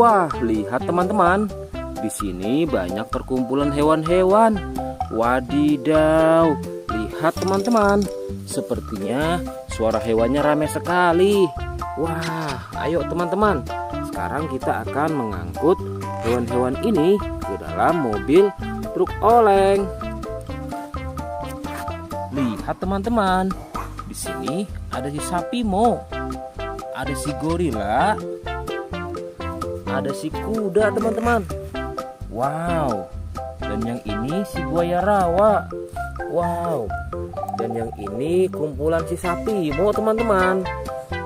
Wah, lihat teman-teman. Di sini banyak perkumpulan hewan-hewan. Wadidaw, lihat teman-teman. Sepertinya suara hewannya ramai sekali. Wah, ayo teman-teman. Sekarang kita akan mengangkut hewan-hewan ini ke dalam mobil truk oleng. Lihat teman-teman. Di sini ada si sapi mo, ada si gorila, ada si kuda teman-teman. Wow. Dan yang ini si buaya rawa. Wow. Dan yang ini kumpulan si sapi mo teman-teman.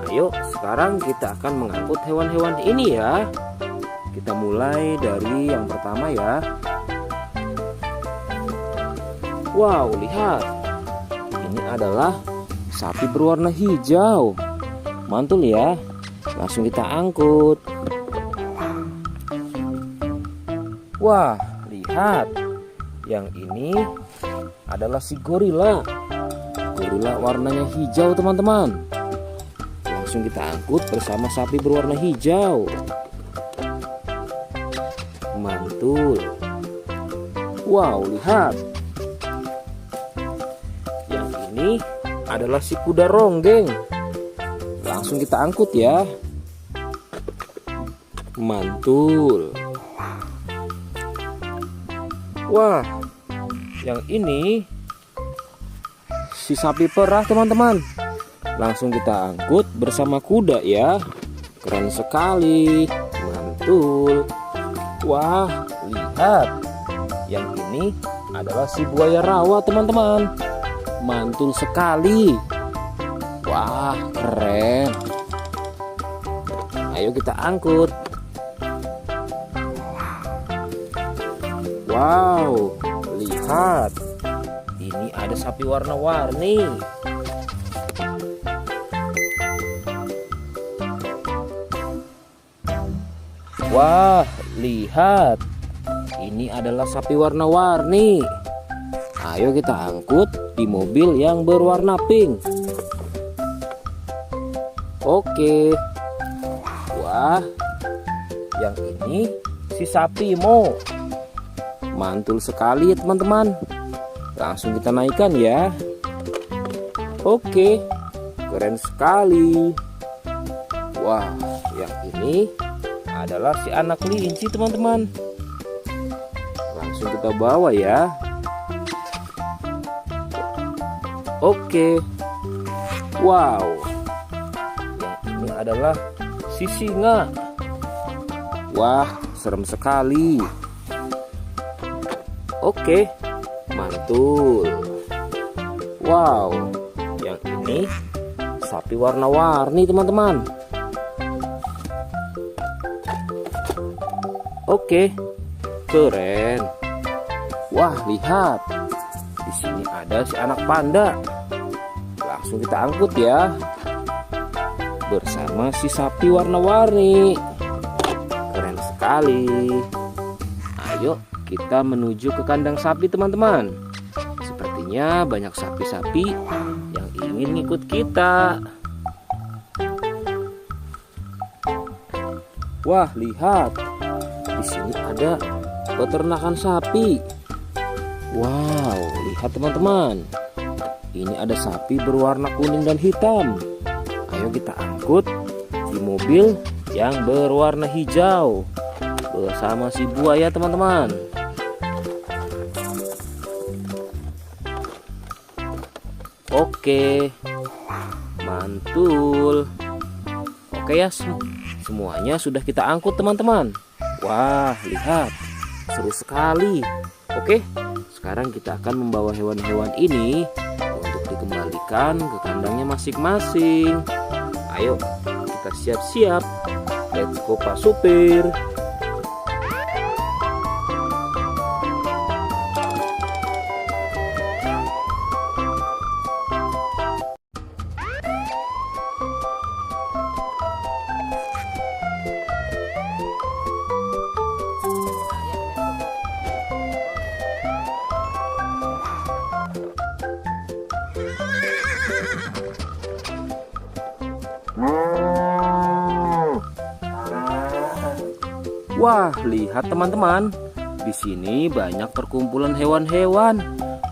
Ayo sekarang kita akan mengangkut hewan-hewan ini ya. Kita mulai dari yang pertama ya. Wow, lihat. Ini adalah sapi berwarna hijau. Mantul ya. Langsung kita angkut. Wah, lihat. Yang ini adalah si gorila. Gorila warnanya hijau teman-teman. Langsung kita angkut bersama sapi berwarna hijau. Mantul. Wow, lihat. Yang ini adalah si kuda ronggeng. Langsung kita angkut ya. Mantul. Wah, yang ini si sapi perah teman-teman. Langsung kita angkut bersama kuda ya. Keren sekali. Mantul. Wah, lihat. Yang ini adalah si buaya rawa teman-teman. Mantul sekali. Wah, keren. Ayo kita angkut. Wow, lihat. Ini ada sapi warna-warni. Wah, lihat. Ini adalah sapi warna-warni. Ayo kita angkut di mobil yang berwarna pink. Oke. Wah, yang ini si sapi mo. Mantul sekali ya teman-teman. Langsung kita naikkan ya. Oke, keren sekali. Wah, yang ini adalah si anak kelinci teman-teman. Langsung kita bawa ya. Oke. Wow. Yang ini adalah si singa. Wah, serem sekali. Oke, mantul. Wow, yang ini sapi warna-warni teman-teman. Oke, keren. Wah, lihat. Di sini ada si anak panda. Langsung kita angkut ya. Bersama si sapi warna-warni. Keren sekali. Ayo kita menuju ke kandang sapi teman-teman. Sepertinya banyak sapi-sapi yang ingin ngikut kita. Wah, lihat. Di sini ada peternakan sapi. Wow, lihat teman-teman. Ini ada sapi berwarna kuning dan hitam. Ayo kita angkut di mobil yang berwarna hijau bersama si buaya teman-teman. Oke, mantul. Oke ya, semuanya sudah kita angkut teman-teman. Wah, lihat, seru sekali. Oke, sekarang kita akan membawa hewan-hewan ini untuk dikembalikan ke kandangnya masing-masing. Ayo, kita siap-siap. Let's go Pak Supir. Wah, lihat teman-teman. Di sini banyak perkumpulan hewan-hewan.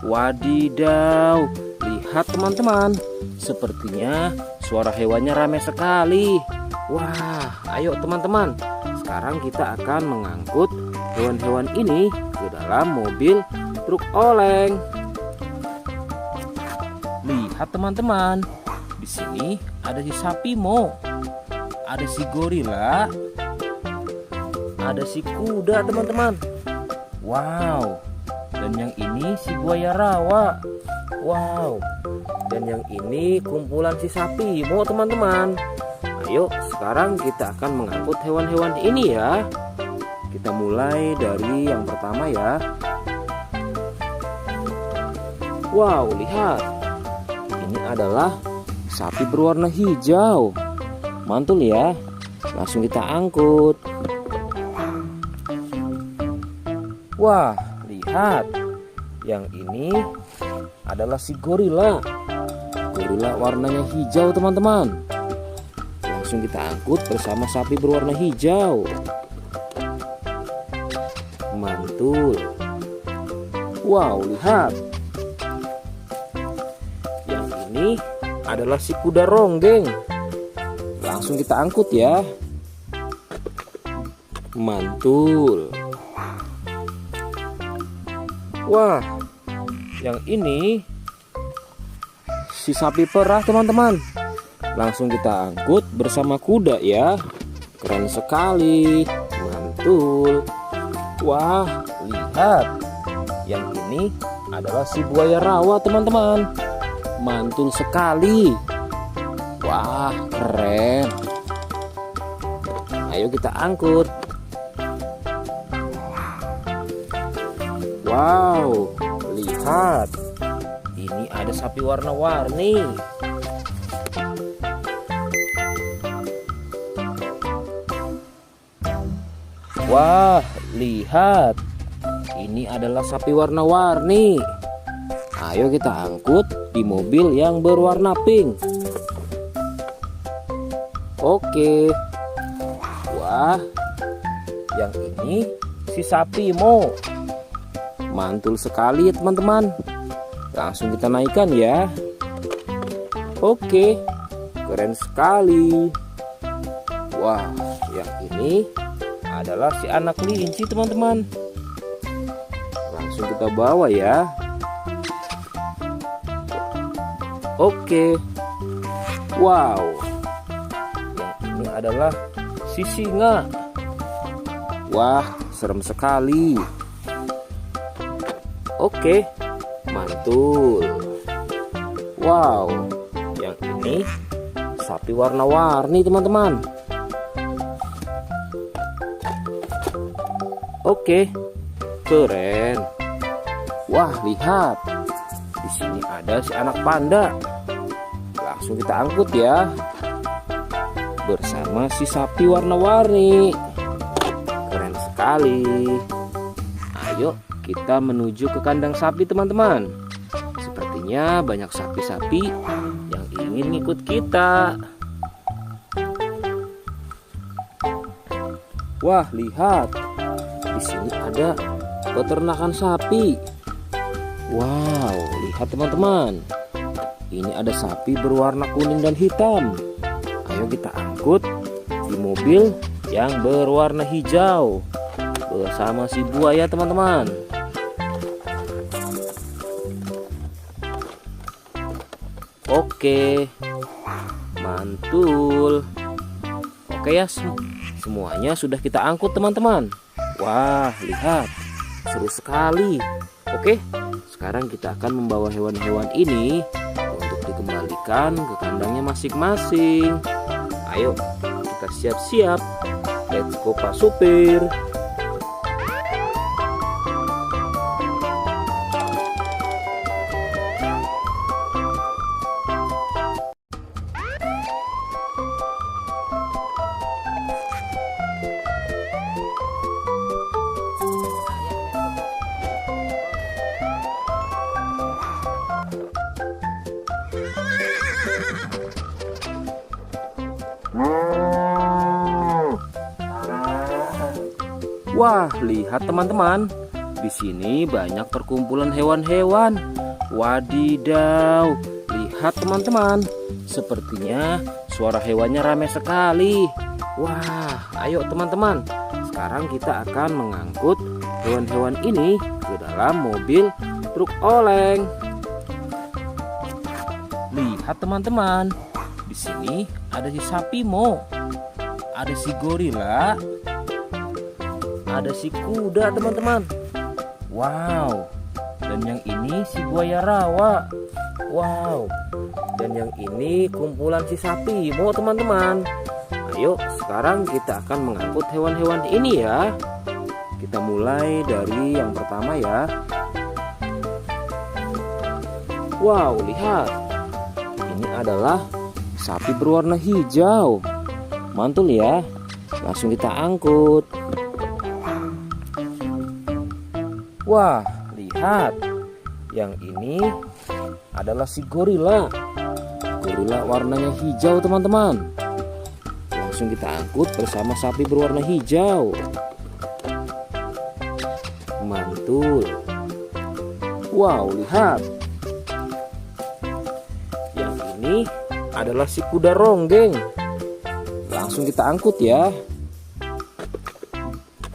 Wadidaw, lihat teman-teman. Sepertinya suara hewannya ramai sekali. Wah, ayo teman-teman. Sekarang kita akan mengangkut hewan-hewan ini ke dalam mobil truk oleng. Lihat teman-teman. Di sini ada si sapi Mo. Ada si gorila. Ada si kuda teman-teman. Wow. Dan yang ini si buaya rawa. Wow. Dan yang ini kumpulan si sapi Mo teman-teman. Ayo sekarang kita akan mengangkut hewan-hewan ini ya. Kita mulai dari yang pertama ya. Wow, lihat. Ini adalah sapi berwarna hijau. Mantul ya. Langsung kita angkut. Wah, lihat. Yang ini adalah si gorila. Gorila warnanya hijau teman-teman. Langsung kita angkut bersama sapi berwarna hijau. Mantul. Wow, lihat. Yang ini adalah si kuda ronggeng. Langsung kita angkut ya. Mantul. Wah, yang ini si sapi perah teman-teman. Langsung kita angkut bersama kuda ya. Keren sekali. Mantul. Wah, lihat. Yang ini adalah si buaya rawa teman-teman. Mantul sekali. Wah, keren. Ayo kita angkut. Wow, lihat. Ini ada sapi warna-warni. Wah, lihat. Ini adalah sapi warna-warni. Ayo kita angkut di mobil yang berwarna pink. Oke. Wah, yang ini si sapi Mo. Mantul sekali ya teman-teman. Langsung kita naikkan ya. Oke, keren sekali. Wah, yang ini adalah si anak kelinci teman-teman. Langsung kita bawa ya. Oke. Wow. Yang ini adalah si singa. Wah, serem sekali. Oke, mantul. Wow, yang ini sapi warna-warni teman-teman. Oke, keren. Wah, lihat. Di sini ada si anak panda. Langsung kita angkut ya. Bersama si sapi warna-warni. Keren sekali. Ayo kita menuju ke kandang sapi teman-teman. Sepertinya banyak sapi-sapi yang ingin ngikut kita. Wah, lihat. Di sini ada peternakan sapi. Wow, lihat teman-teman. Ini ada sapi berwarna kuning dan hitam. Ayo kita angkut di mobil yang berwarna hijau bersama si buaya teman-teman. Oke, mantul. Oke ya, semuanya sudah kita angkut teman-teman. Wah, lihat, seru sekali. Oke, sekarang kita akan membawa hewan-hewan ini untuk dikembalikan ke kandangnya masing-masing. Ayo, kita siap-siap. Let's go Pak Supir. Wah, lihat teman-teman. Di sini banyak perkumpulan hewan-hewan. Wadidaw, lihat teman-teman. Sepertinya suara hewannya ramai sekali. Wah, ayo teman-teman. Sekarang kita akan mengangkut hewan-hewan ini ke dalam mobil truk oleng. Lihat teman-teman. Di sini ada si sapi Mo, ada si gorila, ada si kuda teman-teman. Wow. Dan yang ini si buaya rawa. Wow. Dan yang ini kumpulan si sapi Mo teman-teman. Ayo sekarang kita akan mengangkut hewan-hewan ini ya. Kita mulai dari yang pertama ya. Wow, lihat. Ini adalah sapi berwarna hijau. Mantul ya. Langsung kita angkut. Wah, lihat. Yang ini adalah si gorila. Gorila warnanya hijau teman-teman. Langsung kita angkut bersama sapi berwarna hijau. Mantul. Wow, lihat. Yang ini adalah si kuda ronggeng. Langsung kita angkut ya.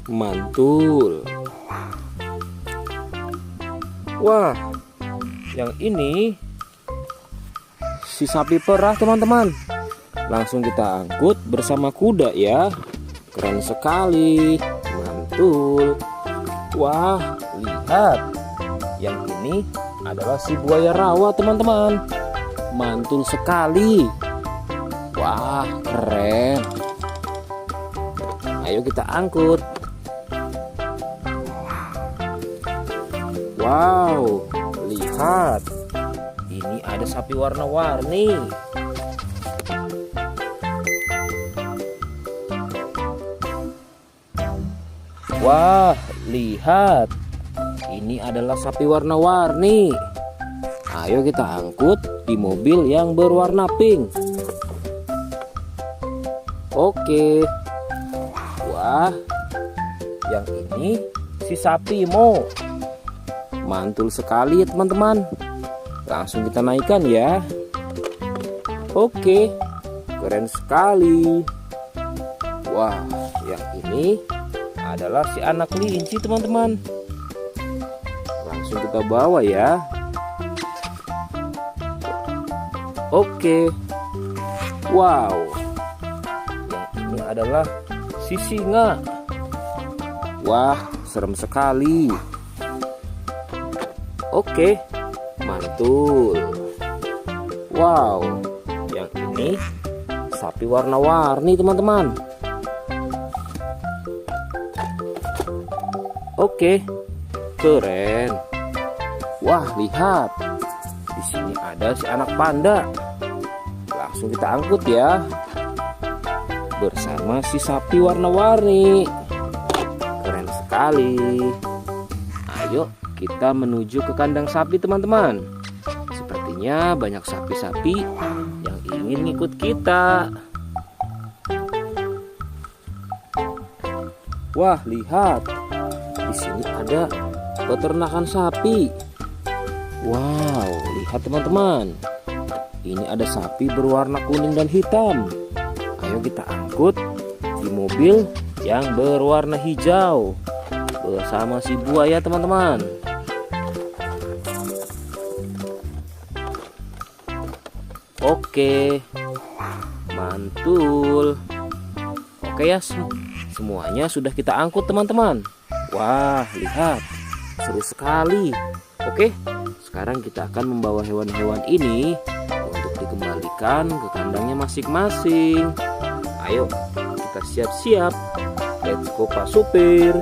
Mantul. Wah, yang ini si sapi perah teman-teman. Langsung kita angkut bersama kuda ya. Keren sekali. Mantul. Wah, lihat. Yang ini adalah si buaya rawa teman-teman. Mantul sekali. Wah, keren. Ayo kita angkut. Wow, lihat. Ini ada sapi warna-warni. Wah, lihat. Ini adalah sapi warna-warni. Ayo kita angkut di mobil yang berwarna pink. Oke. Wah, yang ini si sapi Mo. Mantul sekali ya teman-teman. Langsung kita naikkan ya. Oke, keren sekali. Wah, yang ini adalah si anak kelinci teman-teman. Langsung kita bawa ya. Oke. Wow. Yang ini adalah si singa. Wah, serem sekali. Oke, mantul. Wow, yang ini sapi warna-warni teman-teman. Oke, keren. Wah, lihat. Di sini ada si anak panda. Langsung kita angkut ya. Bersama si sapi warna-warni. Keren sekali. Ayo kita menuju ke kandang sapi teman-teman. Sepertinya banyak sapi-sapi yang ingin ngikut kita. Wah, lihat. Di sini ada peternakan sapi. Wow, lihat teman-teman. Ini ada sapi berwarna kuning dan hitam. Ayo kita angkut di mobil yang berwarna hijau bersama si buaya teman-teman. Oke, mantul. Oke ya, semuanya sudah kita angkut teman-teman. Wah, lihat, seru sekali. Oke, sekarang kita akan membawa hewan-hewan ini untuk dikembalikan ke kandangnya masing-masing. Ayo, kita siap-siap. Let's go Pak Supir.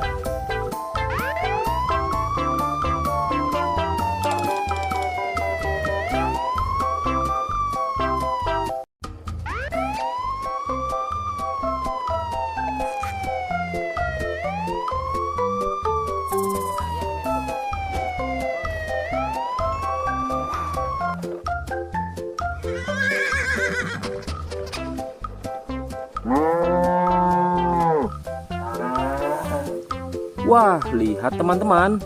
Wah, lihat teman-teman.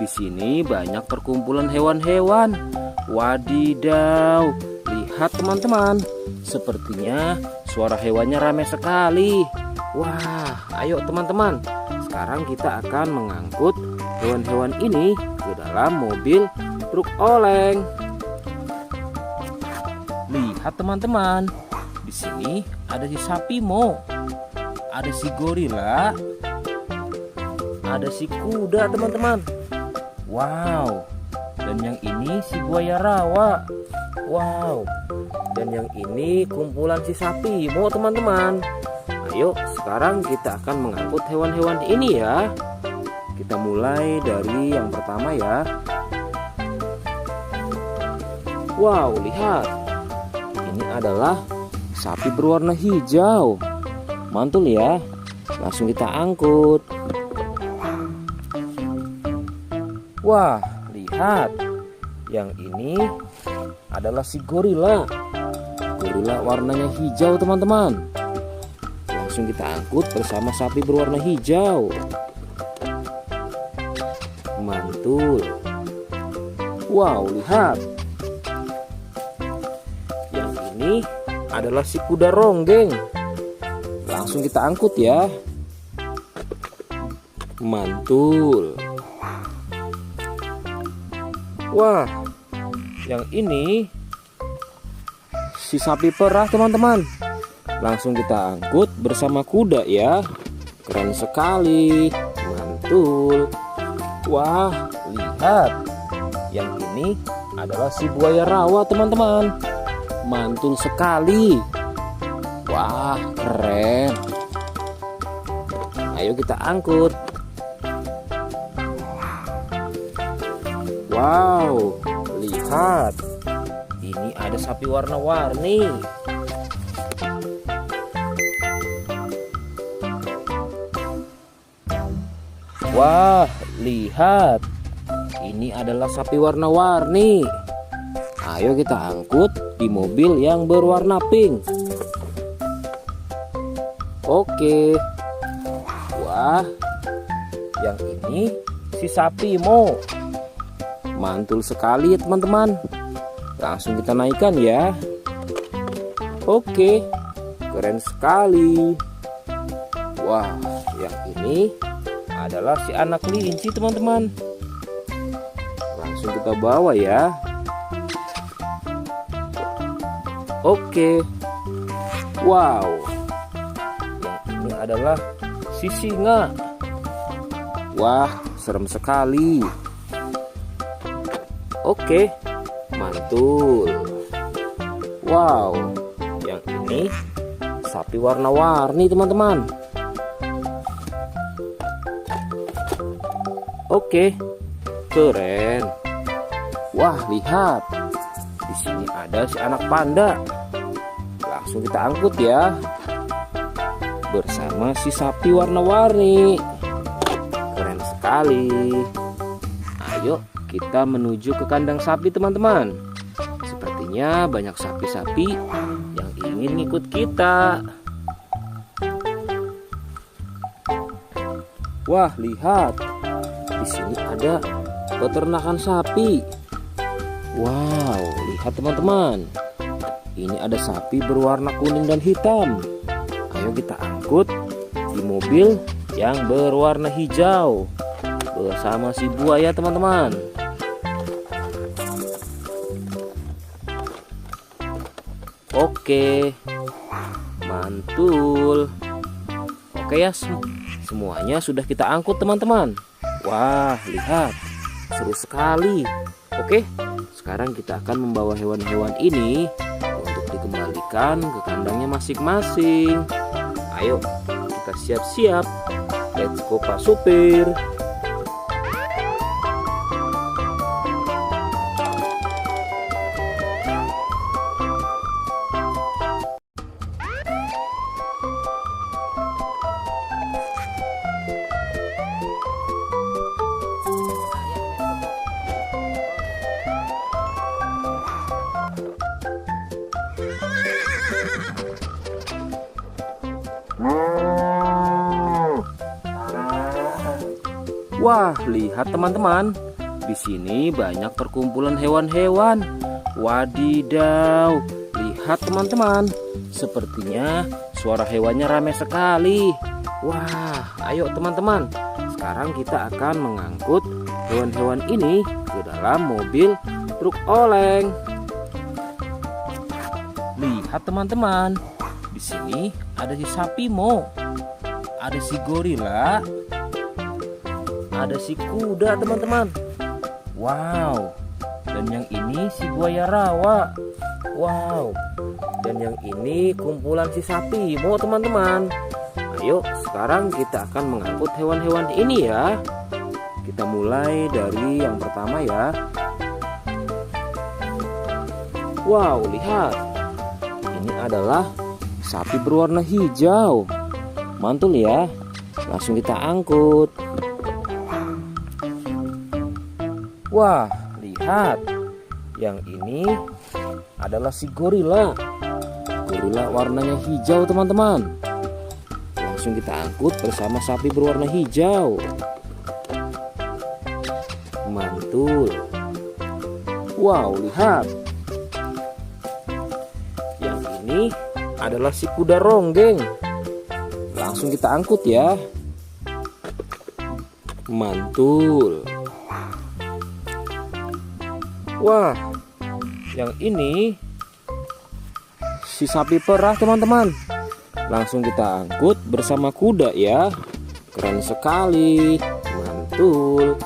Di sini banyak perkumpulan hewan-hewan. Wadidaw, lihat teman-teman. Sepertinya suara hewannya ramai sekali. Wah, ayo teman-teman. Sekarang kita akan mengangkut hewan-hewan ini ke dalam mobil truk oleng. Lihat teman-teman. Di sini ada si sapi Mo. Ada si gorila. Ada si kuda teman-teman. Wow. Dan yang ini si buaya rawa. Wow. Dan yang ini kumpulan si sapi Mo teman-teman. Ayo sekarang kita akan mengangkut hewan-hewan ini ya. Kita mulai dari yang pertama ya. Wow, lihat. Ini adalah sapi berwarna hijau. Mantul ya. Langsung kita angkut. Wah, lihat. Yang ini adalah si gorila. Gorila warnanya hijau teman-teman. Langsung kita angkut bersama sapi berwarna hijau. Mantul. Wow, lihat. Yang ini adalah si kuda ronggeng. Langsung kita angkut ya. Mantul. Wah, yang ini si sapi perah teman-teman. Langsung kita angkut bersama kuda ya. Keren sekali. Mantul. Wah, lihat. Yang ini adalah si buaya rawa teman-teman. Mantul sekali. Wah, keren. Ayo kita angkut. Wow, lihat. Ini ada sapi warna-warni. Wah, lihat. Ini adalah sapi warna-warni. Ayo kita angkut di mobil yang berwarna pink. Oke. Wah, yang ini si sapi Mo. Mantul sekali ya teman-teman. Langsung kita naikkan ya. Oke, keren sekali. Wah, yang ini adalah si anak kelinci teman-teman. Langsung kita bawa ya. Oke. Wow. Yang ini adalah si singa. Wah, serem sekali. Oke, mantul. Wow, yang ini sapi warna-warni teman-teman. Oke, keren. Wah, lihat. Di sini ada si anak panda. Langsung kita angkut ya. Bersama si sapi warna-warni. Keren sekali. Ayo kita menuju ke kandang sapi teman-teman. Sepertinya banyak sapi-sapi yang ingin ngikut kita. Wah, lihat. Di sini ada peternakan sapi. Wow, lihat teman-teman. Ini ada sapi berwarna kuning dan hitam. Ayo kita angkut di mobil yang berwarna hijau bersama si buaya teman-teman. Oke, mantul. Oke ya, semuanya sudah kita angkut teman-teman. Wah, lihat, seru sekali. Oke, sekarang kita akan membawa hewan-hewan ini untuk dikembalikan ke kandangnya masing-masing. Ayo, kita siap-siap. Let's go Pak Supir. Wah, lihat teman-teman. Di sini banyak perkumpulan hewan-hewan. Wadidaw, lihat teman-teman. Sepertinya suara hewannya ramai sekali. Wah, ayo teman-teman. Sekarang kita akan mengangkut hewan-hewan ini ke dalam mobil truk oleng. Lihat teman-teman. Di sini ada si sapi Mo. Ada si gorila. Ada si kuda teman-teman. Wow. Dan yang ini si buaya rawa. Wow. Dan yang ini kumpulan si sapi Mo teman-teman. Ayo sekarang kita akan mengangkut hewan-hewan ini ya. Kita mulai dari yang pertama ya. Wow, lihat. Ini adalah sapi berwarna hijau. Mantul ya. Langsung kita angkut. Wah, lihat. Yang ini adalah si gorila. Gorila warnanya hijau teman-teman. Langsung kita angkut bersama sapi berwarna hijau. Mantul. Wow, lihat. Yang ini adalah si kuda ronggeng. Langsung kita angkut ya. Mantul. Wah, yang ini si sapi perah teman-teman. Langsung kita angkut bersama kuda ya. Keren sekali. Mantul.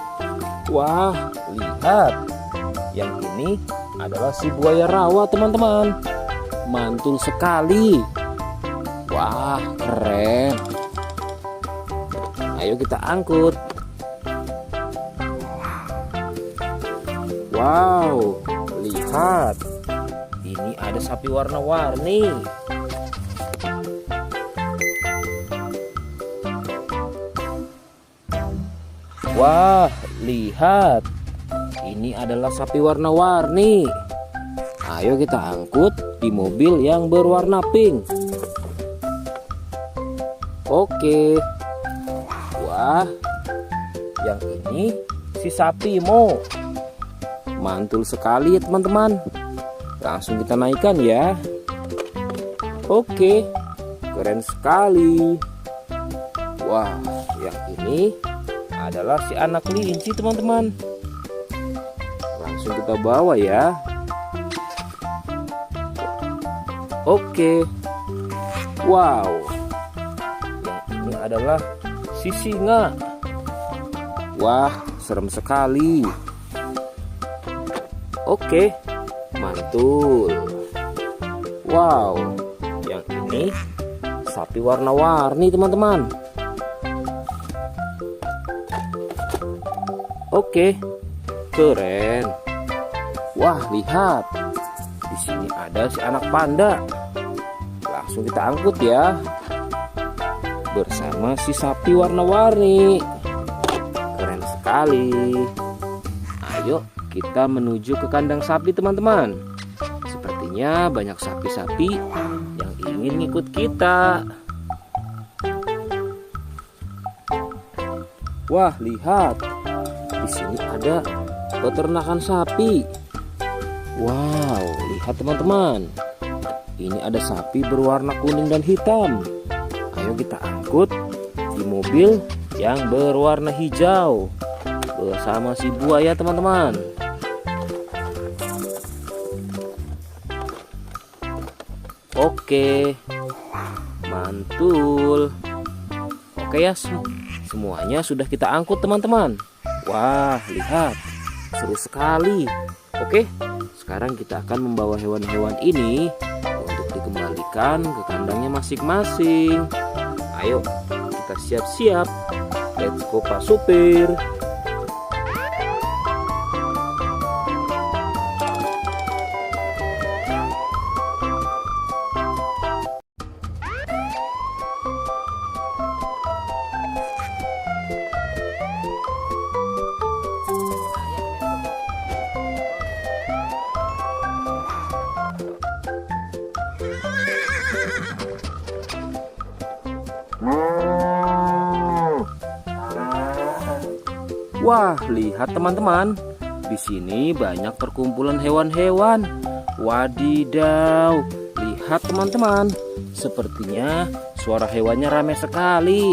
Wah, lihat. Yang ini adalah si buaya rawa teman-teman. Mantul sekali. Wah, keren. Ayo kita angkut. Wow, lihat. Ini ada sapi warna-warni. Wah, lihat. Ini adalah sapi warna-warni. Ayo kita angkut di mobil yang berwarna pink. Oke. Wah, yang ini si sapi Mo. Mantul sekali ya teman-teman. Langsung kita naikkan ya. Oke, keren sekali. Wah, yang ini adalah si anak kelinci teman-teman. Langsung kita bawa ya. Oke. Wow. Yang ini adalah si singa. Wah, serem sekali. Oke, mantul. Wow, yang ini sapi warna-warni teman-teman. Oke, keren. Wah, lihat. Di sini ada si anak panda. Langsung kita angkut ya. Bersama si sapi warna-warni. Keren sekali. Ayo kita menuju ke kandang sapi teman-teman. Sepertinya banyak sapi-sapi yang ingin ngikut kita. Wah, lihat. Di sini ada peternakan sapi. Wow, lihat teman-teman. Ini ada sapi berwarna kuning dan hitam. Ayo kita angkut di mobil yang berwarna hijau bersama si buaya teman-teman. Oke, mantul. Oke ya, semuanya sudah kita angkut teman-teman. Wah, lihat, seru sekali. Oke, sekarang kita akan membawa hewan-hewan ini untuk dikembalikan ke kandangnya masing-masing. Ayo, kita siap-siap. Let's go Pak Supir. Wah, lihat teman-teman. Di sini banyak perkumpulan hewan-hewan. Wadidaw, lihat teman-teman. Sepertinya suara hewannya ramai sekali.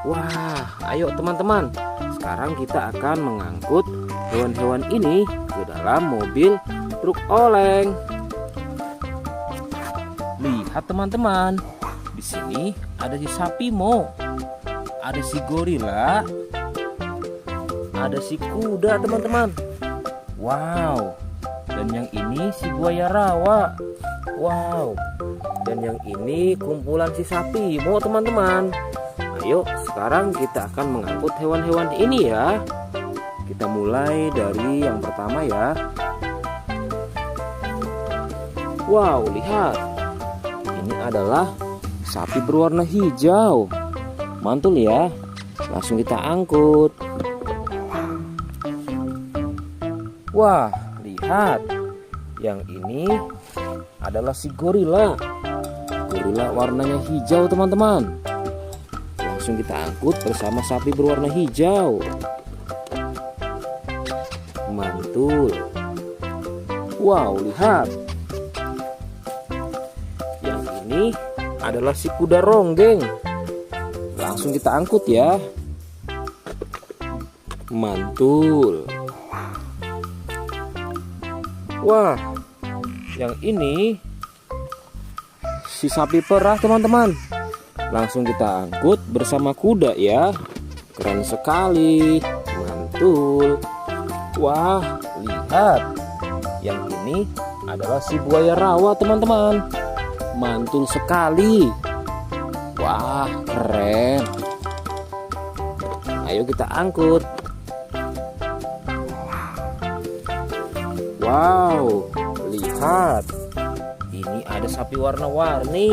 Wah, ayo teman-teman. Sekarang kita akan mengangkut hewan-hewan ini ke dalam mobil truk oleng. Lihat teman-teman. Di sini ada si sapi Mo. Ada si gorila. Ada si kuda teman-teman. Wow. Dan yang ini si buaya rawa. Wow. Dan yang ini kumpulan si sapi Mo teman-teman. Ayo sekarang kita akan mengangkut hewan-hewan ini ya. Kita mulai dari yang pertama ya. Wow, lihat. Ini adalah sapi berwarna hijau. Mantul ya. Langsung kita angkut. Wah, lihat. Yang ini adalah si gorila. Gorila warnanya hijau teman-teman. Langsung kita angkut bersama sapi berwarna hijau. Mantul. Wow, lihat. Yang ini adalah si kuda ronggeng. Langsung kita angkut ya. Mantul. Wah, yang ini si sapi perah teman-teman. Langsung kita angkut bersama kuda ya. Keren sekali. Mantul. Wah, lihat. Yang ini adalah si buaya rawa teman-teman. Mantul sekali. Wah, keren. Ayo kita angkut. Wow, lihat. Ini ada sapi warna-warni.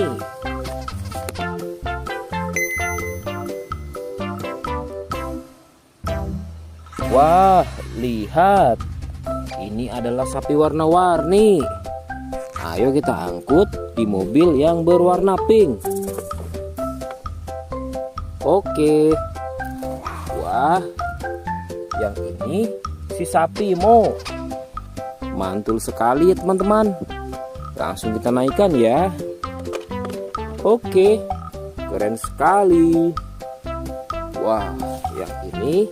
Wah, lihat. Ini adalah sapi warna-warni. Ayo kita angkut di mobil yang berwarna pink. Oke. Wah, yang ini si sapi Mo. Mantul sekali ya teman-teman. Langsung kita naikkan ya. Oke, keren sekali. Wah, yang ini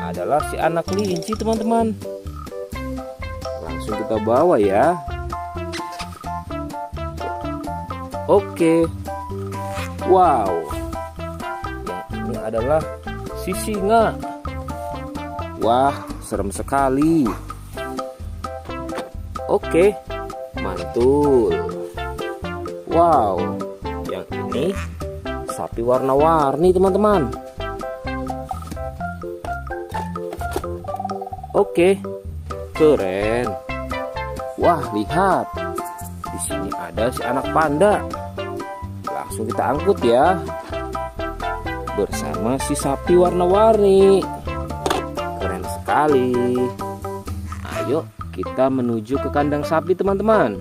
adalah si anak kelinci teman-teman. Langsung kita bawa ya. Oke. Wow, yang ini adalah si singa. Wah, serem sekali. Oke, mantul. Wow, yang ini sapi warna-warni teman-teman. Oke, keren. Wah, lihat. Di sini ada si anak panda. Langsung kita angkut ya. Bersama si sapi warna-warni. Keren sekali. Ayo kita menuju ke kandang sapi teman-teman.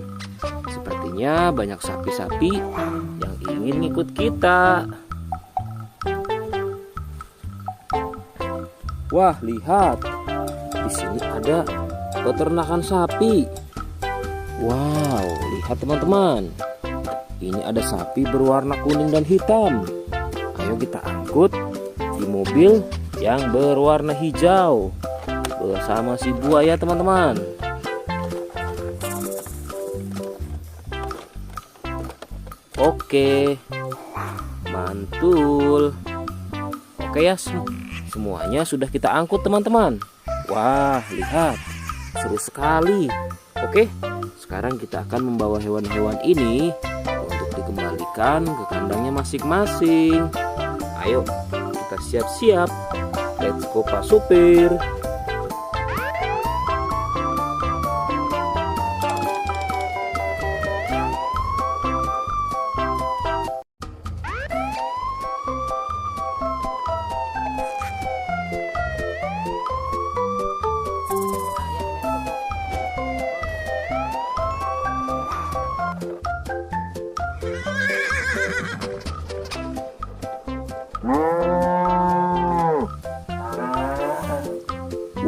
Sepertinya banyak sapi-sapi yang ingin ikut kita. Wah, lihat. Di sini ada peternakan sapi. Wow, lihat teman-teman. Ini ada sapi berwarna kuning dan hitam. Ayo kita angkut di mobil yang berwarna hijau bersama si buaya teman-teman. Oke, mantul. Oke ya, semuanya sudah kita angkut teman-teman. Wah, lihat, seru sekali. Oke, sekarang kita akan membawa hewan-hewan ini untuk dikembalikan ke kandangnya masing-masing. Ayo, kita siap-siap. Let's go Pak Supir.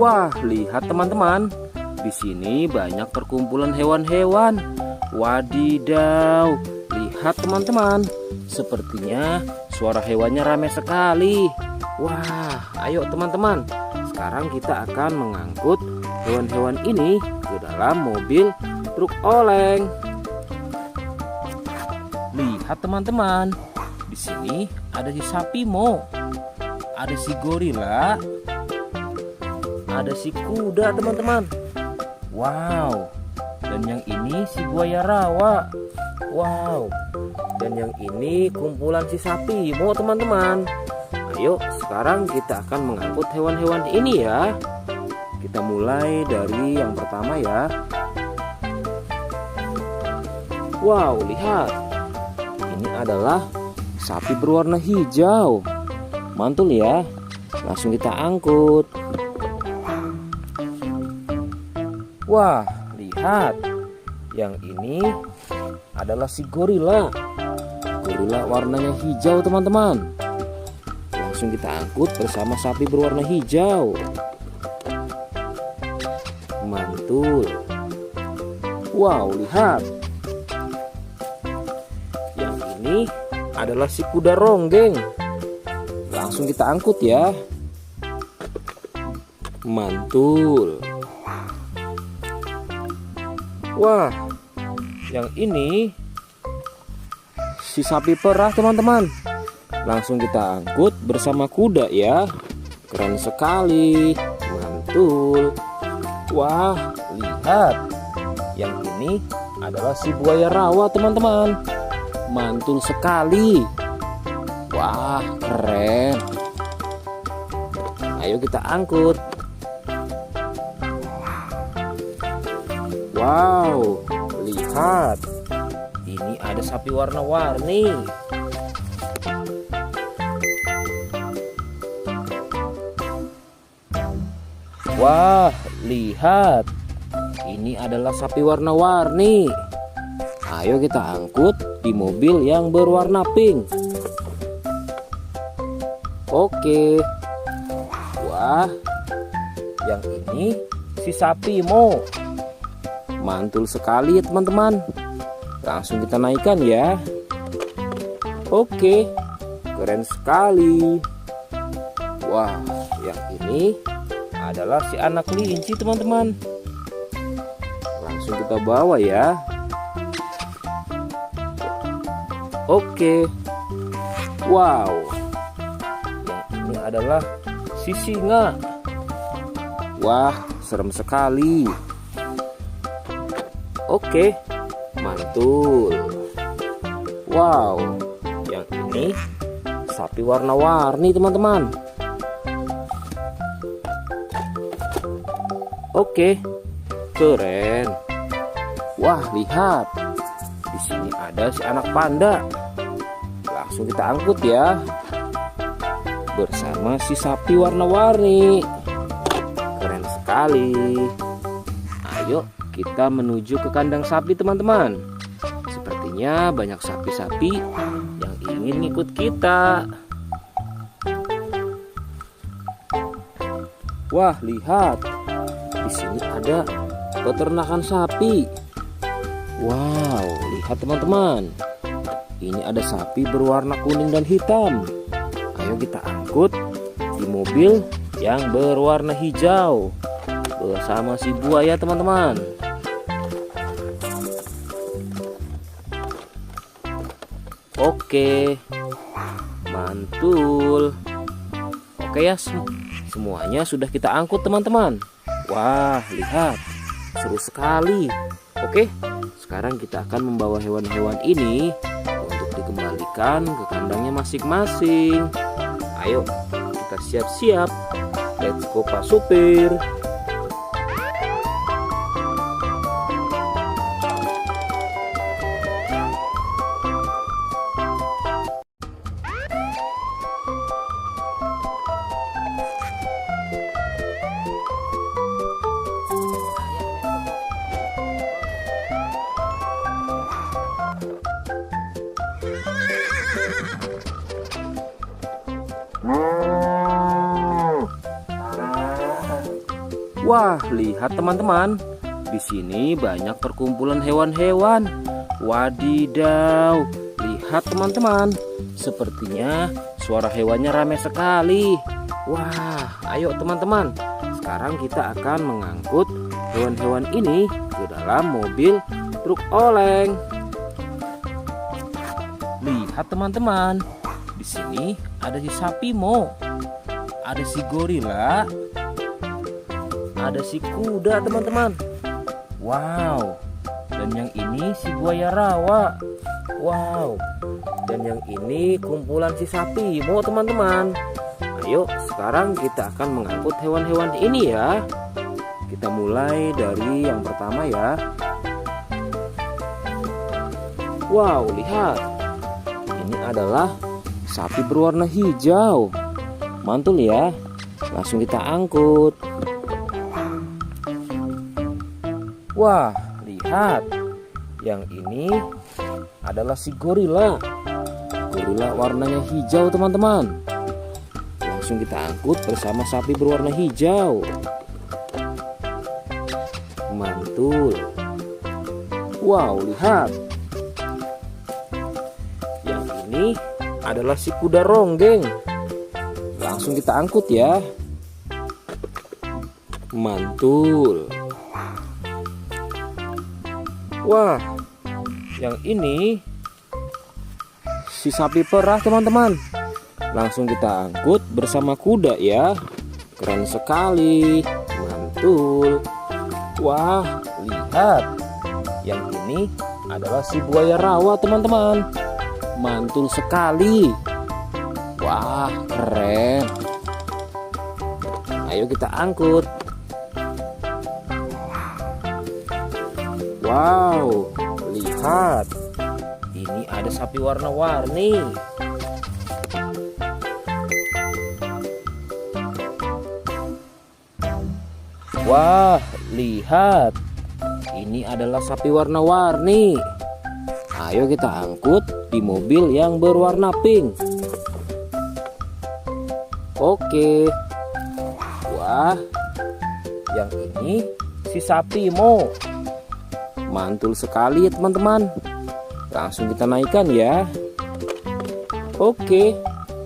Wah, lihat teman-teman. Di sini banyak perkumpulan hewan-hewan. Wadidaw, lihat teman-teman. Sepertinya suara hewannya ramai sekali. Wah, ayo teman-teman. Sekarang kita akan mengangkut hewan-hewan ini ke dalam mobil truk oleng. Lihat teman-teman. Di sini ada si sapi Mo. Ada si gorila. Ada si kuda teman-teman. Wow. Dan yang ini si buaya rawa. Wow. Dan yang ini kumpulan si sapi Mo teman-teman. Ayo sekarang kita akan mengangkut hewan-hewan ini ya. Kita mulai dari yang pertama ya. Wow, lihat. Ini adalah sapi berwarna hijau. Mantul ya. Langsung kita angkut. Wah, lihat. Yang ini adalah si gorila. Gorila warnanya hijau teman-teman. Langsung kita angkut bersama sapi berwarna hijau. Mantul. Wow, lihat. Yang ini adalah si kuda ronggeng. Langsung kita angkut ya. Mantul. Wah, yang ini si sapi perah teman-teman. Langsung kita angkut bersama kuda ya. Keren sekali. Mantul. Wah, lihat. Yang ini adalah si buaya rawa teman-teman. Mantul sekali. Wah, keren. Ayo kita angkut. Wow, lihat. Ini ada sapi warna-warni. Wah, lihat. Ini adalah sapi warna-warni. Ayo kita angkut di mobil yang berwarna pink. Oke. Wah, yang ini si sapi Mo. Mantul sekali ya teman-teman. Langsung kita naikkan ya. Oke, keren sekali. Wah, yang ini adalah si anak kelinci teman-teman. Langsung kita bawa ya. Oke. Wow. Yang ini adalah si singa. Wah, serem sekali. Oke, mantul. Wow, yang ini sapi warna-warni teman-teman. Oke, keren. Wah, lihat. Di sini ada si anak panda. Langsung kita angkut ya. Bersama si sapi warna-warni. Keren sekali. Ayo kita menuju ke kandang sapi teman-teman. Sepertinya banyak sapi-sapi yang ingin ikut kita. Wah, lihat. Di sini ada peternakan sapi. Wow, lihat teman-teman. Ini ada sapi berwarna kuning dan hitam. Ayo kita angkut di mobil yang berwarna hijau bersama si buaya teman-teman. Oke, mantul. Oke ya, semuanya sudah kita angkut teman-teman. Wah, lihat, seru sekali. Oke, sekarang kita akan membawa hewan-hewan ini untuk dikembalikan ke kandangnya masing-masing. Ayo, kita siap-siap. Let's go Pak Supir. Wah, lihat teman-teman. Di sini banyak perkumpulan hewan-hewan. Wadidaw, lihat teman-teman. Sepertinya suara hewannya ramai sekali. Wah, ayo teman-teman. Sekarang kita akan mengangkut hewan-hewan ini ke dalam mobil truk oleng. Lihat teman-teman. Di sini ada si sapi Mo. Ada si gorila. Ada si kuda teman-teman. Wow. Dan yang ini si buaya rawa. Wow. Dan yang ini kumpulan si sapi Mo teman-teman. Ayo sekarang kita akan mengangkut hewan-hewan ini ya. Kita mulai dari yang pertama ya. Wow, lihat. Ini adalah sapi berwarna hijau. Mantul ya. Langsung kita angkut. Wah, lihat. Yang ini adalah si gorila. Gorila warnanya hijau teman-teman. Langsung kita angkut bersama sapi berwarna hijau. Mantul. Wow, lihat. Yang ini adalah si kuda ronggeng. Langsung kita angkut ya. Mantul. Wah, yang ini si sapi perah teman-teman. Langsung kita angkut bersama kuda ya. Keren sekali. Mantul. Wah, lihat. Yang ini adalah si buaya rawa teman-teman. Mantul sekali. Wah, keren. Ayo kita angkut. Wow, lihat. Ini ada sapi warna-warni. Wah, lihat. Ini adalah sapi warna-warni. Ayo kita angkut di mobil yang berwarna pink. Oke. Wah, yang ini si sapi Mo. Mantul sekali ya teman-teman. Langsung kita naikkan ya. Oke,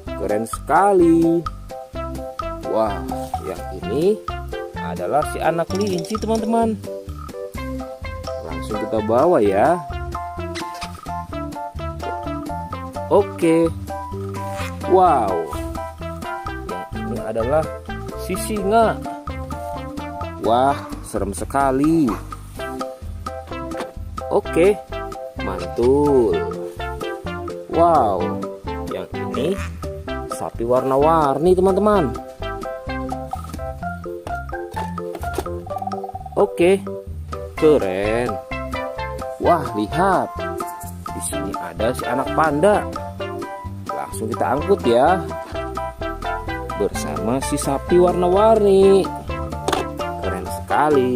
keren sekali. Wah, yang ini adalah si anak kelinci teman-teman. Langsung kita bawa ya. Oke. Wow. Yang ini adalah si singa. Wah, serem sekali. Oke, mantul. Wow, yang ini sapi warna-warni teman-teman. Oke, keren. Wah, lihat. Di sini ada si anak panda. Langsung kita angkut ya. Bersama si sapi warna-warni. Keren sekali.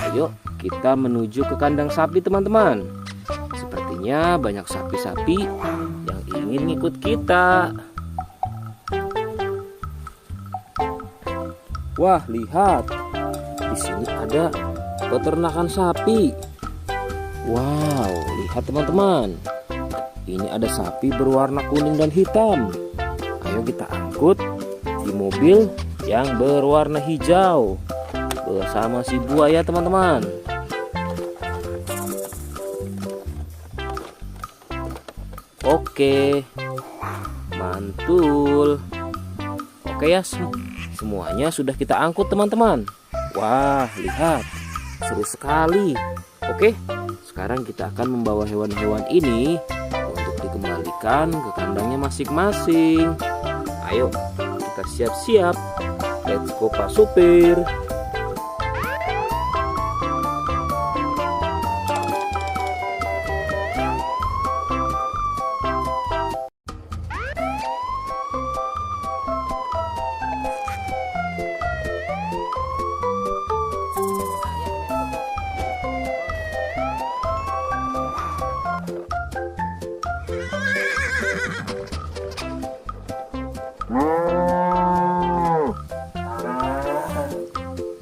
Ayo kita menuju ke kandang sapi teman-teman. Sepertinya banyak sapi-sapi yang ingin ngikut kita. Wah, lihat. Di sini ada peternakan sapi. Wow, lihat teman-teman. Ini ada sapi berwarna kuning dan hitam. Ayo kita angkut di mobil yang berwarna hijau bersama si buaya teman-teman. Oke, mantul. Oke ya, semuanya sudah kita angkut teman-teman. Wah, lihat, seru sekali. Oke, sekarang kita akan membawa hewan-hewan ini untuk dikembalikan ke kandangnya masing-masing. Ayo, kita siap-siap. Let's go Pak Supir.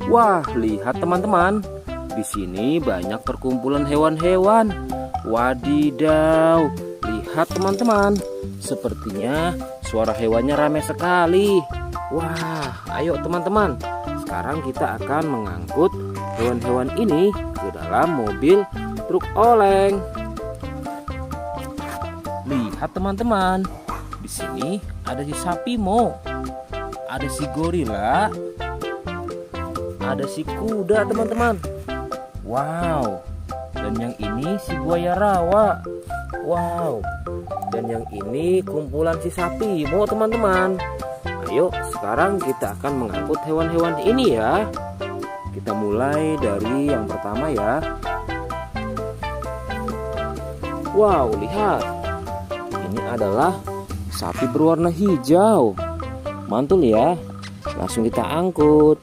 Wah, lihat teman-teman. Di sini banyak perkumpulan hewan-hewan. Wadidaw, lihat teman-teman. Sepertinya suara hewannya ramai sekali. Wah, ayo teman-teman. Sekarang kita akan mengangkut hewan-hewan ini ke dalam mobil truk oleng. Lihat teman-teman. Di sini ada si sapi Mo. Ada si gorila. Ada si kuda teman-teman. Wow. Dan yang ini si buaya rawa. Wow. Dan yang ini kumpulan si sapi Mo teman-teman. Ayo sekarang kita akan mengangkut hewan-hewan ini ya. Kita mulai dari yang pertama ya. Wow, lihat. Ini adalah sapi berwarna hijau. Mantul ya. Langsung kita angkut.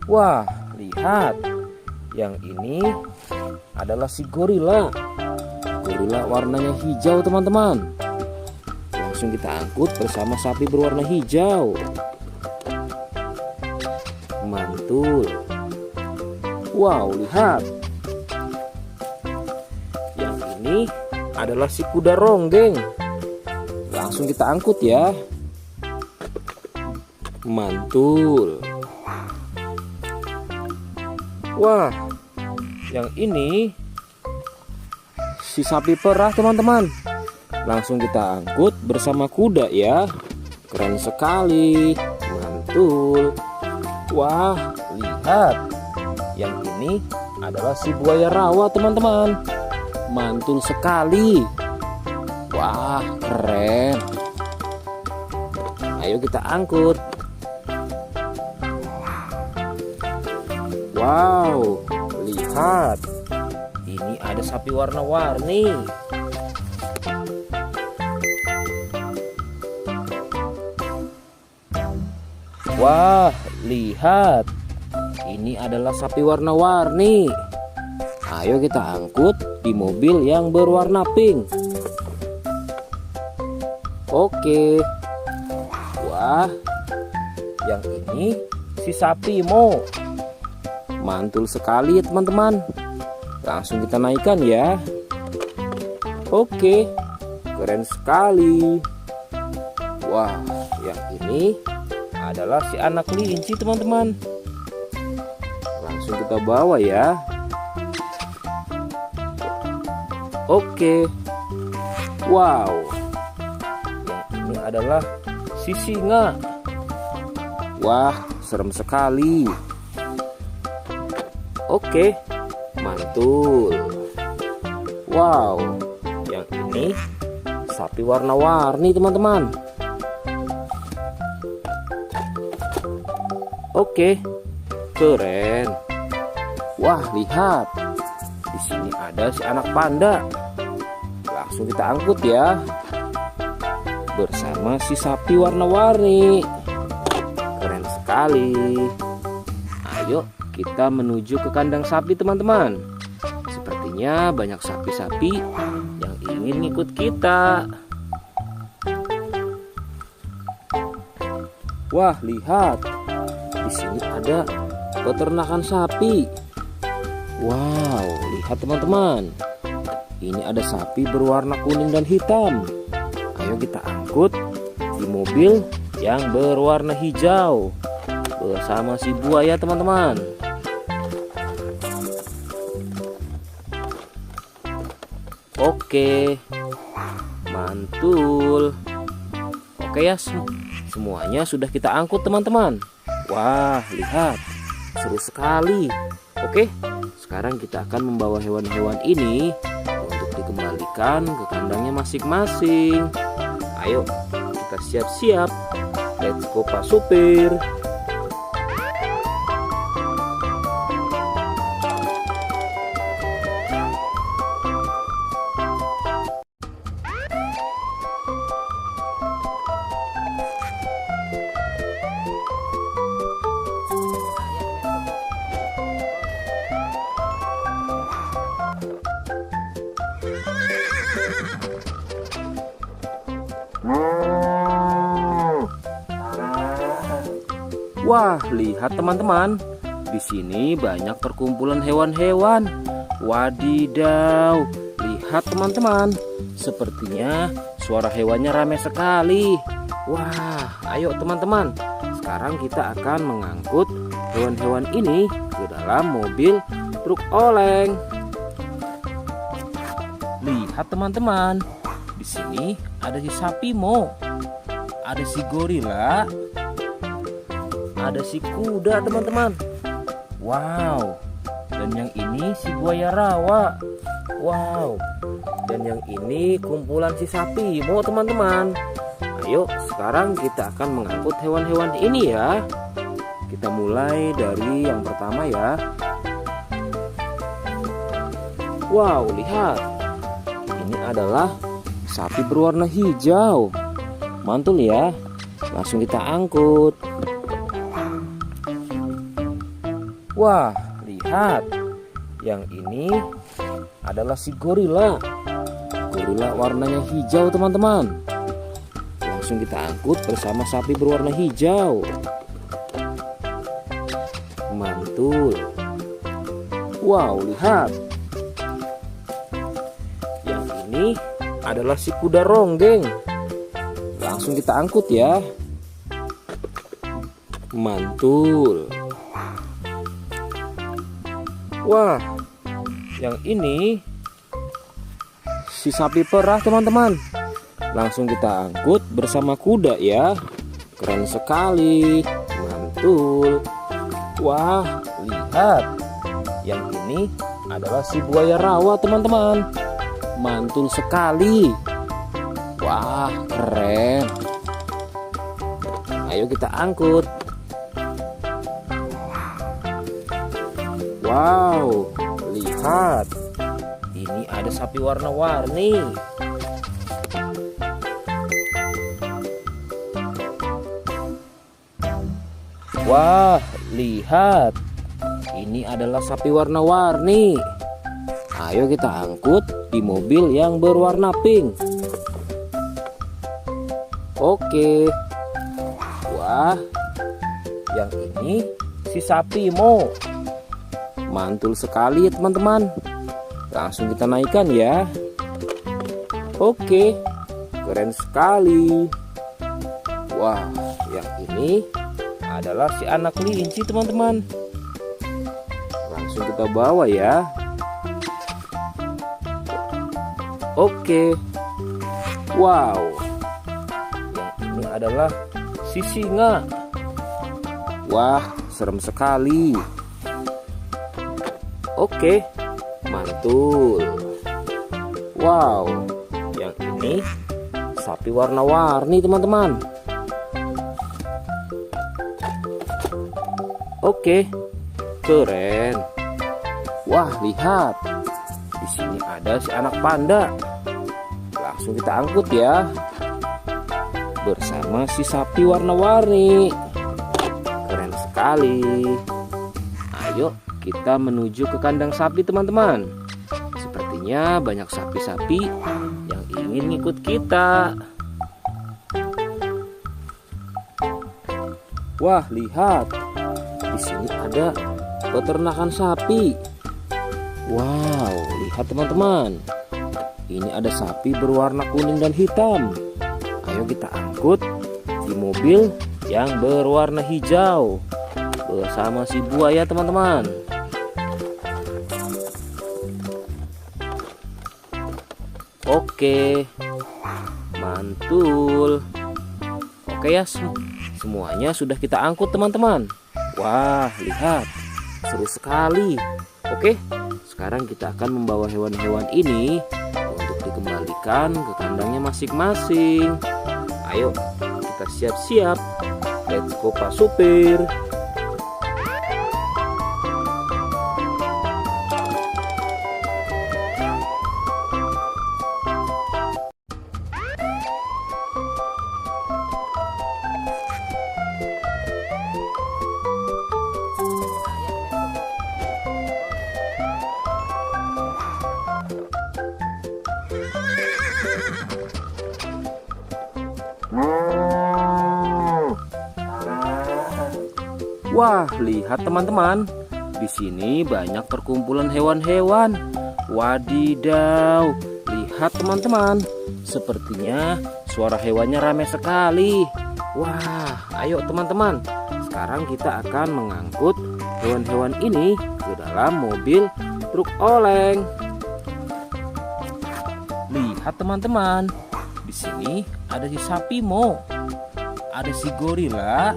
Wah, lihat. Yang ini adalah si gorila. Gorila warnanya hijau teman-teman. Langsung kita angkut bersama sapi berwarna hijau. Mantul. Wow, lihat. Yang ini adalah si kuda ronggeng. Langsung kita angkut ya. Mantul. Wah, yang ini si sapi perah teman-teman. Langsung kita angkut bersama kuda ya. Keren sekali. Mantul. Wah, lihat. Yang ini adalah si buaya rawa teman-teman. Mantul sekali. Wah, keren. Ayo kita angkut. Wow, lihat. Ini ada sapi warna-warni. Wah, lihat. Ini adalah sapi warna-warni. Ayo kita angkut di mobil yang berwarna pink. Oke. Wah, yang ini si sapi Mo. Mantul sekali ya teman-teman. Langsung kita naikkan ya. Oke, keren sekali. Wah, yang ini adalah si anak kelinci teman-teman. Langsung kita bawa ya. Oke. Wow. Yang ini adalah si singa. Wah, serem sekali. Oke, mantul. Wow, yang ini sapi warna-warni teman-teman. Oke, keren. Wah, lihat. Di sini ada si anak panda. Langsung kita angkut ya. Bersama si sapi warna-warni. Keren sekali. Ayo kita menuju ke kandang sapi teman-teman. Sepertinya banyak sapi-sapi yang ingin ngikut kita. Wah, lihat. Di sini ada peternakan sapi. Wow, lihat teman-teman. Ini ada sapi berwarna kuning dan hitam. Ayo kita angkut di mobil yang berwarna hijau bersama si buaya teman-teman. Oke, mantul. Oke ya, semuanya sudah kita angkut teman-teman. Wah, lihat, seru sekali. Oke, sekarang kita akan membawa hewan-hewan ini untuk dikembalikan ke kandangnya masing-masing. Ayo, kita siap-siap. Let's go Pak Supir. Wah, lihat teman-teman. Di sini banyak perkumpulan hewan-hewan. Wadidaw, lihat teman-teman. Sepertinya suara hewannya ramai sekali. Wah, ayo teman-teman. Sekarang kita akan mengangkut hewan-hewan ini ke dalam mobil truk oleng. Lihat teman-teman. Di sini ada si sapi Mo. Ada si gorila. Ada si kuda teman-teman. Wow. Dan yang ini si buaya rawa. Wow. Dan yang ini kumpulan si sapi Mo teman-teman. Ayo sekarang kita akan mengangkut hewan-hewan ini ya. Kita mulai dari yang pertama ya. Wow, lihat. Ini adalah sapi berwarna hijau. Mantul ya. Langsung kita angkut. Wah, lihat. Yang ini adalah si gorila. Gorila warnanya hijau teman-teman. Langsung kita angkut bersama sapi berwarna hijau. Mantul. Wow, lihat. Yang ini adalah si kuda ronggeng. Langsung kita angkut ya. Mantul. Wah, yang ini si sapi perah teman-teman. Langsung kita angkut bersama kuda ya. Keren sekali. Mantul. Wah, lihat. Yang ini adalah si buaya rawa teman-teman. Mantul sekali. Wah, keren. Ayo kita angkut. Wow, lihat. Ini ada sapi warna-warni. Wah, lihat. Ini adalah sapi warna-warni. Ayo kita angkut di mobil yang berwarna pink. Oke. Wah, yang ini si sapi Mo. Mantul sekali ya teman-teman. Langsung kita naikkan ya. Oke, keren sekali. Wah, yang ini adalah si anak kelinci teman-teman. Langsung kita bawa ya. Oke. Wow. Yang ini adalah si singa. Wah, serem sekali. Oke, mantul. Wow, yang ini sapi warna-warni teman-teman. Oke, keren. Wah, lihat. Di sini ada si anak panda. Langsung kita angkut ya. Bersama si sapi warna-warni. Keren sekali. Ayo kita menuju ke kandang sapi teman-teman. Sepertinya banyak sapi-sapi yang ingin ngikut kita. Wah, lihat. Di sini ada peternakan sapi. Wow, lihat teman-teman. Ini ada sapi berwarna kuning dan hitam. Ayo kita angkut di mobil yang berwarna hijau bersama si buaya teman-teman. Oke, mantul. Oke ya, semuanya sudah kita angkut teman-teman. Wah, lihat, seru sekali. Oke, sekarang kita akan membawa hewan-hewan ini untuk dikembalikan ke kandangnya masing-masing. Ayo, kita siap-siap. Let's go Pak Supir. Wah, lihat teman-teman. Di sini banyak perkumpulan hewan-hewan. Wadidaw, lihat teman-teman. Sepertinya suara hewannya ramai sekali. Wah, ayo teman-teman. Sekarang kita akan mengangkut hewan-hewan ini ke dalam mobil truk oleng. Lihat teman-teman. Di sini ada si sapi Mo. Ada si gorila.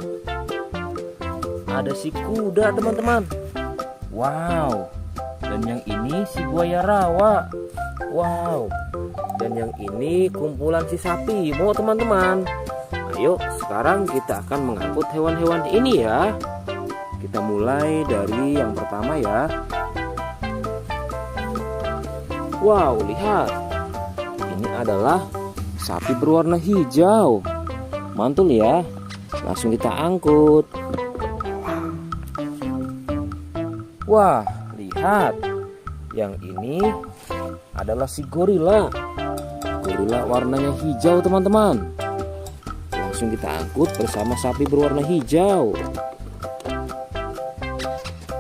Ada si kuda teman-teman. Wow. Dan yang ini si buaya rawa. Wow. Dan yang ini kumpulan si sapi Mo teman-teman. Ayo sekarang kita akan mengangkut hewan-hewan ini ya. Kita mulai dari yang pertama ya. Wow, lihat. Ini adalah sapi berwarna hijau. Mantul ya. Langsung kita angkut. Wah, lihat. Yang ini adalah si gorila. Gorila warnanya hijau teman-teman. Langsung kita angkut bersama sapi berwarna hijau.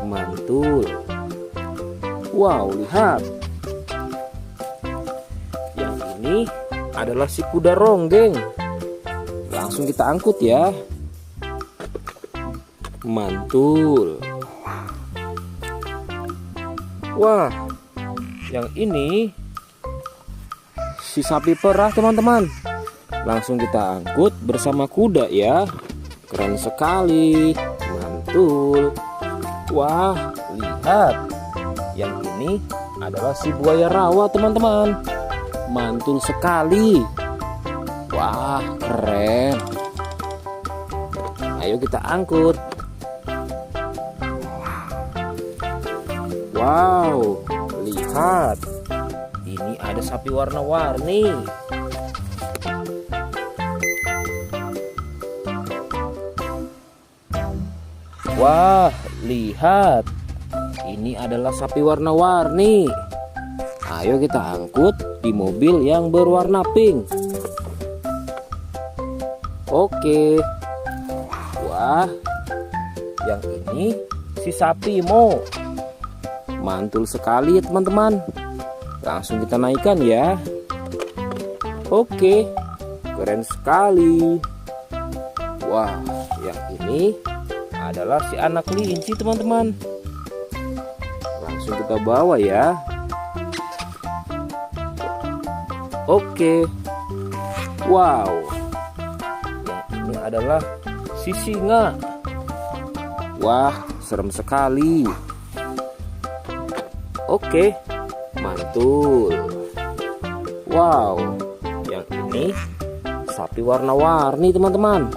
Mantul. Wow, lihat. Yang ini adalah si kuda ronggeng. Langsung kita angkut ya. Mantul. Wah, yang ini si sapi perah teman-teman. Langsung kita angkut bersama kuda ya. Keren sekali. Mantul. Wah, lihat. Yang ini adalah si buaya rawa teman-teman. Mantul sekali. Wah, keren. Ayo kita angkut. Wow, lihat. Ini ada sapi warna-warni. Wah, lihat. Ini adalah sapi warna-warni. Ayo kita angkut di mobil yang berwarna pink. Oke. Wah, yang ini si sapi Mo. Mantul sekali ya teman-teman. Langsung kita naikkan ya. Oke, keren sekali. Wah, yang ini adalah si anak kelinci teman-teman. Langsung kita bawa ya. Oke. Wow. Yang ini adalah si singa. Wah, serem sekali. Oke, mantul. Wow, yang ini sapi warna-warni teman-teman.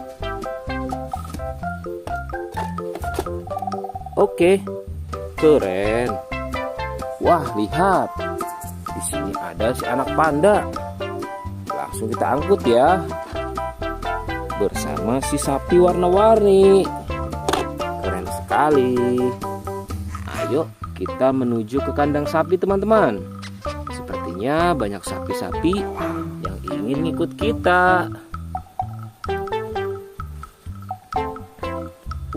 Oke, keren. Wah, lihat. Di sini ada si anak panda. Langsung kita angkut ya. Bersama si sapi warna-warni. Keren sekali. Ayo kita menuju ke kandang sapi teman-teman. Sepertinya banyak sapi-sapi yang ingin ikut kita.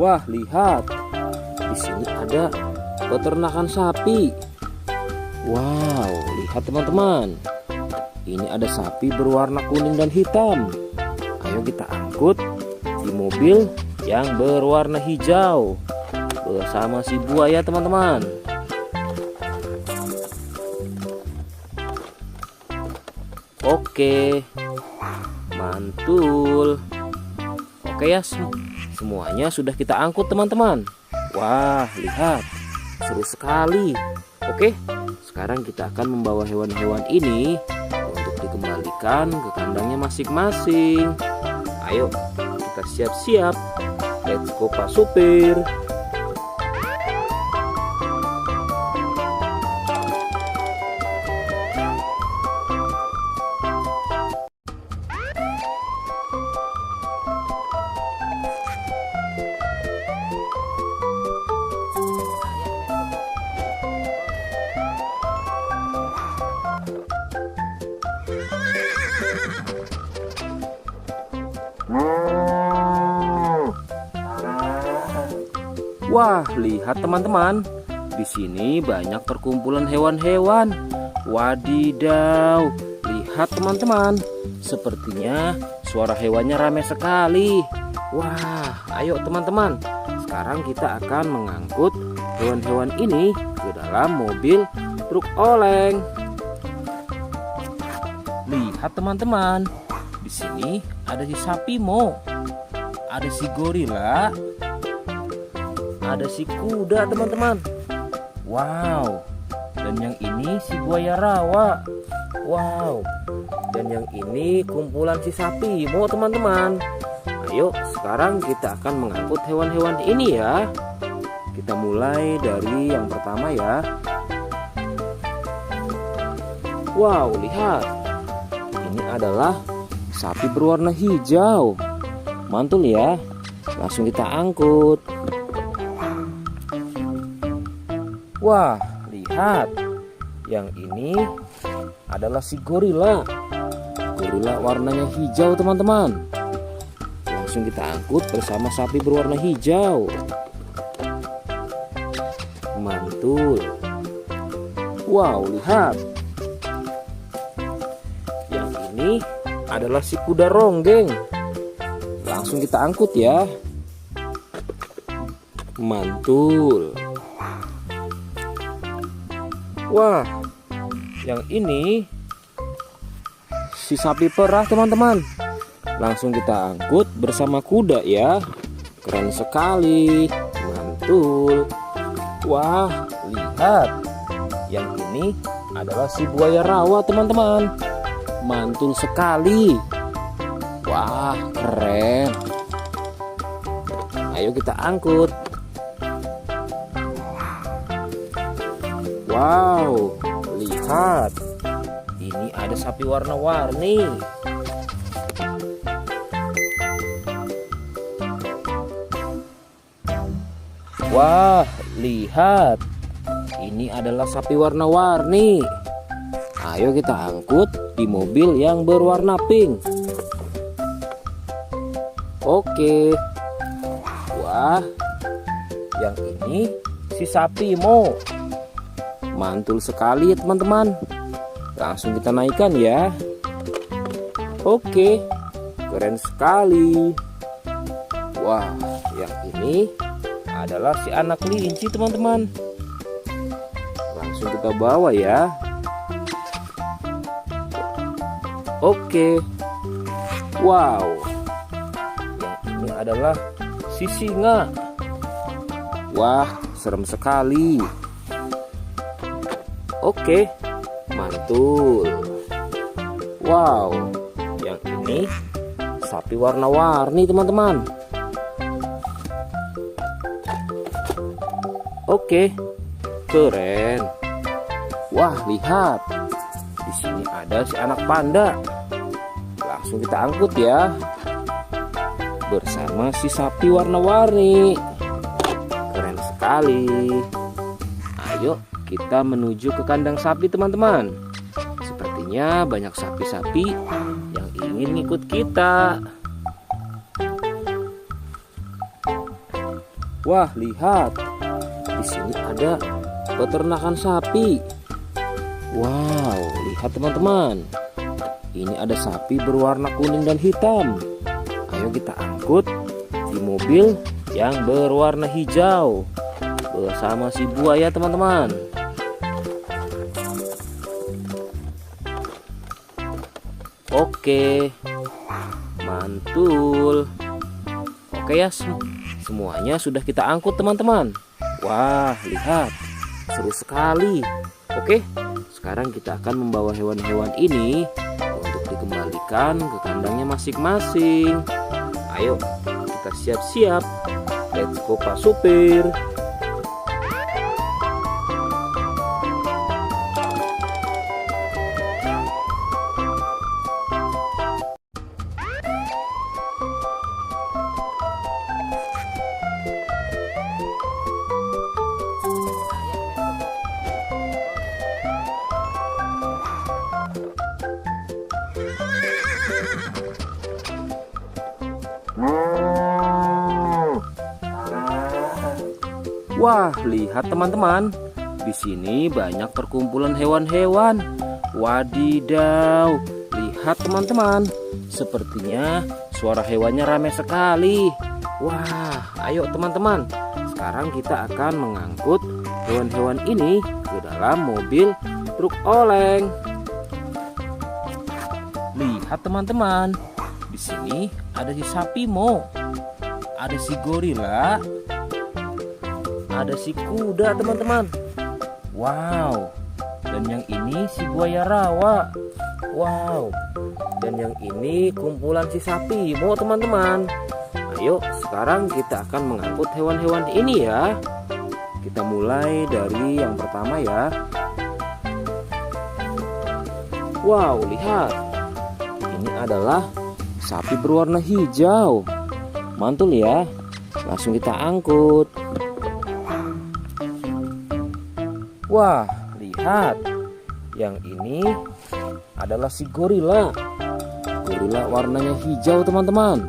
Wah, lihat. Di sini ada peternakan sapi. Wow, lihat teman-teman. Ini ada sapi berwarna kuning dan hitam. Ayo kita angkut di mobil yang berwarna hijau bersama si buaya teman-teman. Oke, mantul. Oke ya, semuanya sudah kita angkut teman-teman. Wah, lihat, seru sekali. Oke, sekarang kita akan membawa hewan-hewan ini untuk dikembalikan ke kandangnya masing-masing. Ayo, kita siap-siap. Let's go Pak Supir. Wah, lihat teman-teman. Di sini banyak perkumpulan hewan-hewan. Wadidaw, lihat teman-teman. Sepertinya suara hewannya ramai sekali. Wah, ayo teman-teman. Sekarang kita akan mengangkut hewan-hewan ini ke dalam mobil truk oleng. Lihat teman-teman. Di sini ada si sapi Mo. Ada si gorila. Ada si kuda teman-teman. Wow. Dan yang ini si buaya rawa. Wow. Dan yang ini kumpulan si sapi Mo teman-teman. Ayo sekarang kita akan mengangkut hewan-hewan ini ya. Kita mulai dari yang pertama ya. Wow, lihat. Ini adalah sapi berwarna hijau. Mantul ya. Langsung kita angkut. Wah, lihat. Yang ini adalah si gorila. Gorila warnanya hijau teman-teman. Langsung kita angkut bersama sapi berwarna hijau. Mantul. Wow, lihat. Yang ini adalah si kuda ronggeng. Langsung kita angkut ya. Mantul. Wah, yang ini si sapi perah teman-teman. Langsung kita angkut bersama kuda ya. Keren sekali. Mantul. Wah, lihat. Yang ini adalah si buaya rawa teman-teman. Mantul sekali. Wah, keren. Ayo kita angkut. Wow, lihat. Ini ada sapi warna-warni. Wah, lihat. Ini adalah sapi warna-warni. Ayo kita angkut di mobil yang berwarna pink. Oke. Wah, yang ini si sapi Mo. Mantul sekali ya teman-teman. Langsung kita naikkan ya. Oke, keren sekali. Wah, yang ini adalah si anak kelinci teman-teman. Langsung kita bawa ya. Oke. Wow. Yang ini adalah si singa. Wah, serem sekali. Oke, mantul. Wow, yang ini sapi warna-warni teman-teman. Oke, keren. Wah, lihat. Di sini ada si anak panda. Langsung kita angkut ya. Bersama si sapi warna-warni. Keren sekali. Ayo kita menuju ke kandang sapi teman-teman. Sepertinya banyak sapi-sapi yang ingin ngikut kita. Wah, lihat. Di sini ada peternakan sapi. Wow, lihat teman-teman. Ini ada sapi berwarna kuning dan hitam. Ayo kita angkut di mobil yang berwarna hijau bersama si buaya teman-teman. Oke, mantul. Oke ya, semuanya sudah kita angkut teman-teman. Wah, lihat, seru sekali. Oke, sekarang kita akan membawa hewan-hewan ini untuk dikembalikan ke kandangnya masing-masing. Ayo, kita siap-siap. Let's go Pak Supir. Wah, lihat teman-teman. Di sini banyak perkumpulan hewan-hewan. Wadidaw, lihat teman-teman. Sepertinya suara hewannya ramai sekali. Wah, ayo teman-teman. Sekarang kita akan mengangkut hewan-hewan ini ke dalam mobil truk oleng. Lihat teman-teman. Di sini ada si sapi Mo. Ada si gorila. Ada si kuda teman-teman. Wow. Dan yang ini si buaya rawa. Wow. Dan yang ini kumpulan si sapi Mo teman-teman. Ayo sekarang kita akan mengangkut hewan-hewan ini ya. Kita mulai dari yang pertama ya. Wow, lihat. Ini adalah sapi berwarna hijau. Mantul ya. Langsung kita angkut. Wah, lihat. Yang ini adalah si gorila. Gorila warnanya hijau teman-teman.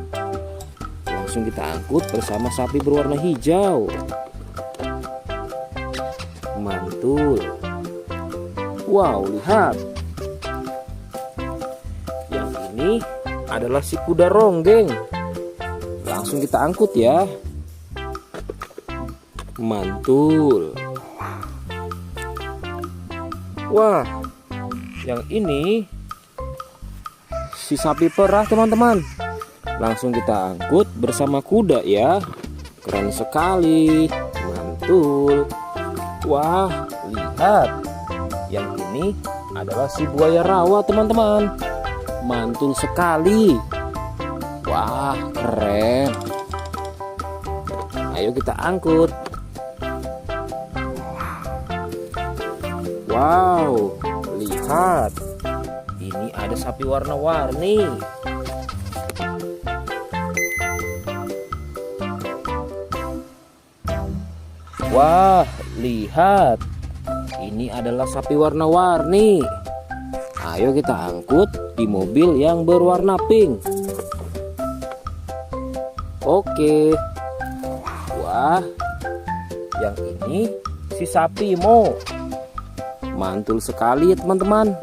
Langsung kita angkut bersama sapi berwarna hijau. Mantul. Wow, lihat. Yang ini adalah si kuda ronggeng. Langsung kita angkut ya. Mantul. Wah, yang ini si sapi perah teman-teman. Langsung kita angkut bersama kuda ya. Keren sekali. Mantul. Wah, lihat. Yang ini adalah si buaya rawa teman-teman. Mantul sekali. Wah, keren. Ayo kita angkut. Wow, lihat. Ini ada sapi warna-warni. Wah, lihat. Ini adalah sapi warna-warni. Ayo kita angkut di mobil yang berwarna pink. Oke. Wah, yang ini si sapi Mo. Mantul sekali ya teman-teman.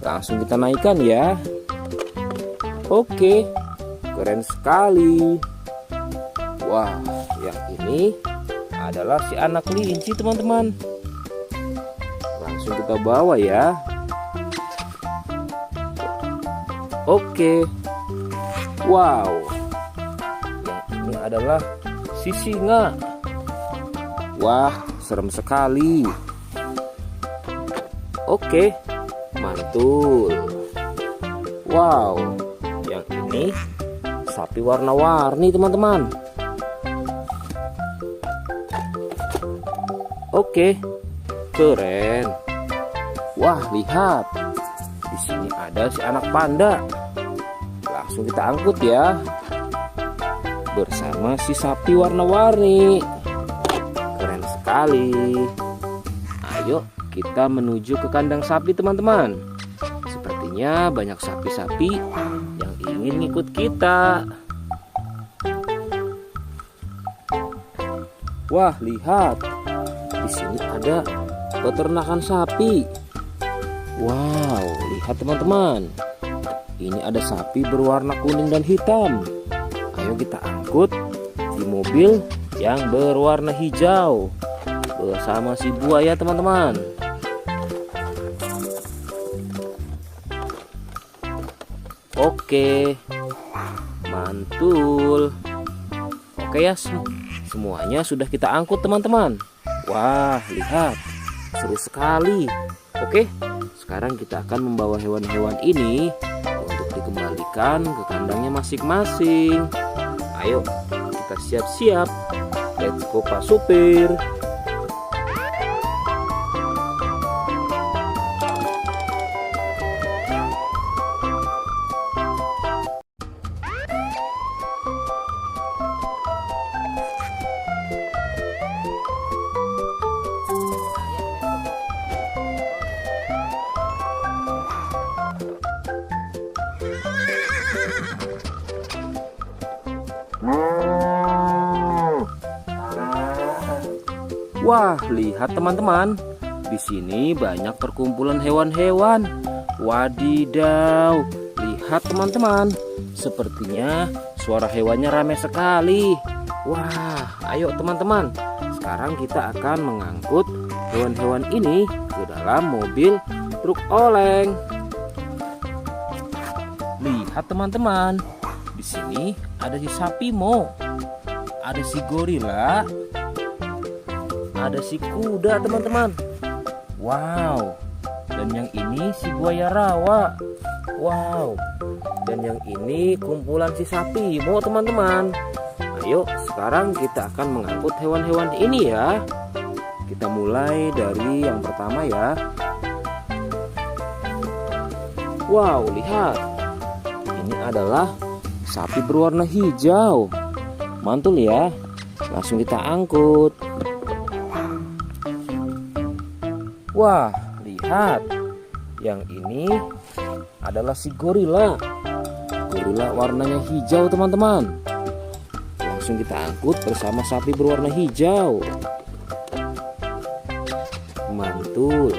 Langsung kita naikkan ya. Oke, keren sekali. Wah, yang ini adalah si anak kelinci teman-teman. Langsung kita bawa ya. Oke. Wow. Yang ini adalah si singa. Wah, serem sekali. Oke, mantul. Wow, yang ini sapi warna-warni teman-teman. Oke, keren. Wah, lihat. Di sini ada si anak panda. Langsung kita angkut ya. Bersama si sapi warna-warni. Keren sekali. Ayo kita menuju ke kandang sapi teman-teman. Sepertinya banyak sapi-sapi yang ingin ngikut kita. Wah, lihat. Di sini ada peternakan sapi. Wow, lihat teman-teman. Ini ada sapi berwarna kuning dan hitam. Ayo kita angkut di mobil yang berwarna hijau bersama si buaya teman-teman. Oke, mantul. Oke ya, semuanya sudah kita angkut teman-teman. Wah, lihat, seru sekali. Oke, sekarang kita akan membawa hewan-hewan ini untuk dikembalikan ke kandangnya masing-masing. Ayo, kita siap-siap. Let's go Pak Supir. Wah, lihat teman-teman. Di sini banyak perkumpulan hewan-hewan. Wadidaw, lihat teman-teman. Sepertinya suara hewannya ramai sekali. Wah, ayo teman-teman. Sekarang kita akan mengangkut hewan-hewan ini ke dalam mobil truk oleng. Lihat teman-teman. Di sini ada si sapi Mo. Ada si gorila. Ada si kuda teman-teman. Wow. Dan yang ini si buaya rawa. Wow. Dan yang ini kumpulan si sapi Mo teman-teman. Ayo sekarang kita akan mengangkut hewan-hewan ini ya. Kita mulai dari yang pertama ya. Wow, lihat. Ini adalah sapi berwarna hijau. Mantul ya. Langsung kita angkut. Wah, lihat. Yang ini adalah si gorila. Gorila warnanya hijau teman-teman. Langsung kita angkut bersama sapi berwarna hijau. Mantul.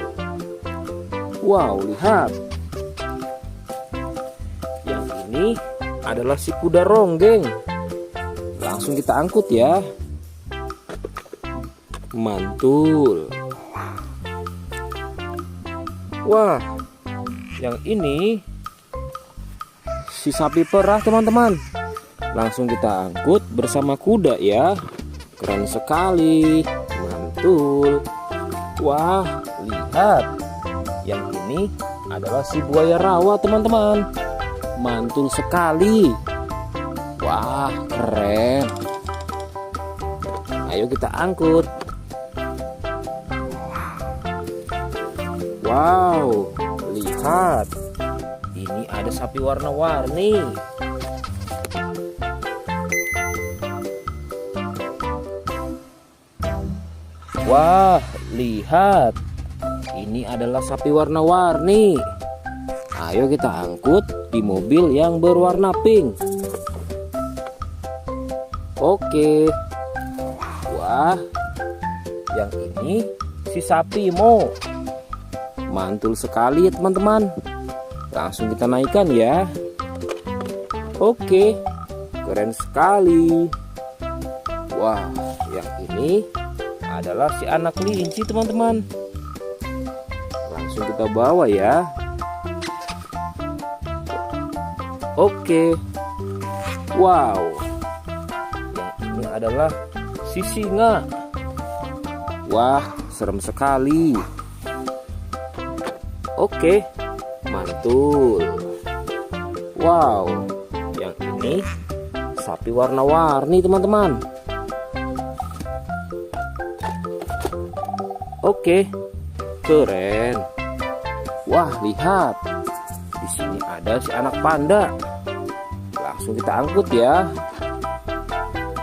Wow, lihat. Yang ini adalah si kuda ronggeng. Langsung kita angkut ya. Mantul. Wah, yang ini si sapi perah teman-teman. Langsung kita angkut bersama kuda ya. Keren sekali. Mantul. Wah, lihat. Yang ini adalah si buaya rawa teman-teman. Mantul sekali. Wah, keren. Ayo kita angkut. Wow, lihat. Ini ada sapi warna-warni. Wah, lihat. Ini adalah sapi warna-warni. Ayo kita angkut di mobil yang berwarna pink. Oke. Wah, yang ini si sapi Mo. Mantul sekali ya teman-teman. Langsung kita naikkan ya. Oke, keren sekali. Wah, yang ini adalah si anak kelinci teman-teman. Langsung kita bawa ya. Oke. Wow. Yang ini adalah si singa. Wah, serem sekali. Oke, mantul. Wow, yang ini sapi warna-warni teman-teman. Oke, keren. Wah, lihat. Di sini ada si anak panda. Langsung kita angkut ya.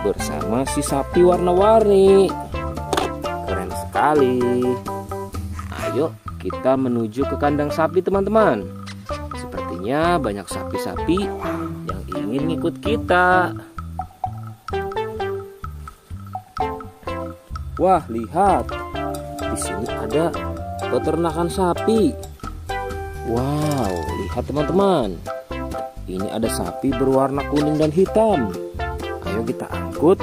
Bersama si sapi warna-warni. Keren sekali. Ayo kita menuju ke kandang sapi teman-teman. Sepertinya banyak sapi-sapi yang ingin ngikut kita. Wah, lihat. Di sini ada peternakan sapi. Wow, lihat teman-teman. Ini ada sapi berwarna kuning dan hitam. Ayo kita angkut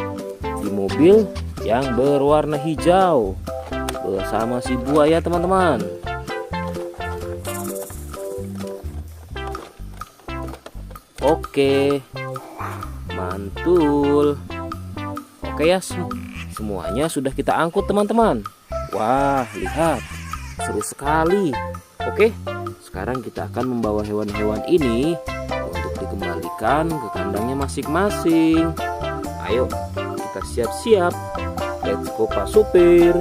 di mobil yang berwarna hijau bersama si buaya teman-teman. Oke, mantul. Oke ya, semuanya sudah kita angkut teman-teman. Wah, lihat, seru sekali. Oke, sekarang kita akan membawa hewan-hewan ini untuk dikembalikan ke kandangnya masing-masing. Ayo, kita siap-siap. Let's go Pak Supir.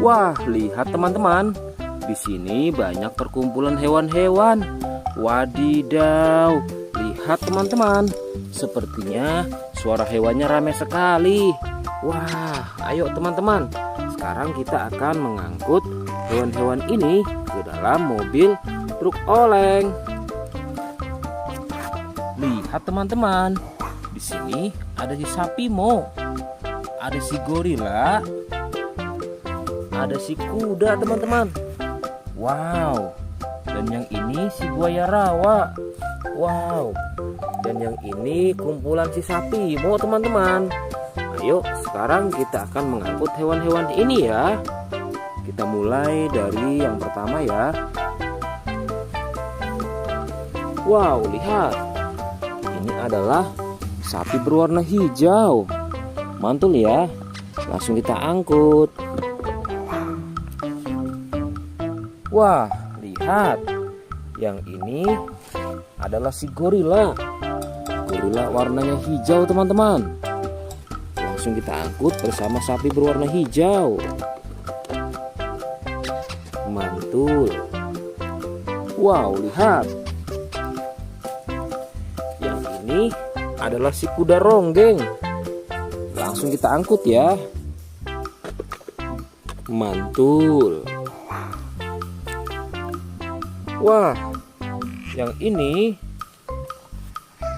Wah, lihat teman-teman. Di sini banyak perkumpulan hewan-hewan. Wadidaw, lihat teman-teman. Sepertinya suara hewannya ramai sekali. Wah, ayo teman-teman. Sekarang kita akan mengangkut hewan-hewan ini ke dalam mobil truk oleng. Lihat teman-teman. Di sini ada si sapi Mo. Ada si gorila. Ada si kuda teman-teman. Wow. Dan yang ini si buaya rawa. Wow. Dan yang ini kumpulan si sapi Mo teman-teman. Ayo sekarang kita akan mengangkut hewan-hewan ini ya. Kita mulai dari yang pertama ya. Wow, lihat. Ini adalah sapi berwarna hijau. Mantul ya. Langsung kita angkut. Wah, lihat. Yang ini adalah si gorila. Gorila warnanya hijau teman-teman. Langsung kita angkut bersama sapi berwarna hijau. Mantul. Wow, lihat. Yang ini adalah si kuda ronggeng. Langsung kita angkut ya. Mantul. Wah, yang ini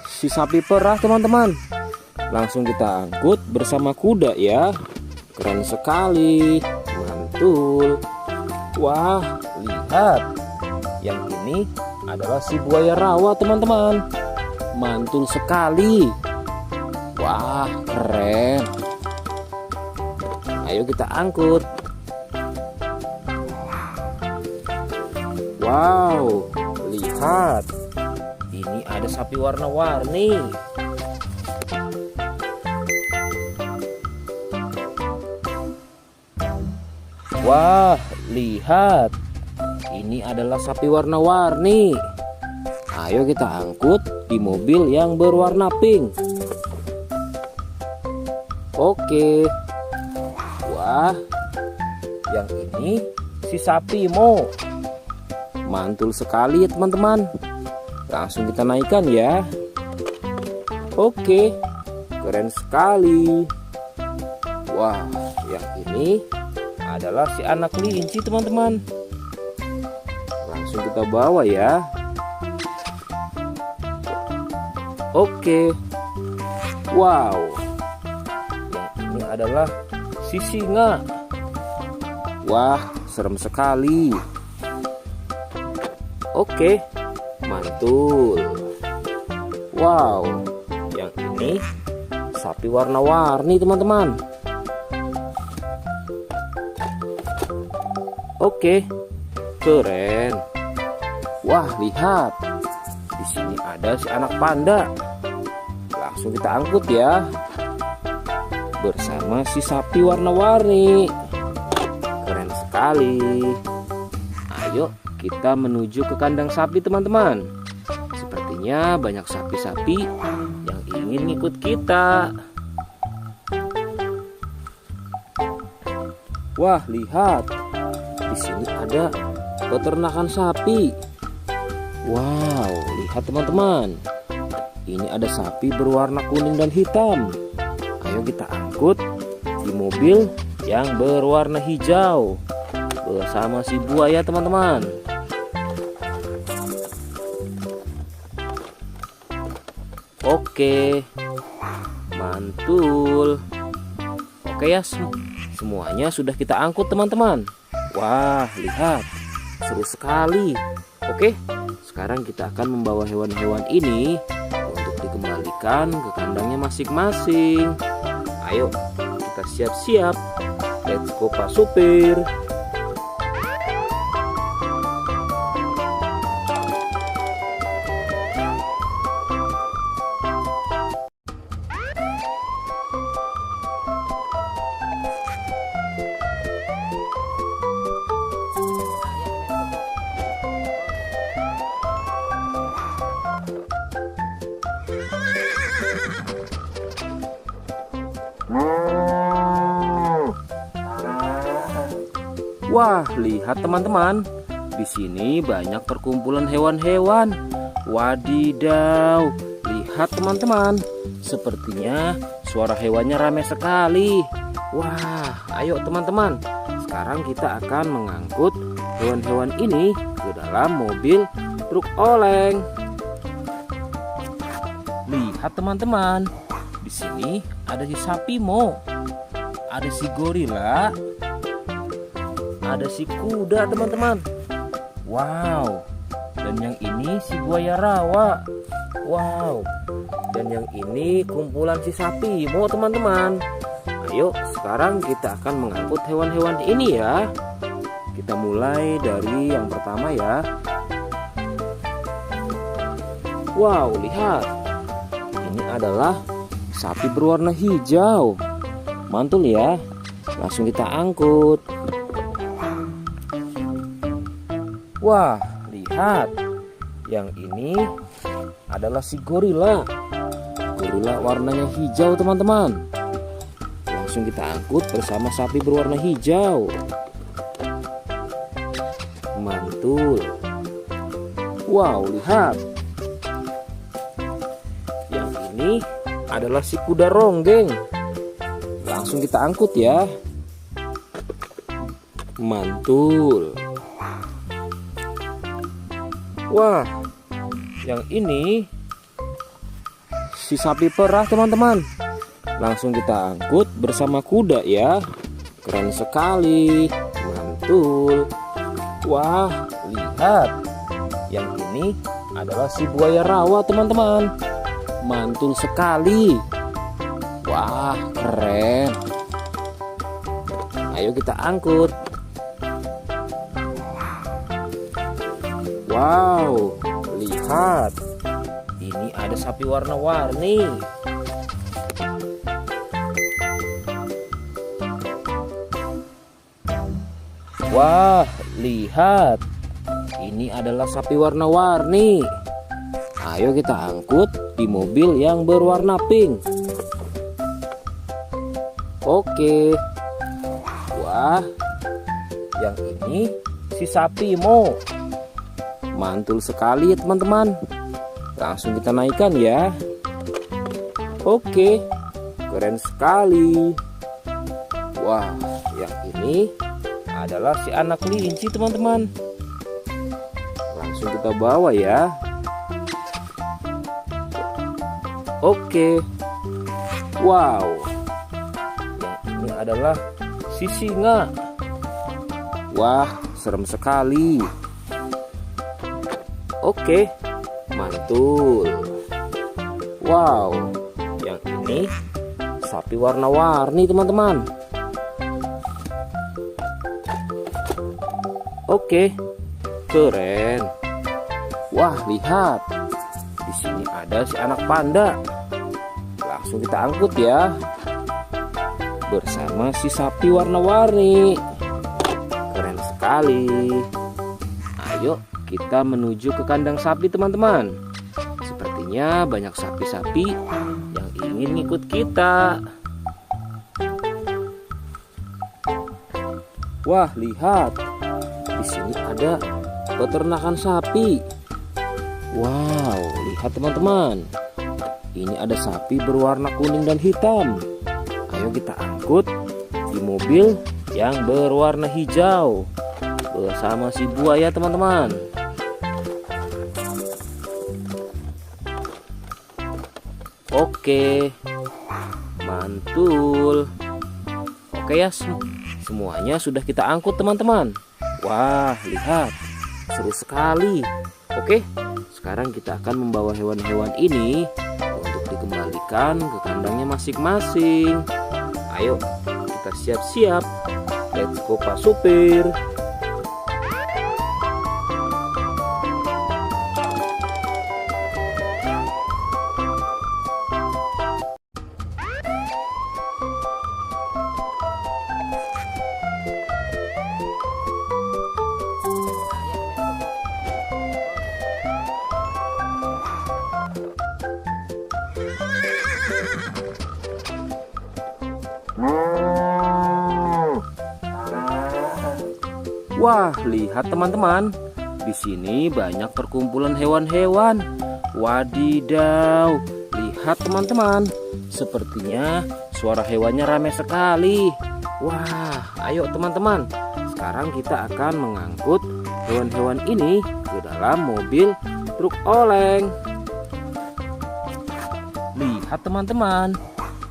si sapi perah teman-teman. Langsung kita angkut bersama kuda ya. Keren sekali. Mantul. Wah, lihat. Yang ini adalah si buaya rawa teman-teman. Mantul sekali. Wah, keren. Ayo kita angkut. Wow, lihat. Ini ada sapi warna-warni. Wah, lihat. Ini adalah sapi warna-warni. Ayo kita angkut di mobil yang berwarna pink. Oke. Wah, yang ini si sapi Mo. Mantul sekali ya teman-teman. Langsung kita naikkan ya. Oke, keren sekali. Wah, yang ini adalah si anak kelinci teman-teman. Langsung kita bawa ya. Oke. Wow. Yang ini adalah si singa. Wah, serem sekali. Oke, mantul. Wow, yang ini sapi warna-warni teman-teman. Oke, keren. Wah, lihat. Di sini ada si anak panda. Langsung kita angkut ya. Bersama si sapi warna-warni. Keren sekali. Ayo kita menuju ke kandang sapi teman-teman. Sepertinya banyak sapi-sapi yang ingin ngikut kita. Wah, lihat. Di sini ada peternakan sapi. Wow, lihat teman-teman. Ini ada sapi berwarna kuning dan hitam. Ayo kita angkut di mobil yang berwarna hijau bersama si buaya teman-teman. Oke, mantul. Oke ya, semuanya sudah kita angkut teman-teman. Wah, lihat, seru sekali. Oke, sekarang kita akan membawa hewan-hewan ini untuk dikembalikan ke kandangnya masing-masing. Ayo, kita siap-siap. Let's go Pak Supir. Wah, lihat teman-teman. Di sini banyak perkumpulan hewan-hewan. Wadidaw, lihat teman-teman. Sepertinya suara hewannya ramai sekali. Wah, ayo teman-teman. Sekarang kita akan mengangkut hewan-hewan ini ke dalam mobil truk oleng. Lihat teman-teman. Di sini ada si sapi Mo. Ada si gorila. Ada si kuda teman-teman. Wow. Dan yang ini si buaya rawa. Wow. Dan yang ini kumpulan si sapi Mo teman-teman. Ayo sekarang kita akan mengangkut hewan-hewan ini ya. Kita mulai dari yang pertama ya. Wow, lihat. Ini adalah sapi berwarna hijau. Mantul ya. Langsung kita angkut. Wah, lihat. Yang ini adalah si gorila. Gorila warnanya hijau teman-teman. Langsung kita angkut bersama sapi berwarna hijau. Mantul. Wow, lihat. Yang ini adalah si kuda ronggeng. Langsung kita angkut ya. Mantul. Wah, yang ini si sapi perah teman-teman. Langsung kita angkut bersama kuda ya. Keren sekali. Mantul. Wah, lihat. Yang ini adalah si buaya rawa teman-teman. Mantul sekali. Wah, keren. Ayo kita angkut. Wow, lihat. Ini ada sapi warna-warni. Wah, lihat. Ini adalah sapi warna-warni. Ayo kita angkut di mobil yang berwarna pink. Oke. Wah, yang ini si sapi Mo. Mantul sekali ya teman-teman. Langsung kita naikkan ya. Oke, keren sekali. Wah, yang ini adalah si anak kelinci teman-teman. Langsung kita bawa ya. Oke. Wow. Yang ini adalah si singa. Wah, serem sekali. Oke, mantul. Wow, yang ini sapi warna-warni teman-teman. Oke, keren. Wah, lihat. Di sini ada si anak panda. Langsung kita angkut ya. Bersama si sapi warna-warni. Keren sekali. Ayo kita menuju ke kandang sapi teman-teman. Sepertinya banyak sapi-sapi yang ingin ikut kita. Wah, lihat. Di sini ada peternakan sapi. Wow, lihat teman-teman. Ini ada sapi berwarna kuning dan hitam. Ayo kita angkut di mobil yang berwarna hijau bersama si buaya teman-teman. Oke, mantul. Oke ya, semuanya sudah kita angkut teman-teman. Wah, lihat, seru sekali. Oke, sekarang kita akan membawa hewan-hewan ini untuk dikembalikan ke kandangnya masing-masing. Ayo, kita siap-siap. Let's go Pak Supir. Wah, lihat teman-teman. Di sini banyak perkumpulan hewan-hewan. Wadidaw, lihat teman-teman. Sepertinya suara hewannya ramai sekali. Wah, ayo teman-teman. Sekarang kita akan mengangkut hewan-hewan ini ke dalam mobil truk oleng. Lihat teman-teman.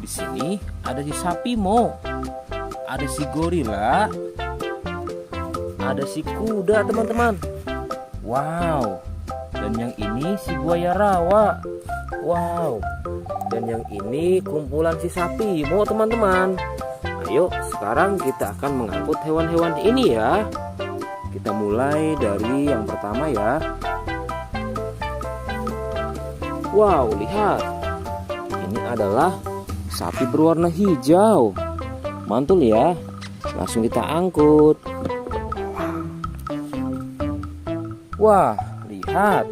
Di sini ada si sapi Mo, ada si gorila, ada si kuda teman-teman. Wow. Dan yang ini si buaya rawa. Wow. Dan yang ini kumpulan si sapi Mo teman-teman. Ayo sekarang kita akan mengangkut hewan-hewan ini ya. Kita mulai dari yang pertama ya. Wow, lihat. Ini adalah sapi berwarna hijau. Mantul ya. Langsung kita angkut. Wah, lihat.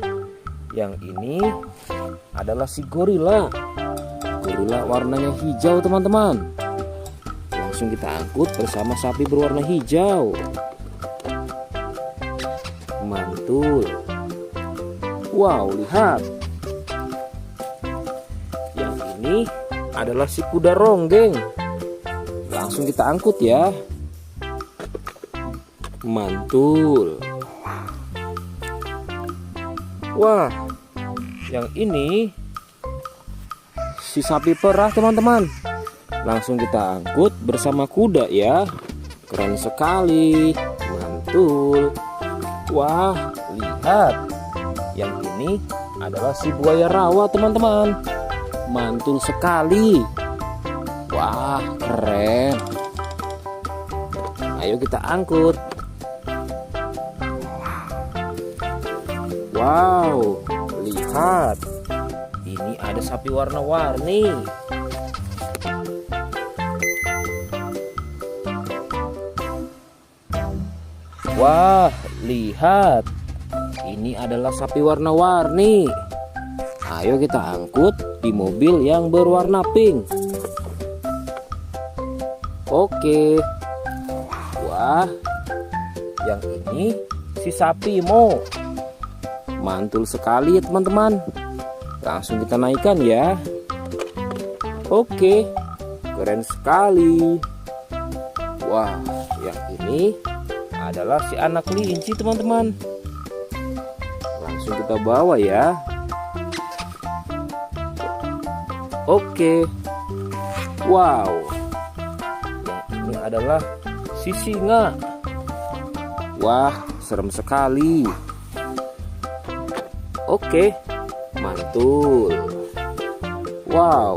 Yang ini adalah si gorila. Gorila warnanya hijau teman-teman. Langsung kita angkut bersama sapi berwarna hijau. Mantul. Wow, lihat. Yang ini adalah si kuda ronggeng. Langsung kita angkut ya. Mantul. Wah, yang ini si sapi perah teman-teman. Langsung kita angkut bersama kuda ya. Keren sekali. Mantul. Wah, lihat. Yang ini adalah si buaya rawa teman-teman. Mantul sekali. Wah, keren. Ayo kita angkut. Wow, lihat. Ini ada sapi warna-warni. Wah, lihat. Ini adalah sapi warna-warni. Ayo kita angkut di mobil yang berwarna pink. Oke. Wah, yang ini si sapi Mo. Mantul sekali ya teman-teman. Langsung kita naikkan ya. Oke, keren sekali. Wah, yang ini adalah si anak kelinci teman-teman. Langsung kita bawa ya. Oke. Wow. Yang ini adalah si singa. Wah, serem sekali. Oke, mantul. Wow,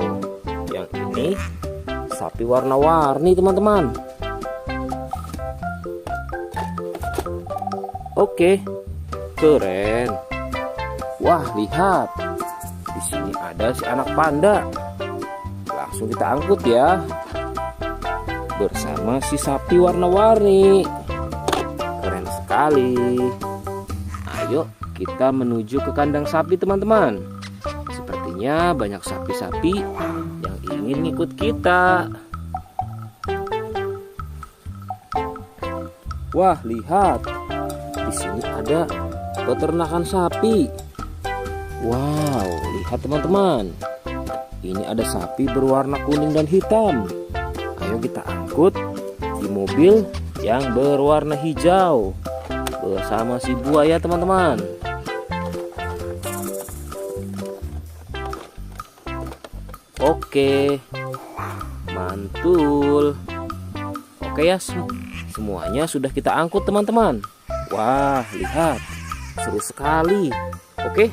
yang ini sapi warna-warni teman-teman. Oke, keren. Wah, lihat. Di sini ada si anak panda. Langsung kita angkut ya. Bersama si sapi warna-warni. Keren sekali. Ayo kita menuju ke kandang sapi teman-teman. Sepertinya banyak sapi-sapi yang ingin ikut kita. Wah, lihat. Di sini ada peternakan sapi. Wow, lihat teman-teman. Ini ada sapi berwarna kuning dan hitam. Ayo kita angkut di mobil yang berwarna hijau bersama si buaya teman-teman. Oke, mantul. Oke ya, semuanya sudah kita angkut teman-teman. Wah, lihat, seru sekali. Oke,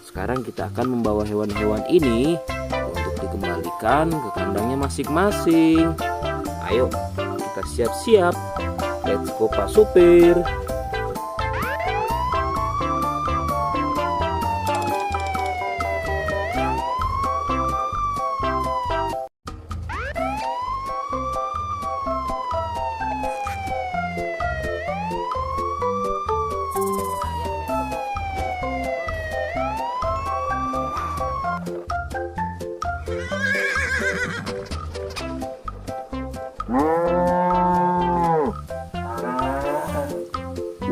sekarang kita akan membawa hewan-hewan ini untuk dikembalikan ke kandangnya masing-masing. Ayo, kita siap-siap. Let's go Pak Supir.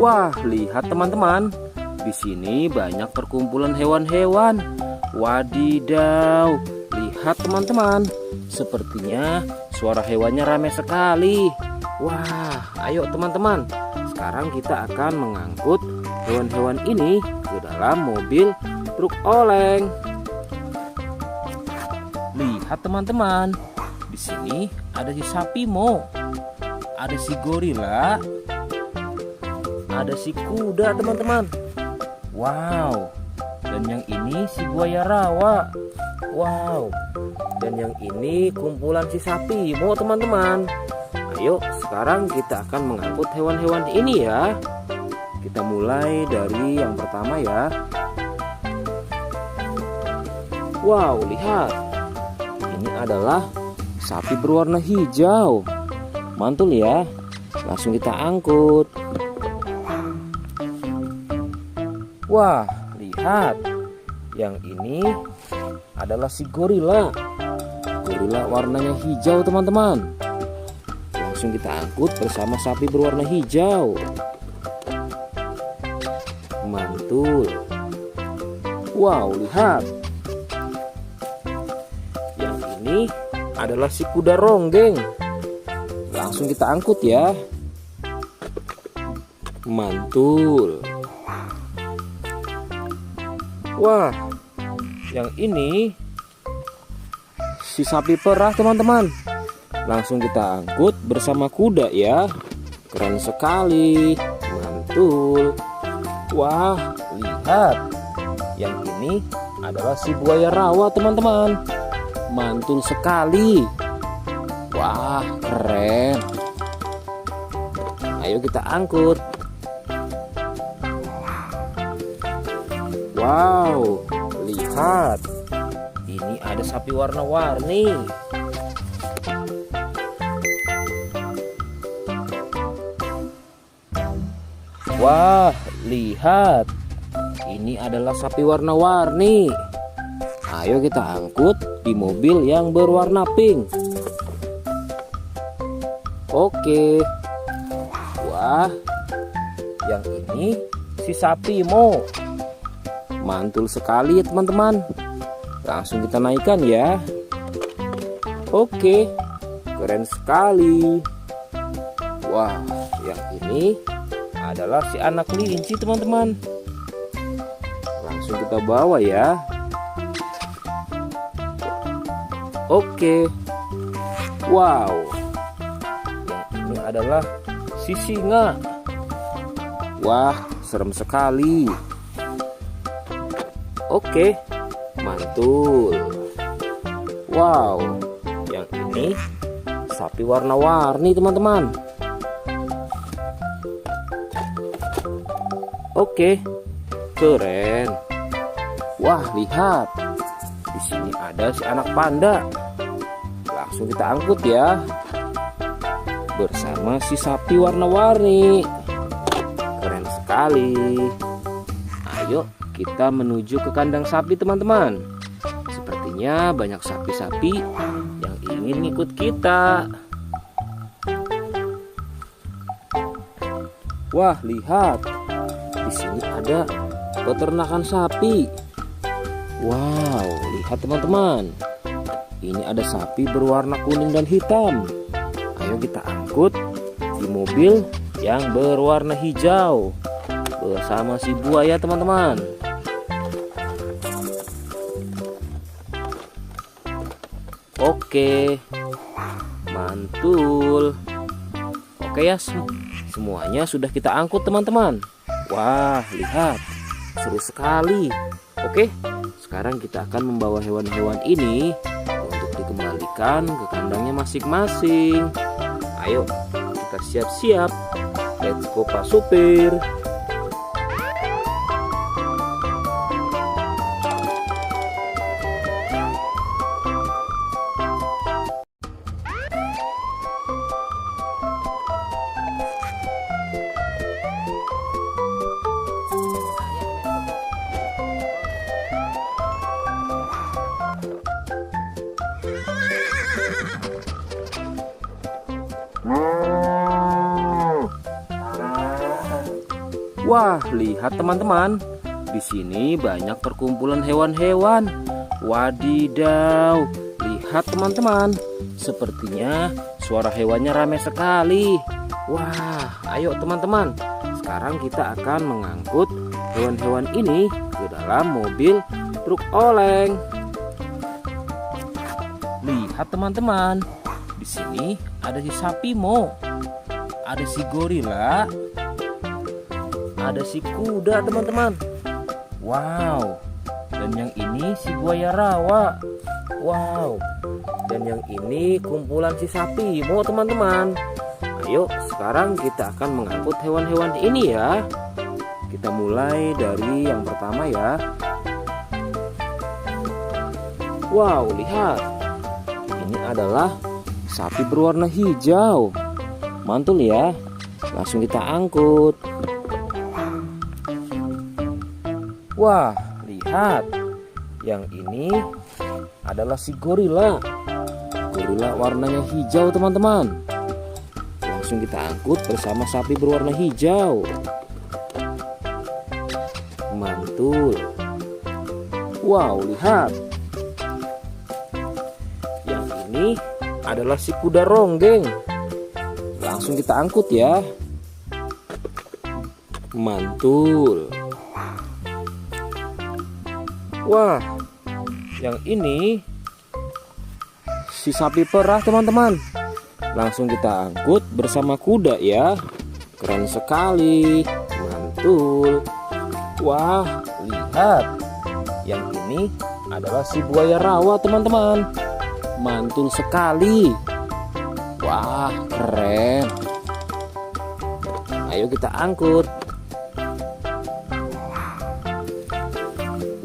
Wah, lihat teman-teman. Di sini banyak perkumpulan hewan-hewan. Wadidaw, lihat teman-teman. Sepertinya suara hewannya ramai sekali. Wah, ayo teman-teman. Sekarang kita akan mengangkut hewan-hewan ini ke dalam mobil truk oleng. Lihat teman-teman. Di sini ada si sapi Mo. Ada si gorila. Ada si kuda teman-teman. Wow. Dan yang ini si buaya rawa. Wow. Dan yang ini kumpulan si sapi Mo teman-teman. Ayo sekarang kita akan mengangkut hewan-hewan ini ya. Kita mulai dari yang pertama ya. Wow, lihat. Ini adalah sapi berwarna hijau. Mantul ya. Langsung kita angkut. Wah, lihat. Yang ini adalah si gorila. Gorila warnanya hijau teman-teman. Langsung kita angkut bersama sapi berwarna hijau. Mantul. Wow, lihat. Yang ini adalah si kuda ronggeng. Langsung kita angkut ya. Mantul. Wah, yang ini si sapi perah teman-teman. Langsung kita angkut bersama kuda ya. Keren sekali. Mantul. Wah, lihat. Yang ini adalah si buaya rawa teman-teman. Mantul sekali. Wah, keren. Ayo kita angkut. Wow, lihat. Ini ada sapi warna-warni. Wah, lihat. Ini adalah sapi warna-warni. Ayo kita angkut di mobil yang berwarna pink. Oke. Wah, yang ini si sapi Mo. Mantul sekali ya teman-teman. Langsung kita naikkan ya. Oke, keren sekali. Wah, yang ini adalah si anak kelinci teman-teman. Langsung kita bawa ya. Oke. Wow. Yang ini adalah si singa. Wah, serem sekali. Oke, mantul. Wow, yang ini sapi warna-warni teman-teman. Oke, keren. Wah, lihat. Di sini ada si anak panda. Langsung kita angkut ya. Bersama si sapi warna-warni. Keren sekali. Ayo kita menuju ke kandang sapi teman-teman. Sepertinya banyak sapi-sapi yang ingin ikut kita. Wah, lihat. Di sini ada peternakan sapi. Wow, lihat teman-teman. Ini ada sapi berwarna kuning dan hitam. Ayo kita angkut di mobil yang berwarna hijau bersama si buaya teman-teman. Oke, mantul. Oke ya, semuanya sudah kita angkut teman-teman. Wah, lihat, seru sekali. Oke, sekarang kita akan membawa hewan-hewan ini untuk dikembalikan ke kandangnya masing-masing. Ayo, kita siap-siap. Let's go Pak Supir. Wah, lihat teman-teman. Di sini banyak perkumpulan hewan-hewan. Wadidaw, lihat teman-teman. Sepertinya suara hewannya ramai sekali. Wah, ayo teman-teman. Sekarang kita akan mengangkut hewan-hewan ini ke dalam mobil truk oleng. Lihat teman-teman. Di sini ada si sapi Mo. Ada si gorila. Ada si kuda teman-teman. Wow. Dan yang ini si buaya rawa. Wow. Dan yang ini kumpulan si sapi Mo teman-teman. Ayo sekarang kita akan mengangkut hewan-hewan ini ya. Kita mulai dari yang pertama ya. Wow, lihat. Ini adalah sapi berwarna hijau. Mantul ya. Langsung kita angkut. Wah, lihat. Yang ini adalah si gorila. Gorila warnanya hijau teman-teman. Langsung kita angkut bersama sapi berwarna hijau. Mantul. Wow, lihat. Yang ini adalah si kuda ronggeng. Langsung kita angkut ya. Mantul. Wah, yang ini si sapi perah teman-teman. Langsung kita angkut bersama kuda ya. Keren sekali. Mantul. Wah, lihat. Yang ini adalah si buaya rawa teman-teman. Mantul sekali. Wah, keren. Ayo kita angkut.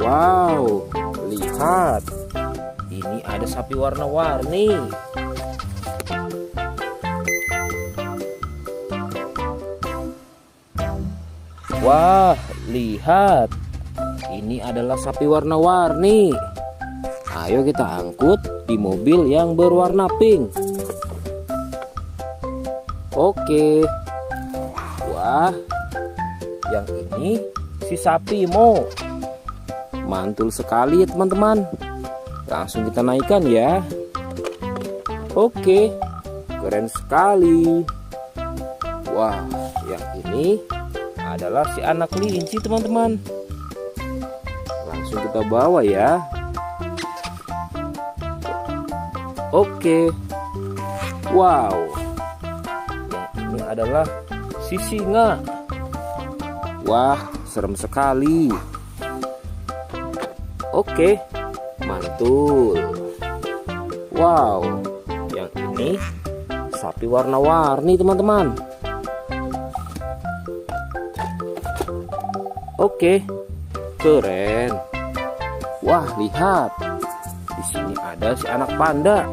Wow, lihat. Ini ada sapi warna-warni. Wah, lihat. Ini adalah sapi warna-warni. Ayo kita angkut di mobil yang berwarna pink. Oke. Wah, yang ini si sapi Mo. Mantul sekali ya teman-teman. Langsung kita naikkan ya. Oke, keren sekali. Wah, yang ini adalah si anak kelinci teman-teman. Langsung kita bawa ya. Oke. Wow. Yang ini adalah si singa. Wah, serem sekali. Oke, mantul. Wow, yang ini sapi warna-warni teman-teman. Oke, keren. Wah, lihat. Di sini ada si anak panda.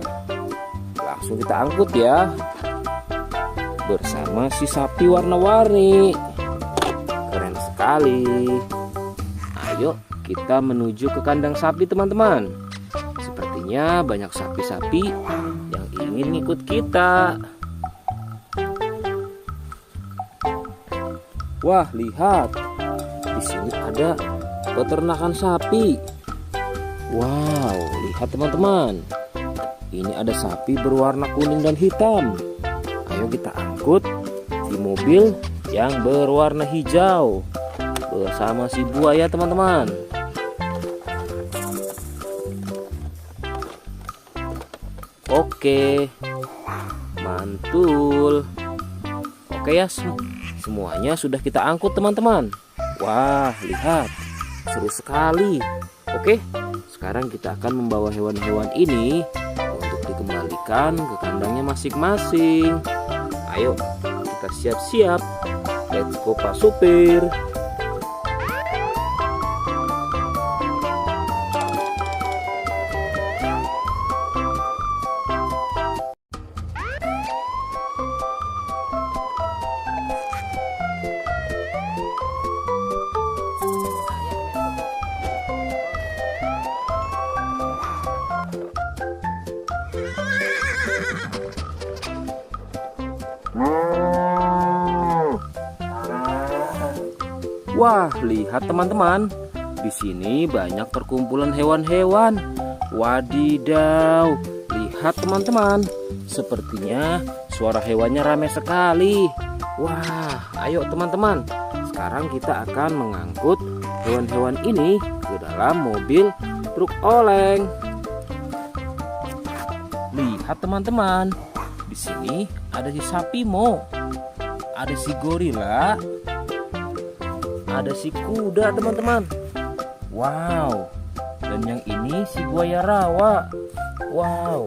Langsung kita angkut ya. Bersama si sapi warna-warni. Keren sekali. Ayo kita menuju ke kandang sapi teman-teman. Sepertinya banyak sapi-sapi yang ingin ngikut kita. Wah, lihat. Di sini ada peternakan sapi. Wow, lihat teman-teman. Ini ada sapi berwarna kuning dan hitam. Ayo kita angkut di mobil yang berwarna hijau bersama si buaya teman-teman. Oke, mantul. Oke ya, semuanya sudah kita angkut teman-teman. Wah, lihat, seru sekali. Oke, sekarang kita akan membawa hewan-hewan ini untuk dikembalikan ke kandangnya masing-masing. Ayo, kita siap-siap. Let's go Pak Supir. Wah, lihat teman-teman. Di sini banyak perkumpulan hewan-hewan. Wadidaw, lihat teman-teman. Sepertinya suara hewannya ramai sekali. Wah, ayo teman-teman. Sekarang kita akan mengangkut hewan-hewan ini ke dalam mobil truk oleng. Lihat teman-teman. Di sini ada si sapi Mo. Ada si gorila. Ada si kuda teman-teman. Wow. Dan yang ini si buaya rawa. Wow.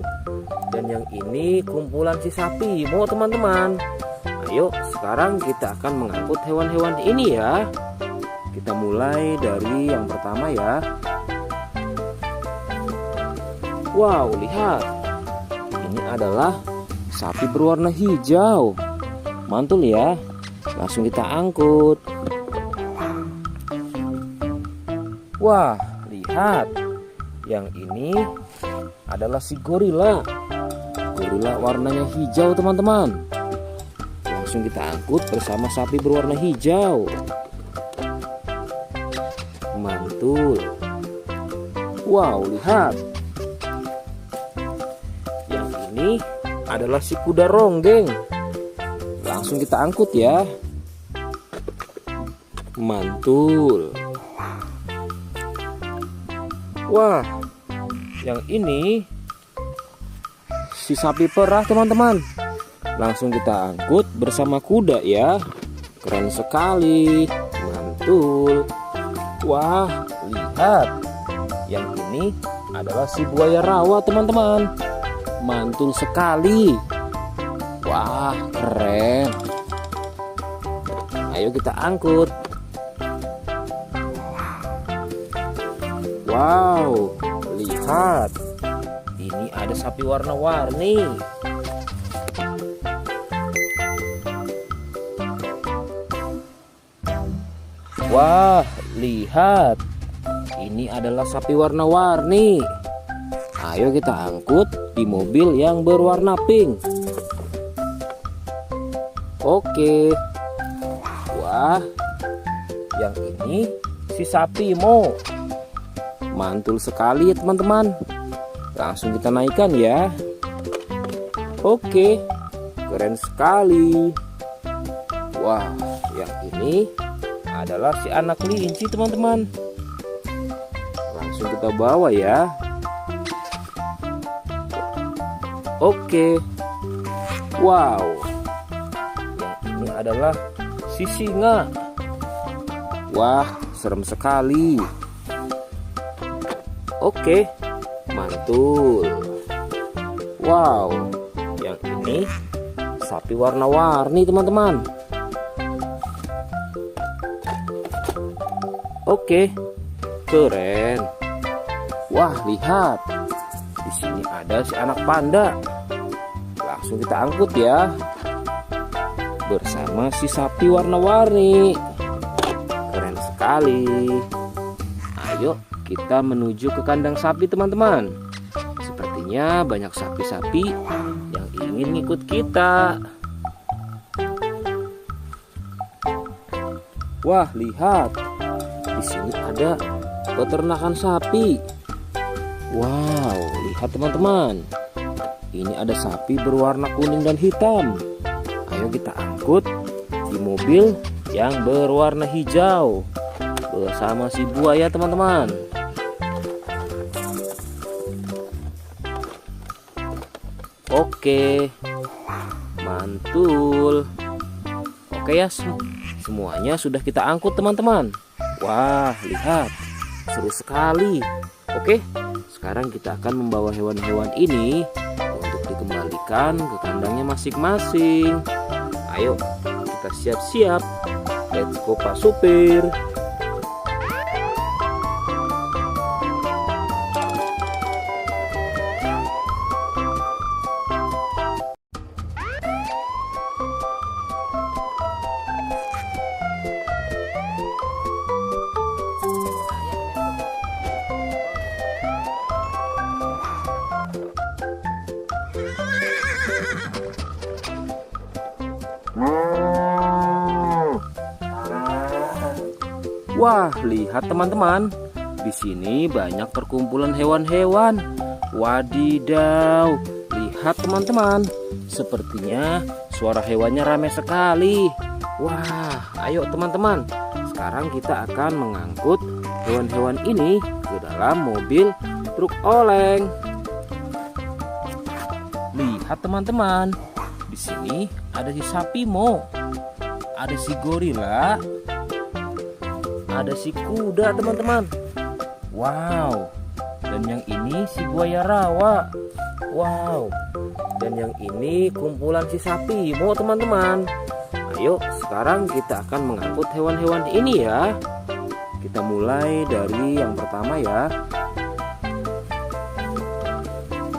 Dan yang ini kumpulan si sapi Mo teman-teman. Ayo sekarang kita akan mengangkut hewan-hewan ini ya. Kita mulai dari yang pertama ya. Wow, lihat. Ini adalah sapi berwarna hijau. Mantul ya. Langsung kita angkut. Wah, lihat. Yang ini adalah si gorila. Gorila warnanya hijau teman-teman. Langsung kita angkut bersama sapi berwarna hijau. Mantul. Wow, lihat. Yang ini adalah si kuda ronggeng. Langsung kita angkut ya. Mantul. Wah, yang ini si sapi perah teman-teman. Langsung kita angkut bersama kuda ya. Keren sekali. Mantul. Wah, lihat. Yang ini adalah si buaya rawa teman-teman. Mantul sekali. Wah, keren. Ayo kita angkut. Wow, lihat. Ini ada sapi warna-warni. Wah, lihat. Ini adalah sapi warna-warni. Ayo kita angkut di mobil yang berwarna pink. Oke. Wah, yang ini si sapi Mo. Mantul sekali ya teman-teman. Langsung kita naikkan ya. Oke, keren sekali. Wah, yang ini adalah si anak kelinci teman-teman. Langsung kita bawa ya. Oke. Wow. Yang ini adalah si singa. Wah, serem sekali. Oke, mantul. Wow, yang ini sapi warna-warni teman-teman. Oke, keren. Wah, lihat. Di sini ada si anak panda. Langsung kita angkut ya. Bersama si sapi warna-warni. Keren sekali. Ayo kita menuju ke kandang sapi teman-teman. Sepertinya banyak sapi-sapi yang ingin ngikut kita. Wah, lihat. Di sini ada peternakan sapi. Wow, lihat teman-teman. Ini ada sapi berwarna kuning dan hitam. Ayo kita angkut di mobil yang berwarna hijau bersama si buaya teman-teman. Oke, mantul. Oke ya, semuanya sudah kita angkut teman-teman. Wah, lihat, seru sekali. Oke, sekarang kita akan membawa hewan-hewan ini untuk dikembalikan ke kandangnya masing-masing. Ayo, kita siap-siap. Let's go Pak Supir. Wah, lihat teman-teman. Di sini banyak perkumpulan hewan-hewan. Wadidaw, lihat teman-teman. Sepertinya suara hewannya ramai sekali. Wah, ayo teman-teman. Sekarang kita akan mengangkut hewan-hewan ini ke dalam mobil truk oleng. Lihat teman-teman. Di sini ada si sapi Mo. Ada si gorila. Ada si kuda teman-teman. Wow. Dan yang ini si buaya rawa. Wow. Dan yang ini kumpulan si sapi Mo teman-teman. Ayo sekarang kita akan mengangkut hewan-hewan ini ya. Kita mulai dari yang pertama ya.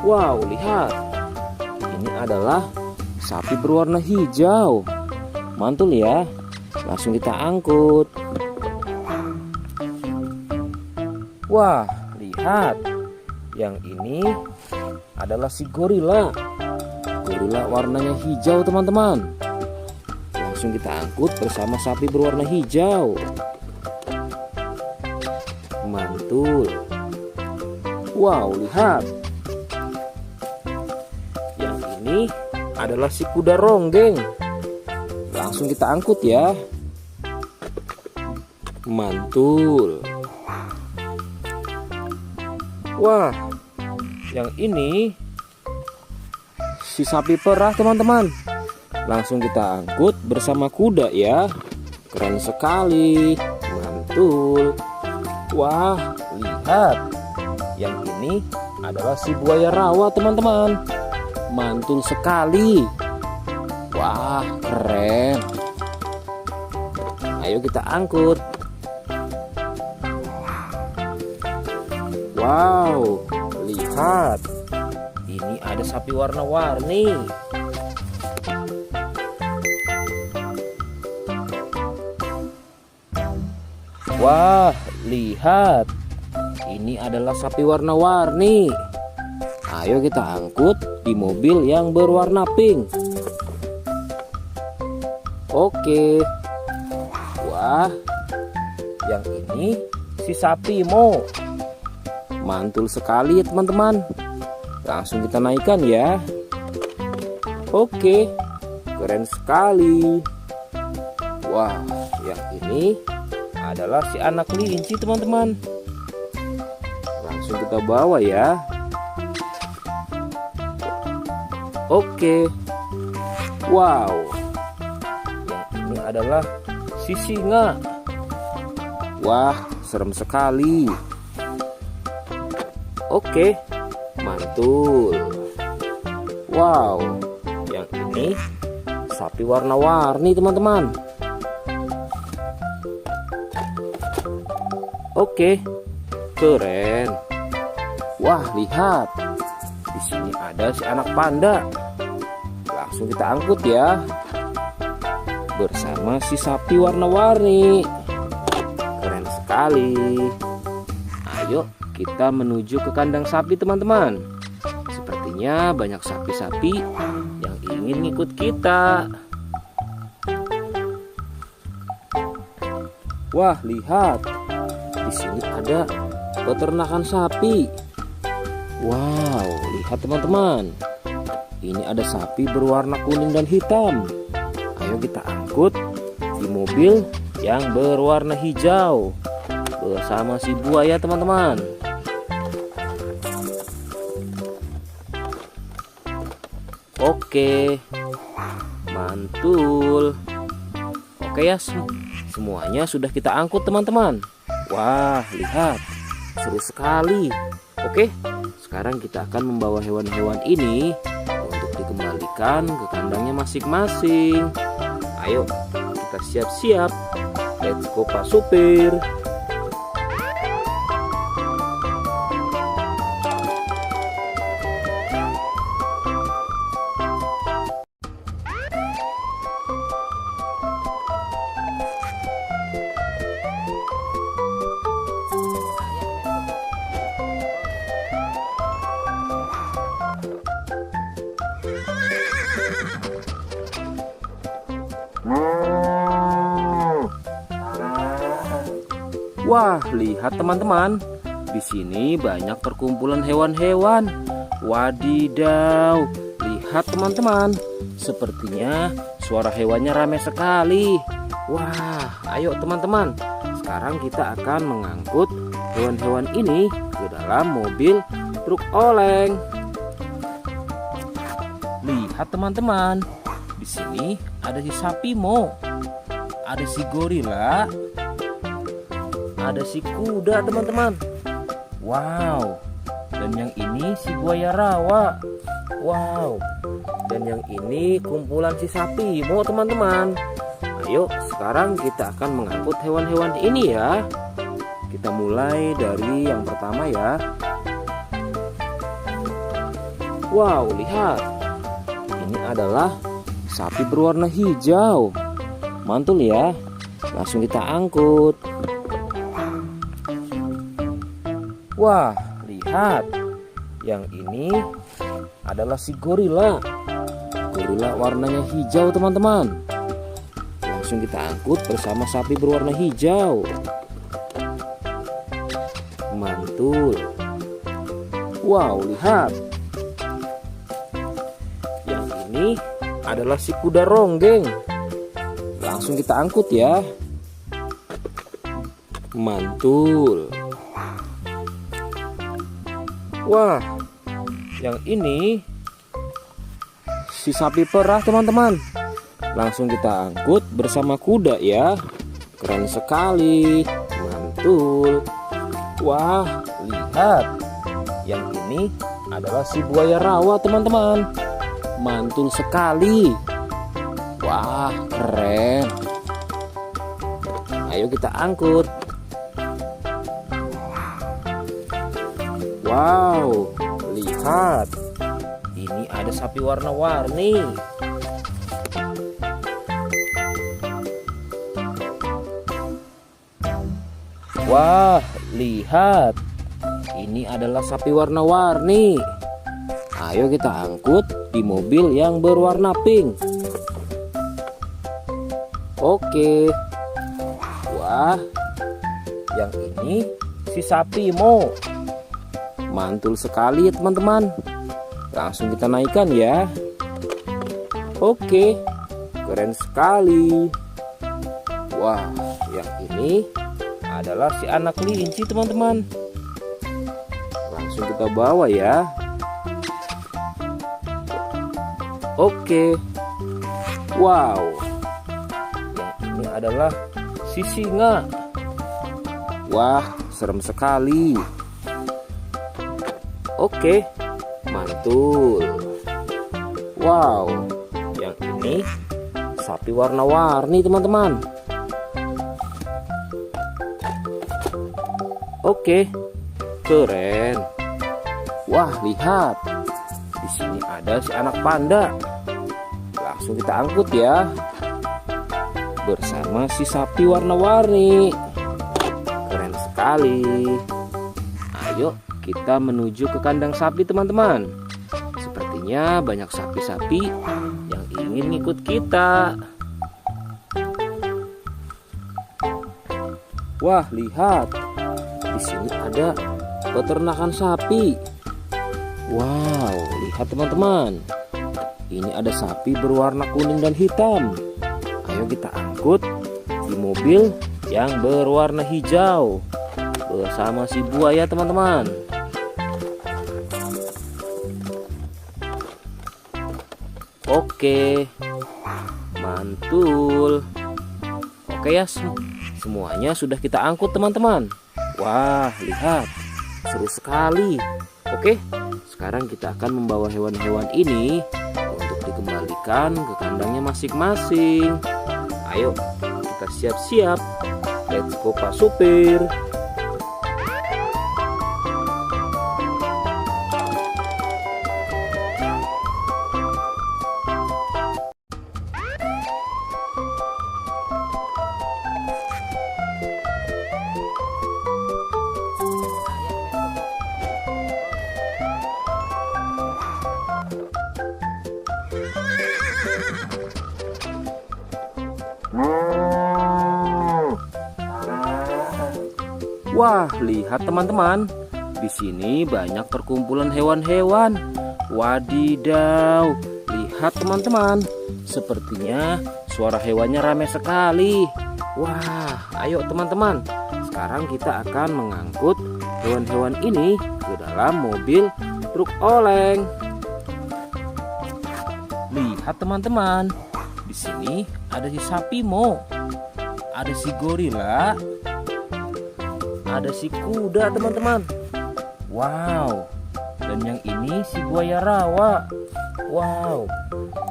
Wow, lihat. Ini adalah sapi berwarna hijau. Mantul ya. Langsung kita angkut. Wah, lihat. Yang ini adalah si gorila. Gorila warnanya hijau teman-teman. Langsung kita angkut bersama sapi berwarna hijau. Mantul. Wow, lihat. Yang ini adalah si kuda ronggeng. Langsung kita angkut ya. Mantul. Wah, yang ini si sapi perah teman-teman. Langsung kita angkut bersama kuda ya. Keren sekali. Mantul. Wah, lihat. Yang ini adalah si buaya rawa teman-teman. Mantul sekali. Wah, keren. Ayo kita angkut. Wow, lihat. Ini ada sapi warna-warni. Wah, lihat. Ini adalah sapi warna-warni. Ayo kita angkut di mobil yang berwarna pink. Oke. Wah, yang ini si sapi Mo. Mantul sekali ya teman-teman. Langsung kita naikkan ya. Oke, keren sekali. Wah, yang ini adalah si anak kelinci teman-teman. Langsung kita bawa ya. Oke. Wow. Yang ini adalah si singa. Wah, serem sekali. Oke, mantul. Wow, yang ini sapi warna-warni teman-teman. Oke, keren. Wah, lihat. Di sini ada si anak panda. Langsung kita angkut ya. Bersama si sapi warna-warni. Keren sekali. Ayo kita menuju ke kandang sapi teman-teman. Sepertinya banyak sapi-sapi yang ingin ikut kita. Wah, lihat. Di sini ada peternakan sapi. Wow, lihat teman-teman. Ini ada sapi berwarna kuning dan hitam. Ayo kita angkut di mobil yang berwarna hijau bersama si buaya teman-teman. Oke, mantul. Oke ya, semuanya sudah kita angkut teman-teman. Wah, lihat, seru sekali. Oke, sekarang kita akan membawa hewan-hewan ini untuk dikembalikan ke kandangnya masing-masing. Ayo, kita siap-siap. Let's go Pak Supir. Wah, lihat teman-teman. Di sini banyak perkumpulan hewan-hewan. Wadidaw, lihat teman-teman. Sepertinya suara hewannya ramai sekali. Wah, ayo teman-teman. Sekarang kita akan mengangkut hewan-hewan ini ke dalam mobil truk oleng. Lihat teman-teman. Di sini ada si sapi Mo. Ada si gorila. Ada si kuda teman-teman. Wow. Dan yang ini si buaya rawa. Wow. Dan yang ini kumpulan si sapi Mo teman-teman. Ayo sekarang kita akan mengangkut hewan-hewan ini ya. Kita mulai dari yang pertama ya. Wow, lihat. Ini adalah sapi berwarna hijau. Mantul ya. Langsung kita angkut. Wah, lihat. Yang ini adalah si gorila. Gorila warnanya hijau teman-teman. Langsung kita angkut bersama sapi berwarna hijau. Mantul. Wow, lihat. Yang ini adalah si kuda ronggeng. Langsung kita angkut ya. Mantul. Wah, yang ini si sapi perah teman-teman. Langsung kita angkut bersama kuda ya. Keren sekali. Mantul. Wah, lihat. Yang ini adalah si buaya rawa teman-teman. Mantul sekali. Wah, keren. Ayo kita angkut. Wow, lihat. Ini ada sapi warna-warni. Wah, lihat. Ini adalah sapi warna-warni. Ayo kita angkut di mobil yang berwarna pink. Oke. Wah, yang ini si sapi Mo. Mantul sekali ya teman-teman. Langsung kita naikkan ya. Oke, keren sekali. Wah, yang ini adalah si anak kelinci teman-teman. Langsung kita bawa ya. Oke. Wow. Yang ini adalah si singa. Wah, serem sekali. Oke, mantul. Wow, yang ini sapi warna-warni teman-teman. Oke, keren. Wah, lihat. Di sini ada si anak panda. Langsung kita angkut ya. Bersama si sapi warna-warni. Keren sekali. Ayo kita menuju ke kandang sapi teman-teman. Sepertinya banyak sapi-sapi yang ingin ikut kita. Wah, lihat. Di sini ada peternakan sapi. Wow, lihat teman-teman. Ini ada sapi berwarna kuning dan hitam. Ayo kita angkut di mobil yang berwarna hijau bersama si buaya teman-teman. Oke, mantul. Oke ya, semuanya sudah kita angkut teman-teman. Wah, lihat, seru sekali. Oke, sekarang kita akan membawa hewan-hewan ini untuk dikembalikan ke kandangnya masing-masing. Ayo, kita siap-siap. Let's go Pak Supir. Wah, lihat teman-teman. Di sini banyak perkumpulan hewan-hewan. Wadidaw, lihat teman-teman. Sepertinya suara hewannya ramai sekali. Wah, ayo teman-teman. Sekarang kita akan mengangkut hewan-hewan ini ke dalam mobil truk oleng. Lihat teman-teman. Di sini ada si sapi Mo, ada si gorila, ada si kuda teman-teman. Wow. Dan yang ini si buaya rawa. Wow.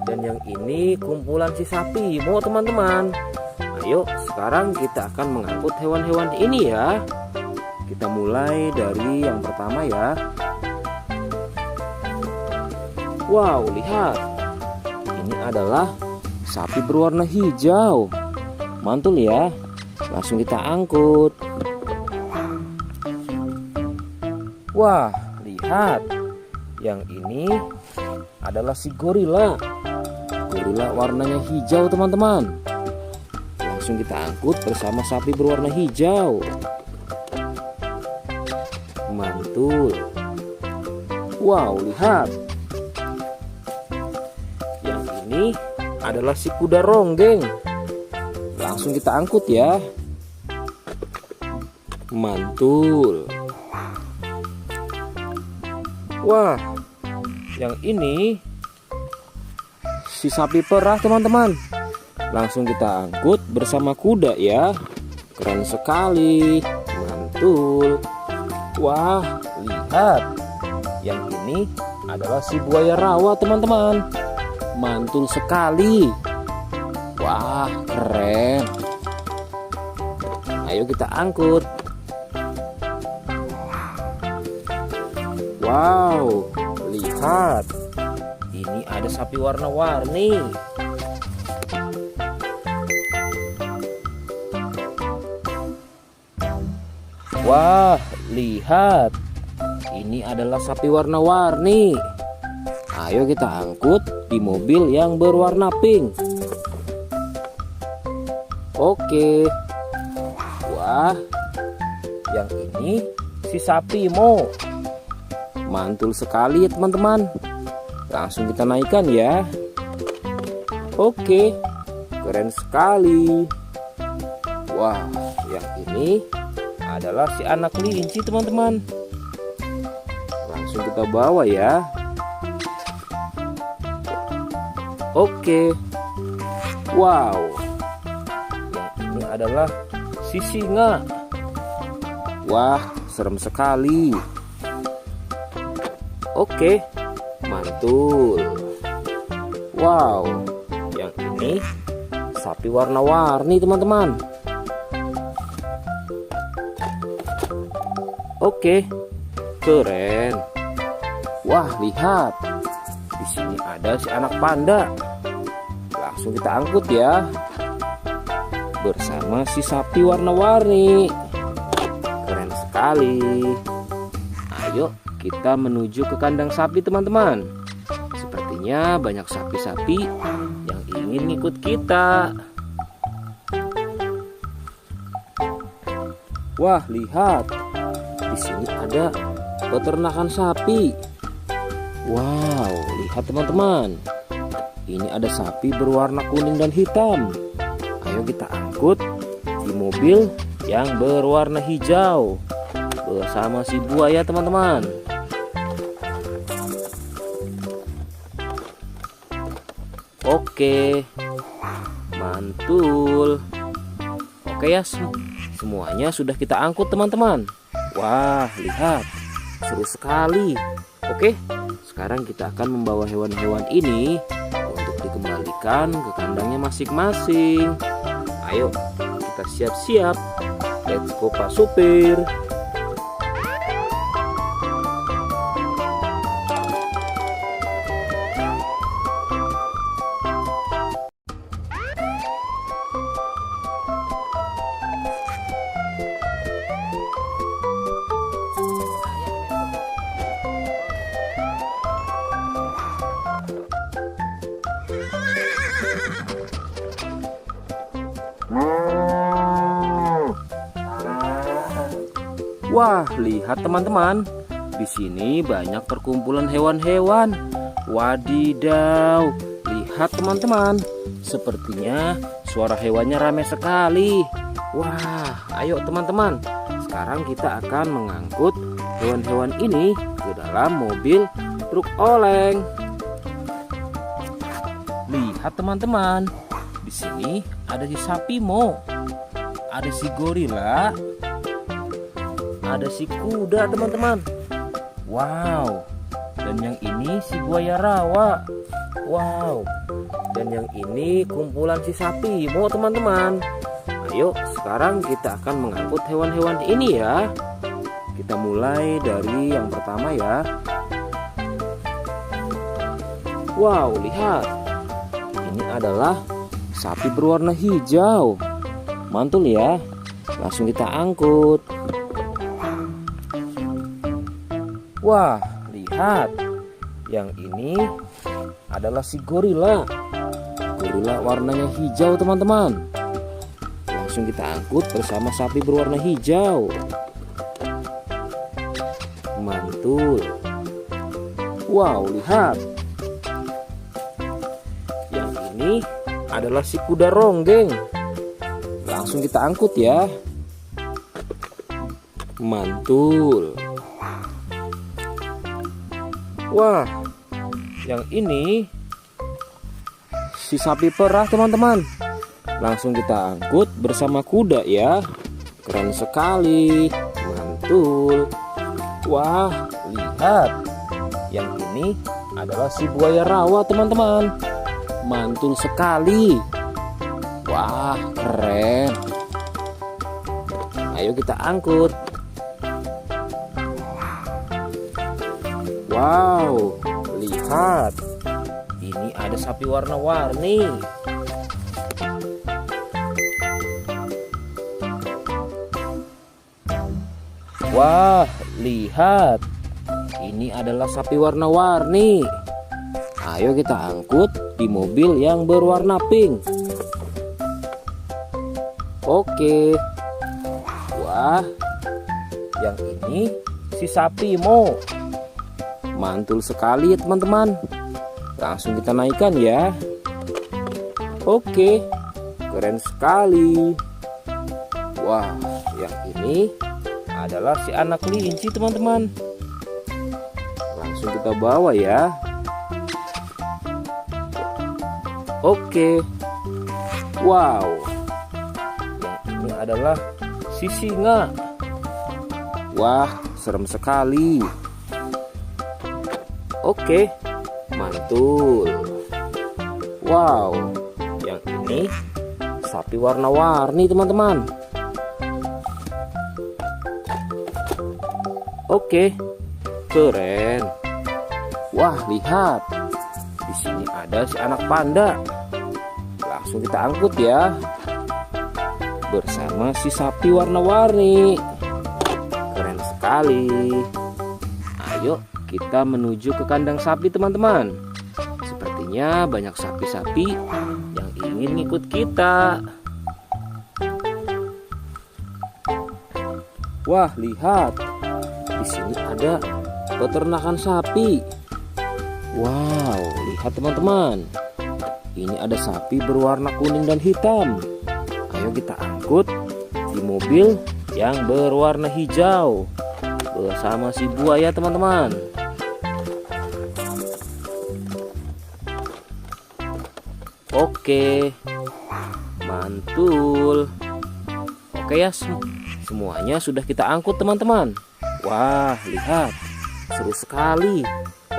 Dan yang ini kumpulan si sapi Mo teman-teman. Ayo sekarang kita akan mengangkut hewan-hewan ini ya. Kita mulai dari yang pertama ya. Wow, lihat. Ini adalah sapi berwarna hijau. Mantul ya. Langsung kita angkut. Wah, lihat. Yang ini adalah si gorila. Gorila warnanya hijau teman-teman. Langsung kita angkut bersama sapi berwarna hijau. Mantul. Wow, lihat. Yang ini adalah si kuda ronggeng. Langsung kita angkut ya. Mantul. Wah, yang ini si sapi perah teman-teman. Langsung kita angkut bersama kuda ya. Keren sekali. Mantul. Wah, lihat. Yang ini adalah si buaya rawa teman-teman. Mantul sekali. Wah, keren. Ayo kita angkut. Wow, lihat. Ini ada sapi warna-warni. Wah, lihat. Ini adalah sapi warna-warni. Ayo kita angkut di mobil yang berwarna pink. Oke. Wah, yang ini si sapi Mo. Mantul sekali ya teman-teman. Langsung kita naikkan ya. Oke, keren sekali. Wah, yang ini adalah si anak kelinci teman-teman. Langsung kita bawa ya. Oke. Wow. Yang ini adalah si singa. Wah, serem sekali. Oke, mantul. Wow, yang ini sapi warna-warni teman-teman. Oke, keren. Wah, lihat. Di sini ada si anak panda. Langsung kita angkut ya. Bersama si sapi warna-warni. Keren sekali. Ayo kita menuju ke kandang sapi teman-teman. Sepertinya banyak sapi-sapi yang ingin ikut kita. Wah, lihat. Di sini ada peternakan sapi. Wow, lihat teman-teman. Ini ada sapi berwarna kuning dan hitam. Ayo kita angkut di mobil yang berwarna hijau bersama si buaya teman-teman. Oke, mantul. Oke ya, semuanya sudah kita angkut teman-teman. Wah, lihat, seru sekali. Oke, sekarang kita akan membawa hewan-hewan ini untuk dikembalikan ke kandangnya masing-masing. Ayo, kita siap-siap. Let's go Pak Supir. Wah, lihat teman-teman. Di sini banyak perkumpulan hewan-hewan. Wadidaw, lihat teman-teman. Sepertinya suara hewannya ramai sekali. Wah, ayo teman-teman. Sekarang kita akan mengangkut hewan-hewan ini ke dalam mobil truk oleng. Lihat teman-teman. Di sini ada si sapi Mo. Ada si gorila. Ada si kuda teman-teman. Wow. Dan yang ini si buaya rawa. Wow. Dan yang ini kumpulan si sapi Mo teman-teman. Ayo sekarang kita akan mengangkut hewan-hewan ini ya. Kita mulai dari yang pertama ya. Wow, lihat. Ini adalah sapi berwarna hijau. Mantul ya. Langsung kita angkut. Wah, lihat. Yang ini adalah si gorila. Gorila warnanya hijau teman-teman. Langsung kita angkut bersama sapi berwarna hijau. Mantul. Wow, lihat. Yang ini adalah si kuda ronggeng. Langsung kita angkut ya. Mantul. Wah, yang ini si sapi perah teman-teman. Langsung kita angkut bersama kuda ya. Keren sekali. Mantul. Wah, lihat. Yang ini adalah si buaya rawa teman-teman. Mantul sekali. Wah, keren. Ayo kita angkut. Wow, lihat. Ini ada sapi warna-warni. Wah, lihat. Ini adalah sapi warna-warni. Ayo kita angkut di mobil yang berwarna pink. Oke. Wah, yang ini si sapi Mo. Mantul sekali ya teman-teman. Langsung kita naikkan ya. Oke, keren sekali. Wah, yang ini adalah si anak kelinci teman-teman. Langsung kita bawa ya. Oke. Wow. Yang ini adalah si singa. Wah, serem sekali. Oke, mantul. Wow, yang ini sapi warna-warni teman-teman. Oke, keren. Wah, lihat. Di sini ada si anak panda. Langsung kita angkut ya. Bersama si sapi warna-warni. Keren sekali. Ayo kita menuju ke kandang sapi teman-teman. Sepertinya banyak sapi-sapi yang ingin ngikut kita. Wah, lihat. Di sini ada peternakan sapi. Wow, lihat teman-teman. Ini ada sapi berwarna kuning dan hitam. Ayo kita angkut di mobil yang berwarna hijau bersama si buaya teman-teman. Oke, mantul. Oke ya, semuanya sudah kita angkut teman-teman. Wah, lihat, seru sekali.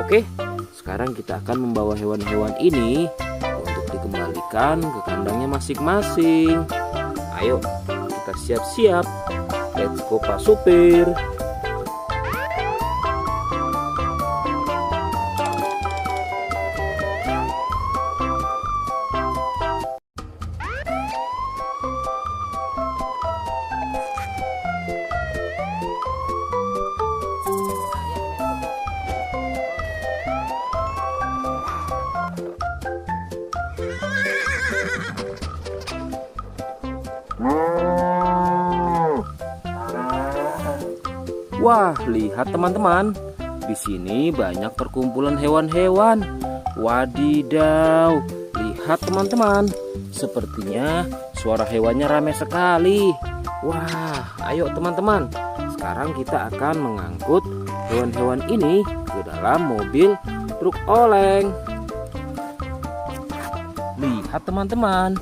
Oke, sekarang kita akan membawa hewan-hewan ini untuk dikembalikan ke kandangnya masing-masing. Ayo, kita siap-siap. Let's go Pak Supir. Wah, lihat teman-teman. Di sini banyak perkumpulan hewan-hewan. Wadidaw, lihat teman-teman. Sepertinya suara hewannya ramai sekali. Wah, ayo teman-teman. Sekarang kita akan mengangkut hewan-hewan ini ke dalam mobil truk oleng. Lihat teman-teman.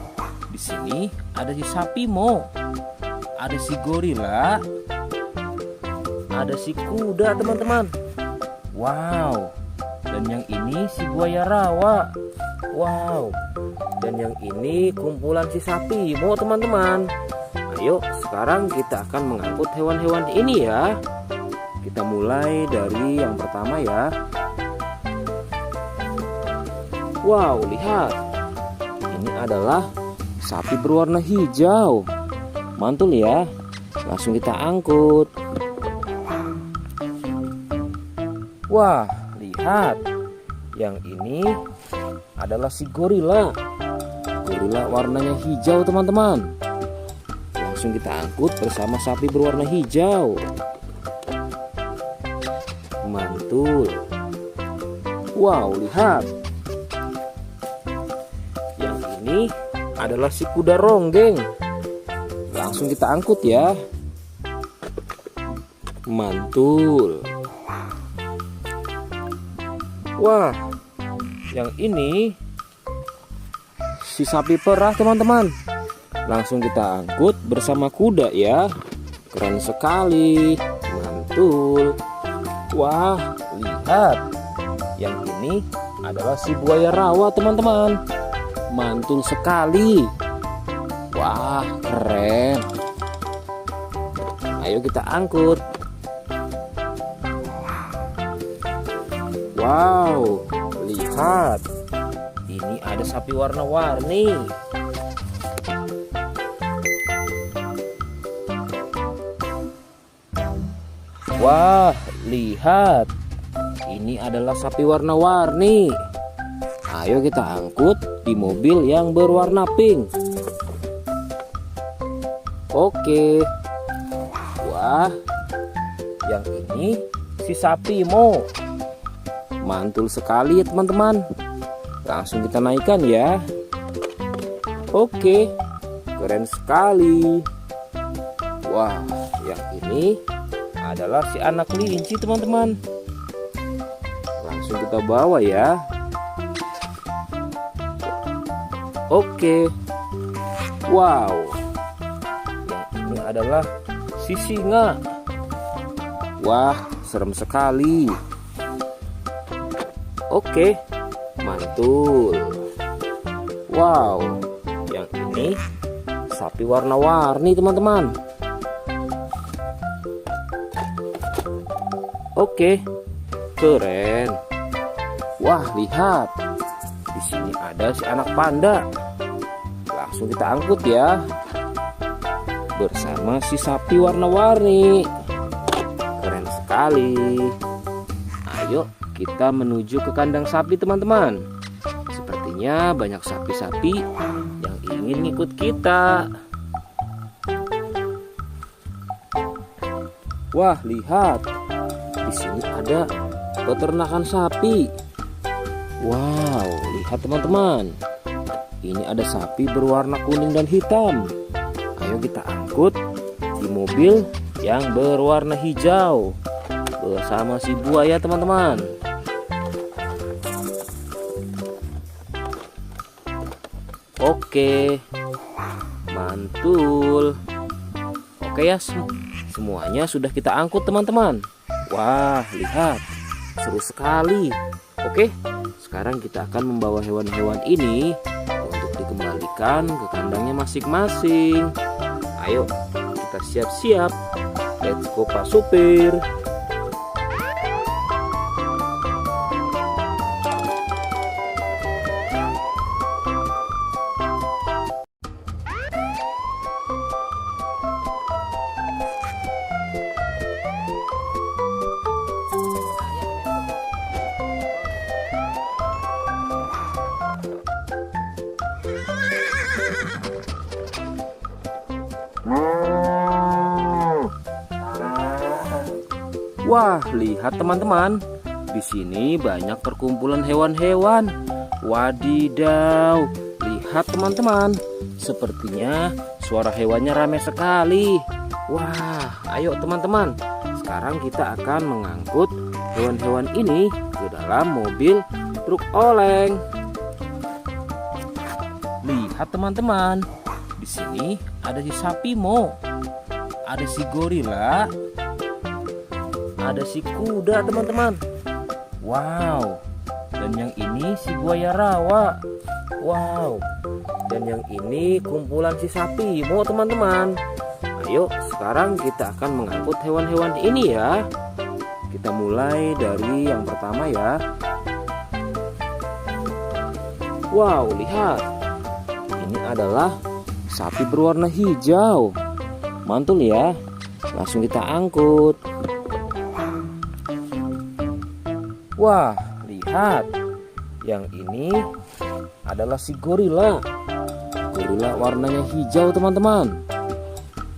Di sini ada si sapi Mo. Ada si gorila. Ada si kuda teman-teman. Wow. Dan yang ini si buaya rawa. Wow. Dan yang ini kumpulan si sapi Mo teman-teman. Ayo sekarang kita akan mengangkut hewan-hewan ini ya. Kita mulai dari yang pertama ya. Wow, lihat. Ini adalah sapi berwarna hijau. Mantul ya. Langsung kita angkut. Wah, lihat. Yang ini adalah si gorila. Gorila warnanya hijau teman-teman. Langsung kita angkut bersama sapi berwarna hijau. Mantul. Wow, lihat. Yang ini adalah si kuda ronggeng. Langsung kita angkut ya. Mantul. Wah, yang ini si sapi perah teman-teman. Langsung kita angkut bersama kuda ya. Keren sekali. Mantul. Wah, lihat. Yang ini adalah si buaya rawa teman-teman. Mantul sekali. Wah, keren. Ayo kita angkut. Wow, lihat. Ini ada sapi warna-warni. Wah, lihat. Ini adalah sapi warna-warni. Ayo kita angkut di mobil yang berwarna pink. Oke. Wah, yang ini si sapi Mo. Mantul sekali ya teman-teman. Langsung kita naikkan ya. Oke, keren sekali. Wah, yang ini adalah si anak kelinci teman-teman. Langsung kita bawa ya. Oke. Wow. Yang ini adalah si singa. Wah, serem sekali. Oke, mantul. Wow, yang ini sapi warna-warni teman-teman. Oke, keren. Wah, lihat. Di sini ada si anak panda. Langsung kita angkut ya. Bersama si sapi warna-warni. Keren sekali. Ayo kita menuju ke kandang sapi teman-teman. Sepertinya banyak sapi-sapi yang ingin ngikut kita. Wah, lihat. Di sini ada peternakan sapi. Wow, lihat teman-teman. Ini ada sapi berwarna kuning dan hitam. Ayo kita angkut di mobil yang berwarna hijau bersama si buaya teman-teman. Oke, mantul. Oke ya, semuanya sudah kita angkut teman-teman. Wah, lihat, seru sekali. Oke, sekarang kita akan membawa hewan-hewan ini untuk dikembalikan ke kandangnya masing-masing. Ayo, kita siap-siap. Let's go Pak Supir. Wah, lihat teman-teman. Di sini banyak perkumpulan hewan-hewan. Wadidaw, lihat teman-teman. Sepertinya suara hewannya ramai sekali. Wah, ayo teman-teman. Sekarang kita akan mengangkut hewan-hewan ini ke dalam mobil truk oleng. Lihat teman-teman. Di sini ada si sapi Mo. Ada si gorila. Ada si kuda teman-teman. Wow. Dan yang ini si buaya rawa. Wow. Dan yang ini kumpulan si sapi Mo teman-teman. Ayo sekarang kita akan mengangkut hewan-hewan ini ya. Kita mulai dari yang pertama ya. Wow, lihat. Ini adalah sapi berwarna hijau. Mantul ya. Langsung kita angkut. Wah, lihat. Yang ini adalah si gorila. Gorila warnanya hijau teman-teman.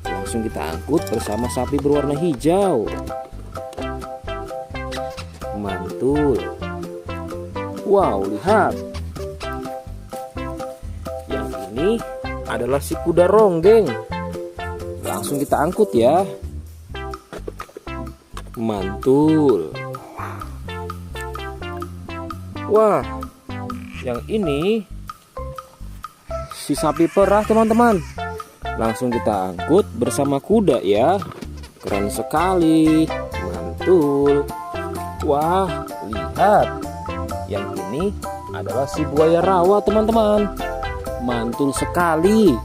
Langsung kita angkut bersama sapi berwarna hijau. Mantul. Wow, lihat. Yang ini adalah si kuda ronggeng. Langsung kita angkut ya. Mantul. Wah, yang ini si sapi perah teman-teman. Langsung kita angkut bersama kuda ya. Keren sekali. Mantul. Wah, lihat. Yang ini adalah si buaya rawa teman-teman. Mantul sekali.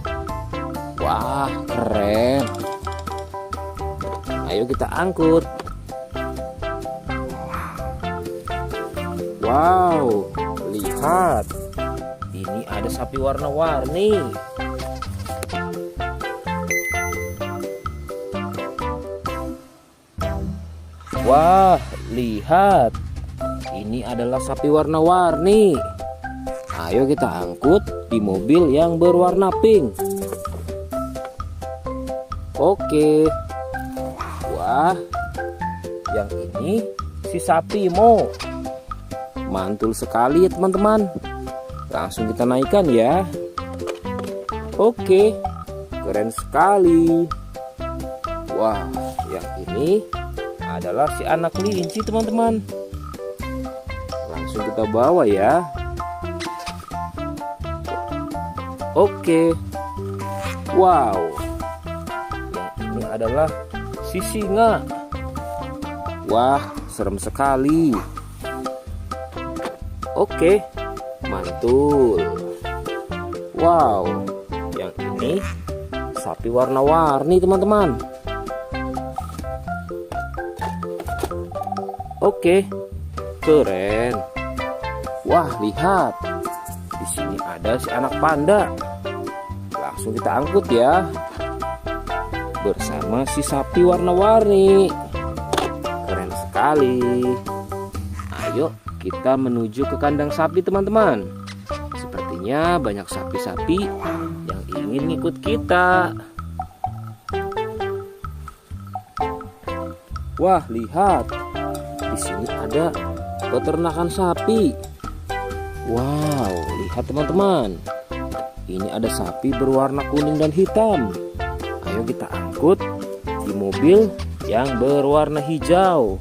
Wah, keren. Ayo kita angkut. Wow, lihat. Ini ada sapi warna-warni. Wah, lihat. Ini adalah sapi warna-warni. Ayo kita angkut di mobil yang berwarna pink. Oke. Wah, yang ini si sapi Mo. Mantul sekali ya teman-teman. Langsung kita naikkan ya. Oke, keren sekali. Wah, yang ini adalah si anak kelinci teman-teman. Langsung kita bawa ya. Oke. Wow. Yang ini adalah si singa. Wah, serem sekali. Oke, mantul. Wow, yang ini sapi warna-warni teman-teman. Oke, keren. Wah, lihat. Di sini ada si anak panda. Langsung kita angkut ya. Bersama si sapi warna-warni. Keren sekali. Ayo kita menuju ke kandang sapi teman-teman. Sepertinya banyak sapi-sapi yang ingin ikut kita. Wah, lihat. Di sini ada peternakan sapi. Wow, lihat teman-teman. Ini ada sapi berwarna kuning dan hitam. Ayo kita angkut di mobil yang berwarna hijau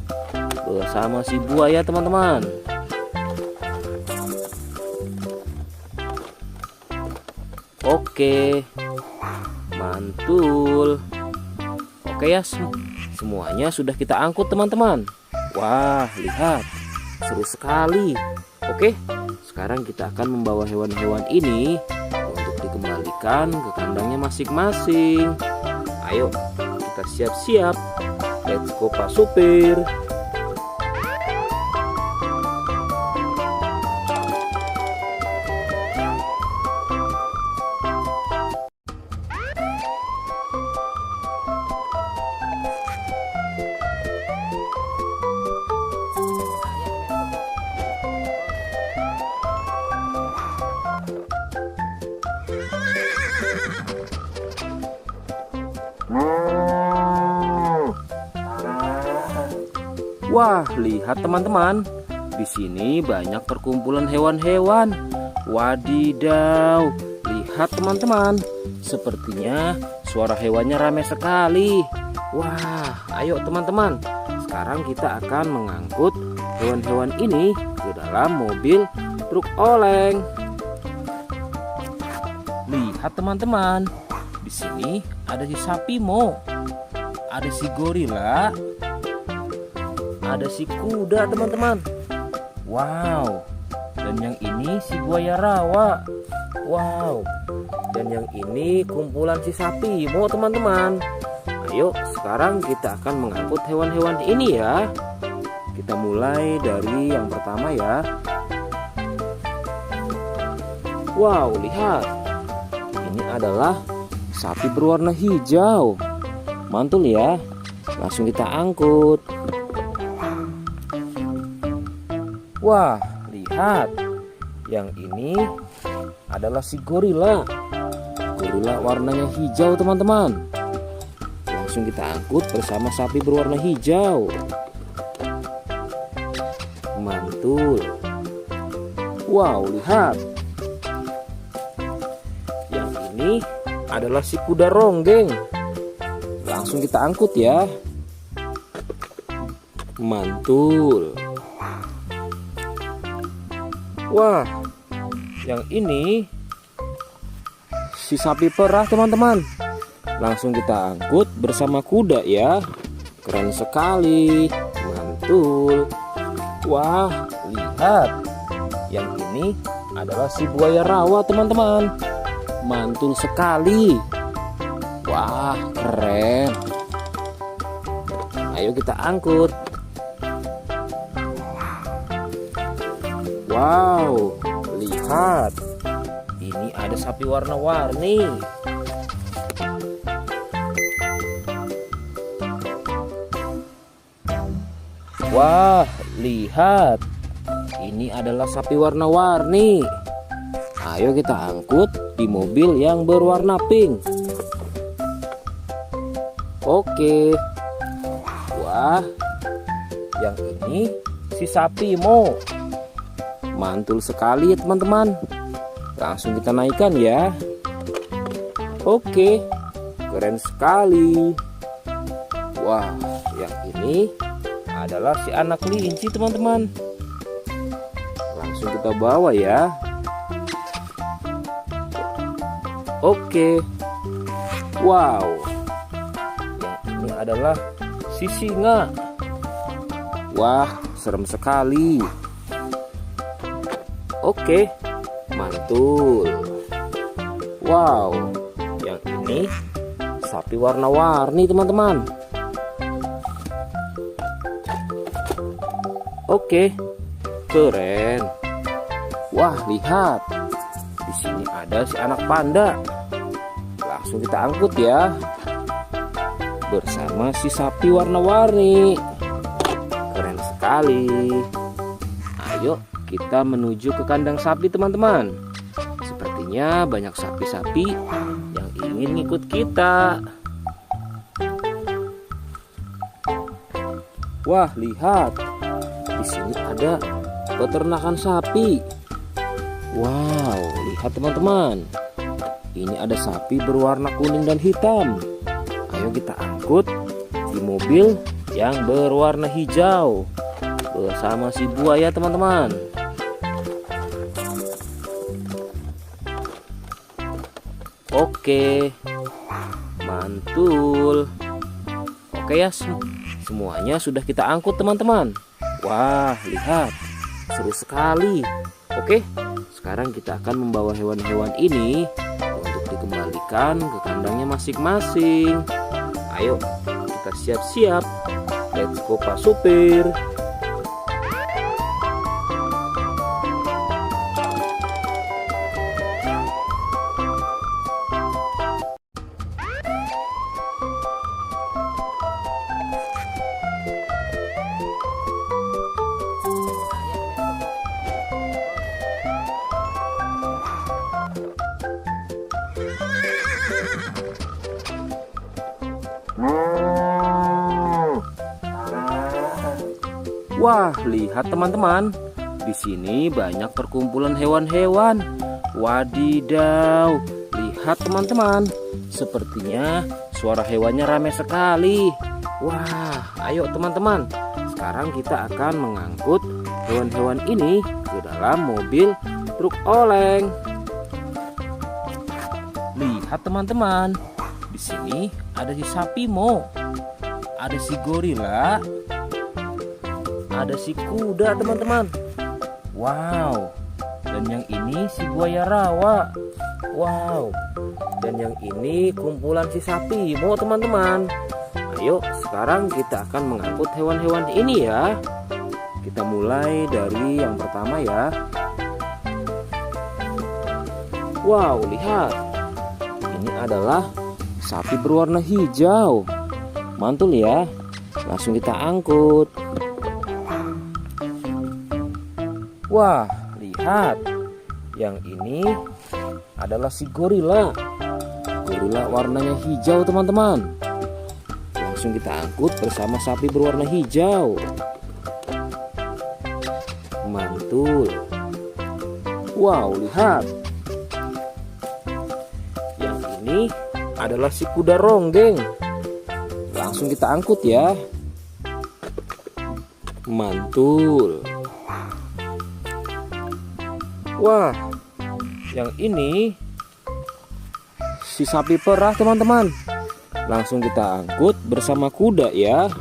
bersama si buaya teman-teman. Oke, mantul. Oke ya, semuanya sudah kita angkut teman-teman. Wah, lihat, seru sekali. Oke, sekarang kita akan membawa hewan-hewan ini untuk dikembalikan ke kandangnya masing-masing. Ayo, kita siap-siap. Let's go Pak Supir. Wah, lihat teman-teman. Di sini banyak perkumpulan hewan-hewan. Wadidaw, lihat teman-teman. Sepertinya suara hewannya ramai sekali. Wah, ayo teman-teman. Sekarang kita akan mengangkut hewan-hewan ini ke dalam mobil truk oleng. Lihat teman-teman. Di sini ada si sapi Mo. Ada si gorila. Ada si kuda teman-teman. Wow. Dan yang ini si buaya rawa. Wow. Dan yang ini kumpulan si sapi Mo teman-teman. Ayo sekarang kita akan mengangkut hewan-hewan ini ya. Kita mulai dari yang pertama ya. Wow, lihat. Ini adalah sapi berwarna hijau. Mantul ya. Langsung kita angkut. Wah, lihat. Yang ini adalah si gorila. Gorila warnanya hijau teman-teman. Langsung kita angkut bersama sapi berwarna hijau. Mantul. Wow, lihat. Yang ini adalah si kuda ronggeng. Langsung kita angkut ya. Mantul. Wah, yang ini si sapi perah teman-teman. Langsung kita angkut bersama kuda ya. Keren sekali. Mantul. Wah, lihat. Yang ini adalah si buaya rawa teman-teman. Mantul sekali. Wah, keren. Ayo kita angkut. Wow, lihat. Ini ada sapi warna-warni. Wah, lihat. Ini adalah sapi warna-warni. Ayo kita angkut di mobil yang berwarna pink. Oke. Wah, yang ini si sapi Mo. Mantul sekali ya teman-teman. Langsung kita naikkan ya. Oke, keren sekali. Wah, yang ini adalah si anak kelinci teman-teman. Langsung kita bawa ya. Oke. Wow. Yang ini adalah si singa. Wah, serem sekali. Oke, mantul. Wow, yang ini sapi warna-warni teman-teman. Oke, keren. Wah, lihat. Di sini ada si anak panda. Langsung kita angkut ya. Bersama si sapi warna-warni. Keren sekali. Ayo kita menuju ke kandang sapi teman-teman. Sepertinya banyak sapi-sapi yang ingin ikut kita. Wah, lihat. Di sini ada peternakan sapi. Wow, lihat teman-teman. Ini ada sapi berwarna kuning dan hitam. Ayo kita angkut di mobil yang berwarna hijau bersama si buaya teman-teman. Oke, mantul. Oke ya, semuanya sudah kita angkut teman-teman. Wah, lihat, seru sekali. Oke, sekarang kita akan membawa hewan-hewan ini untuk dikembalikan ke kandangnya masing-masing. Ayo, kita siap-siap. Let's go Pak Supir. Wah, lihat teman-teman. Di sini banyak perkumpulan hewan-hewan. Wadidaw, lihat teman-teman. Sepertinya suara hewannya ramai sekali. Wah, ayo teman-teman. Sekarang kita akan mengangkut hewan-hewan ini ke dalam mobil truk oleng. Lihat teman-teman. Di sini ada si sapi Mo. Ada si gorila. Ada si kuda teman-teman. Wow. Dan yang ini si buaya rawa. Wow. Dan yang ini kumpulan si sapi Mo teman-teman. Ayo sekarang kita akan mengangkut hewan-hewan ini ya. Kita mulai dari yang pertama ya. Wow, lihat. Ini adalah sapi berwarna hijau. Mantul ya. Langsung kita angkut. Wah, lihat. Yang ini adalah si gorila. Gorila warnanya hijau teman-teman. Langsung kita angkut bersama sapi berwarna hijau. Mantul. Wow, lihat. Yang ini adalah si kuda ronggeng. Langsung kita angkut ya. Mantul. Wah, yang ini si sapi perah teman-teman. Langsung kita angkut bersama kuda ya.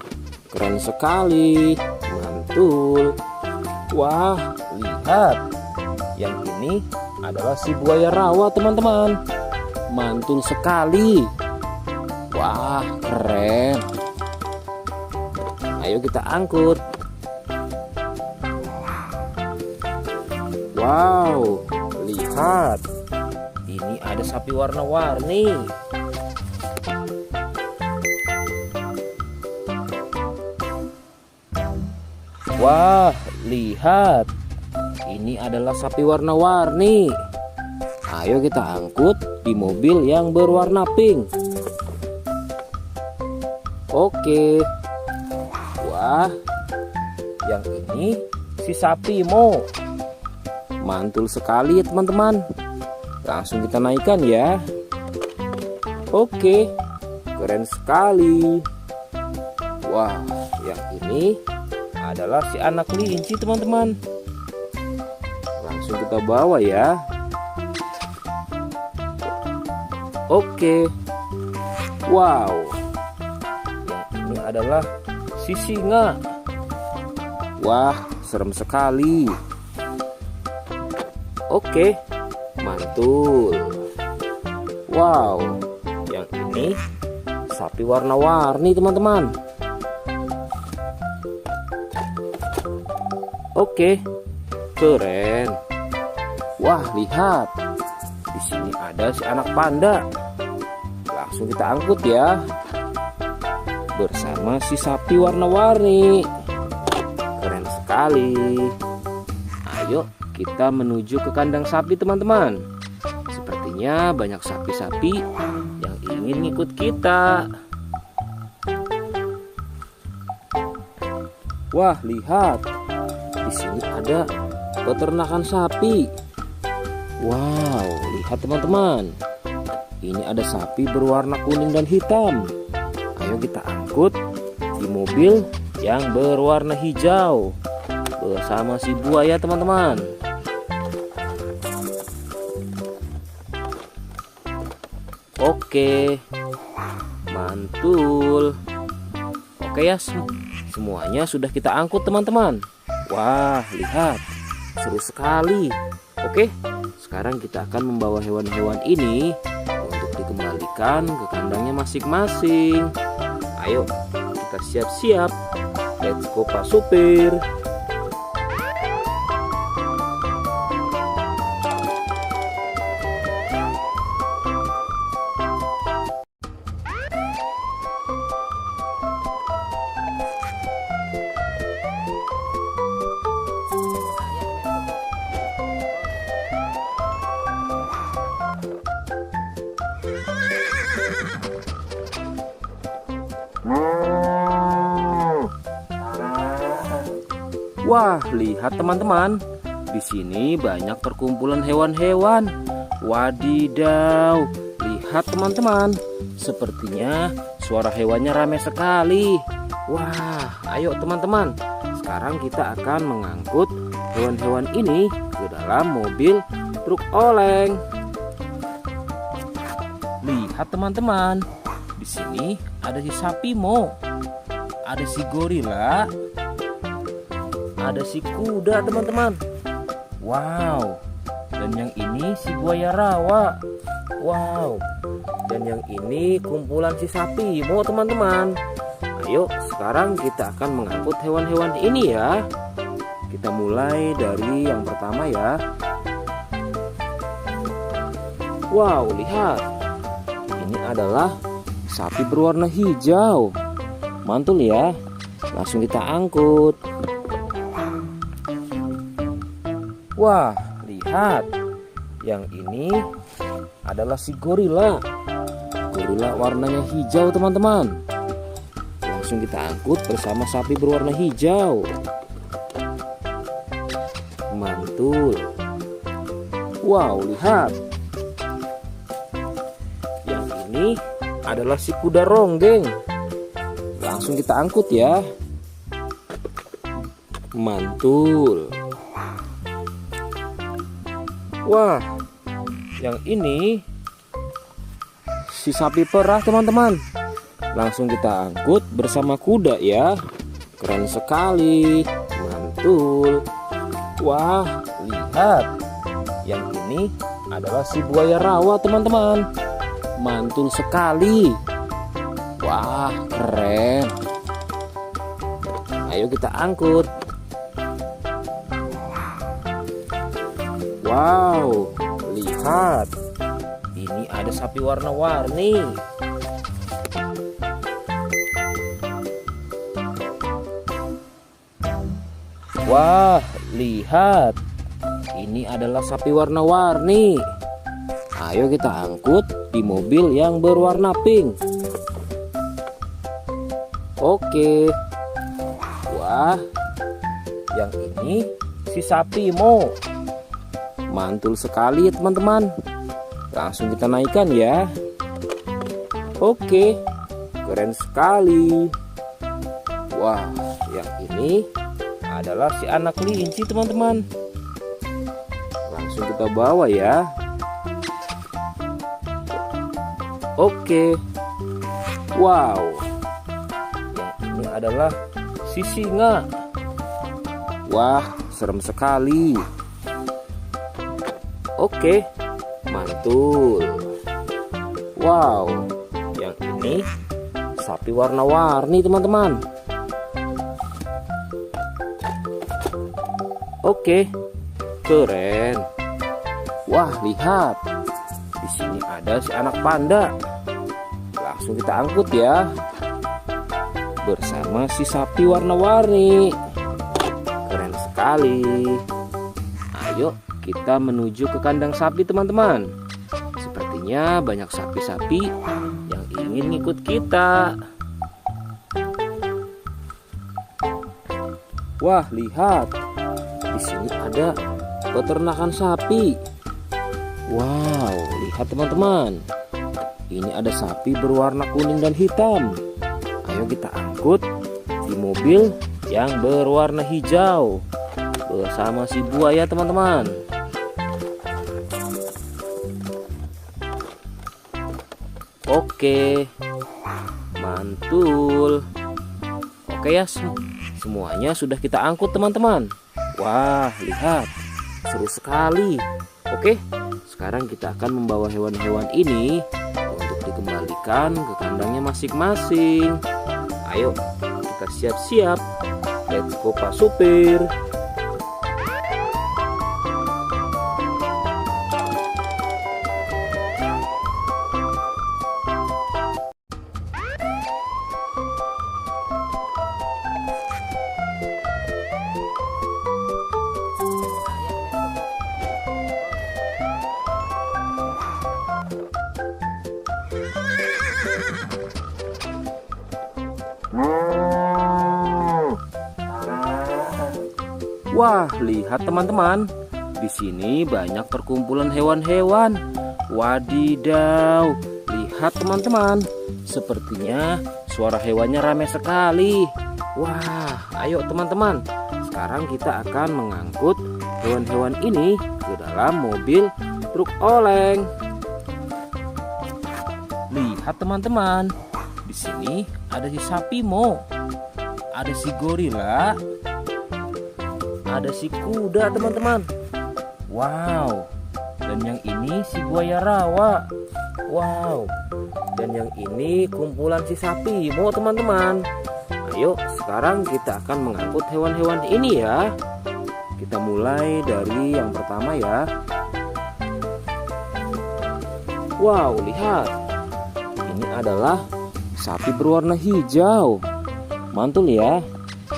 Keren sekali. Mantul. Wah, lihat. Yang ini adalah si buaya rawa teman-teman. Mantul sekali. Wah, keren. Ayo kita angkut. Wow, lihat. Ini ada sapi warna-warni. Wah, lihat. Ini adalah sapi warna-warni. Ayo kita angkut di mobil yang berwarna pink. Oke. Wah, yang ini si sapi Mo. Mantul sekali ya teman-teman. Langsung kita naikkan ya. Oke, keren sekali. Wah, yang ini adalah si anak kelinci teman-teman. Langsung kita bawa ya. Oke. Wow. Yang ini adalah si singa. Wah, serem sekali. Oke, mantul. Wow, yang ini sapi warna-warni teman-teman. Oke, keren. Wah, lihat. Di sini ada si anak panda. Langsung kita angkut ya. Bersama si sapi warna-warni. Keren sekali. Ayo kita menuju ke kandang sapi teman-teman. Sepertinya banyak sapi-sapi yang ingin ngikut kita. Wah, lihat. Di sini ada peternakan sapi. Wow, lihat teman-teman. Ini ada sapi berwarna kuning dan hitam. Ayo kita angkut di mobil yang berwarna hijau bersama si buaya teman-teman. Oke, mantul. Oke ya, semuanya sudah kita angkut teman-teman. Wah, lihat, seru sekali. Oke, sekarang kita akan membawa hewan-hewan ini untuk dikembalikan ke kandangnya masing-masing. Ayo, kita siap-siap. Let's go Pak Supir. Wah, lihat teman-teman. Di sini banyak perkumpulan hewan-hewan. Wadidaw, lihat teman-teman. Sepertinya suara hewannya ramai sekali. Wah, ayo teman-teman. Sekarang kita akan mengangkut hewan-hewan ini ke dalam mobil truk oleng. Lihat teman-teman. Di sini ada si sapi Mo. Ada si gorila. Ada si kuda teman-teman. Wow. Dan yang ini si buaya rawa. Wow. Dan yang ini kumpulan si sapi Mo teman-teman. Ayo sekarang kita akan mengangkut hewan-hewan ini ya. Kita mulai dari yang pertama ya. Wow, lihat. Ini adalah sapi berwarna hijau. Mantul ya. Langsung kita angkut. Wah, lihat. Yang ini adalah si gorila. Gorila warnanya hijau teman-teman. Langsung kita angkut bersama sapi berwarna hijau. Mantul. Wow, lihat. Yang ini adalah si kuda ronggeng. Langsung kita angkut ya. Mantul. Wah, yang ini si sapi perah teman-teman. Langsung kita angkut bersama kuda ya. Keren sekali. Mantul. Wah, lihat. Yang ini adalah si buaya rawa teman-teman. Mantul sekali. Wah, keren. Ayo kita angkut. Wow, lihat. Ini ada sapi warna-warni. Wah, lihat. Ini adalah sapi warna-warni. Ayo kita angkut di mobil yang berwarna pink. Oke. Wah, yang ini si sapi Mo. Mantul sekali teman-teman. Langsung kita naikkan ya. Oke, keren sekali. Wah, yang ini adalah si anak kelinci teman-teman. Langsung kita bawa ya. Oke. Wow. Yang ini adalah si singa. Wah, serem sekali. Oke, mantul. Wow, yang ini sapi warna-warni teman-teman. Oke, keren. Wah, lihat. Di sini ada si anak panda. Langsung kita angkut ya. Bersama si sapi warna-warni. Keren sekali. Ayo kita menuju ke kandang sapi teman-teman. Sepertinya banyak sapi-sapi yang ingin ngikut kita. Wah, lihat. Di sini ada peternakan sapi. Wow, lihat teman-teman. Ini ada sapi berwarna kuning dan hitam. Ayo kita angkut di mobil yang berwarna hijau bersama si buaya teman-teman. Oke, mantul. Oke ya, semuanya sudah kita angkut teman-teman. Wah, lihat, seru sekali. Oke, sekarang kita akan membawa hewan-hewan ini untuk dikembalikan ke kandangnya masing-masing. Ayo, kita siap-siap. Let's go Pak Supir. Wah, lihat teman-teman. Di sini banyak perkumpulan hewan-hewan. Wadidaw, lihat teman-teman. Sepertinya suara hewannya ramai sekali. Wah, ayo teman-teman. Sekarang kita akan mengangkut hewan-hewan ini ke dalam mobil truk oleng. Lihat teman-teman. Di sini ada si sapi Mo. Ada si gorila. Ada si kuda teman-teman. Wow. Dan yang ini si buaya rawa. Wow. Dan yang ini kumpulan si sapi Mo teman-teman. Ayo sekarang kita akan mengangkut hewan-hewan ini ya. Kita mulai dari yang pertama ya. Wow, lihat. Ini adalah sapi berwarna hijau. Mantul ya.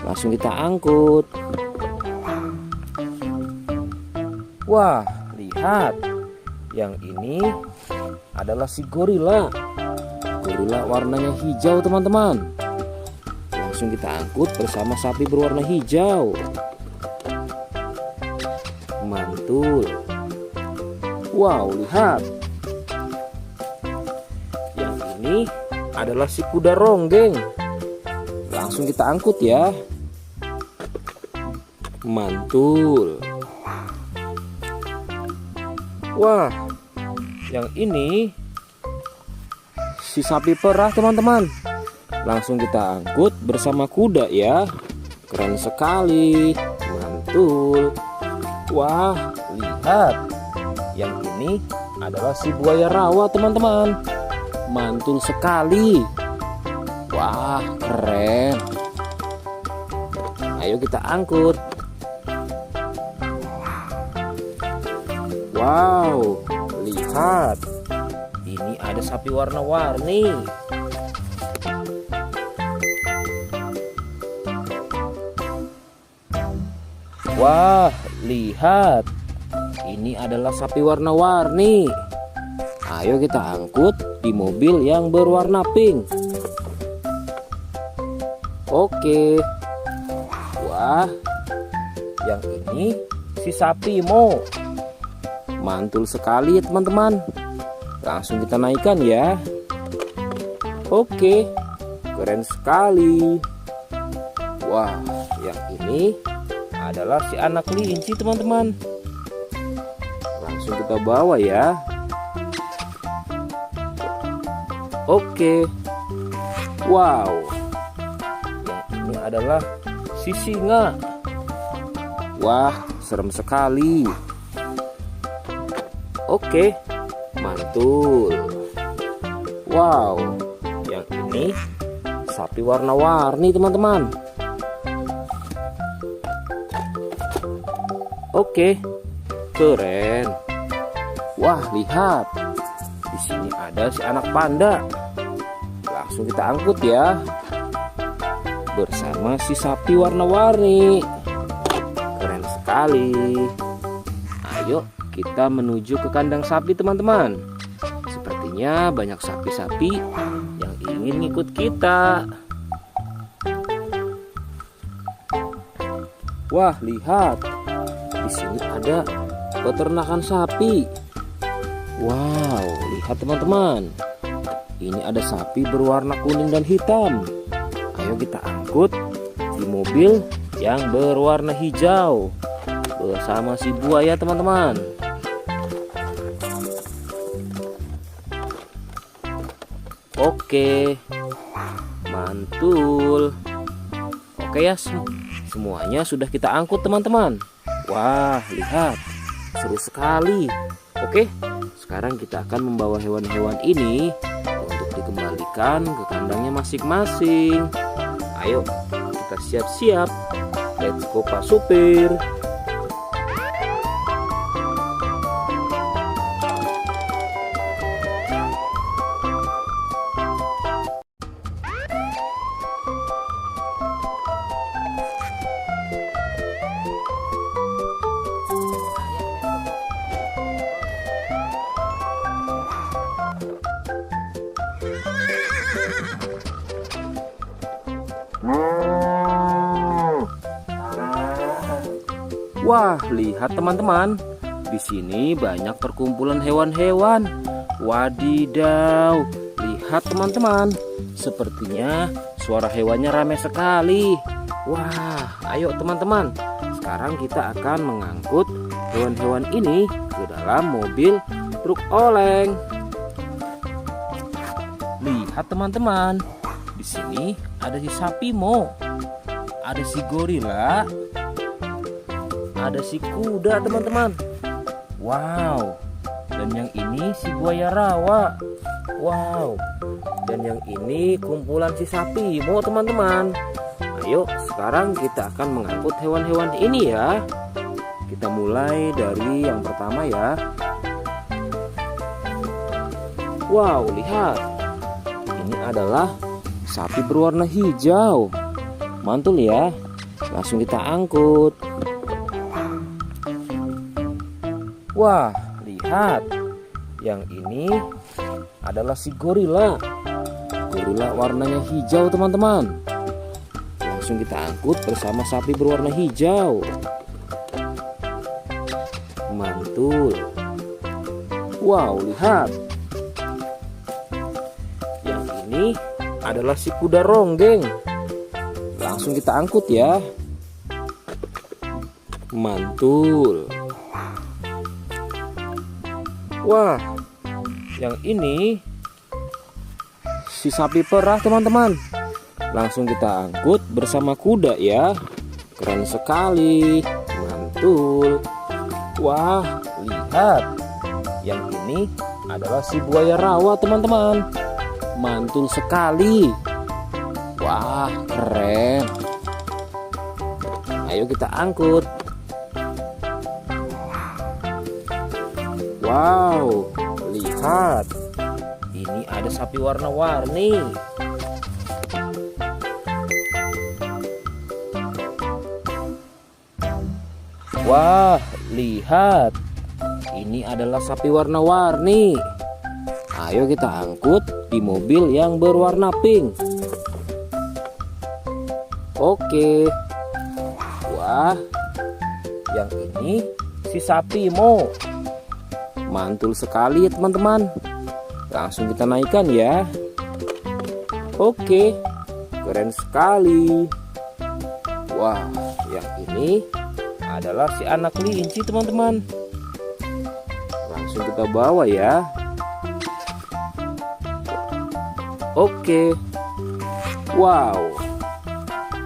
Langsung kita angkut. Wah, lihat. Yang ini adalah si gorila. Gorila warnanya hijau teman-teman. Langsung kita angkut bersama sapi berwarna hijau. Mantul. Wow, lihat. Yang ini adalah si kuda ronggeng. Langsung kita angkut ya. Mantul. Wah, yang ini si sapi perah teman-teman. Langsung kita angkut bersama kuda ya. Keren sekali. Mantul. Wah, lihat. Yang ini adalah si buaya rawa teman-teman. Mantul sekali. Wah, keren. Ayo kita angkut. Wow, lihat. Ini ada sapi warna-warni. Wah, lihat. Ini adalah sapi warna-warni. Ayo kita angkut di mobil yang berwarna pink. Oke. Wah, yang ini si sapi Mo. Mantul sekali ya teman-teman. Langsung kita naikkan ya. Oke, keren sekali. Wah, yang ini adalah si anak kelinci teman-teman. Langsung kita bawa ya. Oke. Wow. Yang ini adalah si singa. Wah, serem sekali. Oke, mantul. Wow, yang ini sapi warna-warni teman-teman. Oke, keren. Wah, lihat. Di sini ada si anak panda. Langsung kita angkut ya. Bersama si sapi warna-warni. Keren sekali. Ayo kita menuju ke kandang sapi teman-teman. Sepertinya banyak sapi-sapi yang ingin ngikut kita. Wah, lihat. Di sini ada peternakan sapi. Wow, lihat teman-teman. Ini ada sapi berwarna kuning dan hitam. Ayo kita angkut di mobil yang berwarna hijau bersama si buaya teman-teman. Oke, mantul. Oke ya, semuanya sudah kita angkut teman-teman. Wah, lihat, seru sekali. Oke, sekarang kita akan membawa hewan-hewan ini untuk dikembalikan ke kandangnya masing-masing. Ayo, kita siap-siap. Let's go Pak Supir. Wah, lihat teman-teman. Di sini banyak perkumpulan hewan-hewan. Wadidaw, lihat teman-teman. Sepertinya suara hewannya ramai sekali. Wah, ayo teman-teman. Sekarang kita akan mengangkut hewan-hewan ini ke dalam mobil truk oleng. Lihat teman-teman. Di sini ada si sapi Mo. Ada si gorila. Ada si kuda teman-teman. Wow. Dan yang ini si buaya rawa. Wow. Dan yang ini kumpulan si sapi Mo teman-teman. Ayo sekarang kita akan mengangkut hewan-hewan ini ya. Kita mulai dari yang pertama ya. Wow, lihat. Ini adalah sapi berwarna hijau. Mantul ya. Langsung kita angkut. Wah, lihat. Yang ini adalah si gorila. Gorila warnanya hijau teman-teman. Langsung kita angkut bersama sapi berwarna hijau. Mantul. Wow, lihat. Yang ini adalah si kuda ronggeng. Langsung kita angkut ya. Mantul. Wah, yang ini si sapi perah teman-teman. Langsung kita angkut bersama kuda ya. Keren sekali. Mantul. Wah, lihat. Yang ini adalah si buaya rawa teman-teman. Mantul sekali. Wah, keren. Ayo kita angkut. Wow, lihat. Ini ada sapi warna-warni. Wah, lihat. Ini adalah sapi warna-warni. Ayo kita angkut di mobil yang berwarna pink. Oke. Wah, yang ini si sapi Mo. Mantul sekali ya teman-teman. Langsung kita naikkan ya. Oke, keren sekali. Wah, yang ini adalah si anak kelinci teman-teman. Langsung kita bawa ya. Oke. Wow.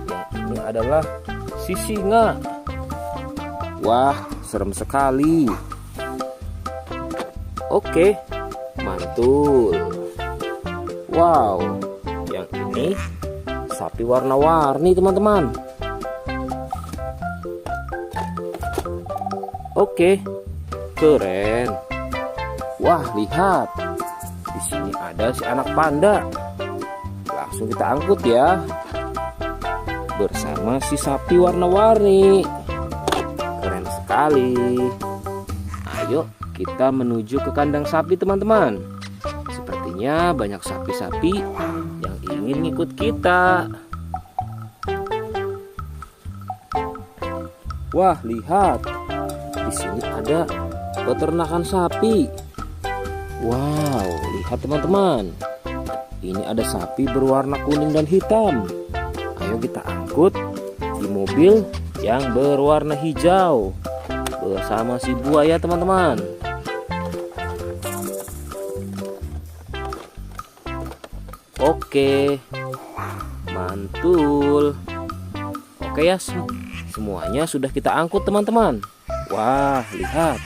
Yang ini adalah si singa. Wah, serem sekali. Oke, mantul. Wow, yang ini sapi warna-warni teman-teman. Oke, keren. Wah, lihat. Di sini ada si anak panda. Langsung kita angkut ya. Bersama si sapi warna-warni. Keren sekali. Ayo kita menuju ke kandang sapi teman-teman. Sepertinya banyak sapi-sapi yang ingin ngikut kita. Wah, lihat. Di sini ada peternakan sapi. Wow, lihat teman-teman. Ini ada sapi berwarna kuning dan hitam. Ayo kita angkut di mobil yang berwarna hijau bersama si buaya teman-teman. Oke, mantul. Oke ya, semuanya sudah kita angkut teman-teman. Wah, lihat,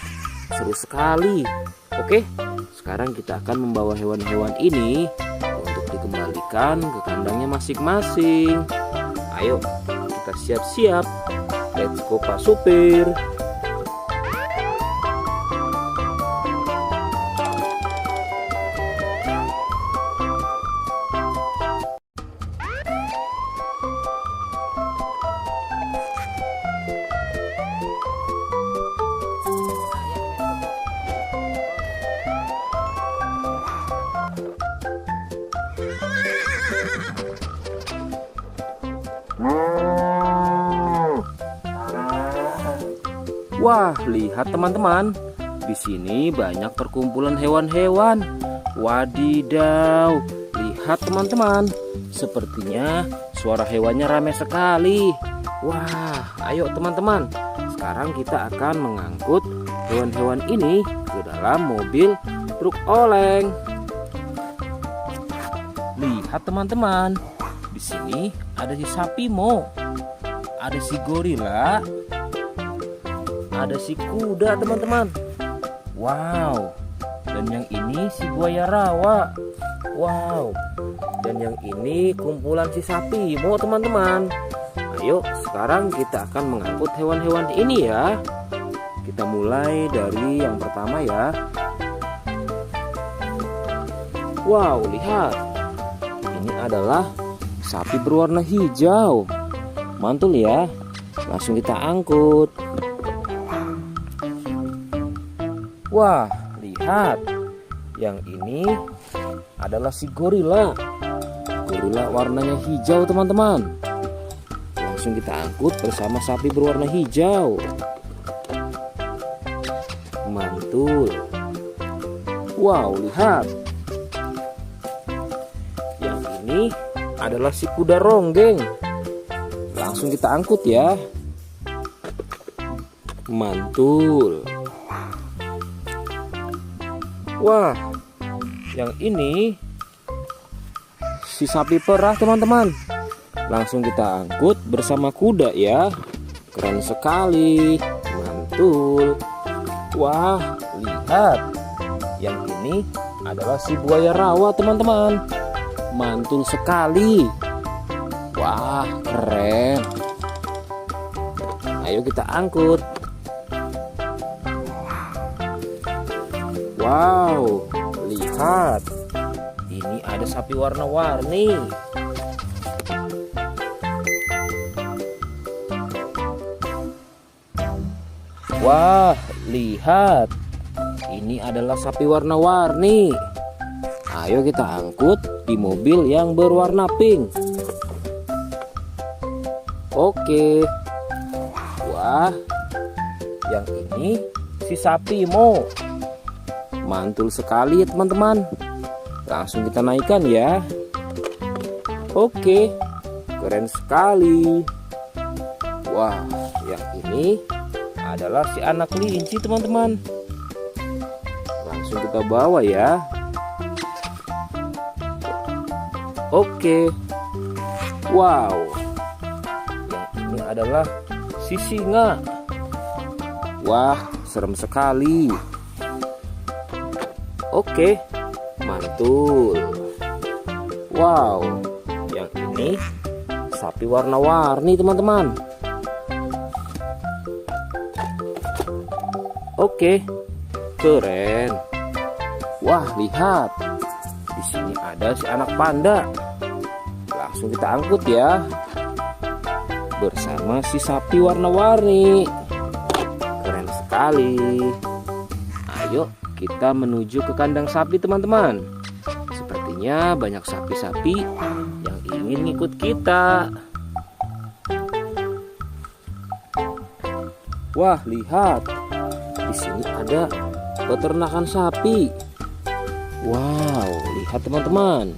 seru sekali. Oke, sekarang kita akan membawa hewan-hewan ini untuk dikembalikan ke kandangnya masing-masing. Ayo, kita siap-siap. Let's go Pak Supir. Wah, lihat teman-teman. Di sini banyak perkumpulan hewan-hewan. Wadidaw, lihat teman-teman. Sepertinya suara hewannya ramai sekali. Wah, ayo teman-teman. Sekarang kita akan mengangkut hewan-hewan ini ke dalam mobil truk oleng. Lihat teman-teman. Di sini ada si sapi Mo. Ada si gorila. Ada si kuda teman-teman. Wow. Dan yang ini si buaya rawa. Wow. Dan yang ini kumpulan si sapi Mo teman-teman. Ayo sekarang kita akan mengangkut hewan-hewan ini ya. Kita mulai dari yang pertama ya. Wow, lihat. Ini adalah sapi berwarna hijau. Mantul ya. Langsung kita angkut. Wah, lihat. Yang ini adalah si gorila. Gorila warnanya hijau teman-teman. Langsung kita angkut bersama sapi berwarna hijau. Mantul. Wow, lihat. Yang ini adalah si kuda ronggeng. Langsung kita angkut ya. Mantul. Wah, yang ini si sapi perah teman-teman. Langsung kita angkut bersama kuda ya. Keren sekali. Mantul. Wah, lihat. Yang ini adalah si buaya rawa teman-teman. Mantul sekali. Wah, keren. Ayo kita angkut. Wow, lihat. Ini ada sapi warna-warni. Wah, lihat. Ini adalah sapi warna-warni. Ayo kita angkut di mobil yang berwarna pink. Oke. Wah, yang ini si sapi Mo. Mantul sekali ya teman-teman. Langsung kita naikkan ya. Oke, keren sekali. Wah, yang ini adalah si anak kelinci teman-teman. Langsung kita bawa ya. Oke. Wow. Yang ini adalah si singa. Wah, serem sekali. Oke, mantul. Wow, yang ini sapi warna-warni teman-teman. Oke, keren. Wah, lihat. Di sini ada si anak panda. Langsung kita angkut ya. Bersama si sapi warna-warni. Keren sekali. Ayo kita menuju ke kandang sapi teman-teman. Sepertinya banyak sapi-sapi yang ingin ikut kita. Wah, lihat. Di sini ada peternakan sapi. Wow, lihat teman-teman.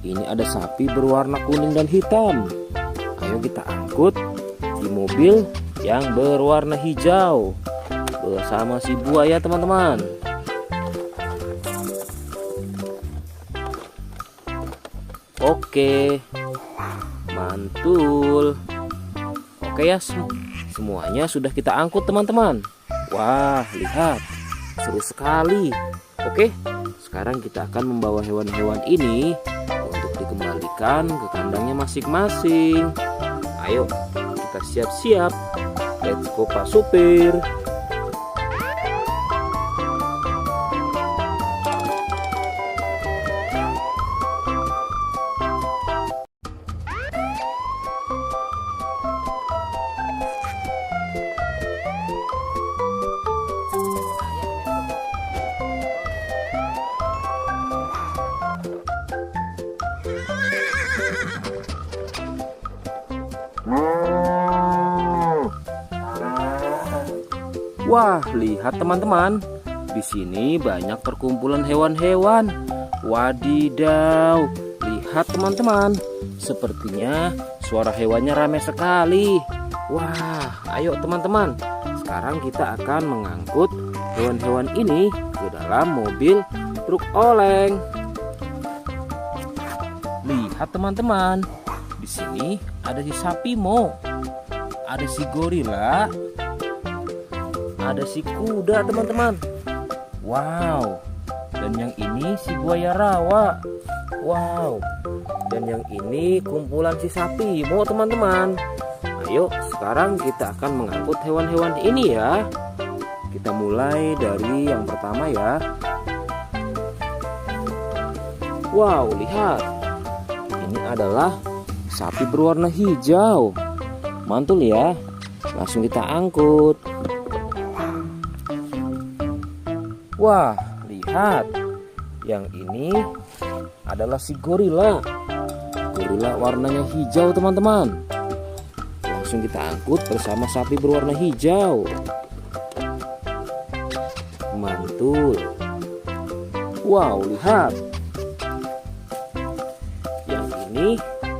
Ini ada sapi berwarna kuning dan hitam. Ayo kita angkut di mobil yang berwarna hijau bersama si buaya teman-teman. Oke, mantul. Oke ya, semuanya sudah kita angkut teman-teman. Wah, lihat, seru sekali. Oke, sekarang kita akan membawa hewan-hewan ini untuk dikembalikan ke kandangnya masing-masing. Ayo, kita siap-siap. Let's go Pak Supir. Wah, lihat teman-teman. Di sini banyak perkumpulan hewan-hewan. Wadidaw, lihat teman-teman. Sepertinya suara hewannya ramai sekali. Wah, ayo teman-teman. Sekarang kita akan mengangkut hewan-hewan ini ke dalam mobil truk oleng. Lihat teman-teman. Di sini ada si sapi Mo, ada si gorila, ada si kuda teman-teman. Wow. Dan yang ini si buaya rawa. Wow. Dan yang ini kumpulan si sapi Mo teman-teman. Ayo sekarang kita akan mengangkut hewan-hewan ini ya. Kita mulai dari yang pertama ya. Wow, lihat. Ini adalah sapi berwarna hijau. Mantul ya. Langsung kita angkut. Wah, lihat. Yang ini adalah si gorila. Gorila warnanya hijau teman-teman. Langsung kita angkut bersama sapi berwarna hijau. Mantul. Wow, lihat. Yang ini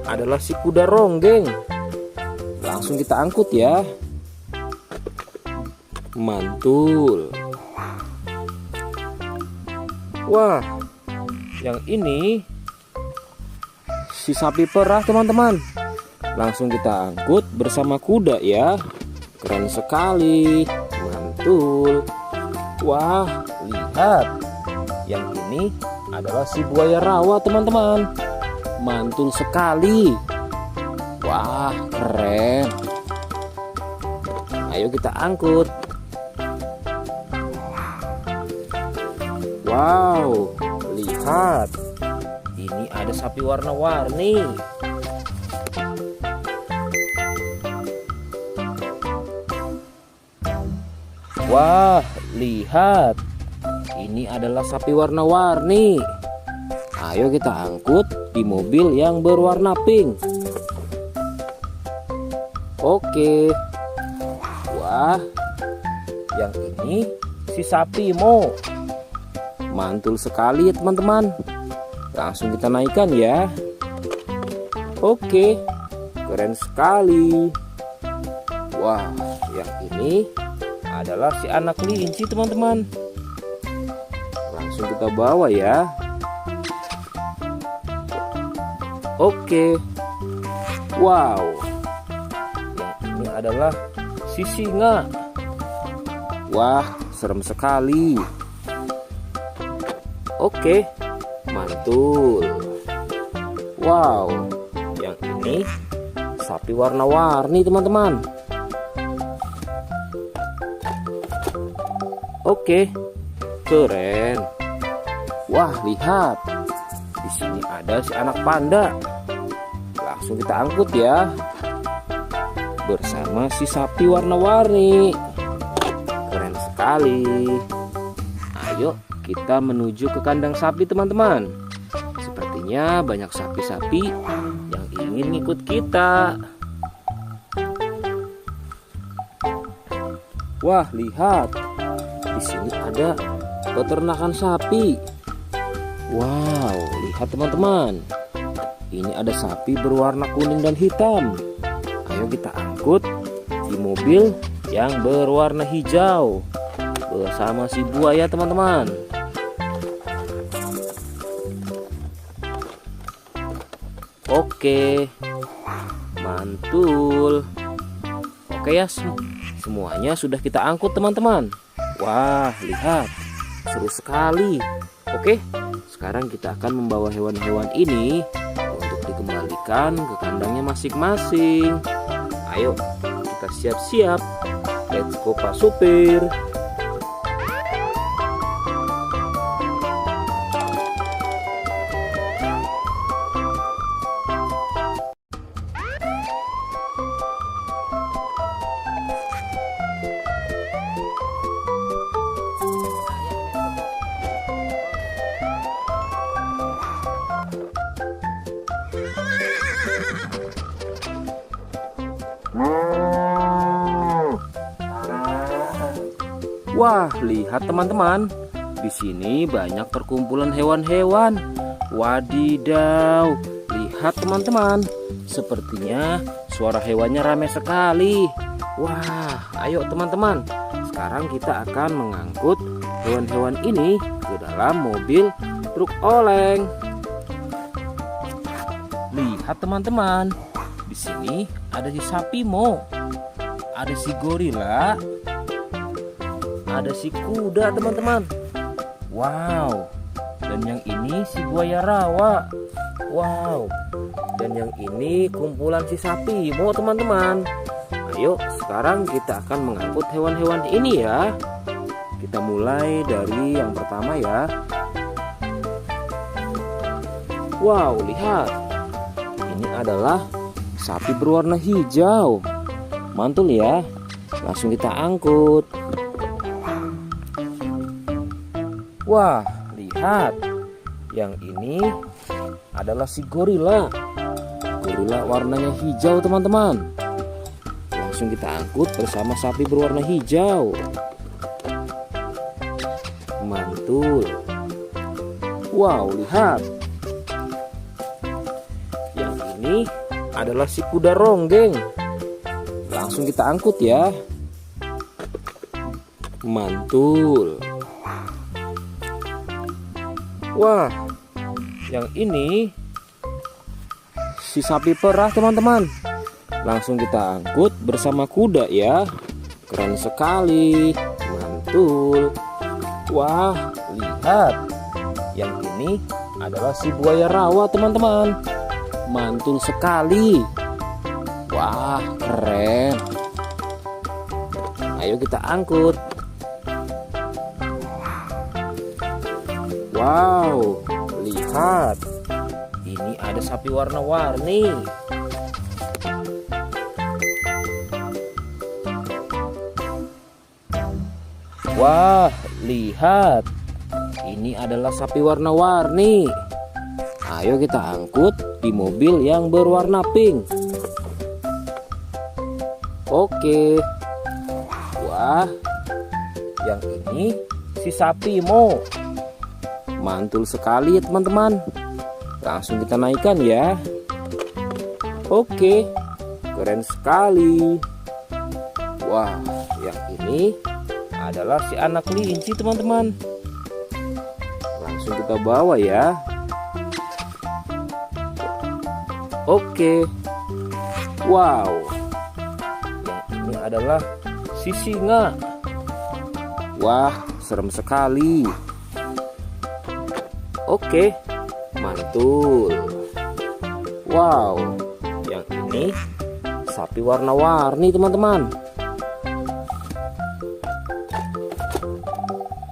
adalah si kuda ronggeng. Langsung kita angkut ya. Mantul. Wah, yang ini si sapi perah teman-teman. Langsung kita angkut bersama kuda ya. Keren sekali. Mantul. Wah, lihat. Yang ini adalah si buaya rawa teman-teman. Mantul sekali. Wah, keren. Ayo kita angkut. Wow, lihat. Ini ada sapi warna-warni. Wah, lihat. Ini adalah sapi warna-warni. Ayo kita angkut di mobil yang berwarna pink. Oke. Wah, yang ini si sapi Mo. Mantul sekali ya teman-teman. Langsung kita naikkan ya. Oke, keren sekali. Wah, yang ini adalah si anak kelinci teman-teman. Langsung kita bawa ya. Oke. Wow. Yang ini adalah si singa. Wah, serem sekali. Oke, mantul. Wow, yang ini sapi warna-warni teman-teman. Oke, keren. Wah, lihat. Di sini ada si anak panda. Langsung kita angkut ya. Bersama si sapi warna-warni. Keren sekali. Ayo kita menuju ke kandang sapi teman-teman. Sepertinya banyak sapi-sapi yang ingin ngikut kita. Wah, lihat. Di sini ada peternakan sapi. Wow, lihat teman-teman. Ini ada sapi berwarna kuning dan hitam. Ayo kita angkut di mobil yang berwarna hijau bersama si buaya teman-teman. Oke, mantul. Oke ya, semuanya sudah kita angkut teman-teman. Wah, lihat, seru sekali. Oke, sekarang kita akan membawa hewan-hewan ini untuk dikembalikan ke kandangnya masing-masing. Ayo, kita siap-siap. Let's go Pak Supir. Wah, lihat teman-teman. Di sini banyak perkumpulan hewan-hewan. Wadidaw, lihat teman-teman. Sepertinya suara hewannya ramai sekali. Wah, ayo teman-teman. Sekarang kita akan mengangkut hewan-hewan ini ke dalam mobil truk oleng. Lihat teman-teman. Di sini ada si sapi Mo. Ada si gorila. Ada si kuda teman-teman. Wow. Dan yang ini si buaya rawa. Wow. Dan yang ini kumpulan si sapi Mo teman-teman. Ayo sekarang kita akan mengangkut hewan-hewan ini ya. Kita mulai dari yang pertama ya. Wow, lihat. Ini adalah sapi berwarna hijau. Mantul ya. Langsung kita angkut. Wah, lihat. Yang ini adalah si gorila. Gorila warnanya hijau teman-teman. Langsung kita angkut bersama sapi berwarna hijau. Mantul. Wow, lihat. Yang ini adalah si kuda ronggeng. Langsung kita angkut ya. Mantul. Wah, yang ini si sapi perah teman-teman. Langsung kita angkut bersama kuda ya. Keren sekali. Mantul. Wah, lihat. Yang ini adalah si buaya rawa teman-teman. Mantul sekali. Wah, keren. Ayo kita angkut. Wow, lihat. Ini ada sapi warna-warni. Wah, lihat. Ini adalah sapi warna-warni. Ayo kita angkut di mobil yang berwarna pink. Oke. Wah, yang ini si sapi Mo. Mantul sekali ya teman-teman. Langsung kita naikkan ya. Oke, keren sekali. Wah, yang ini adalah si anak kelinci teman-teman. Langsung kita bawa ya. Oke. Wow. Yang ini adalah si singa. Wah, serem sekali. Oke, mantul. Wow, yang ini sapi warna-warni teman-teman.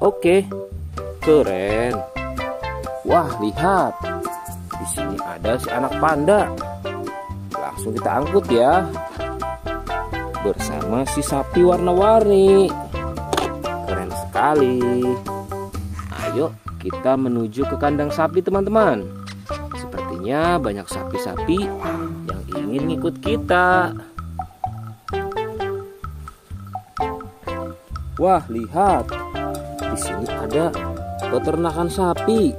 Oke, keren. Wah, lihat. Di sini ada si anak panda. Langsung kita angkut ya. Bersama si sapi warna-warni. Keren sekali. Ayo kita menuju ke kandang sapi teman-teman. Sepertinya banyak sapi-sapi yang ingin ngikut kita. Wah, lihat. Di sini ada peternakan sapi.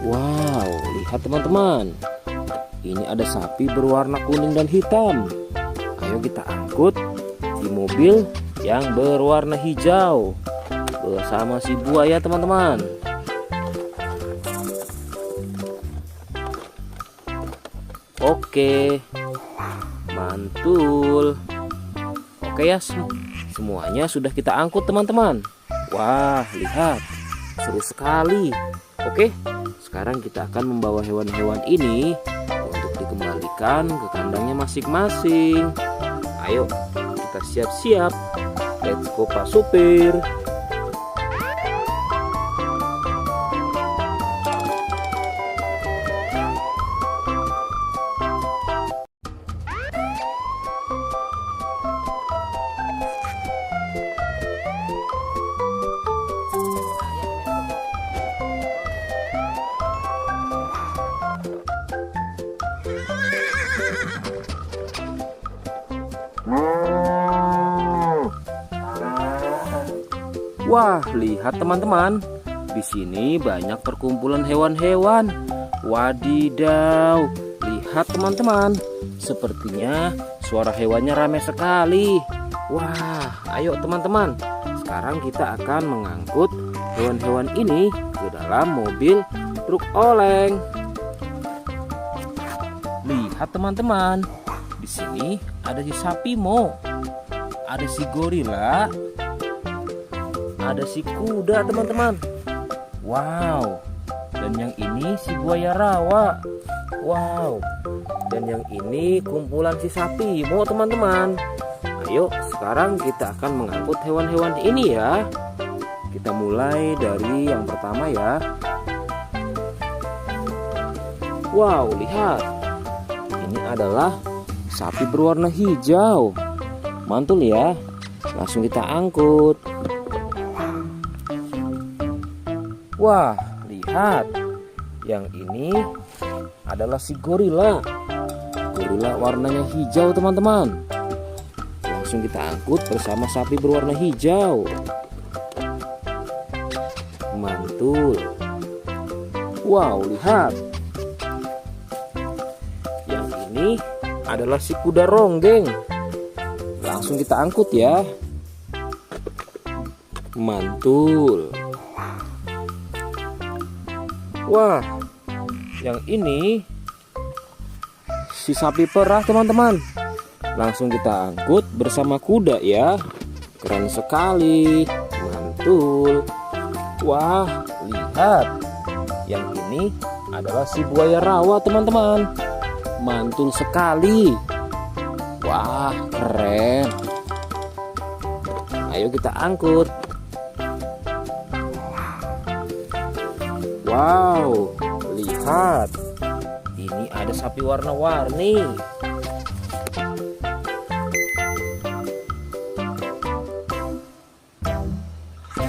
Wow, lihat teman-teman. Ini ada sapi berwarna kuning dan hitam. Ayo kita angkut di mobil yang berwarna hijau bersama si buaya teman-teman. Oke, mantul. Oke ya, semuanya sudah kita angkut teman-teman. Wah, lihat, seru sekali. Oke, sekarang kita akan membawa hewan-hewan ini untuk dikembalikan ke kandangnya masing-masing. Ayo, kita siap-siap. Let's go Pak Supir. Wah, lihat teman-teman. Di sini banyak perkumpulan hewan-hewan. Wadidaw, lihat teman-teman. Sepertinya suara hewannya ramai sekali. Wah, ayo teman-teman. Sekarang kita akan mengangkut hewan-hewan ini ke dalam mobil truk oleng. Lihat teman-teman. Di sini ada si sapi Mo. Ada si gorila. Ada si kuda teman-teman. Wow. Dan yang ini si buaya rawa. Wow. Dan yang ini kumpulan si sapi Mo teman-teman. Ayo sekarang kita akan mengangkut hewan-hewan ini ya. Kita mulai dari yang pertama ya. Wow, lihat. Ini adalah sapi berwarna hijau. Mantul ya. Langsung kita angkut. Wah, lihat. Yang ini adalah si gorila. Gorila warnanya hijau teman-teman. Langsung kita angkut bersama sapi berwarna hijau. Mantul. Wow, lihat. Yang ini adalah si kuda ronggeng. Langsung kita angkut ya. Mantul. Wah, yang ini si sapi perah teman-teman. Langsung kita angkut bersama kuda ya. Keren sekali. Mantul. Wah, lihat. Yang ini adalah si buaya rawa teman-teman. Mantul sekali. Wah, keren. Ayo kita angkut. Wow, lihat. Ini ada sapi warna-warni.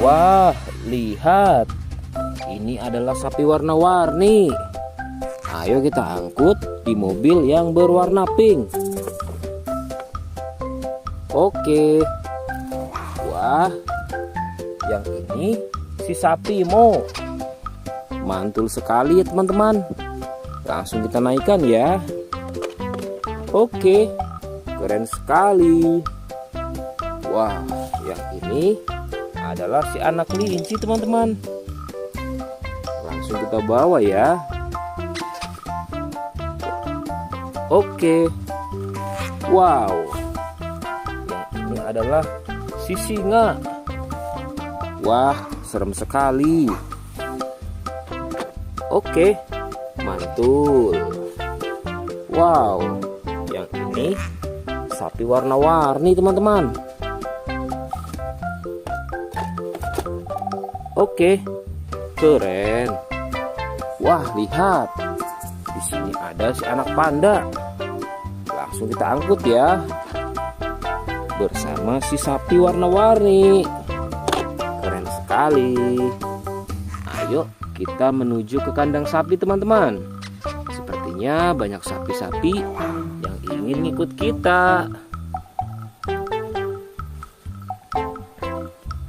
Wah, lihat. Ini adalah sapi warna-warni. Ayo kita angkut di mobil yang berwarna pink. Oke. Wah, yang ini si sapi Mo. Mantul sekali ya teman-teman. Langsung kita naikkan ya. Oke, keren sekali. Wah, yang ini adalah si anak kelinci teman-teman. Langsung kita bawa ya. Oke. Wow. Yang ini adalah si singa. Wah, serem sekali. Oke, mantul. Wow, yang ini sapi warna-warni teman-teman. Oke, keren. Wah, lihat. Di sini ada si anak panda. Langsung kita angkut ya. Bersama si sapi warna-warni. Keren sekali. Ayo kita menuju ke kandang sapi teman-teman. Sepertinya banyak sapi-sapi yang ingin ngikut kita.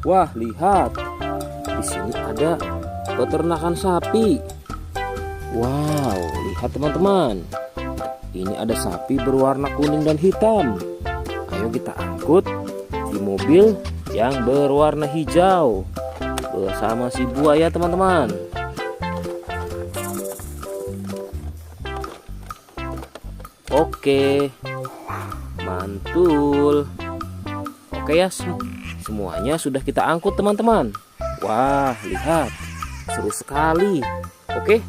Wah, lihat. Di sini ada peternakan sapi. Wow, lihat teman-teman. Ini ada sapi berwarna kuning dan hitam. Ayo kita angkut di mobil yang berwarna hijau bersama si buaya teman-teman. Oke, mantul. Oke ya, semuanya sudah kita angkut teman-teman. Wah, lihat, seru sekali. Oke,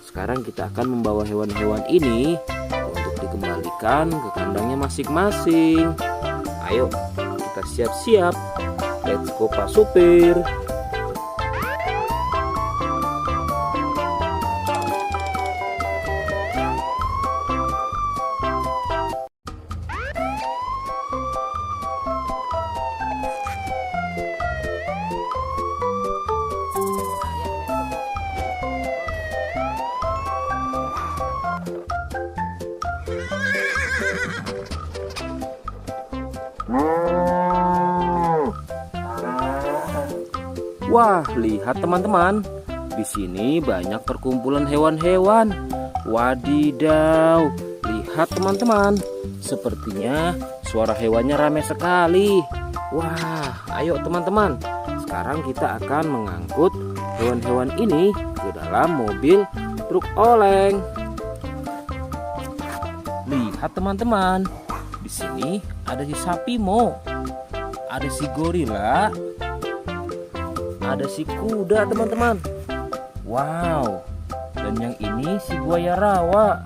sekarang kita akan membawa hewan-hewan ini untuk dikembalikan ke kandangnya masing-masing. Ayo, kita siap-siap. Let's go Pak Supir. Wah, lihat teman-teman. Di sini banyak perkumpulan hewan-hewan. Wadidaw, lihat teman-teman. Sepertinya suara hewannya ramai sekali. Wah, ayo teman-teman. Sekarang kita akan mengangkut hewan-hewan ini ke dalam mobil truk oleng. Lihat teman-teman. Di sini ada si sapi Mo. Ada si gorila. Ada si kuda teman-teman. Wow. Dan yang ini si buaya rawa.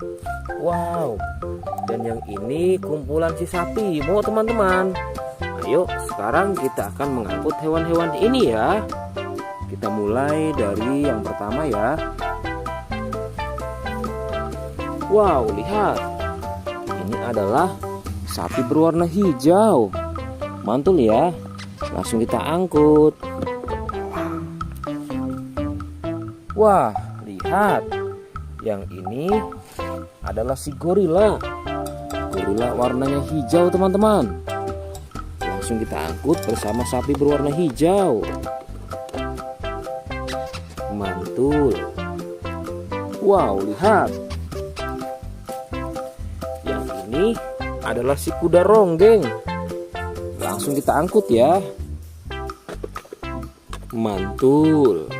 Wow. Dan yang ini kumpulan si sapi Mo teman-teman. Ayo sekarang kita akan mengangkut hewan-hewan ini ya. Kita mulai dari yang pertama ya. Wow, lihat. Ini adalah sapi berwarna hijau. Mantul ya. Langsung kita angkut. Wah, lihat. Yang ini adalah si gorila. Gorila warnanya hijau teman-teman. Langsung kita angkut bersama sapi berwarna hijau. Mantul. Wow, lihat. Yang ini adalah si kuda ronggeng. Langsung kita angkut ya. Mantul.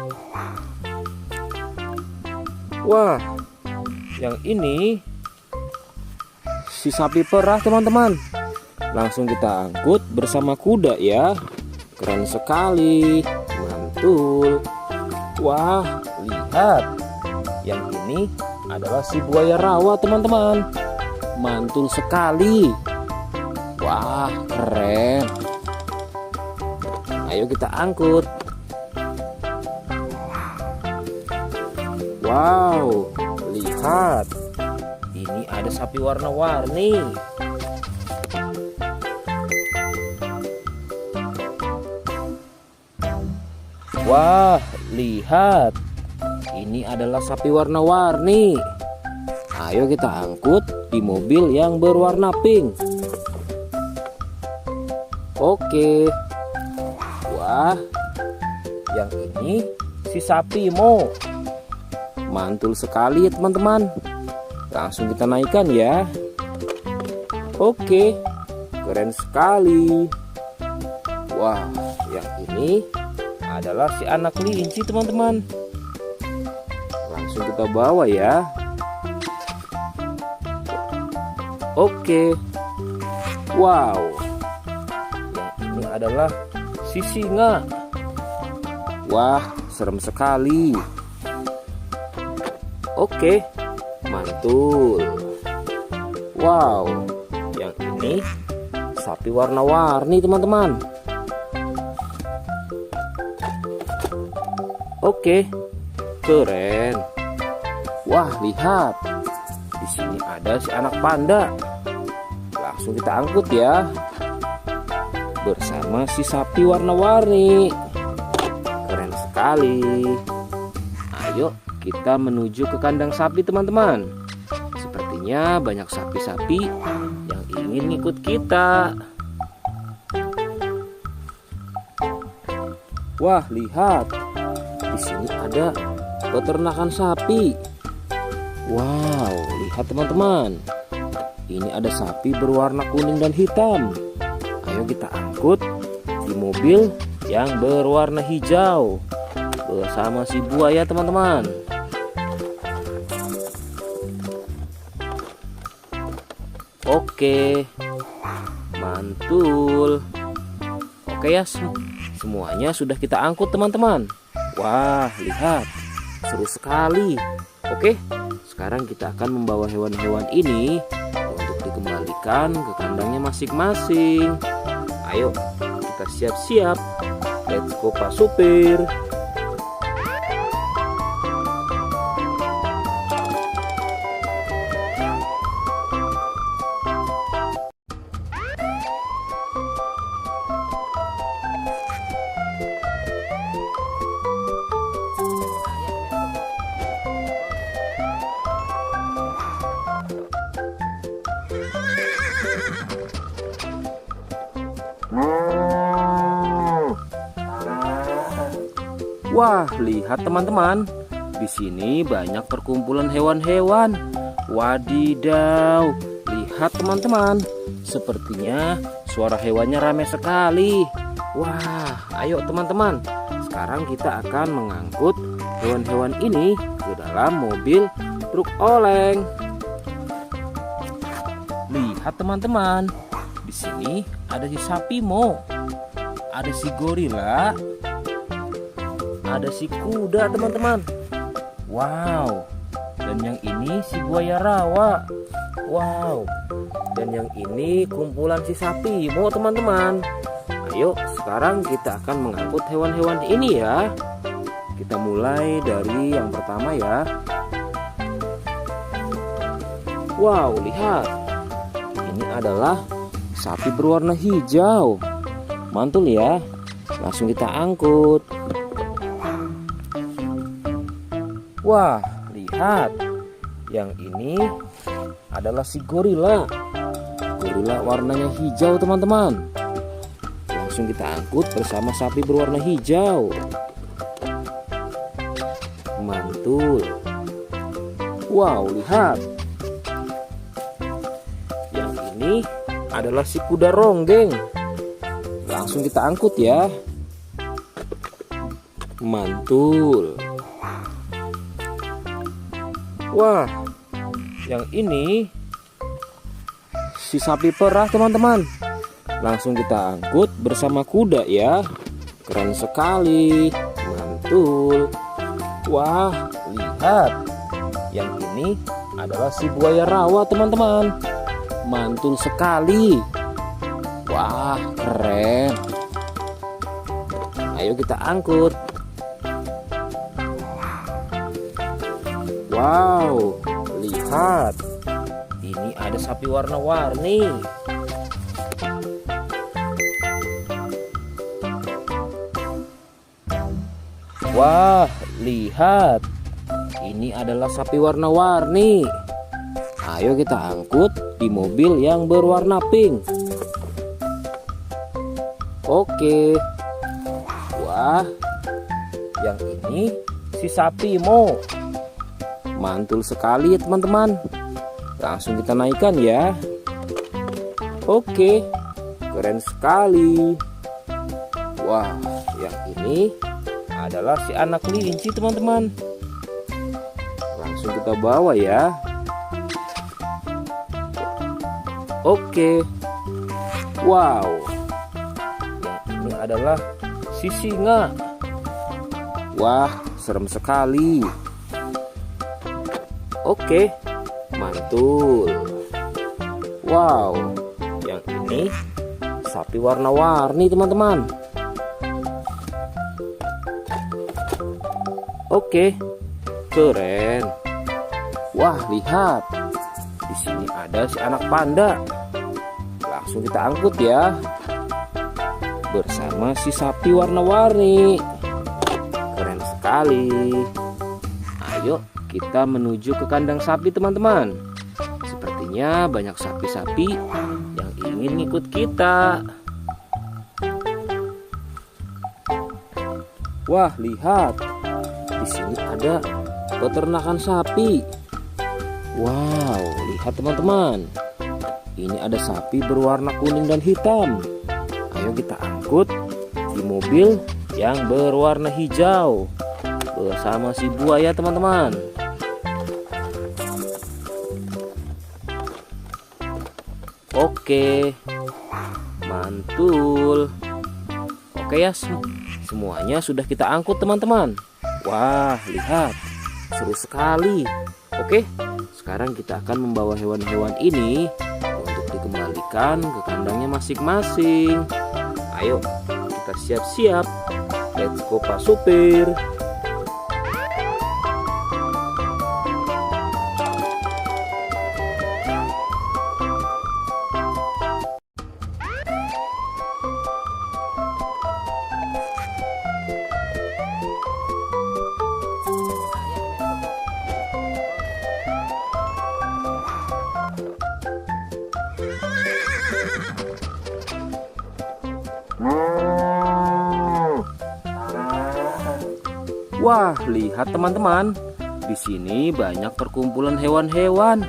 Wah, yang ini si sapi perah teman-teman. Langsung kita angkut bersama kuda ya. Keren sekali. Mantul. Wah, lihat. Yang ini adalah si buaya rawa teman-teman. Mantul sekali. Wah, keren. Ayo kita angkut. Wow, lihat. Ini ada sapi warna-warni. Wah, lihat. Ini adalah sapi warna-warni. Ayo kita angkut di mobil yang berwarna pink. Oke. Wah, yang ini si sapi Mo. Mantul sekali ya teman-teman. Langsung kita naikkan ya. Oke, keren sekali. Wah, yang ini adalah si anak kelinci teman-teman. Langsung kita bawa ya. Oke. Wow. Yang ini adalah si singa. Wah, serem sekali. Oke, mantul. Wow, yang ini sapi warna-warni teman-teman. Oke, keren. Wah, lihat. Di sini ada si anak panda. Langsung kita angkut ya. Bersama si sapi warna-warni. Keren sekali. Ayo kita menuju ke kandang sapi teman-teman. Sepertinya banyak sapi-sapi yang ingin ikut kita. Wah, lihat. Di sini ada peternakan sapi. Wow, lihat teman-teman. Ini ada sapi berwarna kuning dan hitam. Ayo kita angkut di mobil yang berwarna hijau bersama si buaya teman-teman. Oke, mantul. Oke ya, semuanya sudah kita angkut teman-teman. Wah, lihat, seru sekali. Oke, sekarang kita akan membawa hewan-hewan ini untuk dikembalikan ke kandangnya masing-masing. Ayo, kita siap-siap. Let's go Pak Supir. Wah, lihat teman-teman. Di sini banyak perkumpulan hewan-hewan. Wadidaw, lihat teman-teman. Sepertinya suara hewannya ramai sekali. Wah, ayo teman-teman. Sekarang kita akan mengangkut hewan-hewan ini ke dalam mobil truk oleng. Lihat teman-teman. Di sini ada si sapi Mo. Ada si gorila. Ada si kuda teman-teman. Wow. Dan yang ini si buaya rawa. Wow. Dan yang ini kumpulan si sapi Mo teman-teman. Ayo sekarang kita akan mengangkut hewan-hewan ini ya. Kita mulai dari yang pertama ya. Wow, lihat. Ini adalah sapi berwarna hijau. Mantul ya. Langsung kita angkut. Wah, lihat. Yang ini adalah si gorila. Gorila warnanya hijau teman-teman. Langsung kita angkut bersama sapi berwarna hijau. Mantul. Wow, lihat. Yang ini adalah si kuda ronggeng. Langsung kita angkut ya. Mantul. Wah, yang ini si sapi perah teman-teman. Langsung kita angkut bersama kuda ya. Keren sekali. Mantul. Wah, lihat. Yang ini adalah si buaya rawa teman-teman. Mantul sekali. Wah, keren. Ayo kita angkut. Wow, lihat. Ini ada sapi warna-warni. Wah, lihat. Ini adalah sapi warna-warni. Ayo kita angkut di mobil yang berwarna pink. Oke. Wah, yang ini si sapi Mo. Mantul sekali ya teman-teman. Langsung kita naikkan ya. Oke, keren sekali. Wah, yang ini adalah si anak kelinci teman-teman. Langsung kita bawa ya. Oke. Wow. Yang ini adalah si singa. Wah, serem sekali. Oke, mantul. Wow, yang ini sapi warna-warni teman-teman. Oke, keren. Wah, lihat. Di sini ada si anak panda. Langsung kita angkut ya. Bersama si sapi warna-warni. Keren sekali. Ayo kita menuju ke kandang sapi teman-teman. Sepertinya banyak sapi-sapi yang ingin ikut kita. Wah, lihat. Di sini ada peternakan sapi. Wow, lihat teman-teman. Ini ada sapi berwarna kuning dan hitam. Ayo kita angkut di mobil yang berwarna hijau bersama si buaya teman-teman. Oke, mantul. Oke ya, semuanya sudah kita angkut teman-teman. Wah, lihat, seru sekali. Oke, sekarang kita akan membawa hewan-hewan ini untuk dikembalikan ke kandangnya masing-masing. Ayo, kita siap-siap. Let's go Pak Supir. Wah, lihat teman-teman. Di sini banyak perkumpulan hewan-hewan.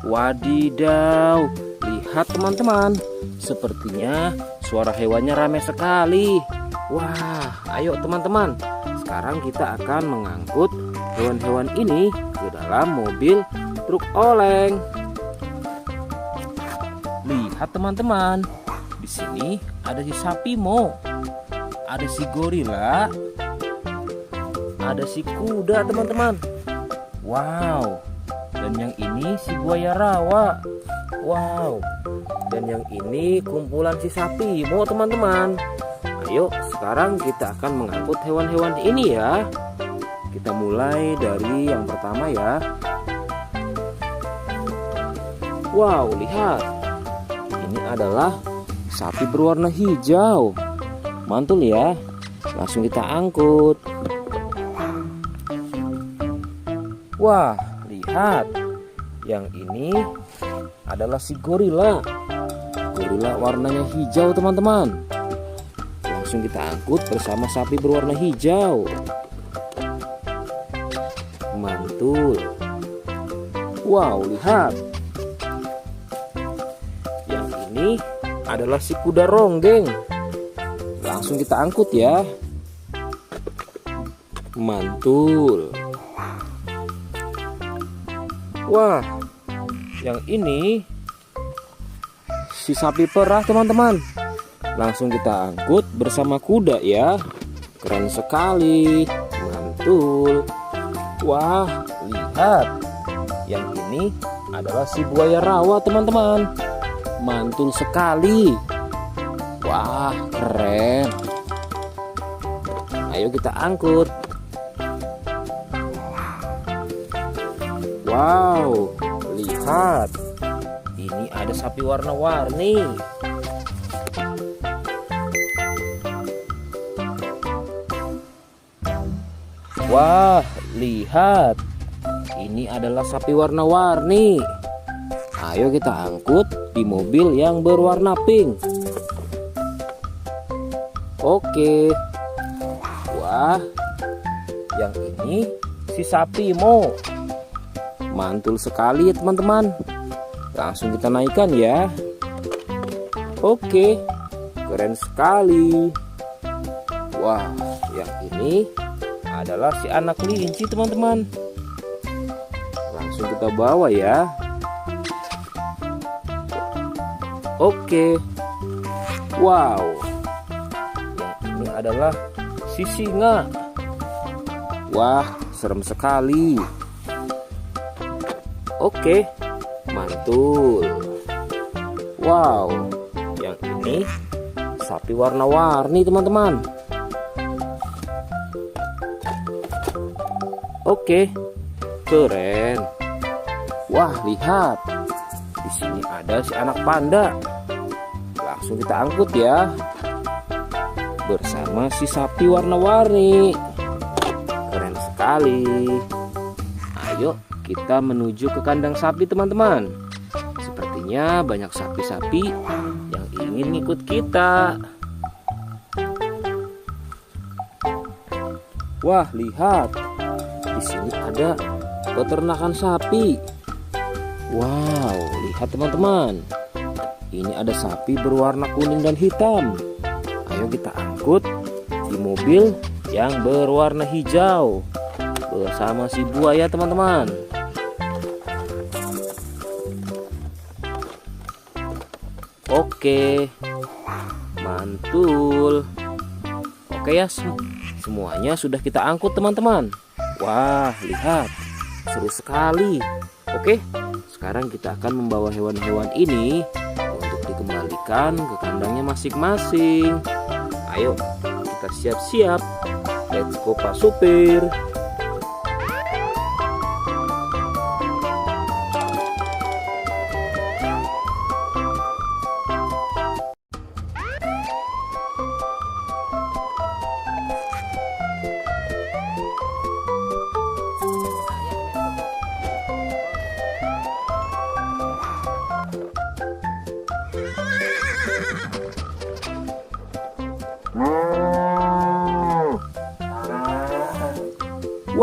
Wadidaw, lihat teman-teman. Sepertinya suara hewannya ramai sekali. Wah, ayo teman-teman. Sekarang kita akan mengangkut hewan-hewan ini ke dalam mobil truk oleng. Lihat teman-teman. Di sini ada si sapi Mo. Ada si gorila. Ada si kuda teman-teman. Wow. Dan yang ini si buaya rawa. Wow. Dan yang ini kumpulan si sapi Mo teman-teman. Ayo sekarang kita akan mengangkut hewan-hewan ini ya. Kita mulai dari yang pertama ya. Wow, lihat. Ini adalah sapi berwarna hijau. Mantul ya. Langsung kita angkut. Wah, lihat. Yang ini adalah si gorila. Gorila warnanya hijau teman-teman. Langsung kita angkut bersama sapi berwarna hijau. Mantul. Wow, lihat. Yang ini adalah si kuda ronggeng. Langsung kita angkut ya. Mantul. Wah, yang ini si sapi perah teman-teman. Langsung kita angkut bersama kuda ya. Keren sekali. Mantul. Wah, lihat. Yang ini adalah si buaya rawa teman-teman. Mantul sekali. Wah, keren. Ayo kita angkut. Wow, lihat. Ini ada sapi warna-warni. Wah, lihat. Ini adalah sapi warna-warni. Ayo kita angkut di mobil yang berwarna pink. Oke. Wah, yang ini si sapi Mo. Mantul sekali ya teman-teman. Langsung kita naikkan ya. Oke, keren sekali. Wah, yang ini adalah si anak kelinci teman-teman. Langsung kita bawa ya. Oke. Wow. Yang ini adalah si singa. Wah, serem sekali. Oke, mantul. Wow, yang ini sapi warna-warni teman-teman. Oke, keren. Wah, lihat. Di sini ada si anak panda. Langsung kita angkut ya. Bersama si sapi warna-warni. Keren sekali. Ayo kita menuju ke kandang sapi teman-teman. Sepertinya banyak sapi-sapi yang ingin ikut kita. Wah, lihat. Di sini ada peternakan sapi. Wow, lihat teman-teman. Ini ada sapi berwarna kuning dan hitam. Ayo kita angkut di mobil yang berwarna hijau bersama si buaya teman-teman. Oke, mantul. Oke ya, semuanya sudah kita angkut teman-teman. Wah, lihat, seru sekali. Oke, sekarang kita akan membawa hewan-hewan ini untuk dikembalikan ke kandangnya masing-masing. Ayo, kita siap-siap. Let's go Pak Supir.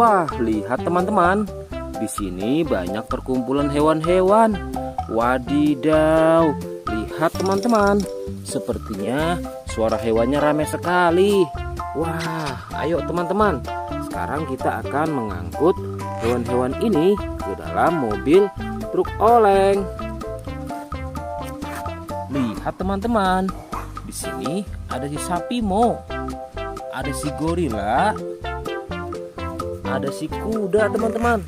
Wah, lihat teman-teman. Di sini banyak perkumpulan hewan-hewan. Wadidaw, lihat teman-teman. Sepertinya suara hewannya ramai sekali. Wah, ayo teman-teman. Sekarang kita akan mengangkut hewan-hewan ini ke dalam mobil truk oleng. Lihat teman-teman. Di sini ada si sapi Mo. Ada si gorila. Ada si kuda teman-teman.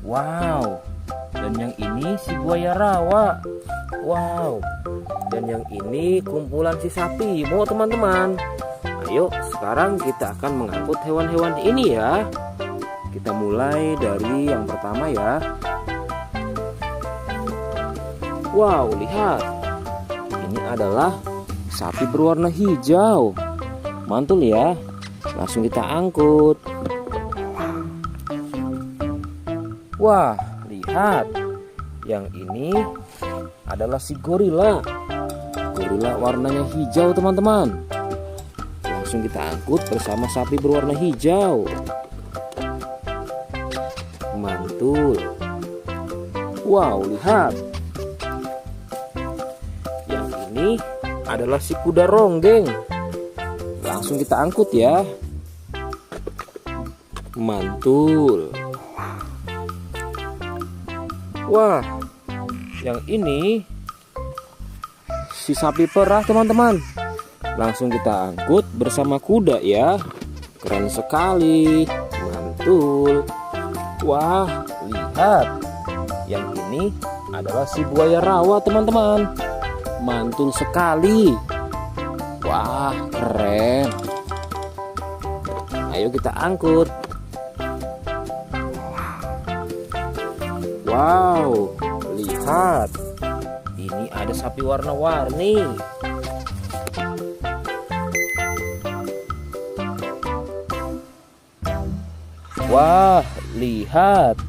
Wow. Dan yang ini si buaya rawa. Wow. Dan yang ini kumpulan si sapi Mo teman-teman. Ayo sekarang kita akan mengangkut hewan-hewan ini ya. Kita mulai dari yang pertama ya. Wow, lihat. Ini adalah sapi berwarna hijau. Mantul ya. Langsung kita angkut. Wah, lihat. Yang ini adalah si gorila. Gorila warnanya hijau teman-teman. Langsung kita angkut bersama sapi berwarna hijau. Mantul. Wow, lihat. Yang ini adalah si kuda ronggeng. Langsung kita angkut ya. Mantul. Wah, yang ini si sapi perah teman-teman. Langsung kita angkut bersama kuda ya. Keren sekali. Mantul. Wah, lihat. Yang ini adalah si buaya rawa teman-teman. Mantul sekali. Wah, keren. Ayo kita angkut. Wow, lihat. Ini ada sapi warna-warni. Wah, lihat.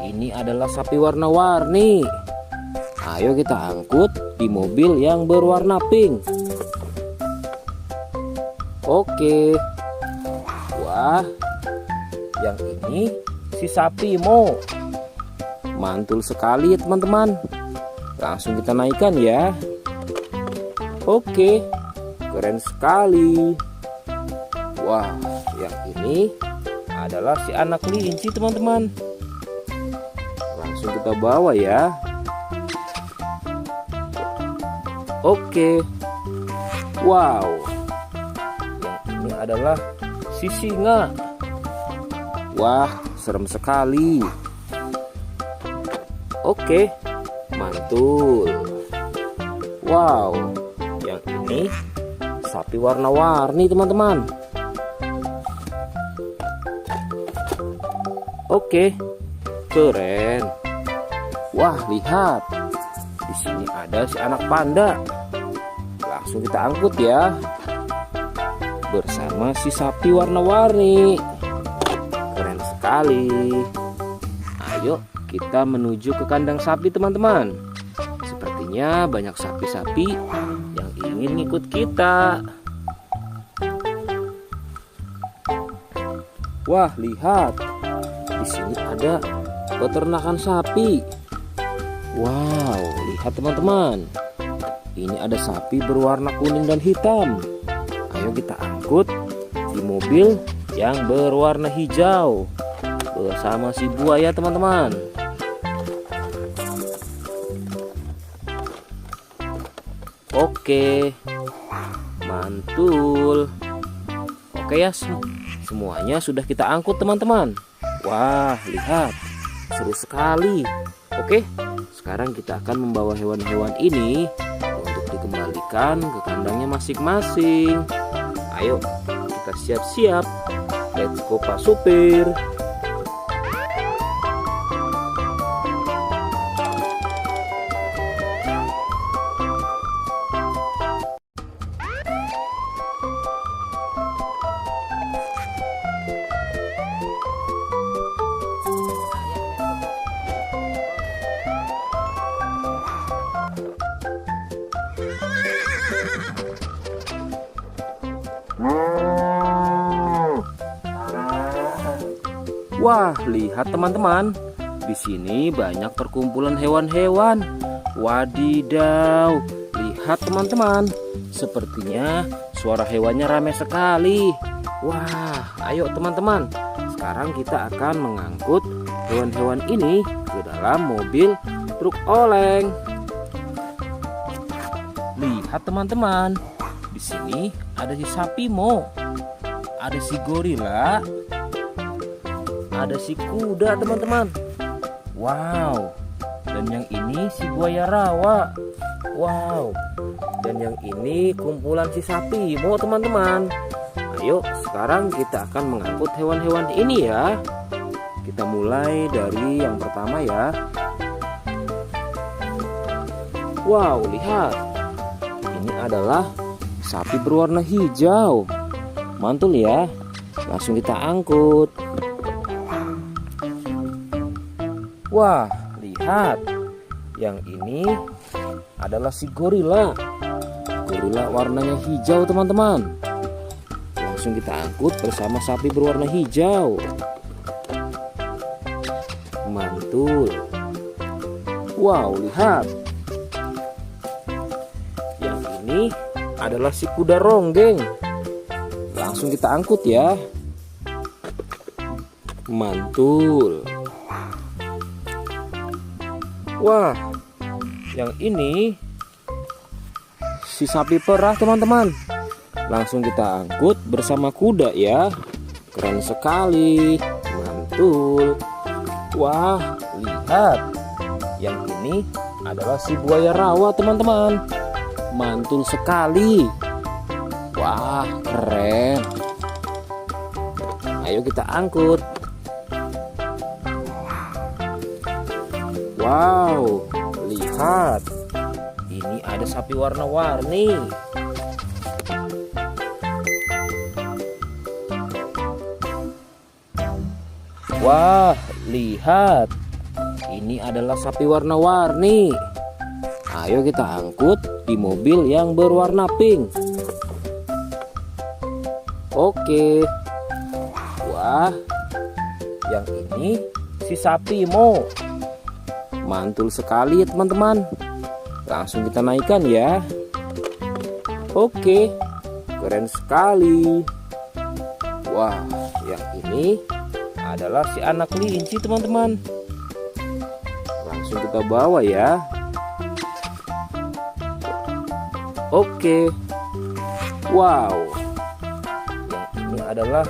Ini adalah sapi warna-warni. Ayo kita angkut di mobil yang berwarna pink. Oke. Wah, yang ini si sapi Mo. Mantul sekali ya teman-teman. Langsung kita naikkan ya. Oke, keren sekali. Wah, yang ini adalah si anak kelinci teman-teman. Langsung kita bawa ya. Oke. Wow. Yang ini adalah si singa. Wah, serem sekali. Oke, mantul. Wow, yang ini sapi warna-warni teman-teman. Oke, keren. Wah, lihat. Di sini ada si anak panda. Langsung kita angkut ya. Bersama si sapi warna-warni. Keren sekali. Ayo kita menuju ke kandang sapi teman-teman. Sepertinya banyak sapi-sapi yang ingin ikut kita. Wah, lihat. Di sini ada peternakan sapi. Wow, lihat teman-teman. Ini ada sapi berwarna kuning dan hitam. Ayo kita angkut di mobil yang berwarna hijau bersama si buaya teman-teman. Oke, mantul. Oke ya, semuanya sudah kita angkut teman-teman. Wah, lihat, seru sekali. Oke, sekarang kita akan membawa hewan-hewan ini untuk dikembalikan ke kandangnya masing-masing. Ayo, kita siap-siap. Let's go Pak Supir. Wah, lihat teman-teman. Di sini banyak perkumpulan hewan-hewan. Wadidaw, lihat teman-teman. Sepertinya suara hewannya ramai sekali. Wah, ayo teman-teman. Sekarang kita akan mengangkut hewan-hewan ini ke dalam mobil truk oleng. Lihat teman-teman. Di sini ada si sapi Mo, ada si gorila, ada si kuda teman-teman. Wow. Dan yang ini si buaya rawa. Wow. Dan yang ini kumpulan si sapi Mo teman-teman. Ayo sekarang kita akan mengangkut hewan-hewan ini ya. Kita mulai dari yang pertama ya. Wow, lihat. Ini adalah sapi berwarna hijau. Mantul ya. Langsung kita angkut. Wah, lihat. Yang ini adalah si gorila. Gorila warnanya hijau teman-teman. Langsung kita angkut bersama sapi berwarna hijau. Mantul. Wow, lihat. Yang ini adalah si kuda ronggeng. Langsung kita angkut ya. Mantul. Wah, yang ini si sapi perah teman-teman. Langsung kita angkut bersama kuda ya. Keren sekali. Mantul. Wah, lihat. Yang ini adalah si buaya rawa teman-teman. Mantul sekali. Wah, keren. Ayo kita angkut. Wow, lihat. Ini ada sapi warna-warni. Wah, lihat. Ini adalah sapi warna-warni. Ayo kita angkut di mobil yang berwarna pink. Oke. Wah, yang ini si sapi Mo. Mantul sekali ya teman-teman. Langsung kita naikkan ya. Oke, keren sekali. Wah, yang ini adalah si anak kelinci teman-teman. Langsung kita bawa ya. Oke. Wow. Yang ini adalah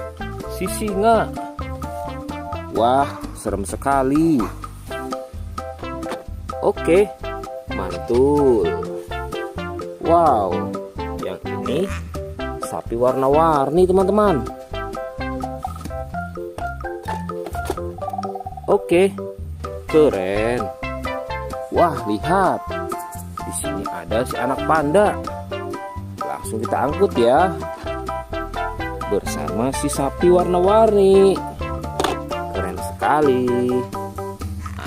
si singa. Wah, serem sekali. Oke, mantul. Wow, yang ini sapi warna-warni teman-teman. Oke, keren. Wah, lihat. Di sini ada si anak panda. Langsung kita angkut ya. Bersama si sapi warna-warni. Keren sekali.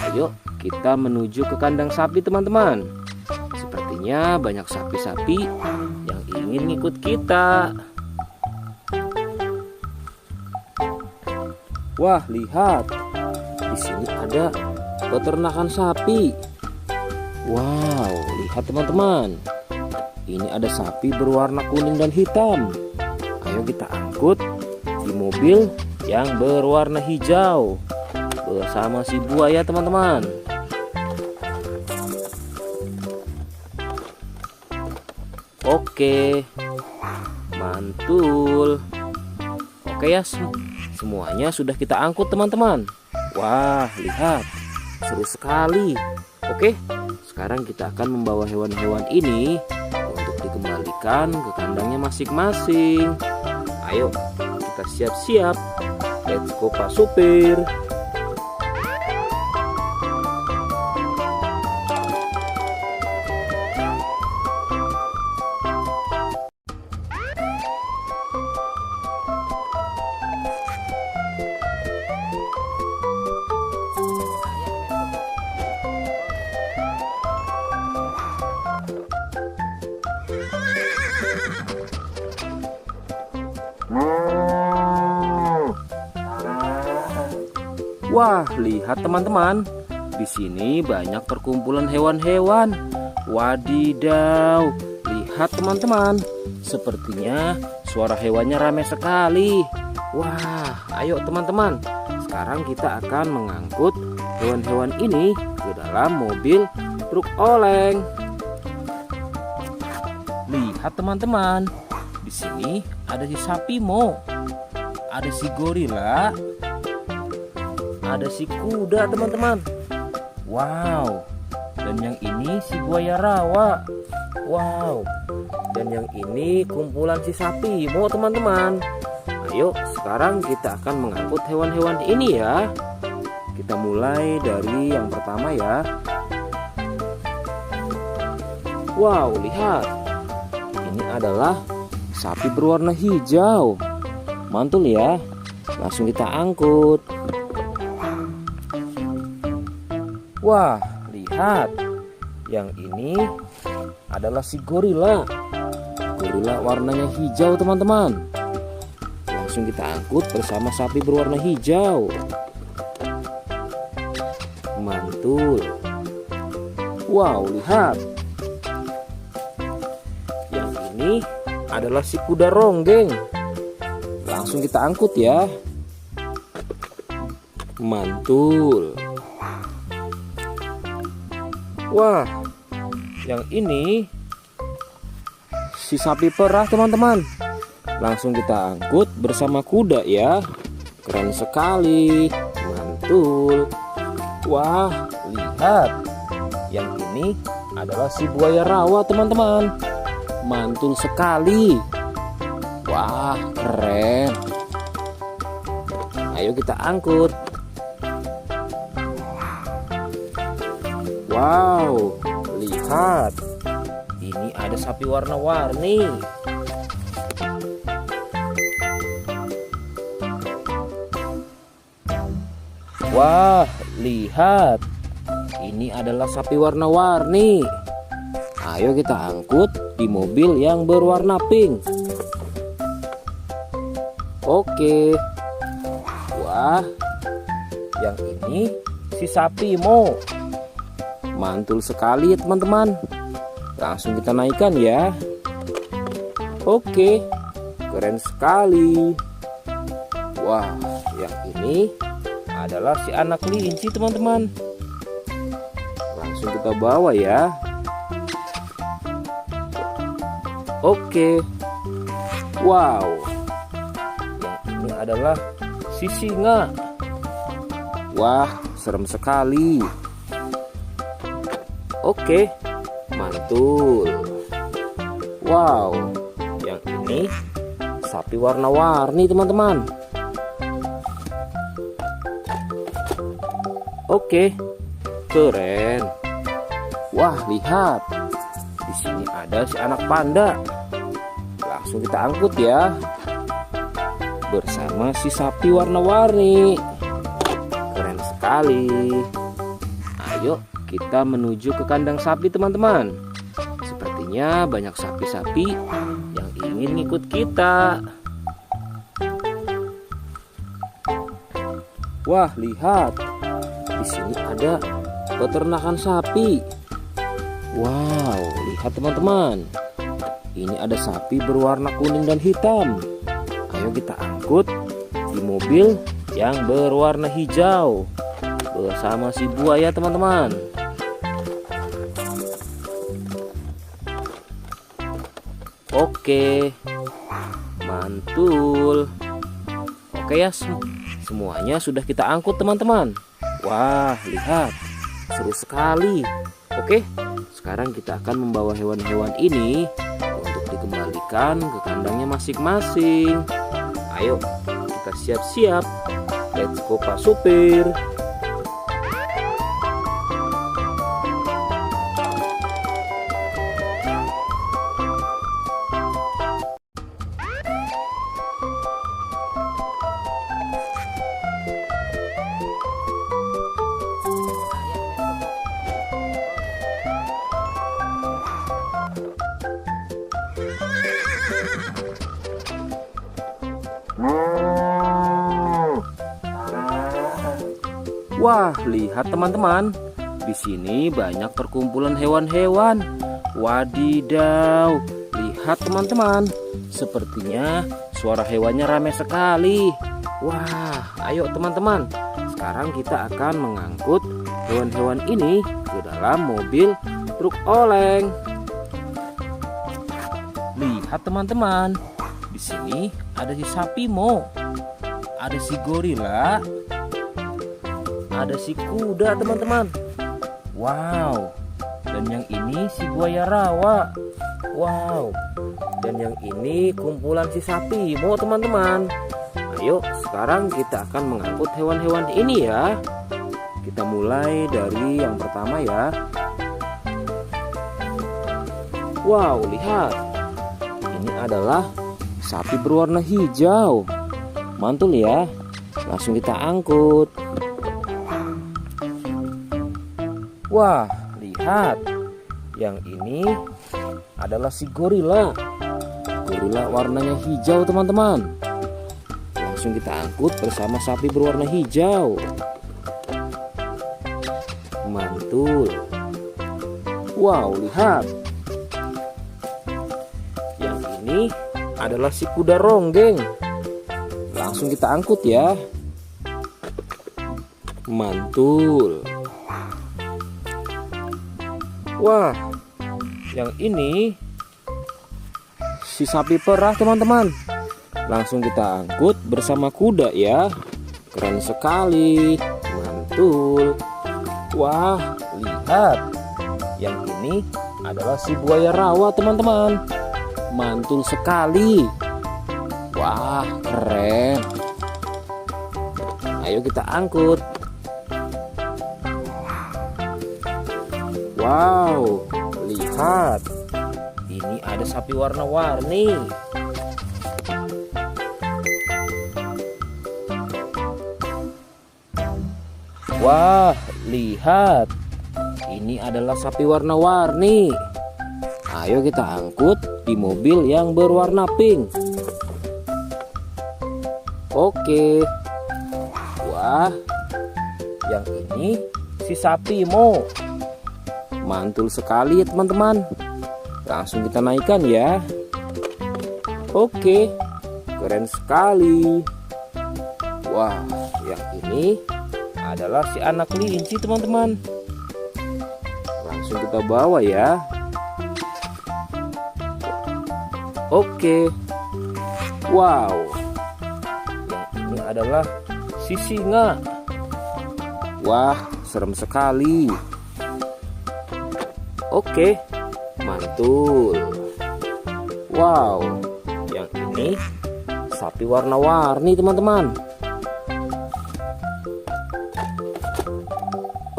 Ayo kita menuju ke kandang sapi teman-teman. Sepertinya banyak sapi-sapi yang ingin ngikut kita. Wah, lihat. Di sini ada peternakan sapi. Wow, lihat teman-teman. Ini ada sapi berwarna kuning dan hitam. Ayo kita angkut di mobil yang berwarna hijau bersama si buaya teman-teman. Oke, mantul. Oke ya, semuanya sudah kita angkut teman-teman. Wah, lihat, seru sekali. Oke, sekarang kita akan membawa hewan-hewan ini untuk dikembalikan ke kandangnya masing-masing. Ayo, kita siap-siap. Let's go Pak Supir. Wah, lihat teman-teman. Di sini banyak perkumpulan hewan-hewan. Wadidaw, lihat teman-teman. Sepertinya suara hewannya ramai sekali. Wah, ayo teman-teman. Sekarang kita akan mengangkut hewan-hewan ini ke dalam mobil truk oleng. Lihat teman-teman. Di sini ada si sapi Mo. Ada si gorila. Ada si kuda teman-teman. Wow. Dan yang ini si buaya rawa. Wow. Dan yang ini kumpulan si sapi Mo teman-teman. Ayo sekarang kita akan mengangkut hewan-hewan ini ya. Kita mulai dari yang pertama ya. Wow, lihat. Ini adalah sapi berwarna hijau. Mantul ya. Langsung kita angkut. Wah, lihat. Yang ini adalah si gorila. Gorila warnanya hijau teman-teman. Langsung kita angkut bersama sapi berwarna hijau. Mantul. Wow, lihat. Yang ini adalah si kuda ronggeng. Langsung kita angkut ya. Mantul. Wah, yang ini si sapi perah teman-teman. Langsung kita angkut bersama kuda ya. Keren sekali. Mantul. Wah, lihat. Yang ini adalah si buaya rawa teman-teman. Mantul sekali. Wah, keren. Ayo kita angkut. Wow, lihat. Ini ada sapi warna-warni. Wah, lihat. Ini adalah sapi warna-warni. Ayo kita angkut di mobil yang berwarna pink. Oke. Wah, yang ini si sapi Mo. Mantul sekali ya teman-teman. Langsung kita naikkan ya. Oke, keren sekali. Wah, yang ini adalah si anak kelinci teman-teman. Langsung kita bawa ya. Oke. Wow. Yang ini adalah si singa. Wah, serem sekali. Oke, mantul. Wow, yang ini sapi warna-warni teman-teman. Oke, keren. Wah, lihat. Di sini ada si anak panda. Langsung kita angkut ya. Bersama si sapi warna-warni. Keren sekali. Ayo kita menuju ke kandang sapi teman-teman. Sepertinya banyak sapi-sapi yang ingin ngikut kita. Wah, lihat. Di sini ada peternakan sapi. Wow, lihat teman-teman. Ini ada sapi berwarna kuning dan hitam. Ayo kita angkut di mobil yang berwarna hijau bersama si buaya teman-teman. Oke, mantul. Oke ya, semuanya sudah kita angkut teman-teman. Wah, lihat, seru sekali. Oke, sekarang kita akan membawa hewan-hewan ini untuk dikembalikan ke kandangnya masing-masing. Ayo, kita siap-siap. Let's go Pak Supir. Wah, lihat teman-teman. Di sini banyak perkumpulan hewan-hewan. Wadidaw, lihat teman-teman. Sepertinya suara hewannya ramai sekali. Wah, ayo teman-teman. Sekarang kita akan mengangkut hewan-hewan ini ke dalam mobil truk oleng. Lihat teman-teman. Di sini ada si sapi Mo. Ada si gorila. Ada si kuda teman-teman. Wow. Dan yang ini si buaya rawa. Wow. Dan yang ini kumpulan si sapi Mo teman-teman. Ayo sekarang kita akan mengangkut hewan-hewan ini ya. Kita mulai dari yang pertama ya. Wow, lihat. Ini adalah sapi berwarna hijau. Mantul ya. Langsung kita angkut. Wah, lihat. Yang ini adalah si gorila. Gorila warnanya hijau teman-teman. Langsung kita angkut bersama sapi berwarna hijau. Mantul. Wow, lihat. Yang ini adalah si kuda ronggeng. Langsung kita angkut ya. Mantul. Wah, yang ini si sapi perah teman-teman. Langsung kita angkut bersama kuda ya. Keren sekali. Mantul. Wah, lihat. Yang ini adalah si buaya rawa teman-teman. Mantul sekali. Wah, keren. Ayo kita angkut. Wow, lihat. Ini ada sapi warna-warni. Wah, lihat. Ini adalah sapi warna-warni. Ayo kita angkut di mobil yang berwarna pink. Oke. Wah, yang ini si sapi Mo. Mantul sekali ya teman-teman. Langsung kita naikkan ya. Oke, keren sekali. Wah, yang ini adalah si anak kelinci teman-teman. Langsung kita bawa ya. Oke. Wow. Yang ini adalah si singa. Wah, serem sekali. Oke, mantul. Wow, yang ini sapi warna-warni teman-teman.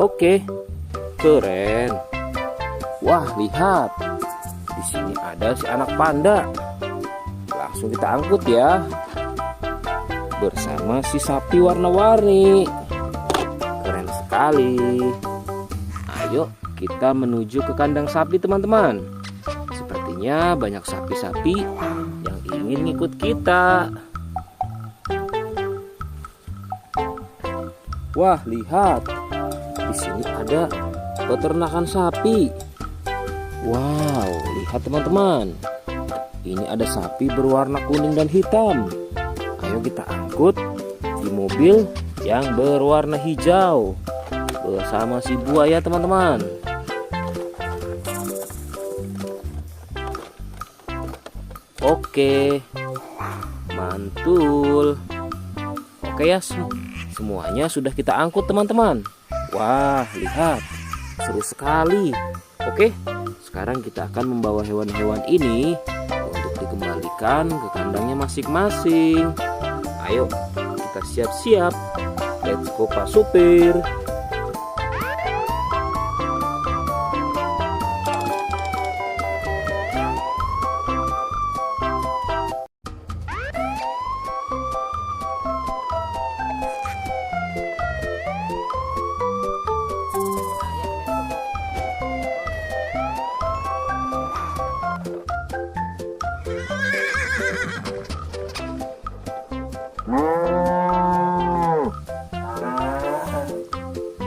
Oke, keren. Wah, lihat. Di sini ada si anak panda. Langsung kita angkut ya. Bersama si sapi warna-warni. Keren sekali. Ayo kita menuju ke kandang sapi teman-teman. Sepertinya banyak sapi-sapi yang ingin ngikut kita. Wah, lihat. Di sini ada peternakan sapi. Wow, lihat teman-teman. Ini ada sapi berwarna kuning dan hitam. Ayo kita angkut di mobil yang berwarna hijau bersama si buaya teman-teman. Oke, mantul. Oke ya, semuanya sudah kita angkut teman-teman. Wah, lihat, seru sekali. Oke, sekarang kita akan membawa hewan-hewan ini untuk dikembalikan ke kandangnya masing-masing. Ayo, kita siap-siap. Let's go Pak Supir.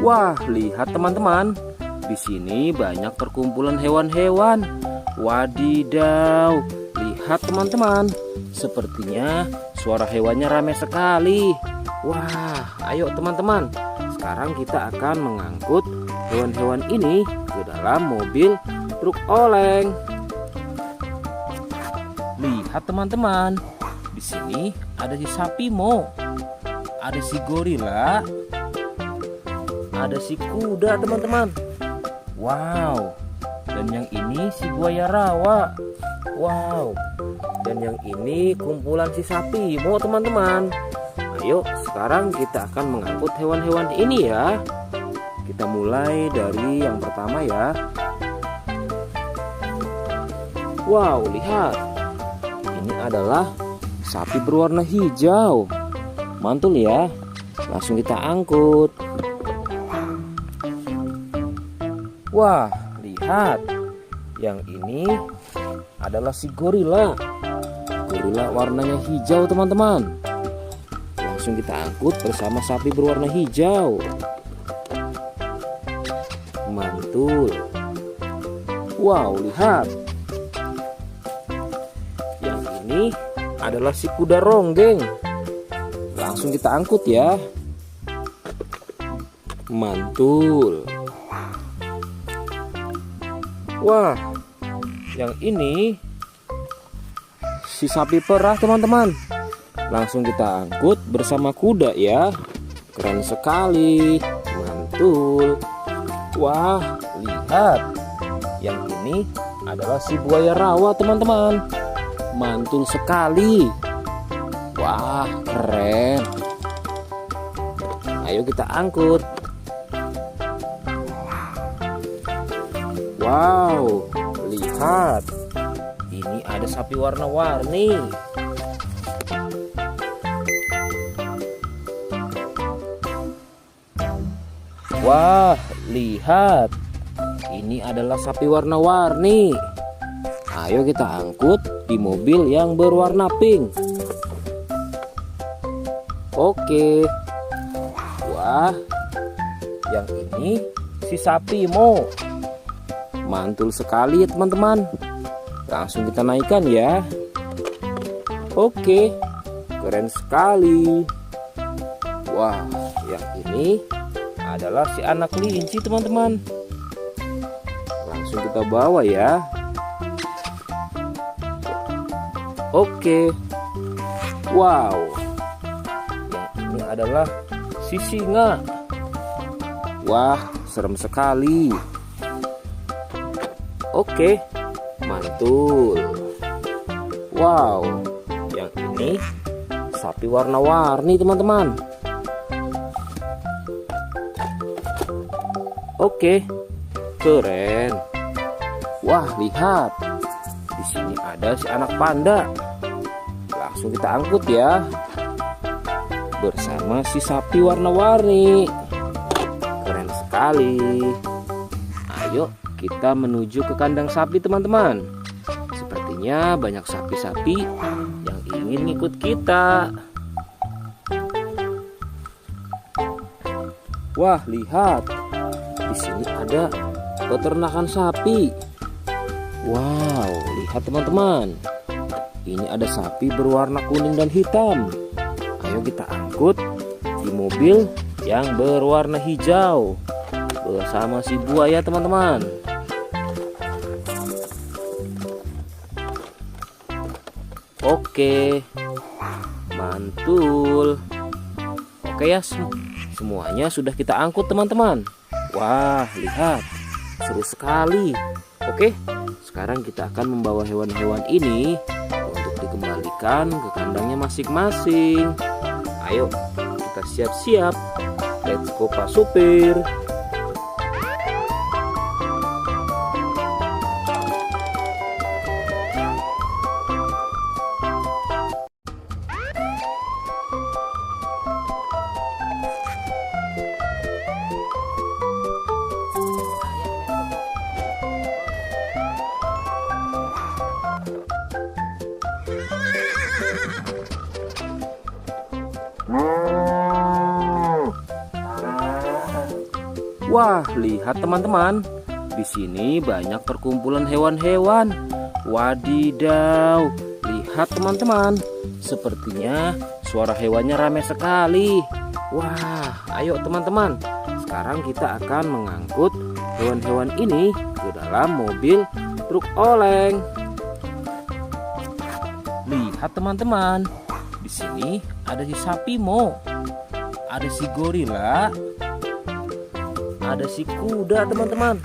Wah, lihat teman-teman. Di sini banyak perkumpulan hewan-hewan. Wadidaw, lihat teman-teman. Sepertinya suara hewannya ramai sekali. Wah, ayo teman-teman. Sekarang kita akan mengangkut hewan-hewan ini ke dalam mobil truk oleng. Lihat teman-teman. Di sini ada si sapi Mo. Ada si gorila. Ada si kuda teman-teman. Wow. Dan yang ini si buaya rawa. Wow. Dan yang ini kumpulan si sapi Mo teman-teman. Ayo sekarang kita akan mengangkut hewan-hewan ini ya. Kita mulai dari yang pertama ya. Wow, lihat. Ini adalah sapi berwarna hijau. Mantul ya. Langsung kita angkut. Wah, lihat. Yang ini adalah si gorila. Gorila warnanya hijau teman-teman. Langsung kita angkut bersama sapi berwarna hijau. Mantul. Wow, lihat. Yang ini adalah si kuda ronggeng. Langsung kita angkut ya. Mantul. Wah, yang ini si sapi perah teman-teman. Langsung kita angkut bersama kuda ya. Keren sekali. Mantul. Wah, lihat. Yang ini adalah si buaya rawa teman-teman. Mantul sekali. Wah, keren. Ayo kita angkut. Wow, lihat. Ini ada sapi warna-warni. Wah, lihat. Ini adalah sapi warna-warni. Ayo kita angkut di mobil yang berwarna pink. Oke. Wah, yang ini si sapi Mo. Mantul sekali ya teman-teman. Langsung kita naikkan ya. Oke, keren sekali. Wah, yang ini adalah si anak kelinci teman-teman. Langsung kita bawa ya. Oke. Wow, yang ini adalah si singa. Wah, serem sekali. Oke, mantul. Wow, yang ini sapi warna-warni teman-teman. Oke, keren. Wah, lihat. Di sini ada si anak panda. Langsung kita angkut ya. Bersama si sapi warna-warni. Keren sekali. Ayo kita menuju ke kandang sapi teman-teman. Sepertinya banyak sapi-sapi yang ingin ikut kita. Wah, lihat. Di sini ada peternakan sapi. Wow, lihat teman-teman. Ini ada sapi berwarna kuning dan hitam. Ayo kita angkut di mobil yang berwarna hijau bersama si buaya teman-teman. Oke, mantul. Oke ya, semuanya sudah kita angkut teman-teman. Wah, lihat, seru sekali. Oke, sekarang kita akan membawa hewan-hewan ini untuk dikembalikan ke kandangnya masing-masing. Ayo, kita siap-siap. Let's go Pak Supir. Wah, lihat teman-teman. Di sini banyak perkumpulan hewan-hewan. Wadidaw, lihat teman-teman. Sepertinya suara hewannya ramai sekali. Wah, ayo teman-teman. Sekarang kita akan mengangkut hewan-hewan ini ke dalam mobil truk oleng. Lihat teman-teman. Di sini ada si sapi Mo. Ada si gorila. Ada si kuda teman-teman.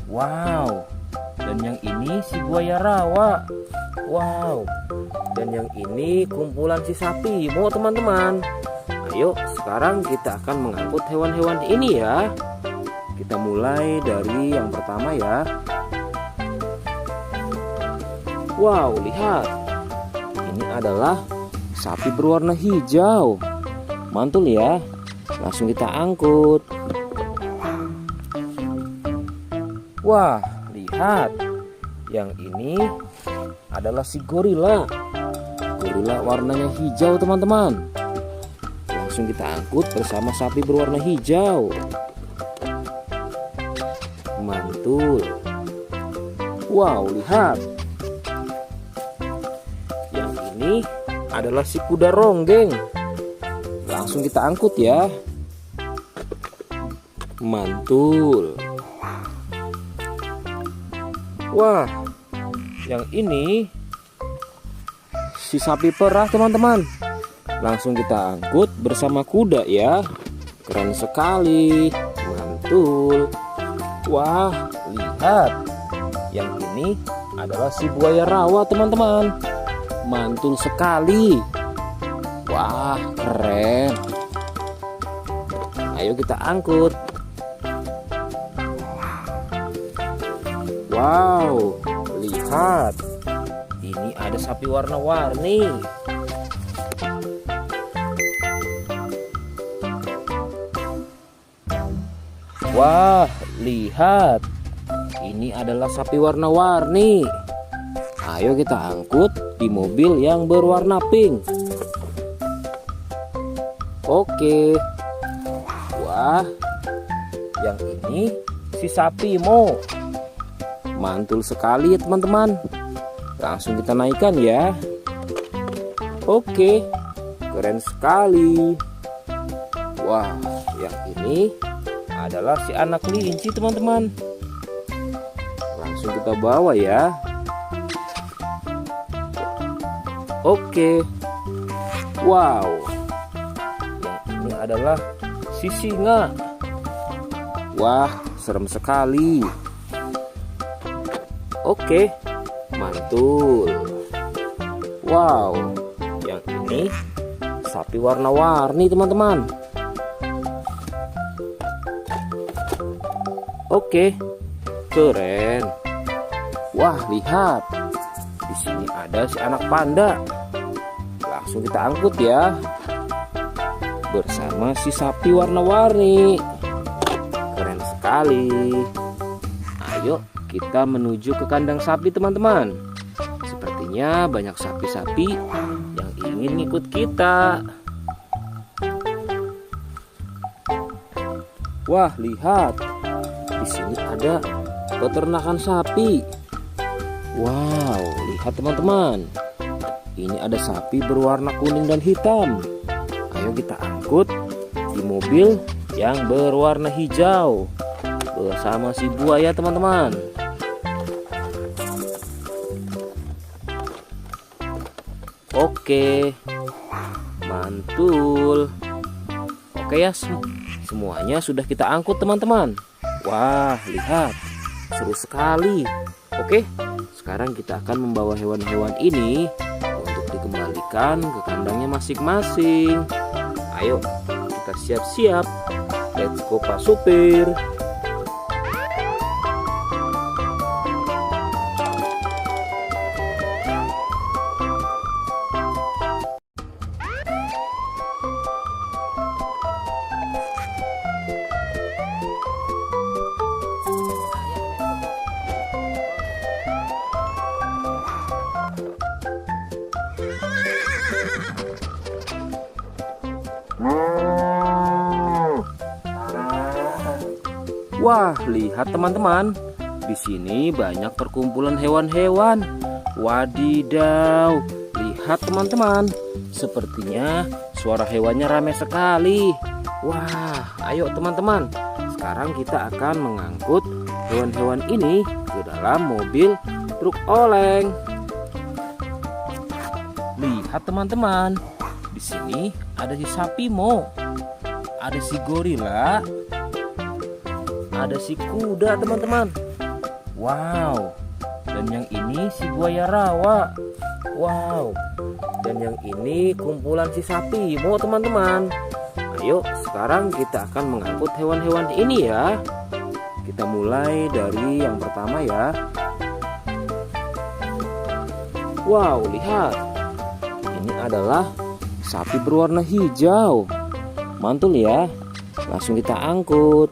Wow. Dan yang ini si buaya rawa. Wow. Dan yang ini kumpulan si sapi Mo teman-teman. Ayo sekarang kita akan mengangkut hewan-hewan ini ya. Kita mulai dari yang pertama ya. Wow, lihat. Ini adalah sapi berwarna hijau. Mantul ya. Langsung kita angkut. Wah, lihat. Yang ini adalah si gorila. Gorila warnanya hijau teman-teman. Langsung kita angkut bersama sapi berwarna hijau. Mantul. Wow, lihat. Yang ini adalah si kuda ronggeng. Langsung kita angkut ya. Mantul. Wah, yang ini si sapi perah teman-teman. Langsung kita angkut bersama kuda ya. Keren sekali. Mantul. Wah, lihat. Yang ini adalah si buaya rawa teman-teman. Mantul sekali. Wah, keren. Ayo kita angkut. Wow, lihat. Ini ada sapi warna-warni. Wah, lihat. Ini adalah sapi warna-warni. Ayo kita angkut di mobil yang berwarna pink. Oke. Wah, yang ini si sapi Mo. Mantul sekali ya teman-teman. Langsung kita naikkan ya. Oke, keren sekali. Wah, yang ini adalah si anak kelinci teman-teman. Langsung kita bawa ya. Oke. Wow, yang ini adalah si singa. Wah, serem sekali. Oke, mantul. Wow, yang ini sapi warna-warni teman-teman. Oke, keren. Wah, lihat. Di sini ada si anak panda. Langsung kita angkut ya. Bersama si sapi warna-warni. Keren sekali. Ayo kita menuju ke kandang sapi teman-teman. Sepertinya banyak sapi-sapi yang ingin ikut kita. Wah, lihat. Di sini ada peternakan sapi. Wow, lihat teman-teman. Ini ada sapi berwarna kuning dan hitam. Ayo kita angkut di mobil yang berwarna hijau bersama si buaya teman-teman. Oke, mantul. Oke ya, semuanya sudah kita angkut teman-teman. Wah, lihat, seru sekali. Oke, sekarang kita akan membawa hewan-hewan ini untuk dikembalikan ke kandangnya masing-masing. Ayo, kita siap-siap. Let's go Pak Supir. Wah, lihat teman-teman. Di sini banyak perkumpulan hewan-hewan. Wadidaw, lihat teman-teman. Sepertinya suara hewannya ramai sekali. Wah, ayo teman-teman. Sekarang kita akan mengangkut hewan-hewan ini ke dalam mobil truk oleng. Lihat teman-teman. Di sini ada si sapi Mo. Ada si gorila. Ada si kuda teman-teman. Wow. Dan yang ini si buaya rawa. Wow. Dan yang ini kumpulan si sapi Mo teman-teman. Ayo sekarang kita akan mengangkut hewan-hewan ini ya. Kita mulai dari yang pertama ya. Wow, lihat. Ini adalah sapi berwarna hijau. Mantul ya. Langsung kita angkut.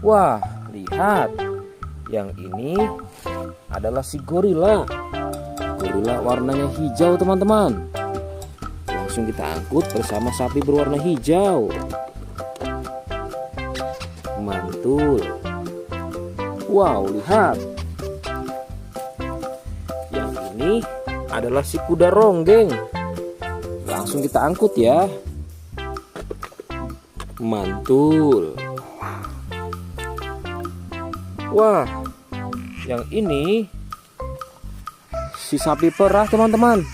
Wah, lihat. Yang ini adalah si gorila. Gorila warnanya hijau teman-teman. Langsung kita angkut bersama sapi berwarna hijau. Mantul. Wow, lihat. Yang ini adalah si kuda ronggeng. Langsung kita angkut ya. Mantul. Wah, yang ini si sapi perah teman-teman.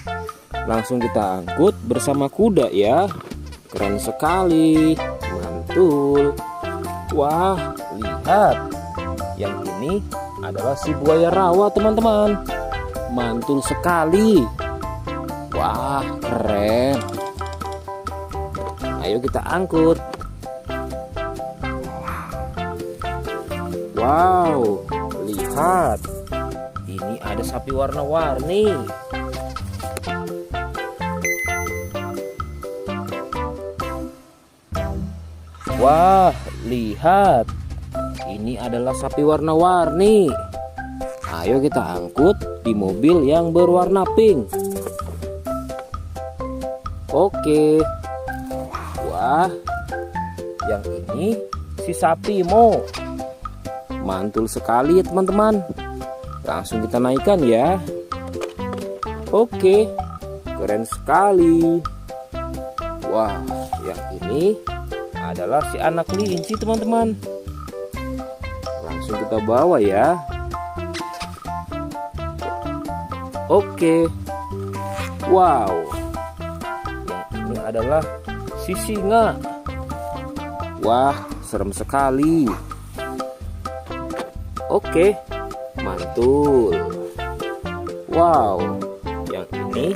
Langsung kita angkut bersama kuda ya. Keren sekali. Mantul. Wah, lihat. Yang ini adalah si buaya rawa teman-teman. Mantul sekali. Wah, keren. Ayo kita angkut. Wow, lihat. Ini ada sapi warna-warni. Wah, lihat. Ini adalah sapi warna-warni. Ayo kita angkut di mobil yang berwarna pink. Oke. Wah, yang ini si sapi Mo. Mantul sekali ya teman-teman. Langsung kita naikkan ya. Oke, keren sekali. Wah, yang ini adalah si anak kelinci teman-teman. Langsung kita bawa ya. Oke. Wow. Yang ini adalah si singa. Wah, serem sekali. Oke, mantul. Wow, yang ini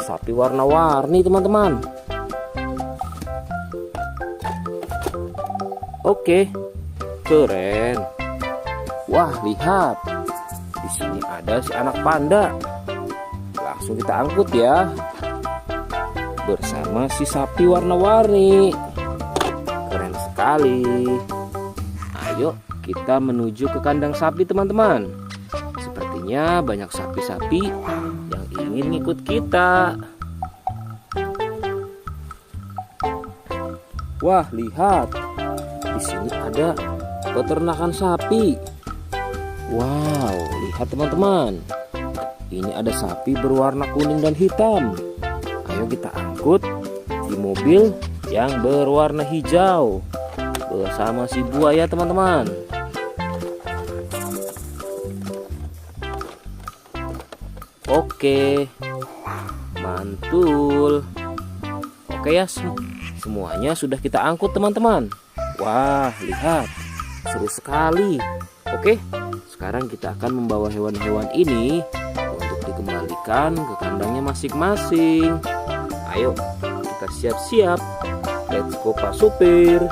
sapi warna-warni teman-teman. Oke, keren. Wah, lihat. Di sini ada si anak panda. Langsung kita angkut ya. Bersama si sapi warna-warni. Keren sekali. Ayo kita menuju ke kandang sapi teman-teman. Sepertinya banyak sapi-sapi yang ingin ngikut kita. Wah, lihat. Di sini ada peternakan sapi. Wow, lihat teman-teman. Ini ada sapi berwarna kuning dan hitam. Ayo kita angkut di mobil yang berwarna hijau bersama si buaya teman-teman. Oke, mantul. Oke ya, semuanya sudah kita angkut teman-teman. Wah, lihat, seru sekali. Oke, sekarang kita akan membawa hewan-hewan ini untuk dikembalikan ke kandangnya masing-masing. Ayo, kita siap-siap. Let's go Pak Supir.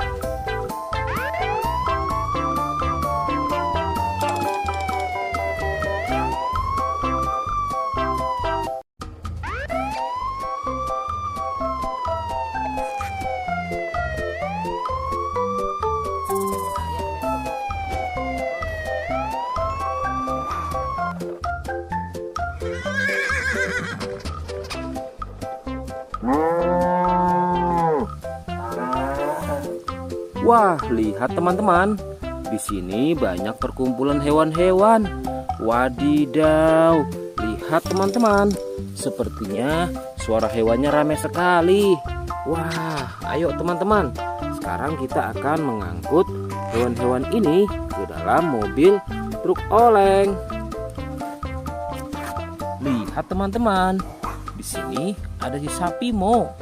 Wah, lihat teman-teman. Di sini banyak perkumpulan hewan-hewan. Wadidaw, lihat teman-teman. Sepertinya suara hewannya ramai sekali. Wah, ayo teman-teman. Sekarang kita akan mengangkut hewan-hewan ini ke dalam mobil truk oleng. Lihat teman-teman. Di sini ada si sapi Mo.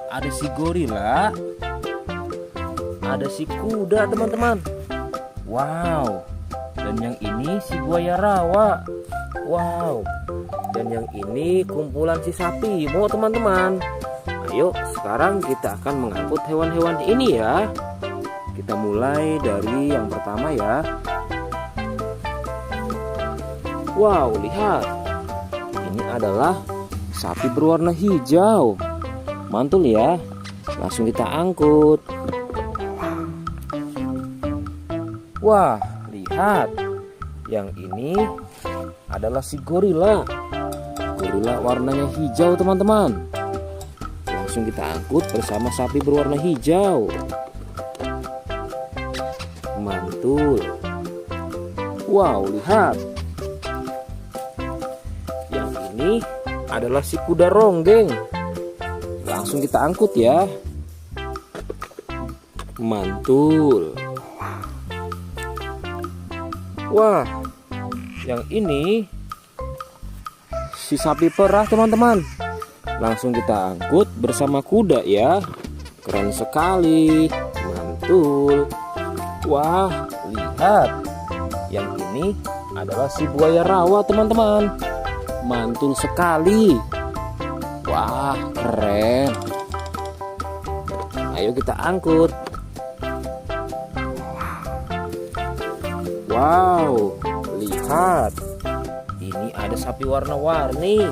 Ada si gorila. Ada si kuda teman-teman. Wow. Dan yang ini si buaya rawa. Wow. Dan yang ini kumpulan si sapi Mo teman-teman. Ayo sekarang kita akan mengangkut hewan-hewan ini ya. Kita mulai dari yang pertama ya. Wow, lihat. Ini adalah sapi berwarna hijau. Mantul ya. Langsung kita angkut. Wah, lihat. Yang ini adalah si gorila. Gorila warnanya hijau teman-teman. Langsung kita angkut bersama sapi berwarna hijau. Mantul. Wow, lihat. Yang ini adalah si kuda ronggeng. Langsung kita angkut ya. Mantul. Wah, yang ini si sapi perah teman-teman. Langsung kita angkut bersama kuda ya. Keren sekali. Mantul. Wah, lihat. Yang ini adalah si buaya rawa teman-teman. Mantul sekali. Wah, keren. Ayo kita angkut. Wow, lihat. Ini ada sapi warna-warni.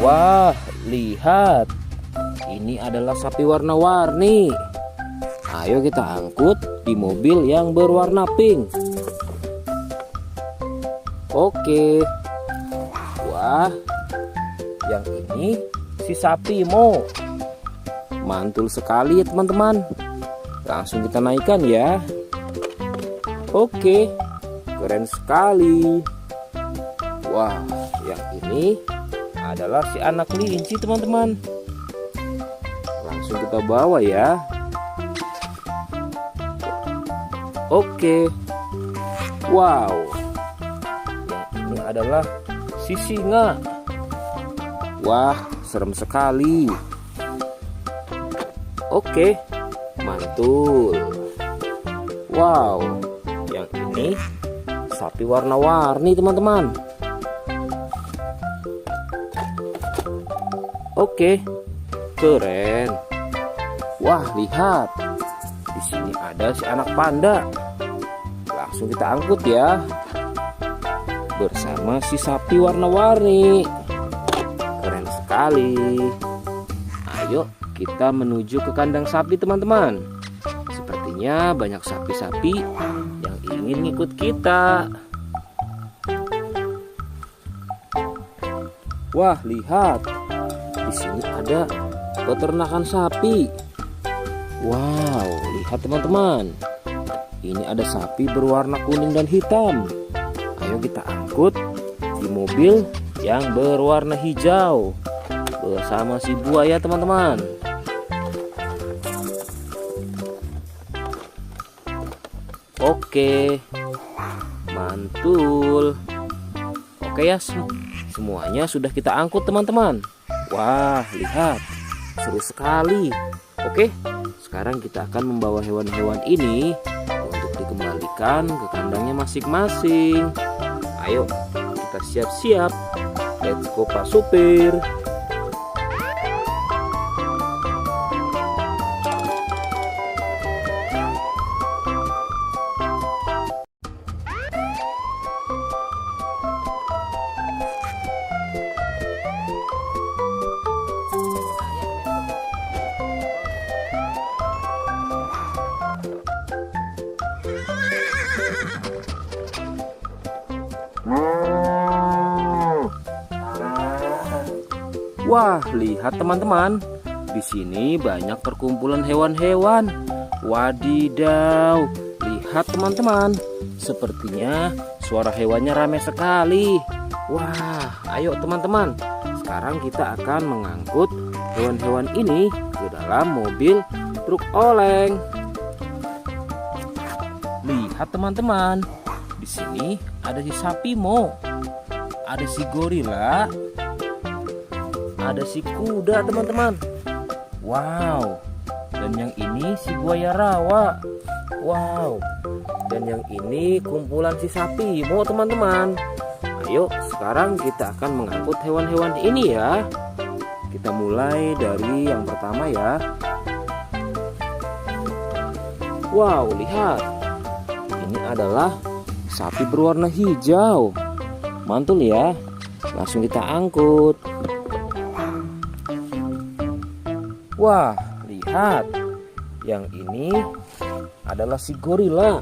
Wah, lihat. Ini adalah sapi warna-warni. Ayo kita angkut di mobil yang berwarna pink. Oke. Wah, yang ini si sapi Mo. Mantul sekali ya teman-teman. Langsung kita naikkan ya. Oke, keren sekali. Wah, yang ini adalah si anak kelinci teman-teman. Langsung kita bawa ya. Oke. Wow. Yang ini adalah si singa. Wah, serem sekali. Oke, mantul. Wow, yang ini sapi warna-warni teman-teman. Oke, keren. Wah, lihat. Di sini ada si anak panda. Langsung kita angkut ya. Bersama si sapi warna-warni. Keren sekali. Ayo kita menuju ke kandang sapi teman-teman. Sepertinya banyak sapi-sapi yang ingin ngikut kita. Wah, lihat. Di sini ada peternakan sapi. Wow, lihat teman-teman. Ini ada sapi berwarna kuning dan hitam. Ayo kita angkut di mobil yang berwarna hijau bersama si buaya teman-teman. Oke, mantul. Oke ya, semuanya sudah kita angkut teman-teman. Wah, lihat, seru sekali. Oke, sekarang kita akan membawa hewan-hewan ini untuk dikembalikan ke kandangnya masing-masing. Ayo, kita siap-siap. Let's go Pak Supir. Wah, lihat teman-teman. Di sini banyak perkumpulan hewan-hewan. Wadidaw, lihat teman-teman. Sepertinya suara hewannya ramai sekali. Wah, ayo teman-teman. Sekarang kita akan mengangkut hewan-hewan ini ke dalam mobil truk oleng. Lihat teman-teman. Di sini ada si sapi Mo. Ada si gorila. Ada si kuda teman-teman. Wow. Dan yang ini si buaya rawa. Wow. Dan yang ini kumpulan si sapi Mo teman-teman. Ayo sekarang kita akan mengangkut hewan-hewan ini ya. Kita mulai dari yang pertama ya. Wow, lihat. Ini adalah sapi berwarna hijau. Mantul ya. Langsung kita angkut. Wah, lihat. Yang ini adalah si gorila.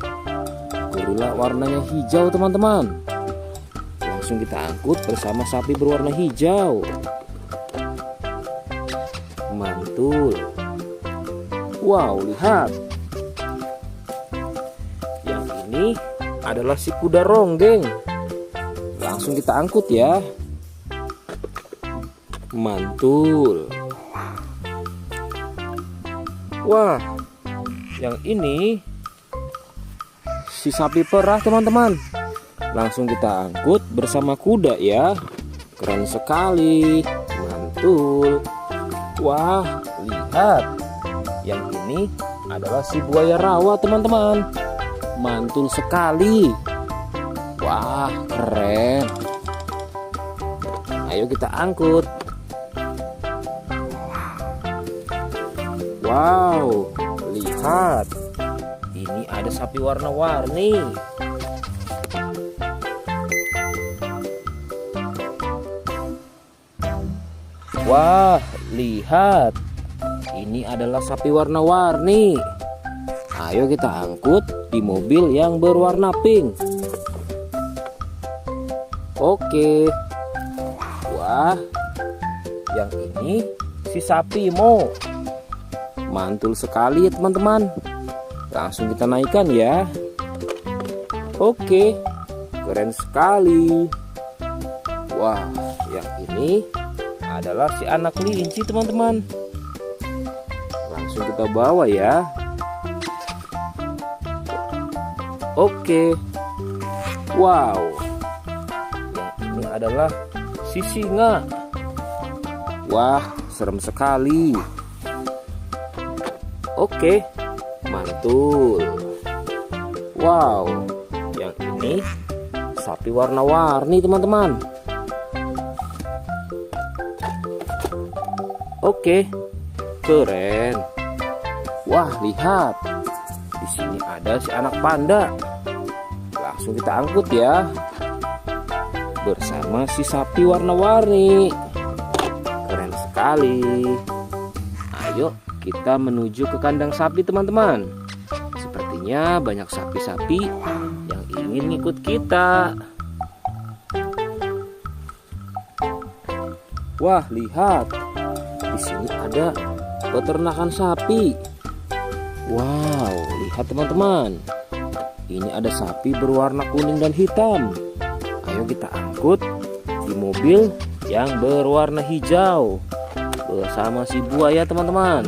Gorila warnanya hijau teman-teman. Langsung kita angkut bersama sapi berwarna hijau. Mantul. Wow, lihat. Yang ini adalah si kuda ronggeng. Langsung kita angkut ya. Mantul. Wah, yang ini si sapi perah teman-teman. Langsung kita angkut bersama kuda ya. Keren sekali. Mantul. Wah, lihat. Yang ini adalah si buaya rawa teman-teman. Mantul sekali. Wah, keren. Ayo kita angkut. Wow, lihat. Ini ada sapi warna-warni. Wah, lihat. Ini adalah sapi warna-warni. Ayo kita angkut di mobil yang berwarna pink. Oke. Wah, yang ini si sapi Mo. Mantul sekali ya teman-teman. Langsung kita naikkan ya. Oke, keren sekali. Wah, yang ini adalah si anak kelinci teman-teman. Langsung kita bawa ya. Oke. Wow. Yang ini adalah si singa. Wah, serem sekali. Oke, mantul. Wow, yang ini sapi warna-warni teman-teman. Oke, keren. Wah, lihat. Di sini ada si anak panda. Langsung kita angkut ya. Bersama si sapi warna-warni. Keren sekali. Ayo kita menuju ke kandang sapi teman-teman. Sepertinya banyak sapi-sapi yang ingin ngikut kita. Wah, lihat. Di sini ada peternakan sapi. Wow, lihat teman-teman. Ini ada sapi berwarna kuning dan hitam. Ayo kita angkut di mobil yang berwarna hijau bersama si buaya teman-teman.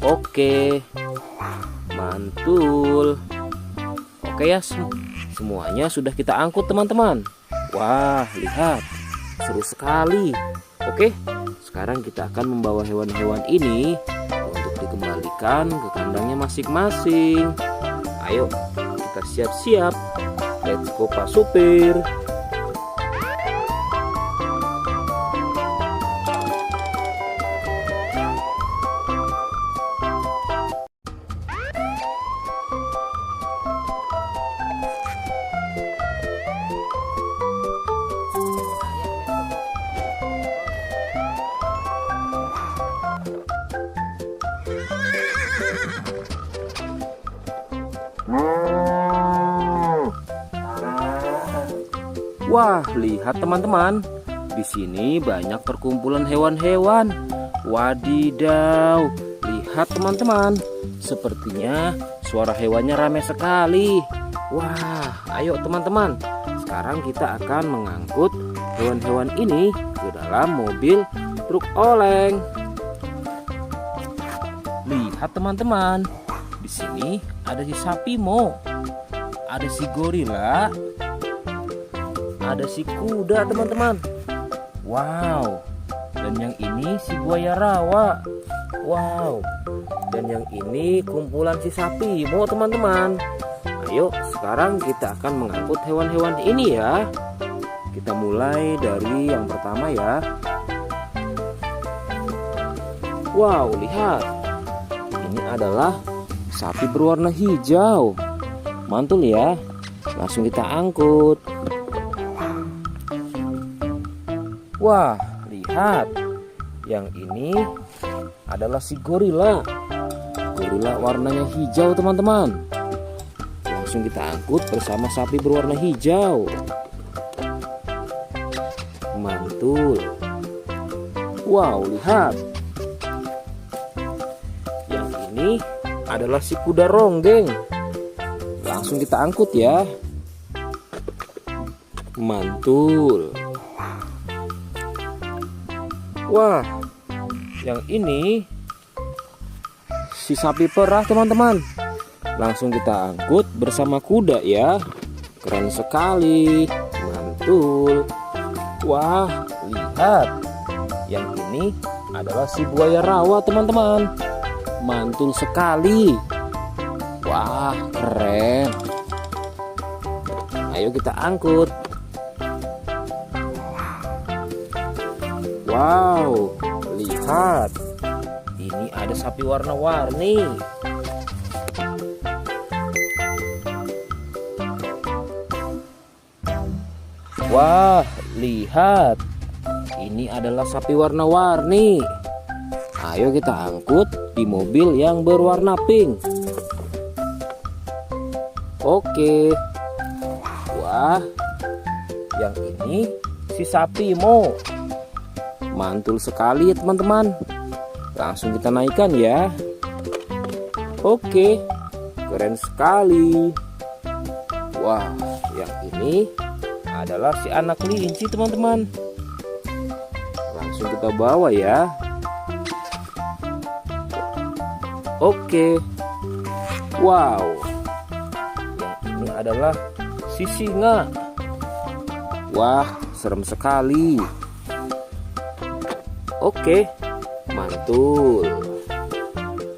Oke, mantul. Oke ya, semuanya sudah kita angkut teman-teman. Wah, lihat, seru sekali. Oke, sekarang kita akan membawa hewan-hewan ini untuk dikembalikan ke kandangnya masing-masing. Ayo, kita siap-siap. Let's go Pak Supir. Wah, lihat teman-teman. Di sini banyak perkumpulan hewan-hewan. Wadidaw, lihat teman-teman. Sepertinya suara hewannya ramai sekali. Wah, ayo teman-teman. Sekarang kita akan mengangkut hewan-hewan ini ke dalam mobil truk oleng. Lihat teman-teman. Di sini ada si sapi Mo. Ada si gorila. Ada si kuda teman-teman. Wow. Dan yang ini si buaya rawa. Wow. Dan yang ini kumpulan si sapi Mo teman-teman. Ayo sekarang kita akan mengangkut hewan-hewan ini ya. Kita mulai dari yang pertama ya. Wow, lihat. Ini adalah sapi berwarna hijau. Mantul ya. Langsung kita angkut. Wah, lihat. Yang ini adalah si gorila. Gorila warnanya hijau teman-teman. Langsung kita angkut bersama sapi berwarna hijau. Mantul. Wow, lihat. Yang ini adalah si kuda ronggeng. Langsung kita angkut ya. Mantul. Wah, yang ini si sapi perah teman-teman. Langsung kita angkut bersama kuda ya. Keren sekali. Mantul. Wah, lihat. Yang ini adalah si buaya rawa teman-teman. Mantul sekali. Wah, keren. Ayo kita angkut. Wow, lihat. Ini ada sapi warna-warni. Wah, lihat. Ini adalah sapi warna-warni. Ayo kita angkut di mobil yang berwarna pink. Oke. Wah, yang ini si sapi Mo. Mantul sekali ya teman-teman. Langsung kita naikkan ya. Oke, keren sekali. Wah, yang ini adalah si anak kelinci teman-teman. Langsung kita bawa ya. Oke. Wow. Yang ini adalah si singa. Wah, serem sekali. Oke, mantul.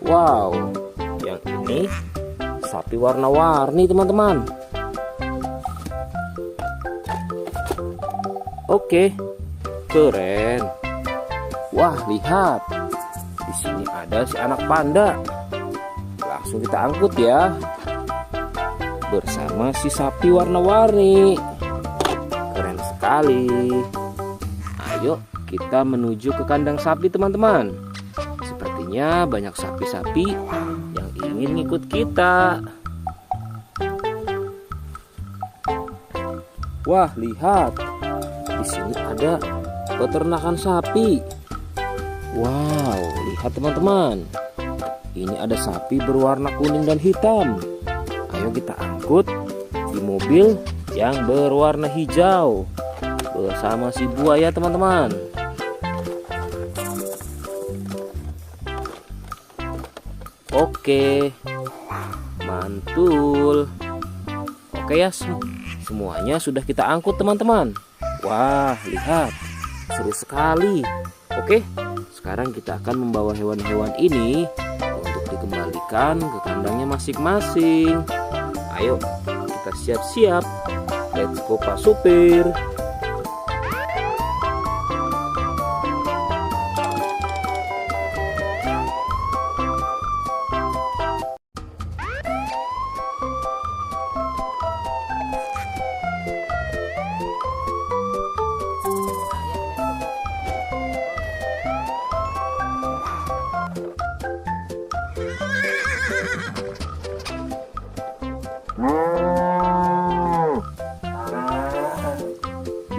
Wow, yang ini sapi warna-warni teman-teman. Oke, keren. Wah, lihat. Di sini ada si anak panda. Langsung kita angkut ya. Bersama si sapi warna-warni. Keren sekali. Ayo kita menuju ke kandang sapi teman-teman. Sepertinya banyak sapi-sapi yang ingin ikut kita. Wah, lihat. Di sini ada peternakan sapi. Wow, lihat teman-teman. Ini ada sapi berwarna kuning dan hitam. Ayo kita angkut di mobil yang berwarna hijau bersama si buaya teman-teman. Oke, mantul. Oke ya, semuanya sudah kita angkut teman-teman. Wah, lihat, seru sekali. Oke, sekarang kita akan membawa hewan-hewan ini untuk dikembalikan ke kandangnya masing-masing. Ayo, kita siap-siap. Let's go Pak Supir.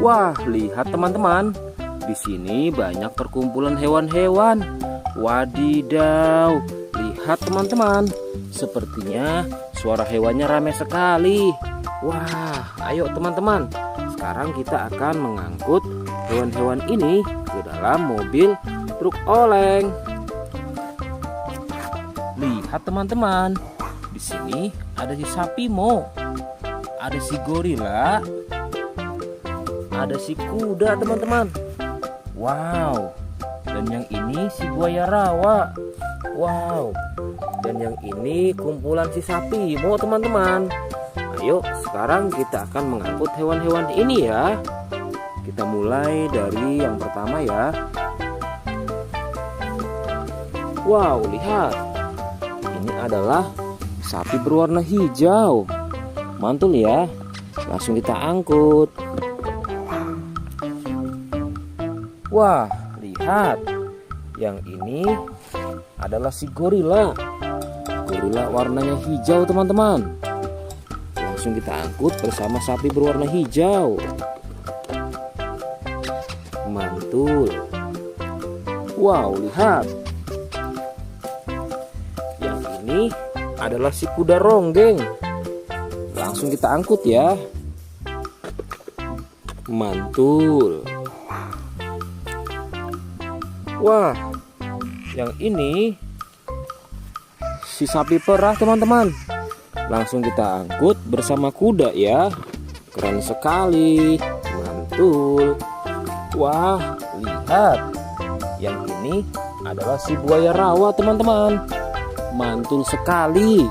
Wah, lihat teman-teman. Di sini banyak perkumpulan hewan-hewan. Wadidaw, lihat teman-teman. Sepertinya suara hewannya ramai sekali. Wah, ayo teman-teman. Sekarang kita akan mengangkut hewan-hewan ini ke dalam mobil truk oleng. Lihat teman-teman. Di sini ada si sapi Mo. Ada si gorila. Ada si kuda teman-teman. Wow. Dan yang ini si buaya rawa. Wow. Dan yang ini kumpulan si sapi Mo teman-teman. Ayo sekarang kita akan mengangkut hewan-hewan ini ya. Kita mulai dari yang pertama ya. Wow, lihat. Ini adalah sapi berwarna hijau. Mantul ya. Langsung kita angkut. Wah, lihat. Yang ini adalah si gorila. Gorila warnanya hijau teman-teman. Langsung kita angkut bersama sapi berwarna hijau. Mantul. Wow, lihat. Yang ini adalah si kuda ronggeng. Langsung kita angkut ya. Mantul. Wah, yang ini si sapi perah teman-teman. Langsung kita angkut bersama kuda ya. Keren sekali. Mantul. Wah, lihat. Yang ini adalah si buaya rawa teman-teman. Mantul sekali.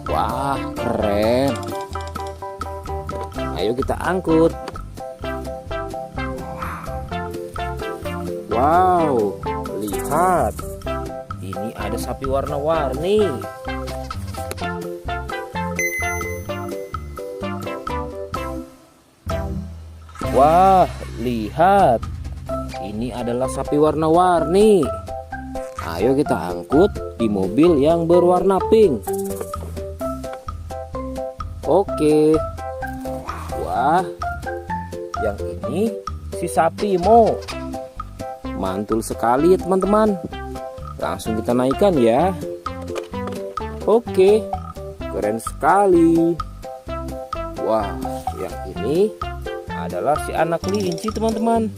Wah, keren. Ayo kita angkut. Wow, lihat. Ini ada sapi warna-warni. Wah, lihat. Ini adalah sapi warna-warni. Ayo kita angkut di mobil yang berwarna pink. Oke. Wah, yang ini si sapi Mo. Mantul sekali ya teman-teman. Langsung kita naikkan ya. Oke, keren sekali. Wah, yang ini adalah si anak kelinci teman-teman.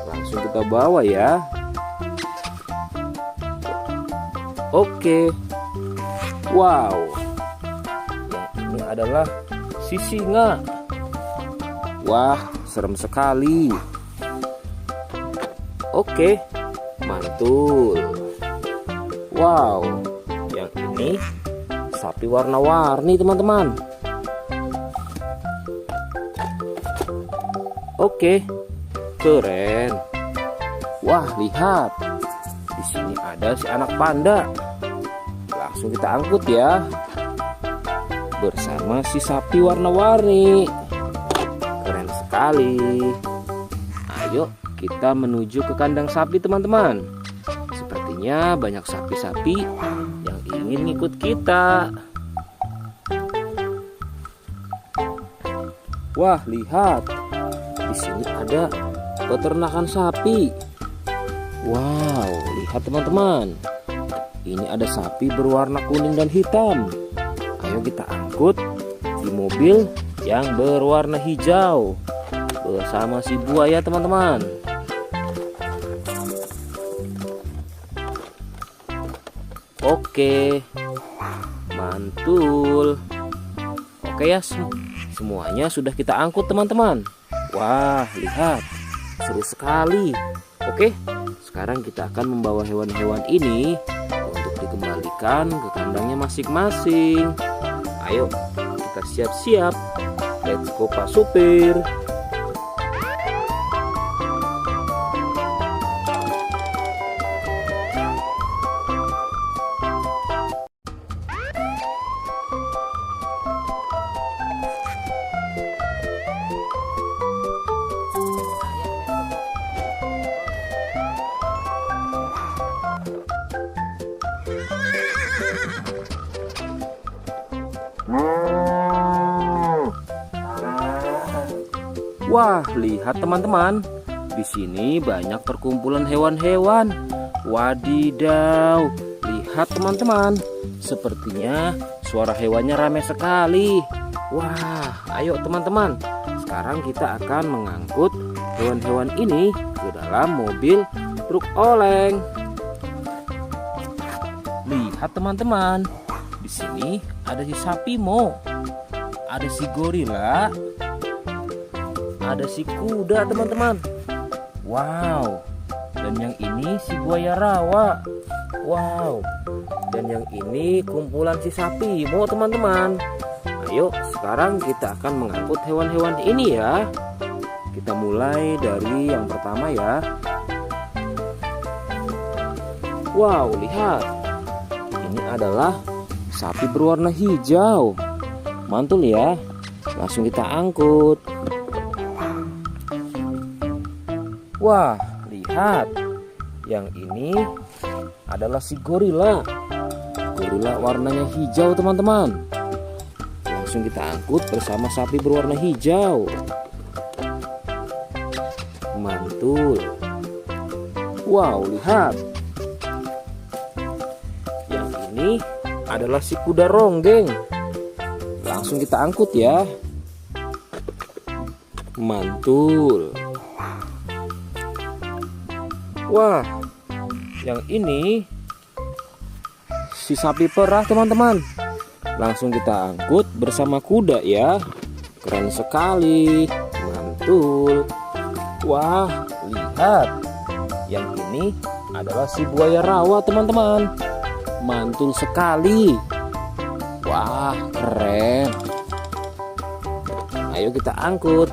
Langsung kita bawa ya. Oke. Wow. Yang ini adalah si singa. Wah, serem sekali. Oke, mantul. Wow, yang ini sapi warna-warni teman-teman. Oke, keren. Wah, lihat. Di sini ada si anak panda. Langsung kita angkut ya. Bersama si sapi warna-warni. Keren sekali. Ayo kita menuju ke kandang sapi teman-teman. Sepertinya banyak sapi-sapi yang ingin ngikut kita. Wah, lihat. Di sini ada peternakan sapi. Wow, lihat teman-teman. Ini ada sapi berwarna kuning dan hitam. Ayo kita angkut di mobil yang berwarna hijau bersama si buaya teman-teman. Oke, mantul. Oke ya, semuanya sudah kita angkut teman-teman. Wah, lihat, seru sekali. Oke, sekarang kita akan membawa hewan-hewan ini untuk dikembalikan ke kandangnya masing-masing. Ayo, kita siap-siap. Let's go Pak Supir. Wah, lihat teman-teman. Di sini banyak perkumpulan hewan-hewan. Wadidaw, lihat teman-teman. Sepertinya suara hewannya ramai sekali. Wah, ayo teman-teman. Sekarang kita akan mengangkut hewan-hewan ini ke dalam mobil truk oleng. Lihat teman-teman. Di sini ada si sapi Mo. Ada si gorila. Ada si kuda teman-teman. Wow. Dan yang ini si buaya rawa. Wow. Dan yang ini kumpulan si sapi Mo teman-teman. Ayo sekarang kita akan mengangkut hewan-hewan ini ya. Kita mulai dari yang pertama ya. Wow, lihat. Ini adalah sapi berwarna hijau. Mantul ya. Langsung kita angkut. Wah, lihat. Yang ini adalah si gorila. Gorila warnanya hijau teman-teman. Langsung kita angkut bersama sapi berwarna hijau. Mantul. Wow, lihat. Yang ini adalah si kuda ronggeng. Langsung kita angkut ya. Mantul. Wah, yang ini si sapi perah teman-teman. Langsung kita angkut bersama kuda ya. Keren sekali. Mantul. Wah, lihat. Yang ini adalah si buaya rawa teman-teman. Mantul sekali. Wah, keren. Ayo kita angkut.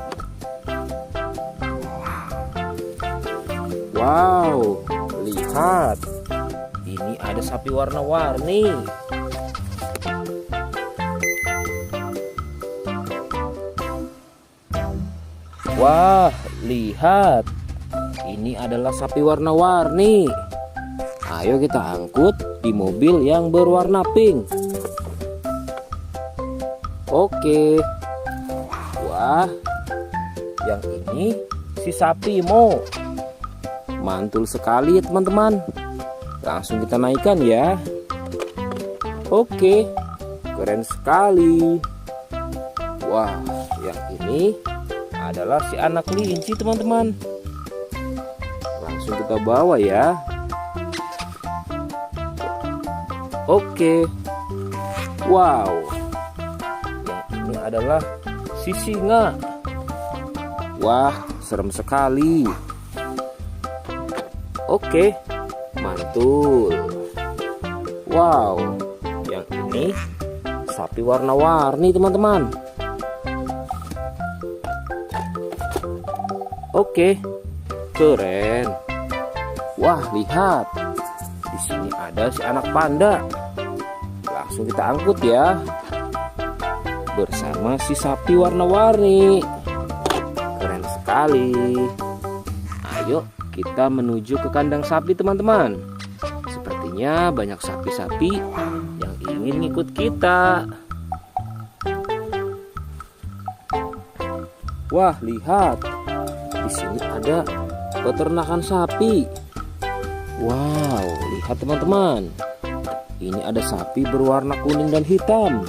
Wow, lihat. Ini ada sapi warna-warni. Wah, lihat. Ini adalah sapi warna-warni. Ayo kita angkut di mobil yang berwarna pink. Oke. Wah, yang ini si sapi Mo. Mantul sekali teman-teman. Langsung kita naikkan ya. Oke, keren sekali. Wah, yang ini adalah si anak kelinci teman-teman. Langsung kita bawa ya. Oke. Wow. Yang ini adalah si singa. Wah, serem sekali. Oke, mantul. Wow, yang ini sapi warna-warni teman-teman. Oke, keren. Wah, lihat. Di sini ada si anak panda. Langsung kita angkut ya. Bersama si sapi warna-warni. Keren sekali. Ayo kita menuju ke kandang sapi teman-teman. Sepertinya banyak sapi-sapi yang ingin ngikut kita. Wah, lihat. Di sini ada peternakan sapi. Wow, lihat teman-teman. Ini ada sapi berwarna kuning dan hitam.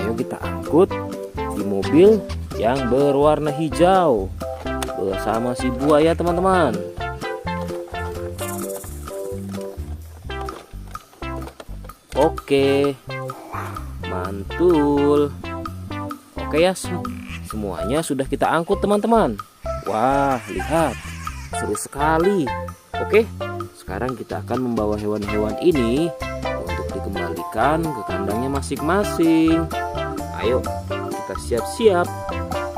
Ayo kita angkut di mobil yang berwarna hijau bersama si buaya teman-teman. Oke, mantul. Oke ya, semuanya sudah kita angkut teman-teman. Wah, lihat, seru sekali. Oke, sekarang kita akan membawa hewan-hewan ini untuk dikembalikan ke kandangnya masing-masing. Ayo, kita siap-siap.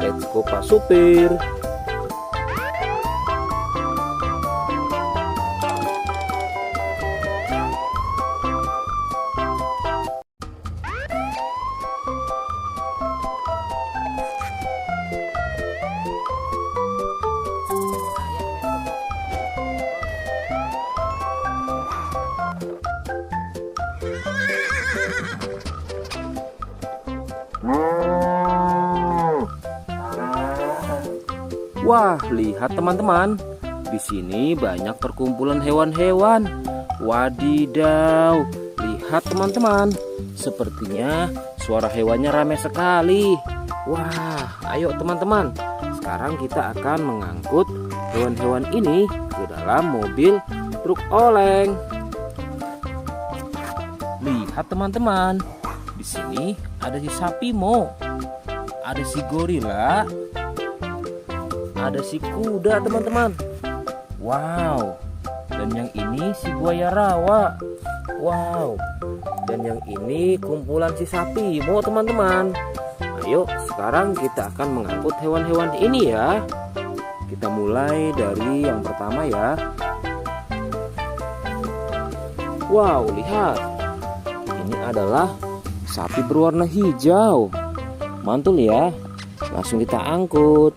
Let's go Pak Supir. Wah, lihat teman-teman. Di sini banyak perkumpulan hewan-hewan. Wadidaw, lihat teman-teman. Sepertinya suara hewannya ramai sekali. Wah, ayo teman-teman. Sekarang kita akan mengangkut hewan-hewan ini ke dalam mobil truk oleng. Lihat teman-teman. Di sini ada si sapi Mo. Ada si gorila. Ada si kuda teman-teman. Wow. Dan yang ini si buaya rawa. Wow. Dan yang ini kumpulan si sapi Mo teman-teman. Ayo sekarang kita akan mengangkut hewan-hewan ini ya. Kita mulai dari yang pertama ya. Wow, lihat. Ini adalah sapi berwarna hijau. Mantul ya. Langsung kita angkut.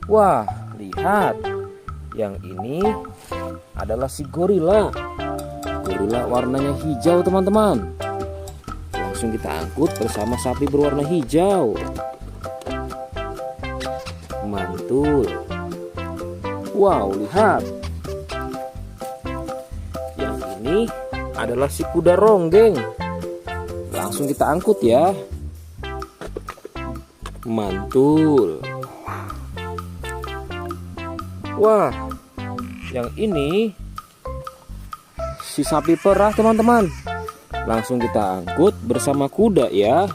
Wah, lihat. Yang ini adalah si gorila. Gorila warnanya hijau teman-teman. Langsung kita angkut bersama sapi berwarna hijau. Mantul. Wow, lihat. Yang ini adalah si kuda ronggeng. Langsung kita angkut ya. Mantul. Wah, yang ini si sapi perah teman-teman. Langsung kita angkut bersama kuda ya.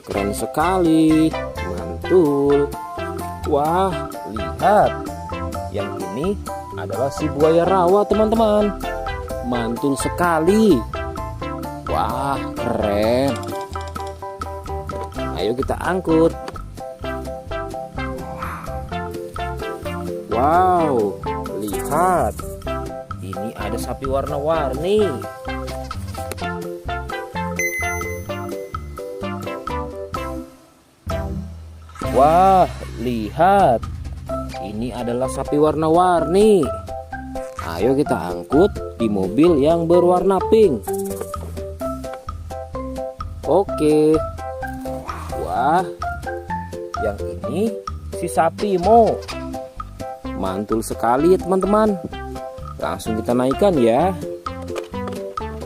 Keren sekali. Mantul. Wah, lihat. Yang ini adalah si buaya rawa teman-teman. Mantul sekali. Wah, keren. Ayo kita angkut. Wow, lihat. Ini ada sapi warna-warni. Wah, lihat. Ini adalah sapi warna-warni. Ayo kita angkut di mobil yang berwarna pink. Oke. Wah, yang ini si sapi Mo. Mantul sekali ya teman-teman. Langsung kita naikkan ya.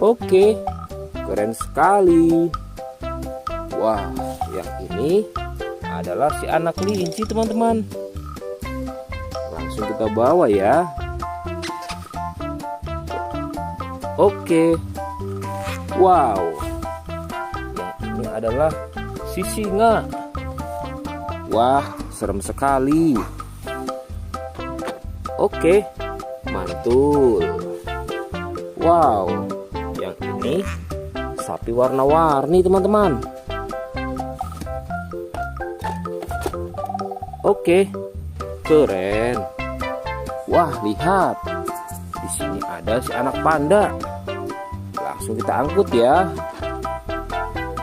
Oke, keren sekali. Wah, yang ini adalah si anak kelinci teman-teman. Langsung kita bawa ya. Oke. Wow. Yang ini adalah si singa. Wah, serem sekali. Oke, mantul. Wow, yang ini sapi warna-warni teman-teman. Oke, keren. Wah, lihat. Di sini ada si anak panda. Langsung kita angkut ya.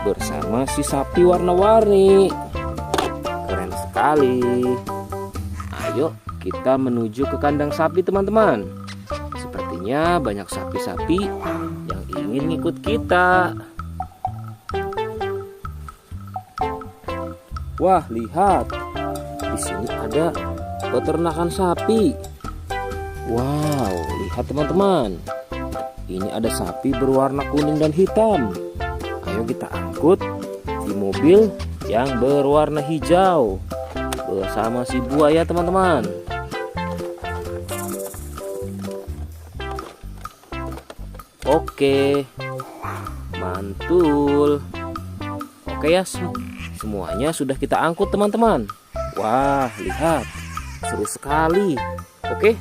Bersama si sapi warna-warni. Keren sekali. Ayo kita menuju ke kandang sapi teman-teman. Sepertinya banyak sapi-sapi yang ingin ngikut kita. Wah, lihat. Di sini ada peternakan sapi. Wow, lihat teman-teman. Ini ada sapi berwarna kuning dan hitam. Ayo kita angkut di mobil yang berwarna hijau bersama si buaya teman-teman. Oke, mantul. Oke ya, semuanya sudah kita angkut teman-teman. Wah, lihat, seru sekali. Oke,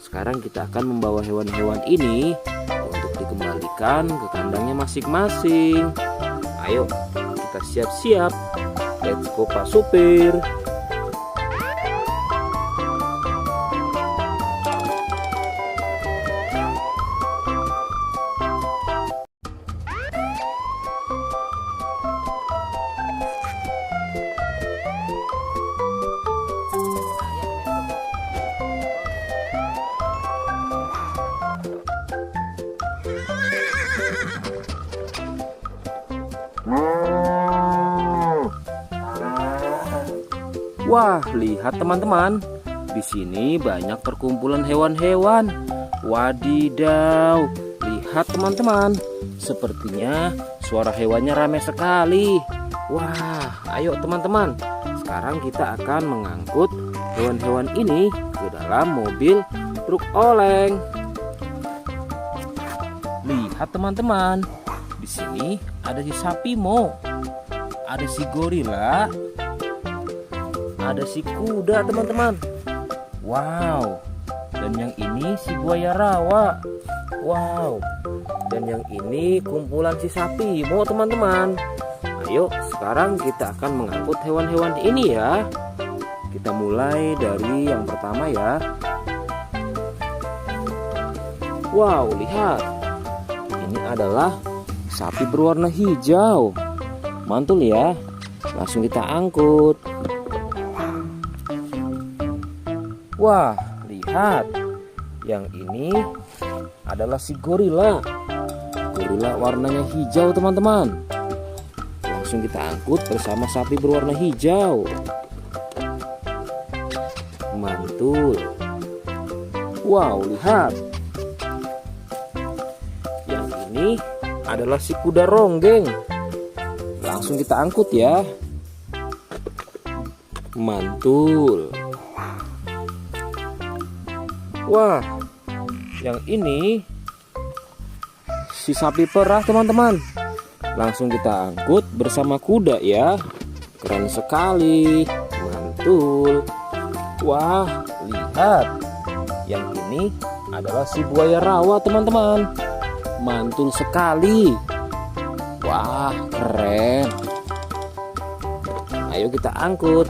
sekarang kita akan membawa hewan-hewan ini untuk dikembalikan ke kandangnya masing-masing. Ayo, kita siap-siap. Let's go Pak Supir. Wah, lihat teman-teman. Di sini banyak perkumpulan hewan-hewan. Wadidaw, lihat teman-teman. Sepertinya suara hewannya ramai sekali. Wah, ayo teman-teman. Sekarang kita akan mengangkut hewan-hewan ini ke dalam mobil truk oleng. Lihat teman-teman. Di sini ada si sapi Mo. Ada si gorila. Ada si kuda teman-teman. Wow. Dan yang ini si buaya rawa. Wow. Dan yang ini kumpulan si sapi Mo teman-teman. Ayo sekarang kita akan mengangkut hewan-hewan ini ya. Kita mulai dari yang pertama ya. Wow, lihat. Ini adalah sapi berwarna hijau. Mantul ya. Langsung kita angkut. Wah, lihat. Yang ini adalah si gorila. Gorila warnanya hijau teman-teman. Langsung kita angkut bersama sapi berwarna hijau. Mantul. Wow, lihat. Yang ini adalah si kuda ronggeng. Langsung kita angkut ya. Mantul. Wah, yang ini si sapi perah teman-teman. Langsung kita angkut bersama kuda ya. Keren sekali. Mantul. Wah, lihat. Yang ini adalah si buaya rawa teman-teman. Mantul sekali. Wah, keren. Ayo kita angkut.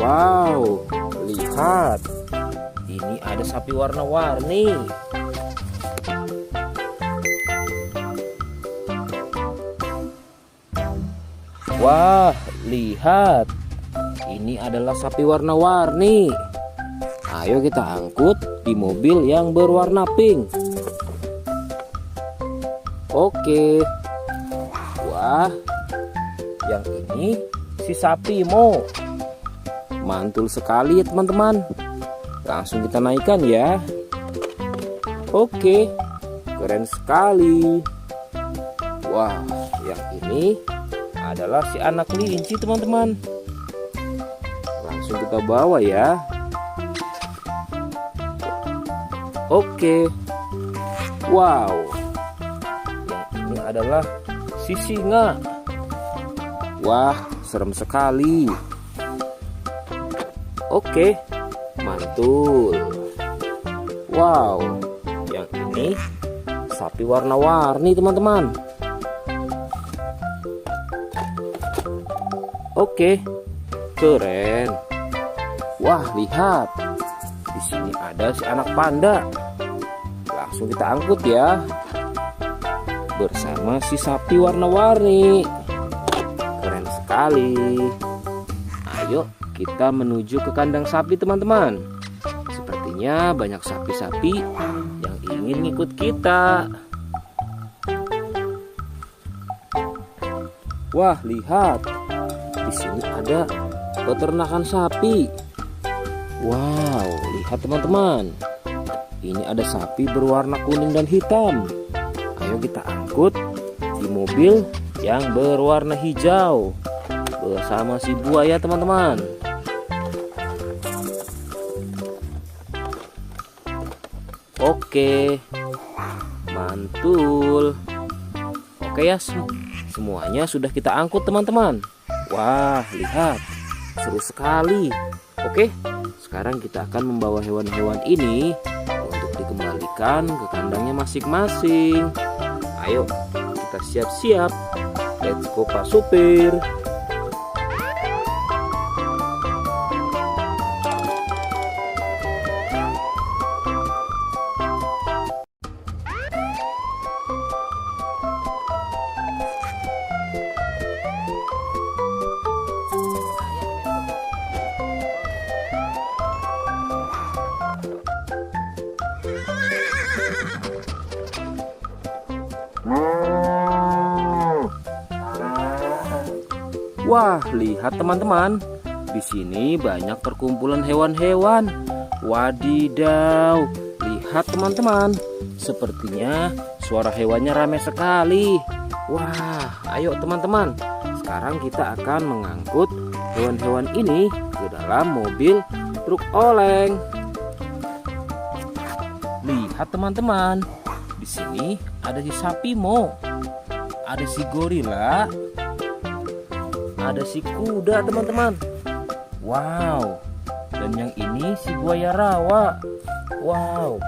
Wow, lihat. Ini ada sapi warna-warni. Wah, lihat. Ini adalah sapi warna-warni. Ayo kita angkut di mobil yang berwarna pink. Oke. Wah, yang ini si sapi Mo. Mantul sekali ya teman-teman. Langsung kita naikkan ya. Oke, keren sekali. Wah, yang ini adalah si anak kelinci teman-teman. Langsung kita bawa ya. Oke. Wow. Yang ini adalah si singa. Wah, serem sekali. Oke, mantul. Wow, yang ini sapi warna-warni teman-teman. Oke, keren. Wah, lihat. Di sini ada si anak panda. Langsung kita angkut ya. Bersama si sapi warna-warni. Keren sekali. Ayo kita menuju ke kandang sapi teman-teman. Sepertinya banyak sapi-sapi yang ingin ngikut kita. Wah, lihat. Di sini ada peternakan sapi. Wow, lihat teman-teman. Ini ada sapi berwarna kuning dan hitam. Ayo kita angkut di mobil yang berwarna hijau bersama si buaya teman-teman. Oke, mantul. Oke ya, semuanya sudah kita angkut teman-teman. Wah, lihat, seru sekali. Oke, sekarang kita akan membawa hewan-hewan ini untuk dikembalikan ke kandangnya masing-masing. Ayo, kita siap-siap. Let's go Pak Supir. Wah, lihat teman-teman. Di sini banyak perkumpulan hewan-hewan. Wadidaw, lihat teman-teman. Sepertinya suara hewannya ramai sekali. Wah, ayo teman-teman. Sekarang kita akan mengangkut hewan-hewan ini ke dalam mobil truk oleng. Lihat teman-teman. Di sini ada si sapi Mo. Ada si gorila. Ada si kuda teman-teman. Wow. Dan yang ini si buaya rawa. Wow.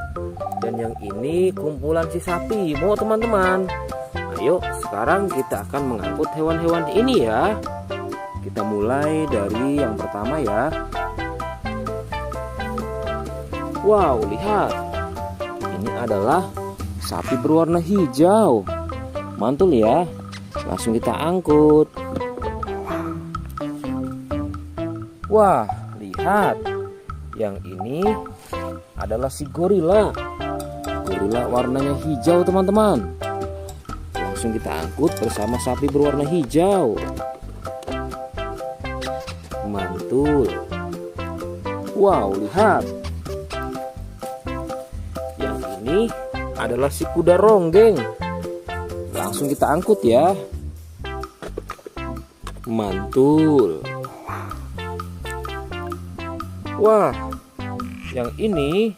Dan yang ini kumpulan si sapi Mo teman-teman. Ayo sekarang kita akan mengangkut hewan-hewan ini ya. Kita mulai dari yang pertama ya. Wow, lihat. Ini adalah sapi berwarna hijau. Mantul ya. Langsung kita angkut. Wah, lihat. Yang ini adalah si gorila. Gorila warnanya hijau teman-teman. Langsung kita angkut bersama sapi berwarna hijau. Mantul. Wow, lihat. Yang ini adalah si kuda ronggeng. Langsung kita angkut ya. Mantul. Wah, yang ini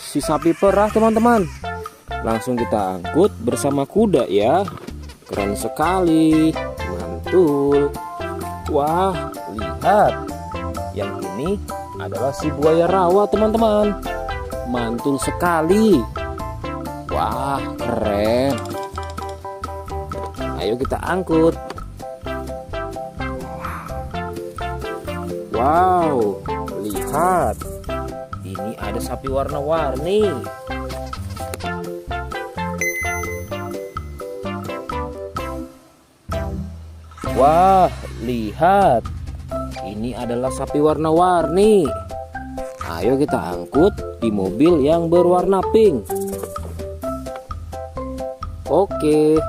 si sapi perah teman-teman. Langsung kita angkut bersama kuda ya. Keren sekali. Mantul. Wah, lihat. Yang ini adalah si buaya rawa teman-teman. Mantul sekali. Wah, keren. Ayo kita angkut. Wow, lihat. Ini ada sapi warna-warni. Wah, lihat. Ini adalah sapi warna-warni. Ayo kita angkut di mobil yang berwarna pink. Oke.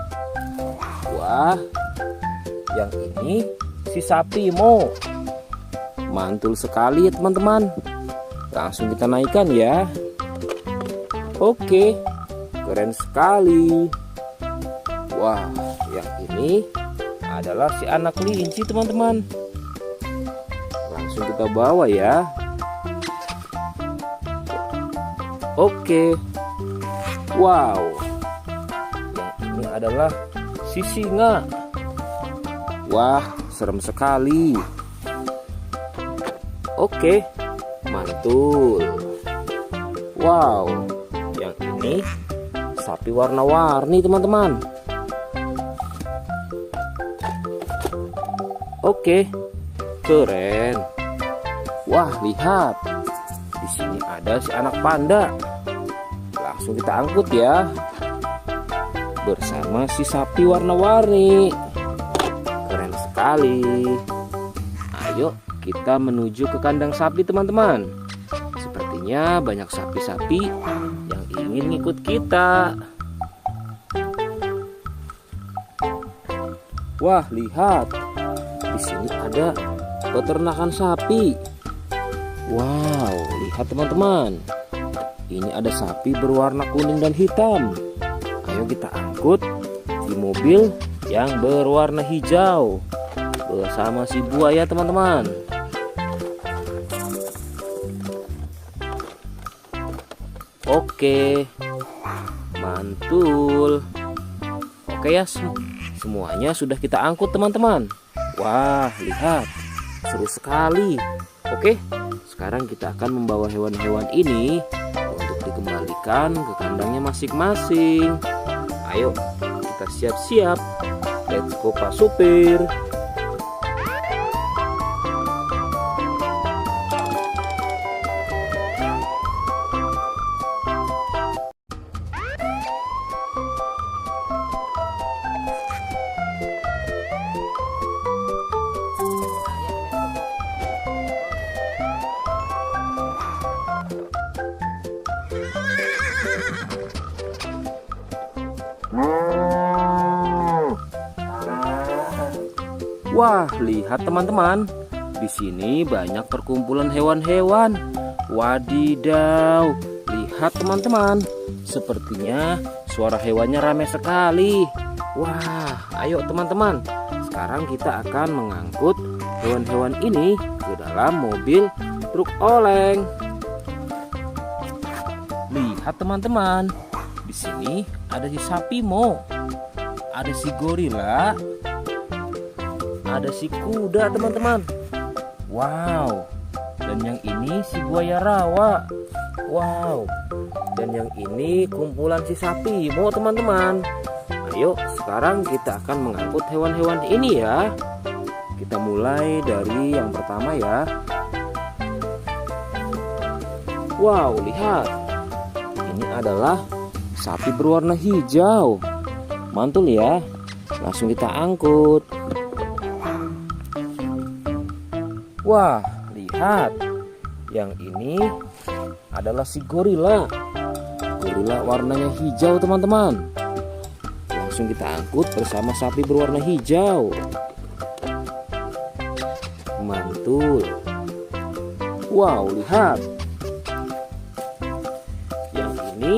Wah, yang ini si sapi Mo. Mantul sekali ya teman-teman. Langsung kita naikkan ya. Oke, keren sekali. Wah, yang ini adalah si anak kelinci teman-teman. Langsung kita bawa ya. Oke. Wow. Yang ini adalah si singa. Wah, serem sekali. Oke, mantul. Wow, yang ini sapi warna-warni teman-teman. Oke, keren. Wah, lihat. Di sini ada si anak panda. Langsung kita angkut ya. Bersama si sapi warna-warni. Keren sekali. Ayo kita menuju ke kandang sapi teman-teman. Sepertinya banyak sapi-sapi yang ingin ikut kita. Wah, lihat. Di sini ada peternakan sapi. Wow, lihat teman-teman. Ini ada sapi berwarna kuning dan hitam. Ayo kita angkut di mobil yang berwarna hijau bersama si buaya teman-teman. Oke, mantul. Oke ya, semuanya sudah kita angkut teman-teman. Wah, lihat, seru sekali. Oke, sekarang kita akan membawa hewan-hewan ini untuk dikembalikan ke kandangnya masing-masing. Ayo, kita siap-siap. Let's go Pak Supir. Wah, lihat teman-teman. Di sini banyak perkumpulan hewan-hewan. Wadidaw, lihat teman-teman. Sepertinya suara hewannya ramai sekali. Wah, ayo teman-teman. Sekarang kita akan mengangkut hewan-hewan ini ke dalam mobil truk oleng. Lihat teman-teman. Di sini ada si sapi Mo, ada si gorila, ada si kuda teman-teman. Wow. Dan yang ini si buaya rawa. Wow. Dan yang ini kumpulan si sapi Mo teman-teman. Ayo sekarang kita akan mengangkut hewan-hewan ini ya. Kita mulai dari yang pertama ya. Wow, lihat. Ini adalah sapi berwarna hijau. Mantul ya. Langsung kita angkut. Wah, lihat. Yang ini adalah si gorila. Gorila warnanya hijau teman-teman. Langsung kita angkut bersama sapi berwarna hijau. Mantul. Wow, lihat. Yang ini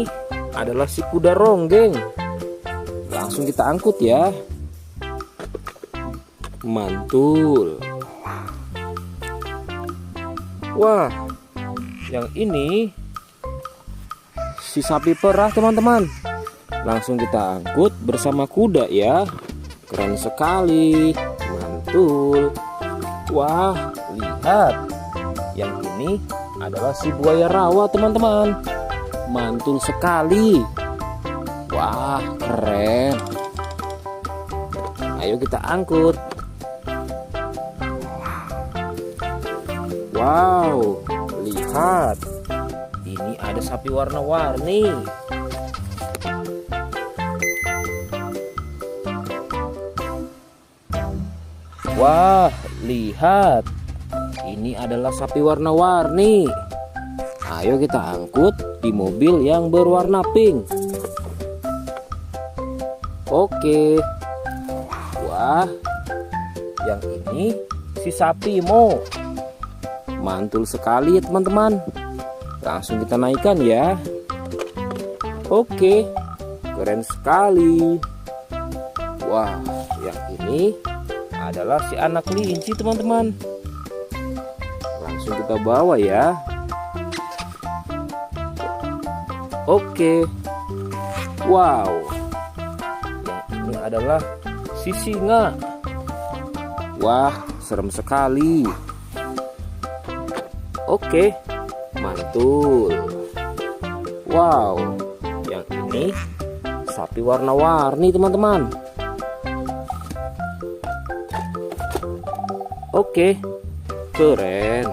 adalah si kuda ronggeng. Langsung kita angkut ya. Mantul. Wah, yang ini si sapi perah teman-teman. Langsung kita angkut bersama kuda ya. Keren sekali. Mantul. Wah, lihat. Yang ini adalah si buaya rawa teman-teman. Mantul sekali. Wah, keren. Ayo kita angkut. Wow, lihat. Ini ada sapi warna-warni. Wah, lihat. Ini adalah sapi warna-warni. Ayo kita angkut di mobil yang berwarna pink. Oke. Wah, yang ini si sapi Mo. Mantul sekali ya teman-teman. Langsung kita naikkan ya. Oke, keren sekali. Wah, yang ini adalah si anak kelinci teman-teman. Langsung kita bawa ya. Oke. Wow. Yang ini adalah si singa. Wah, serem sekali. Oke, mantul. Wow, yang ini sapi warna-warni teman-teman. Oke, keren.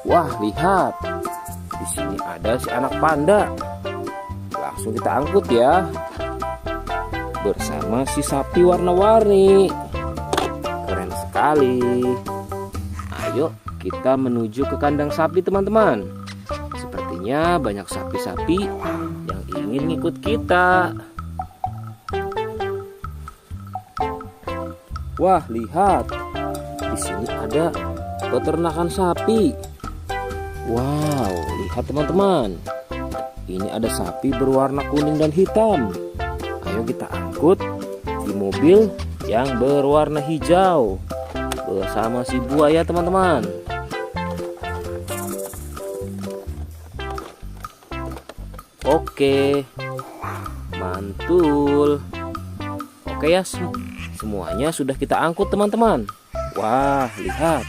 Wah, lihat. Di sini ada si anak panda. Langsung kita angkut ya. Bersama si sapi warna-warni. Keren sekali. Ayo kita menuju ke kandang sapi teman-teman. Sepertinya banyak sapi-sapi yang ingin ngikut kita. Wah, lihat. Di sini ada peternakan sapi. Wow, lihat teman-teman. Ini ada sapi berwarna kuning dan hitam. Ayo kita angkut di mobil yang berwarna hijau bersama si buaya teman-teman. Oke, mantul. Oke ya, semuanya sudah kita angkut teman-teman. Wah, lihat,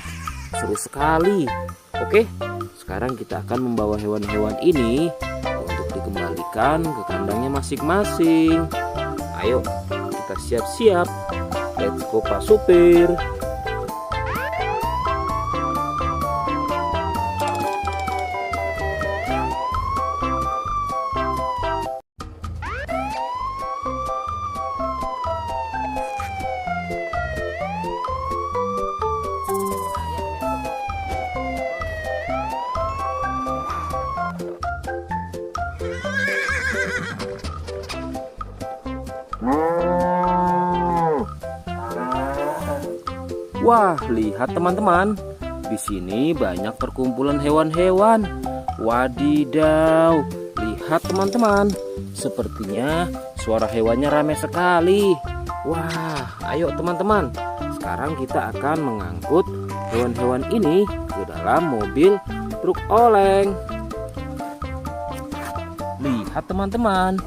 seru sekali. Oke, sekarang kita akan membawa hewan-hewan ini untuk dikembalikan ke kandangnya masing-masing. Ayo, kita siap-siap. Let's go Pak Supir. Wah, lihat teman-teman. Di sini banyak perkumpulan hewan-hewan. Wadidaw, lihat teman-teman. Sepertinya suara hewannya ramai sekali. Wah, ayo teman-teman. Sekarang kita akan mengangkut hewan-hewan ini ke dalam mobil truk oleng. Lihat teman-teman.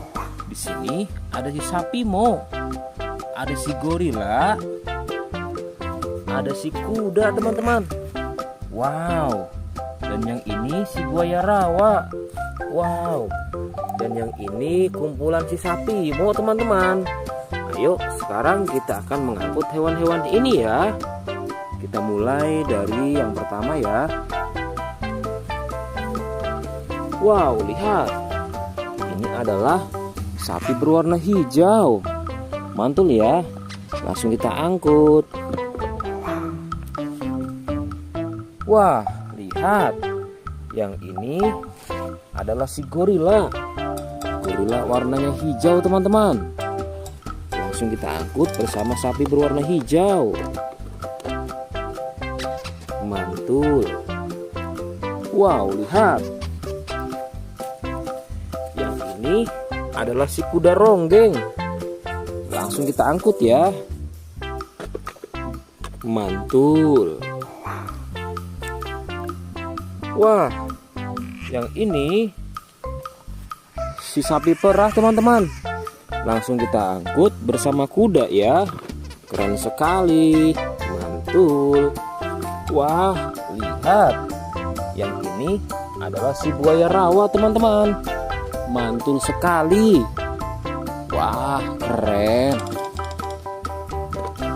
Di sini ada si sapi Mo. Ada si gorila. Ada si kuda teman-teman. Wow. Dan yang ini si buaya rawa. Wow. Dan yang ini kumpulan si sapi Mo teman-teman. Ayo sekarang kita akan mengangkut hewan-hewan ini ya. Kita mulai dari yang pertama ya. Wow, lihat. Ini adalah sapi berwarna hijau. Mantul ya. Langsung kita angkut. Wah, lihat. Yang ini adalah si gorila. Gorila warnanya hijau teman-teman. Langsung kita angkut bersama sapi berwarna hijau. Mantul. Wow, lihat. Yang ini adalah si kuda ronggeng. Langsung kita angkut ya. Mantul. Wah, yang ini si sapi perah teman-teman. Langsung kita angkut bersama kuda ya. Keren sekali. Mantul. Wah, lihat. Yang ini adalah si buaya rawa teman-teman. Mantul sekali. Wah, keren.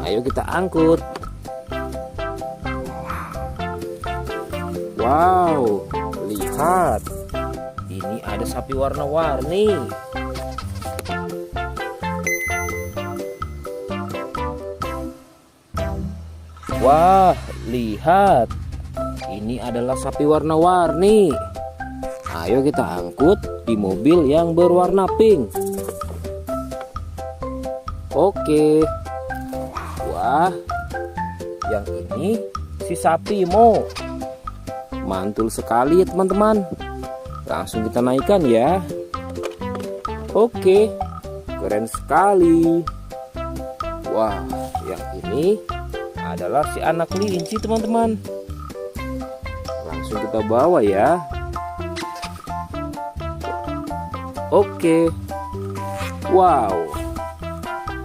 Ayo kita angkut. Wow, lihat. Ini ada sapi warna-warni. Wah, lihat. Ini adalah sapi warna-warni. Ayo kita angkut di mobil yang berwarna pink. Oke. Wah, yang ini si sapi Mo. Mantul sekali ya teman-teman. Langsung kita naikkan ya. Oke, keren sekali. Wah, yang ini adalah si anak kelinci teman-teman. Langsung kita bawa ya. Oke. Wow.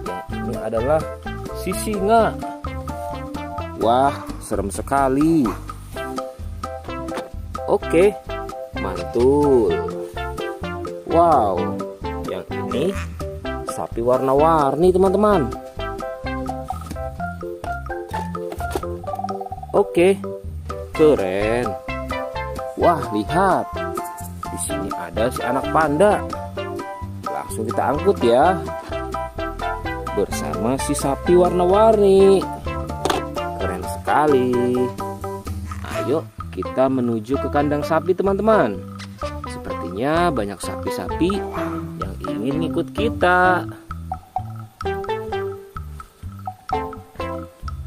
Yang ini adalah si singa. Wah, serem sekali. Oke, mantul. Wow, yang ini sapi warna-warni teman-teman. Oke, keren. Wah, lihat. Di sini ada si anak panda. Langsung kita angkut ya. Bersama si sapi warna-warni. Keren sekali. Ayo kita menuju ke kandang sapi teman-teman. Sepertinya banyak sapi-sapi yang ingin ikut kita.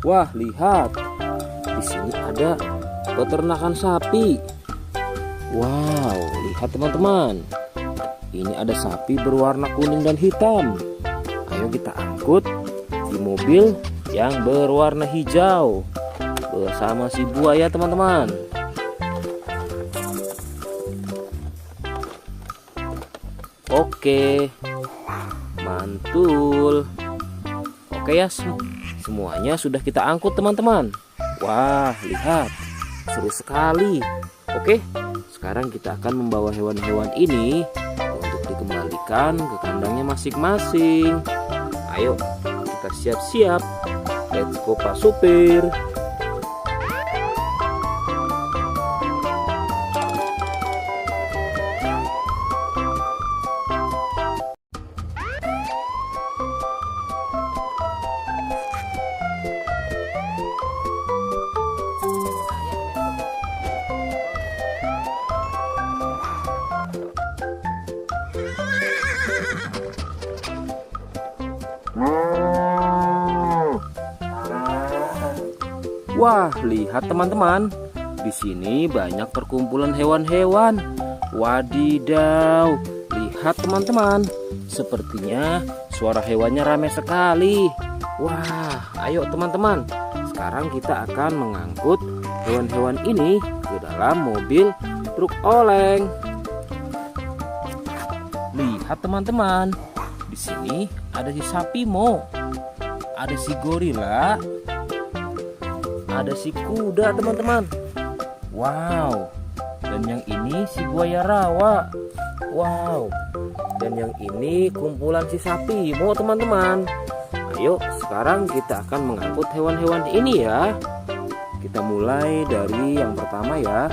Wah, lihat. Di sini ada peternakan sapi. Wow, lihat teman-teman. Ini ada sapi berwarna kuning dan hitam. Ayo kita angkut di mobil yang berwarna hijau bersama si buaya teman-teman. Oke, mantul. Oke ya, semuanya sudah kita angkut teman-teman. Wah, lihat, seru sekali. Oke, sekarang kita akan membawa hewan-hewan ini untuk dikembalikan ke kandangnya masing-masing. Ayo, kita siap-siap. Let's go Pak Supir. Wah, lihat teman-teman. Di sini banyak perkumpulan hewan-hewan. Wadidaw, lihat teman-teman. Sepertinya suara hewannya ramai sekali. Wah, ayo teman-teman. Sekarang kita akan mengangkut hewan-hewan ini ke dalam mobil truk oleng. Lihat teman-teman. Di sini ada si sapi Mo. Ada si gorila. Ada si kuda teman-teman. Wow. Dan yang ini si buaya rawa. Wow. Dan yang ini kumpulan si sapi Mo teman-teman. Ayo sekarang kita akan mengangkut hewan-hewan ini ya. Kita mulai dari yang pertama ya.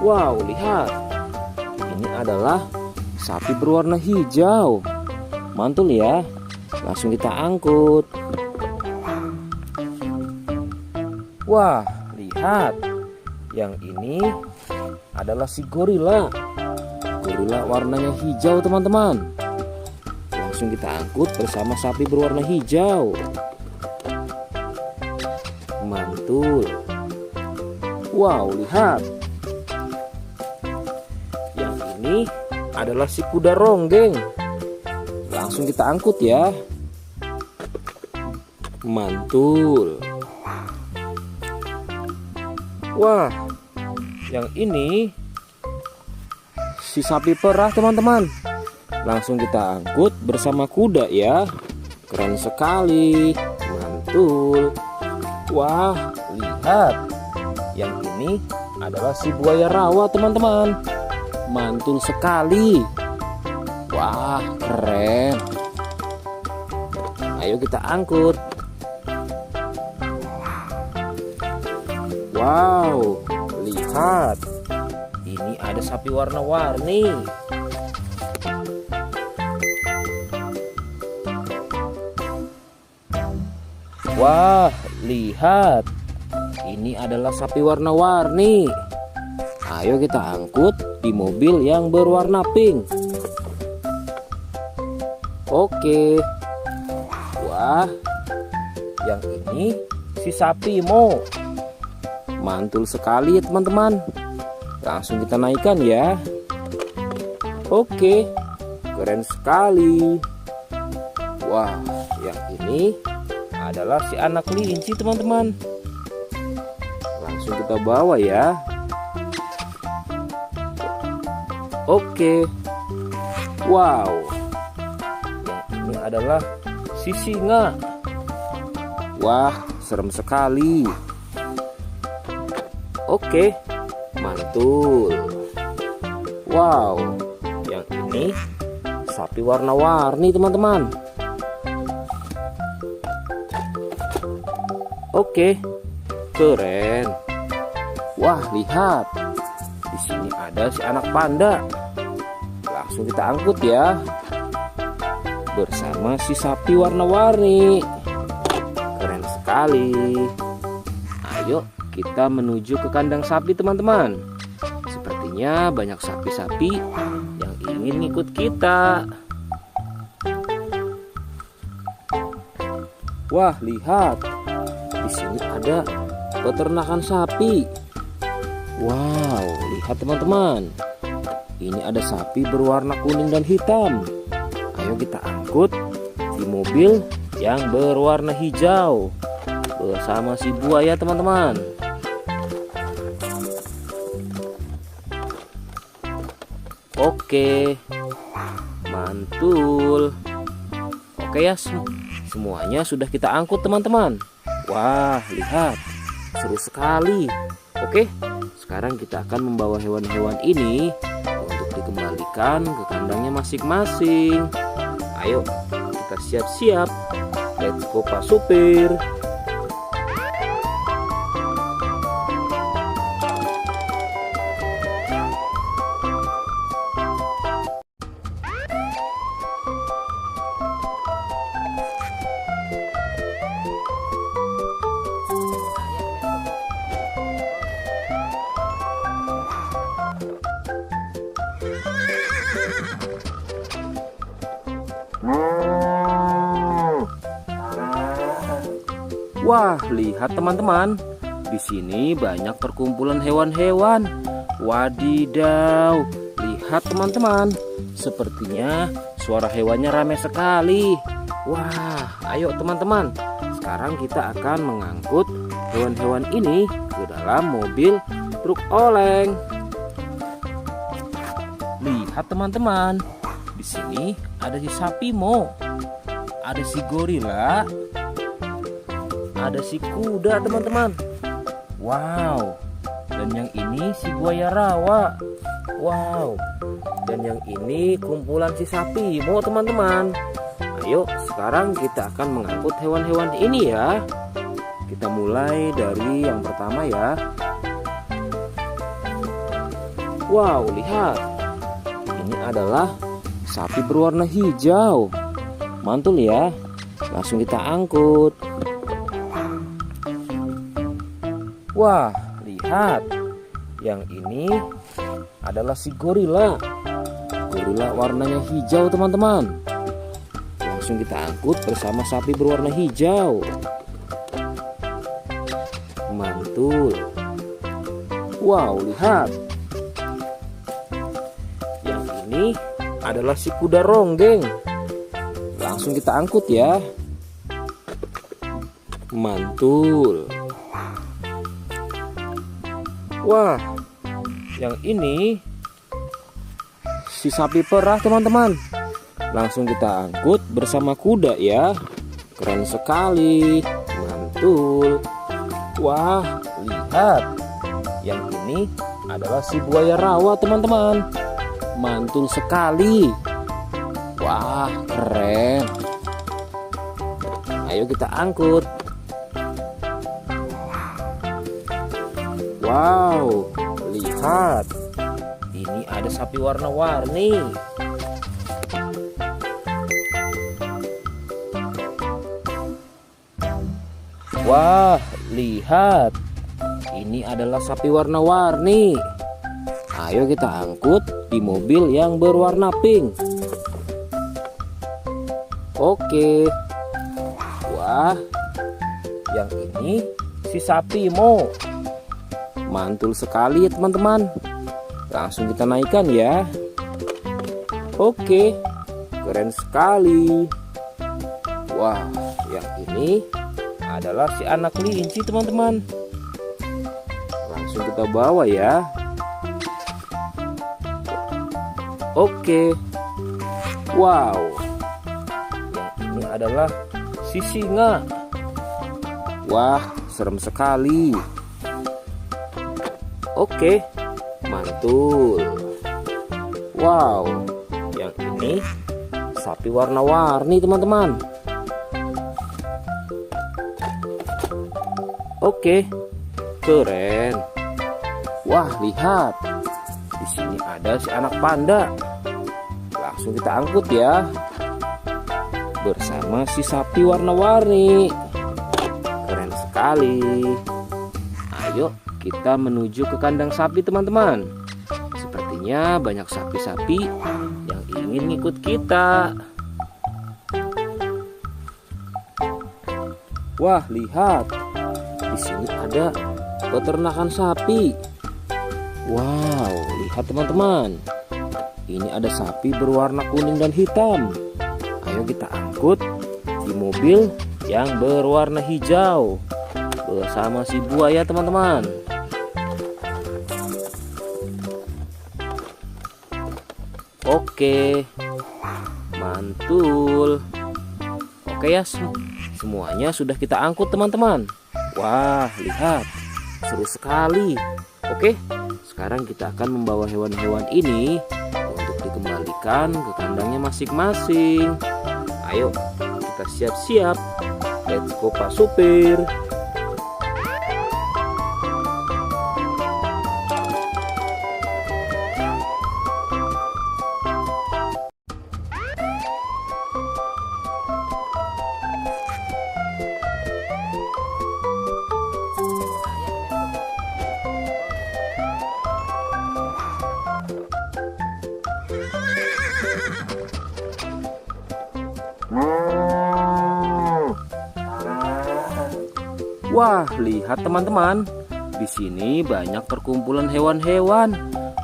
Wow, lihat. Ini adalah sapi berwarna hijau. Mantul ya. Langsung kita angkut. Wah, lihat. Yang ini adalah si gorila. Gorila warnanya hijau teman-teman. Langsung kita angkut bersama sapi berwarna hijau. Mantul. Wow, lihat. Yang ini adalah si kuda ronggeng. Langsung kita angkut ya. Mantul. Wah, yang ini si sapi perah teman-teman. Langsung kita angkut bersama kuda ya. Keren sekali. Mantul. Wah, lihat. Yang ini adalah si buaya rawa teman-teman. Mantul sekali. Wah, keren. Ayo kita angkut. Wow, lihat. Ini ada sapi warna-warni. Wah, lihat. Ini adalah sapi warna-warni. Ayo kita angkut di mobil yang berwarna pink. Oke. Wah, yang ini si sapi Mo. Mantul sekali ya teman-teman. Langsung kita naikkan ya. Oke, keren sekali. Wah, yang ini adalah si anak kelinci teman-teman. Langsung kita bawa ya. Oke. Wow. Yang ini adalah si singa. Wah, serem sekali. Oke, mantul. Wow, yang ini sapi warna-warni teman-teman. Oke, keren. Wah, lihat. Di sini ada si anak panda. Langsung kita angkut ya. Bersama si sapi warna-warni. Keren sekali. Ayo kita menuju ke kandang sapi teman-teman. Sepertinya banyak sapi-sapi yang ingin ngikut kita. Wah, lihat. Di sini ada peternakan sapi. Wow, lihat teman-teman. Ini ada sapi berwarna kuning dan hitam. Ayo kita angkut di mobil yang berwarna hijau bersama si buaya teman-teman. Oke, mantul. Oke ya, semuanya sudah kita angkut teman-teman. Wah, lihat, seru sekali. Oke, sekarang kita akan membawa hewan-hewan ini untuk dikembalikan ke kandangnya masing-masing. Ayo, kita siap-siap. Let's go Pak Supir. Wah, lihat teman-teman. Di sini banyak perkumpulan hewan-hewan. Wadidaw, lihat teman-teman. Sepertinya suara hewannya ramai sekali. Wah, ayo teman-teman. Sekarang kita akan mengangkut hewan-hewan ini ke dalam mobil truk oleng. Lihat teman-teman. Di sini ada si sapi Mo. Ada si gorila. Ada si kuda teman-teman. Wow. Dan yang ini si buaya rawa. Wow. Dan yang ini kumpulan si sapi Mo teman-teman. Ayo sekarang kita akan mengangkut hewan-hewan ini ya. Kita mulai dari yang pertama ya. Wow, lihat. Ini adalah sapi berwarna hijau. Mantul ya. Langsung kita angkut. Wah, lihat. Yang ini adalah si gorila. Gorila warnanya hijau teman-teman. Langsung kita angkut bersama sapi berwarna hijau. Mantul. Wow, lihat. Yang ini adalah si kuda ronggeng. Langsung kita angkut ya. Mantul. Wah, yang ini si sapi perah teman-teman. Langsung kita angkut bersama kuda ya. Keren sekali. Mantul. Wah, lihat. Yang ini adalah si buaya rawa teman-teman. Mantul sekali. Wah, keren. Ayo kita angkut. Wow, lihat. Ini ada sapi warna-warni. Wah, lihat. Ini adalah sapi warna-warni. Ayo kita angkut di mobil yang berwarna pink. Oke. Wah, yang ini si sapi Mo. Mantul sekali ya teman-teman. Langsung kita naikkan ya. Oke, keren sekali. Wah, yang ini adalah si anak kelinci teman-teman. Langsung kita bawa ya. Oke. Wow. Yang ini adalah si singa. Wah, serem sekali. Oke, mantul. Wow, yang ini sapi warna-warni teman-teman. Oke, keren. Wah, lihat. Di sini ada si anak panda. Langsung kita angkut ya. Bersama si sapi warna-warni. Keren sekali. Ayo kita menuju ke kandang sapi teman-teman. Sepertinya banyak sapi-sapi yang ingin ngikut kita. Wah, lihat. Di sini ada peternakan sapi. Wow, lihat teman-teman. Ini ada sapi berwarna kuning dan hitam. Ayo kita angkut di mobil yang berwarna hijau bersama si buaya teman-teman. Oke, mantul. Oke ya, semuanya sudah kita angkut teman-teman. Wah, lihat, seru sekali. Oke, sekarang kita akan membawa hewan-hewan ini untuk dikembalikan ke kandangnya masing-masing. Ayo, kita siap-siap. Let's go Pak Supir. Wah, lihat teman-teman. Di sini banyak perkumpulan hewan-hewan.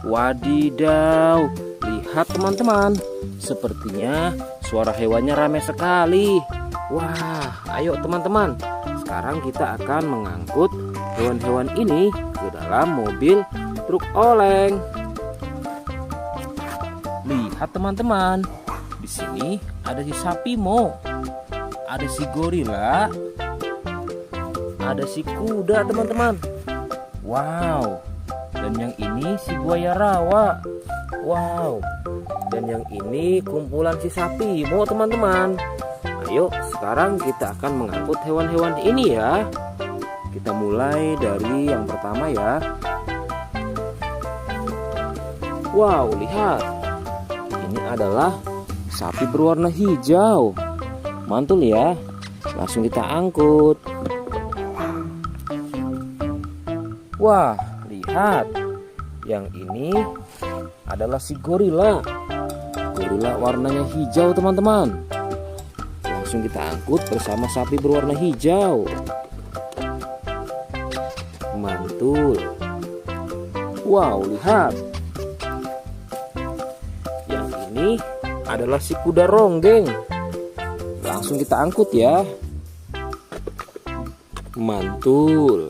Wadidaw, lihat teman-teman. Sepertinya suara hewannya ramai sekali. Wah, ayo teman-teman. Sekarang kita akan mengangkut hewan-hewan ini ke dalam mobil truk oleng. Lihat teman-teman. Di sini ada si sapi Mo. Ada si gorila. Ada si kuda teman-teman. Wow. Dan yang ini si buaya rawa. Wow. Dan yang ini kumpulan si sapi Mo teman-teman. Ayo sekarang kita akan mengangkut hewan-hewan ini ya. Kita mulai dari yang pertama ya. Wow, lihat. Ini adalah sapi berwarna hijau. Mantul ya. Langsung kita angkut. Wah, lihat. Yang ini adalah si gorila. Gorila warnanya hijau teman-teman. Langsung kita angkut bersama sapi berwarna hijau. Mantul. Wow, lihat. Yang ini adalah si kuda ronggeng. Langsung kita angkut ya. Mantul.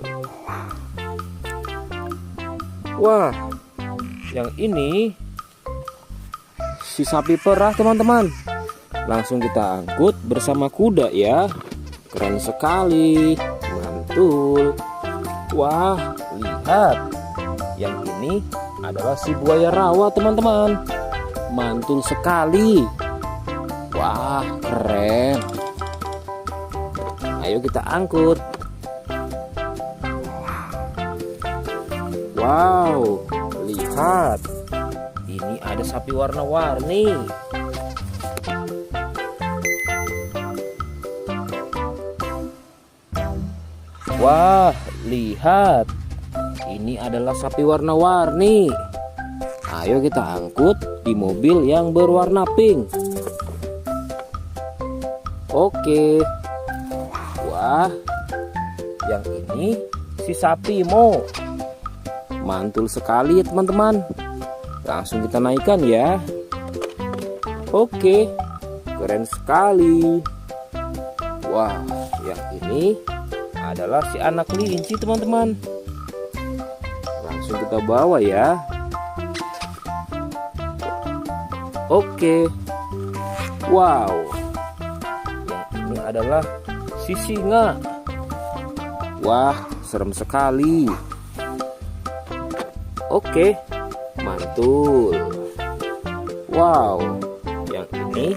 Wah, yang ini si sapi perah teman-teman. Langsung kita angkut bersama kuda ya. Keren sekali. Mantul. Wah, lihat. Yang ini adalah si buaya rawa teman-teman. Mantul sekali. Wah, keren. Ayo kita angkut. Wow, lihat. Ini ada sapi warna-warni. Wah, lihat. Ini adalah sapi warna-warni. Ayo kita angkut di mobil yang berwarna pink. Oke. Wah, yang ini si sapi Mo. Mantul sekali ya teman-teman. Langsung kita naikkan ya. Oke, keren sekali. Wah, yang ini adalah si anak kelinci teman-teman. Langsung kita bawa ya. Oke. Wow. Yang ini adalah si singa. Wah, serem sekali. Oke, mantul. Wow, yang ini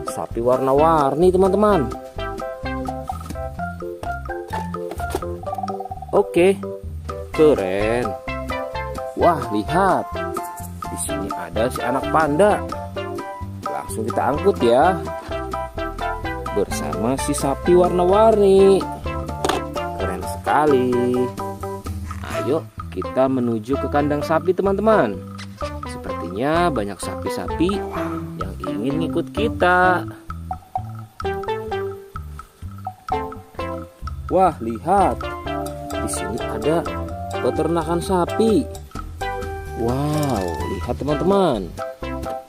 sapi warna-warni teman-teman. Oke, keren. Wah, lihat. Di sini ada si anak panda. Langsung kita angkut ya. Bersama si sapi warna-warni. Keren sekali. Ayo kita menuju ke kandang sapi teman-teman. Sepertinya banyak sapi-sapi yang ingin ikut kita. Wah, lihat. Di sini ada peternakan sapi. Wow, lihat teman-teman.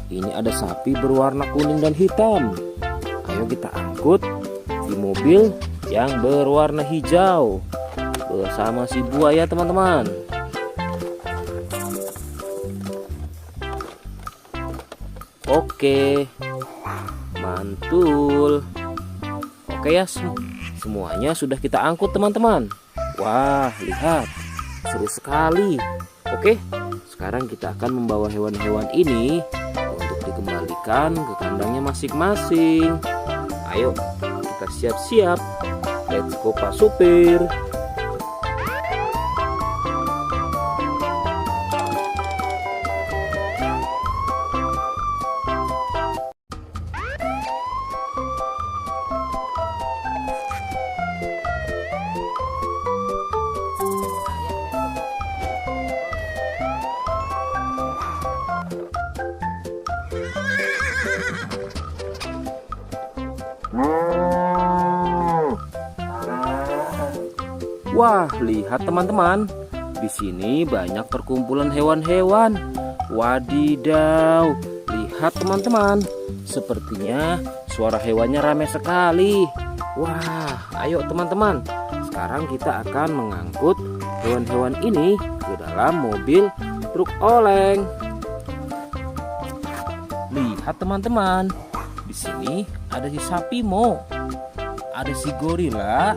Ini ada sapi berwarna kuning dan hitam. Ayo kita angkut di mobil yang berwarna hijau bersama si buaya teman-teman. Oke, mantul. Oke ya, semuanya sudah kita angkut teman-teman. Wah, lihat, seru sekali. Oke, sekarang kita akan membawa hewan-hewan ini untuk dikembalikan ke kandangnya masing-masing. Ayo, kita siap-siap. Let's go Pak Supir. Wah, lihat teman-teman. Di sini banyak perkumpulan hewan-hewan. Wadidaw, lihat teman-teman. Sepertinya suara hewannya ramai sekali. Wah, ayo teman-teman. Sekarang kita akan mengangkut hewan-hewan ini ke dalam mobil truk oleng. Lihat teman-teman. Di sini ada si sapi Mo. Ada si gorila.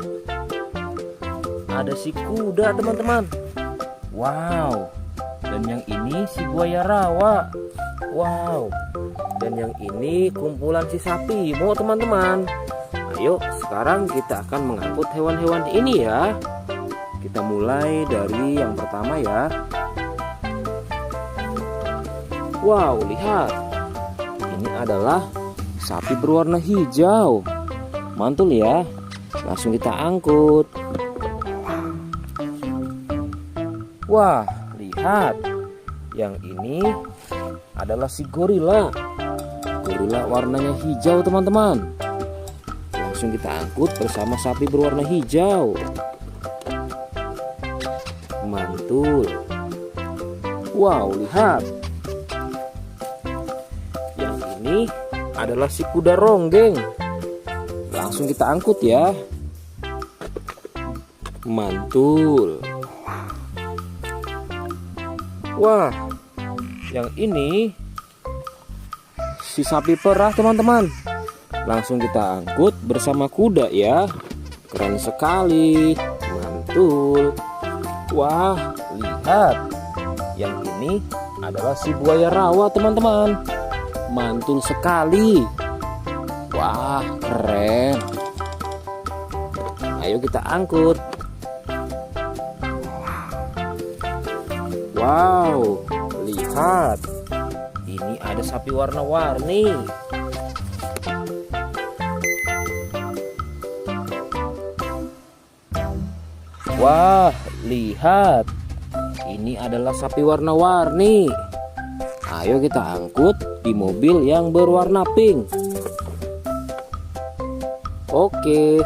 Ada si kuda teman-teman. Wow. Dan yang ini si buaya rawa. Wow. Dan yang ini kumpulan si sapi Mo teman-teman. Ayo sekarang kita akan mengangkut hewan-hewan ini ya. Kita mulai dari yang pertama ya. Wow, lihat. Ini adalah sapi berwarna hijau. Mantul ya. Langsung kita angkut. Wah, lihat. Yang ini adalah si gorila. Gorila warnanya hijau teman-teman. Langsung kita angkut bersama sapi berwarna hijau. Mantul. Wow, lihat. Yang ini adalah si kuda ronggeng. Langsung kita angkut ya. Mantul. Wah, yang ini si sapi perah teman-teman. Langsung kita angkut bersama kuda ya. Keren sekali. Mantul. Wah, lihat. Yang ini adalah si buaya rawa teman-teman. Mantul sekali. Wah, keren. Ayo kita angkut. Wow, lihat. Ini ada sapi warna-warni. Wah, lihat. Ini adalah sapi warna-warni. Ayo kita angkut di mobil yang berwarna pink. Oke.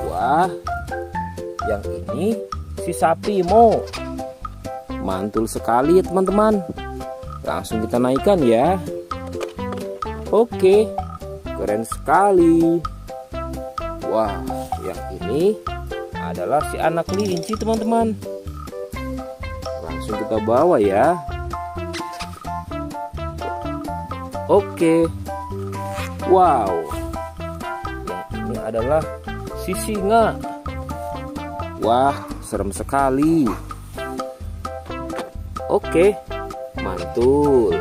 Wah, yang ini si sapi Mo. Mantul sekali ya teman-teman. Langsung kita naikkan ya. Oke, keren sekali. Wah, yang ini adalah si anak kelinci teman-teman. Langsung kita bawa ya. Oke. Wow. Yang ini adalah si singa. Wah, serem sekali. Oke, mantul.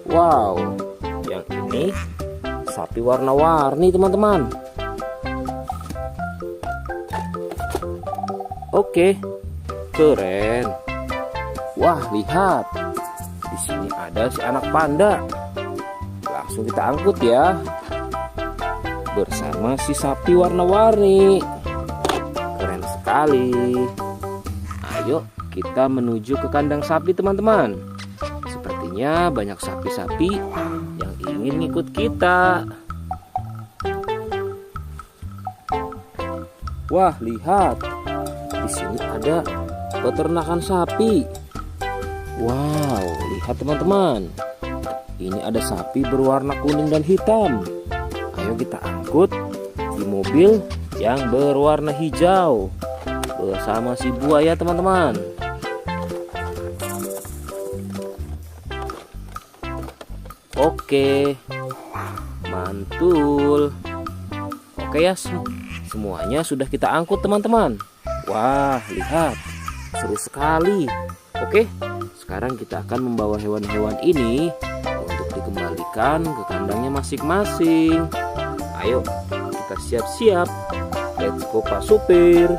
Wow, yang ini sapi warna-warni teman-teman. Oke, keren. Wah, lihat. Di sini ada si anak panda. Langsung kita angkut ya. Bersama si sapi warna-warni. Keren sekali. Ayo kita menuju ke kandang sapi teman-teman. Sepertinya banyak sapi-sapi yang ingin ikut kita. Wah, lihat. Di sini ada peternakan sapi. Wow, lihat teman-teman. Ini ada sapi berwarna kuning dan hitam. Ayo kita angkut di mobil yang berwarna hijau bersama si buaya teman-teman. Oke, mantul. Oke ya, semuanya sudah kita angkut teman-teman. Wah, lihat, seru sekali. Oke, sekarang kita akan membawa hewan-hewan ini untuk dikembalikan ke kandangnya masing-masing. Ayo, kita siap-siap. Let's go Pak Supir.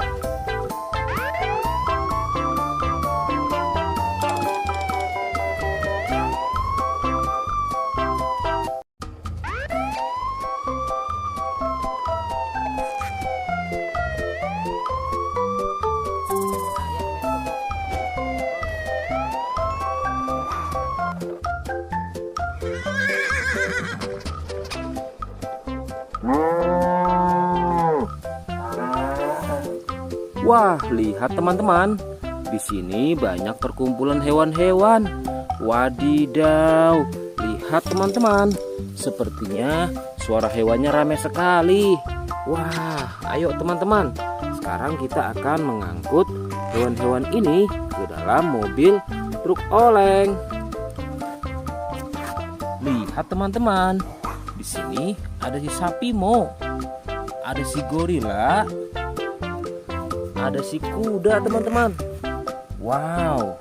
Wah, lihat teman-teman. Di sini banyak perkumpulan hewan-hewan. Wadidaw, lihat teman-teman. Sepertinya suara hewannya ramai sekali. Wah, ayo teman-teman. Sekarang kita akan mengangkut hewan-hewan ini ke dalam mobil truk oleng. Lihat teman-teman. Di sini ada si sapi Mo, ada si gorila, ada si kuda teman-teman. Wow.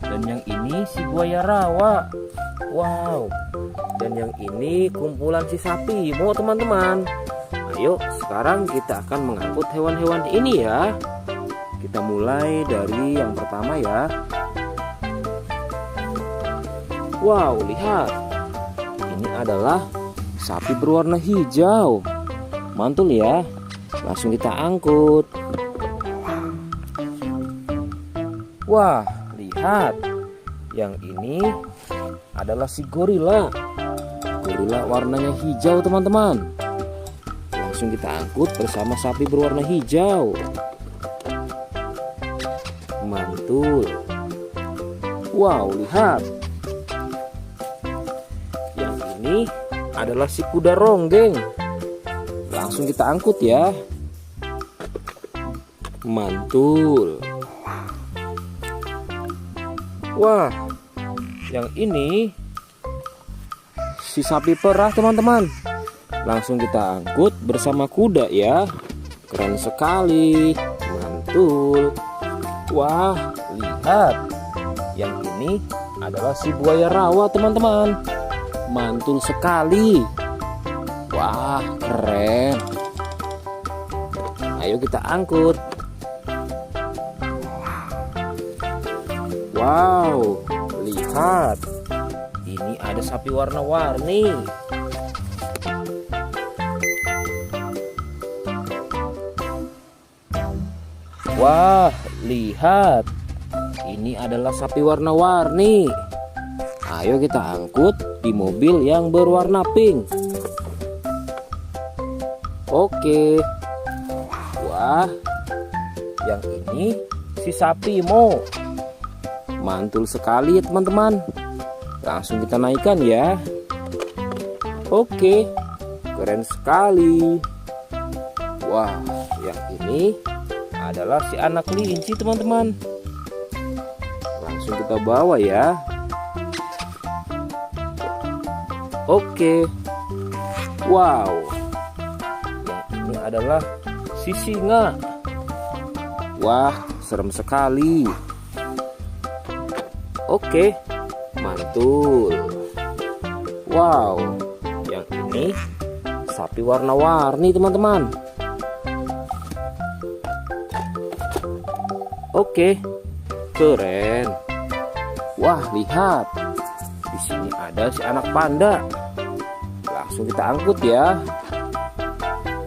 Dan yang ini si buaya rawa. Wow. Dan yang ini kumpulan si sapi Mo teman-teman. Ayo sekarang kita akan mengangkut hewan-hewan ini ya. Kita mulai dari yang pertama ya. Wow, lihat. Ini adalah sapi berwarna hijau. Mantul ya. Langsung kita angkut. Wah, lihat. Yang ini adalah si gorila. Gorila warnanya hijau teman-teman. Langsung kita angkut bersama sapi berwarna hijau. Mantul. Wow, lihat. Yang ini adalah si kuda ronggeng. Langsung kita angkut ya. Mantul. Wah, yang ini si sapi perah teman-teman. Langsung kita angkut bersama kuda ya. Keren sekali. Mantul. Wah, lihat. Yang ini adalah si buaya rawa teman-teman. Mantul sekali. Wah, keren. Ayo kita angkut. Wow, lihat. Ini ada sapi warna-warni. Wah, lihat. Ini adalah sapi warna-warni. Ayo kita angkut di mobil yang berwarna pink. Oke. Wah, yang ini si sapi Mo. Mantul sekali ya teman-teman. Langsung kita naikkan ya. Oke, keren sekali. Wah, yang ini adalah si anak kelinci teman-teman. Langsung kita bawa ya. Oke. Wow. Yang ini adalah si singa. Wah, serem sekali. Oke, mantul. Wow, yang ini sapi warna-warni teman-teman. Oke, keren. Wah, lihat. Di sini ada si anak panda. Langsung kita angkut ya.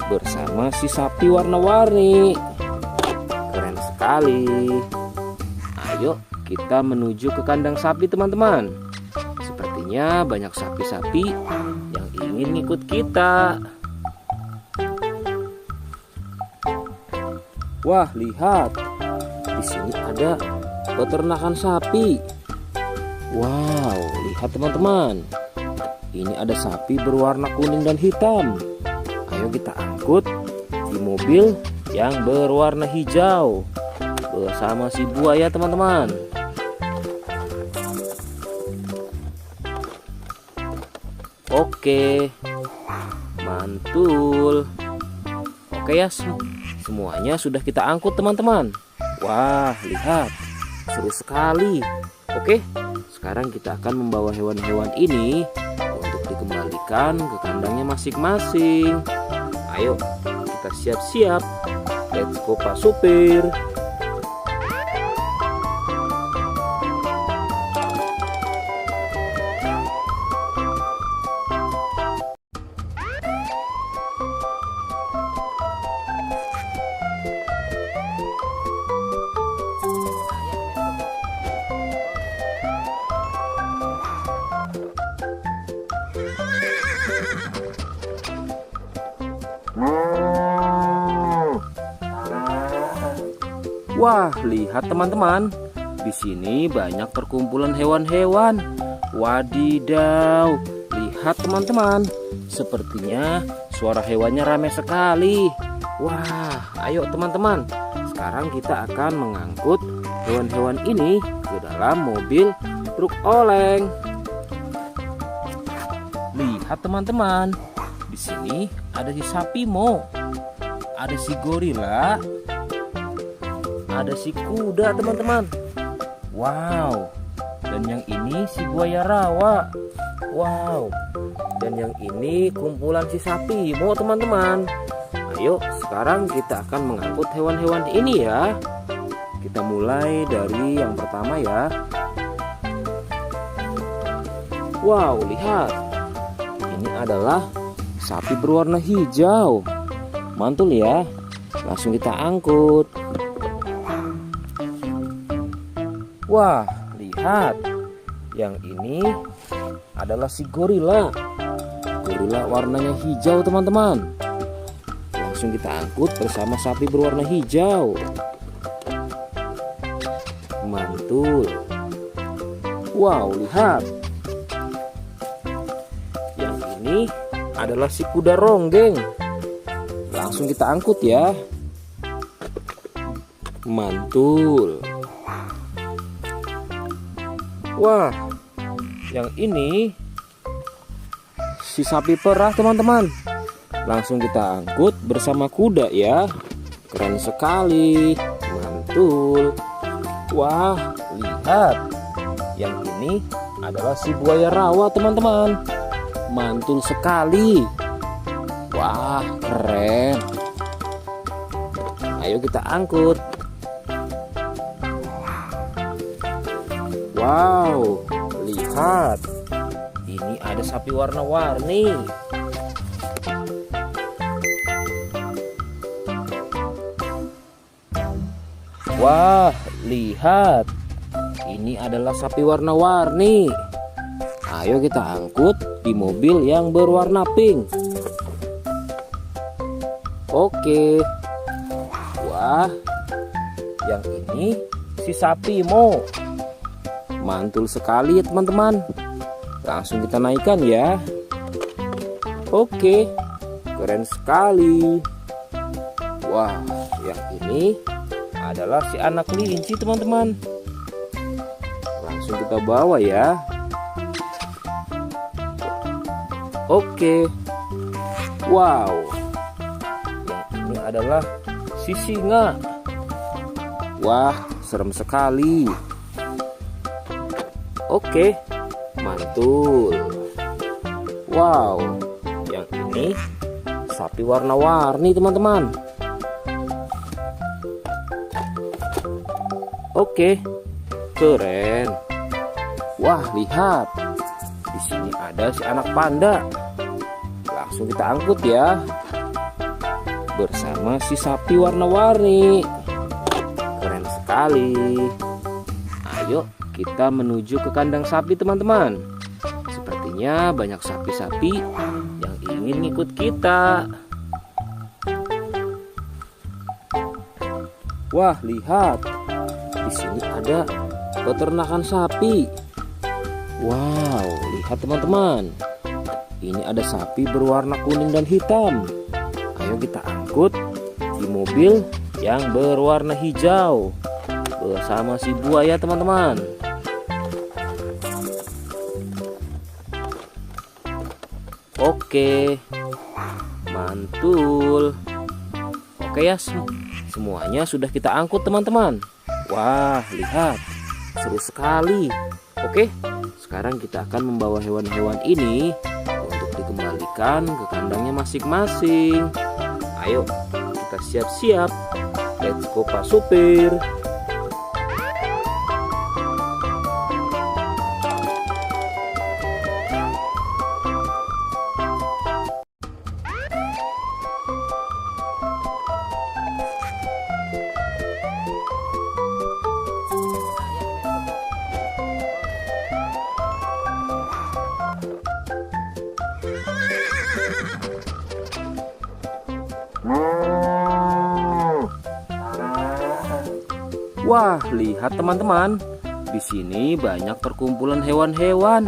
Bersama si sapi warna-warni. Keren sekali. Ayo kita menuju ke kandang sapi teman-teman. Sepertinya banyak sapi-sapi yang ingin ikut kita. Wah, lihat. Di sini ada peternakan sapi. Wow, lihat teman-teman. Ini ada sapi berwarna kuning dan hitam. Ayo kita angkut di mobil yang berwarna hijau bersama si buaya teman-teman. Oke, mantul. Oke ya, semuanya sudah kita angkut teman-teman. Wah, lihat, seru sekali. Oke, sekarang kita akan membawa hewan-hewan ini untuk dikembalikan ke kandangnya masing-masing. Ayo, kita siap-siap. Let's go Pak Supir. Wah, lihat teman-teman. Di sini banyak perkumpulan hewan-hewan. Wadidaw, lihat teman-teman. Sepertinya suara hewannya ramai sekali. Wah, ayo teman-teman. Sekarang kita akan mengangkut hewan-hewan ini ke dalam mobil truk oleng. Lihat teman-teman. Di sini ada si sapi Mo, ada si gorila, ada si kuda teman-teman. Wow. Dan yang ini si buaya rawa. Wow. Dan yang ini kumpulan si sapi Mo teman-teman. Ayo sekarang kita akan mengangkut hewan-hewan ini ya. Kita mulai dari yang pertama ya. Wow, lihat. Ini adalah sapi berwarna hijau. Mantul ya. Langsung kita angkut. Wah, lihat. Yang ini adalah si gorila. Gorila warnanya hijau teman-teman. Langsung kita angkut bersama sapi berwarna hijau. Mantul. Wow, lihat. Yang ini adalah si kuda ronggeng. Langsung kita angkut ya. Mantul. Wah, yang ini si sapi perah teman-teman. Langsung kita angkut bersama kuda ya. Keren sekali. Mantul. Wah, lihat. Yang ini adalah si buaya rawa teman-teman. Mantul sekali. Wah, keren. Ayo kita angkut. Wow, lihat. Ini ada sapi warna-warni. Wah, lihat. Ini adalah sapi warna-warni. Ayo kita angkut di mobil yang berwarna pink. Oke. Wah, yang ini si sapi Mo. Mantul sekali ya teman-teman. Langsung kita naikkan ya. Oke, keren sekali. Wah, yang ini adalah si anak kelinci teman-teman. Langsung kita bawa ya. Oke. Wow. Yang ini adalah si singa. Wah, serem sekali. Oke, mantul. Wow, yang ini sapi warna-warni teman-teman. Oke, keren. Wah, lihat. Di sini ada si anak panda. Langsung kita angkut ya. Bersama si sapi warna-warni. Keren sekali. Ayo kita menuju ke kandang sapi teman-teman. Sepertinya banyak sapi-sapi yang ingin ngikut kita. Wah, lihat. Di sini ada peternakan sapi. Wow, lihat teman-teman. Ini ada sapi berwarna kuning dan hitam. Ayo kita angkut di mobil yang berwarna hijau bersama si buaya teman-teman. Oke, mantul. Oke ya, semuanya sudah kita angkut teman-teman. Wah, lihat, seru sekali. Oke, sekarang kita akan membawa hewan-hewan ini untuk dikembalikan ke kandangnya masing-masing. Ayo, kita siap-siap. Let's go Pak Supir. Wah, lihat teman-teman. Di sini banyak perkumpulan hewan-hewan.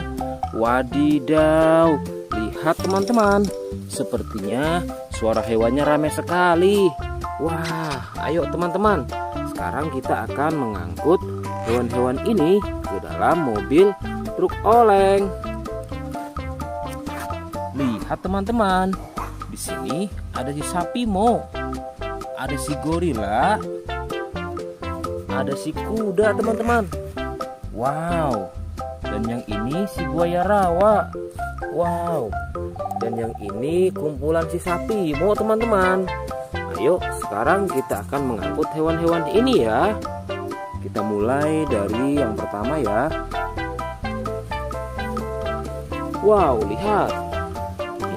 Wadidaw, lihat teman-teman. Sepertinya suara hewannya ramai sekali. Wah, ayo teman-teman. Sekarang kita akan mengangkut hewan-hewan ini ke dalam mobil truk oleng. Lihat teman-teman. Di sini ada si sapi Mo. Ada si gorila. Ada si kuda teman-teman. Wow. Dan yang ini si buaya rawa. Wow. Dan yang ini kumpulan si sapi Mo teman-teman. Ayo sekarang kita akan mengangkut hewan-hewan ini ya. Kita mulai dari yang pertama ya. Wow, lihat.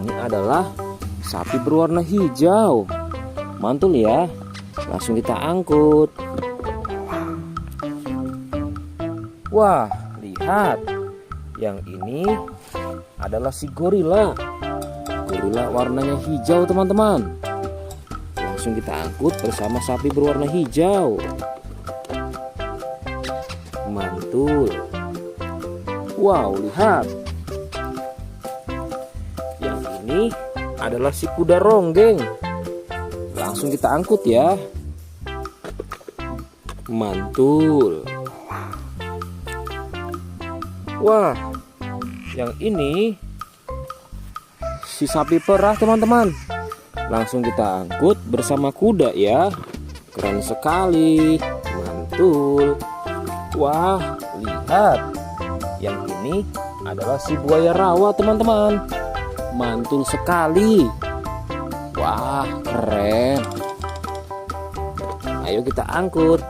Ini adalah sapi berwarna hijau. Mantul ya. Langsung kita angkut. Wah, lihat. Yang ini adalah si gorila. Gorila warnanya hijau teman-teman. Langsung kita angkut bersama sapi berwarna hijau. Mantul. Wow, lihat. Yang ini adalah si kuda ronggeng. Langsung kita angkut ya. Mantul. Wah, yang ini si sapi perah teman-teman. Langsung kita angkut bersama kuda ya. Keren sekali. Mantul. Wah, lihat. Yang ini adalah si buaya rawa teman-teman. Mantul sekali. Wah, keren. Ayo kita angkut.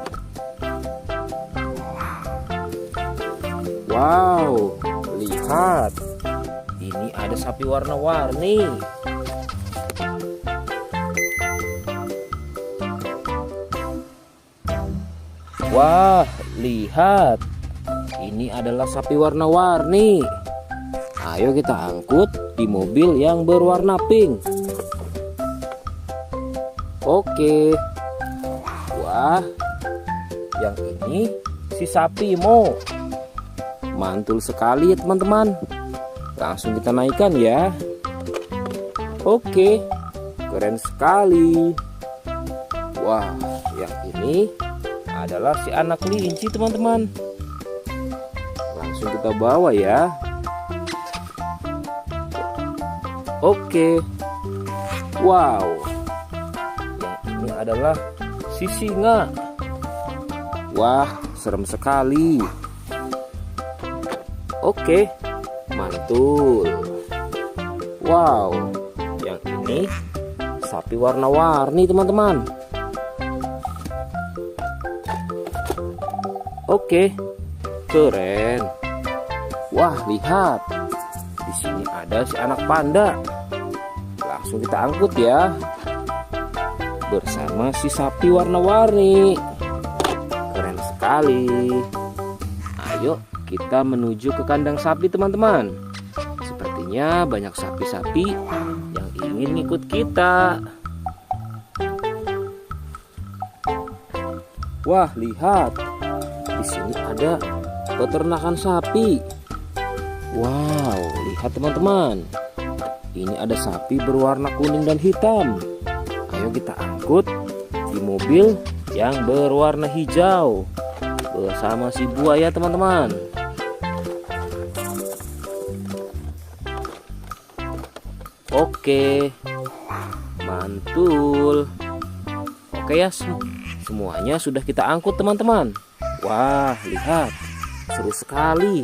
Wow, lihat. Ini ada sapi warna-warni. Wah, lihat. Ini adalah sapi warna-warni. Ayo kita angkut di mobil yang berwarna pink. Oke. Wah, yang ini si sapi Mo. Mantul sekali ya teman-teman. Langsung kita naikkan ya. Oke, keren sekali. Wah, yang ini adalah si anak kelinci teman-teman. Langsung kita bawa ya. Oke. Wow. Yang ini adalah si singa. Wah, serem sekali. Oke, mantul. Wow, yang ini sapi warna-warni teman-teman. Oke, keren. Wah, lihat. Di sini ada si anak panda. Langsung kita angkut ya. Bersama si sapi warna-warni. Keren sekali. Ayo kita menuju ke kandang sapi teman-teman. Sepertinya banyak sapi-sapi yang ingin ngikut kita. Wah, lihat. Di sini ada peternakan sapi. Wow, lihat teman-teman. Ini ada sapi berwarna kuning dan hitam. Ayo kita angkut di mobil yang berwarna hijau bersama si buaya teman-teman. Oke, mantul. Oke ya, semuanya sudah kita angkut teman-teman. Wah, lihat, seru sekali.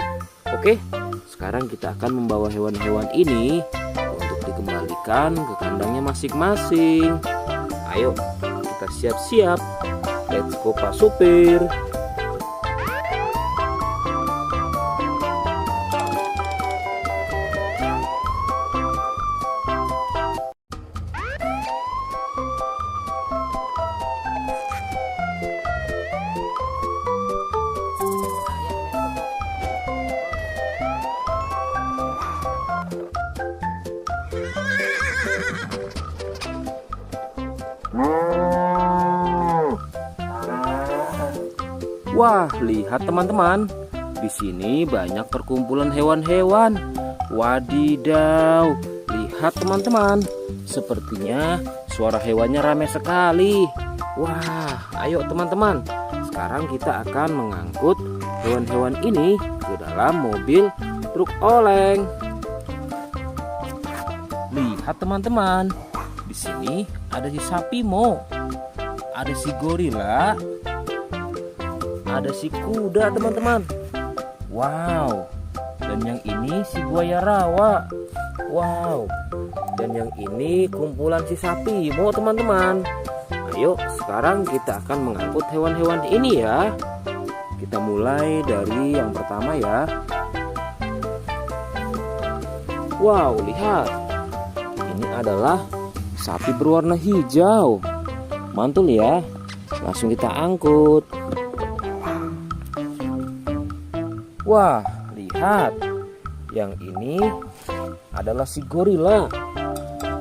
Oke, sekarang kita akan membawa hewan-hewan ini untuk dikembalikan ke kandangnya masing-masing. Ayo, kita siap-siap. Let's go Pak Supir. Wah, lihat teman-teman. Di sini banyak perkumpulan hewan-hewan. Wadidaw, lihat teman-teman. Sepertinya suara hewannya ramai sekali. Wah, ayo teman-teman. Sekarang kita akan mengangkut hewan-hewan ini ke dalam mobil truk oleng. Lihat teman-teman. Di sini ada si sapi Mo. Ada si gorila. Ada si kuda teman-teman. Wow. Dan yang ini si buaya rawa. Wow. Dan yang ini kumpulan si sapi Mo teman-teman. Ayo sekarang kita akan mengangkut hewan-hewan ini ya. Kita mulai dari yang pertama ya. Wow, lihat. Ini adalah sapi berwarna hijau. Mantul ya. Langsung kita angkut. Wah, lihat. Yang ini adalah si gorila.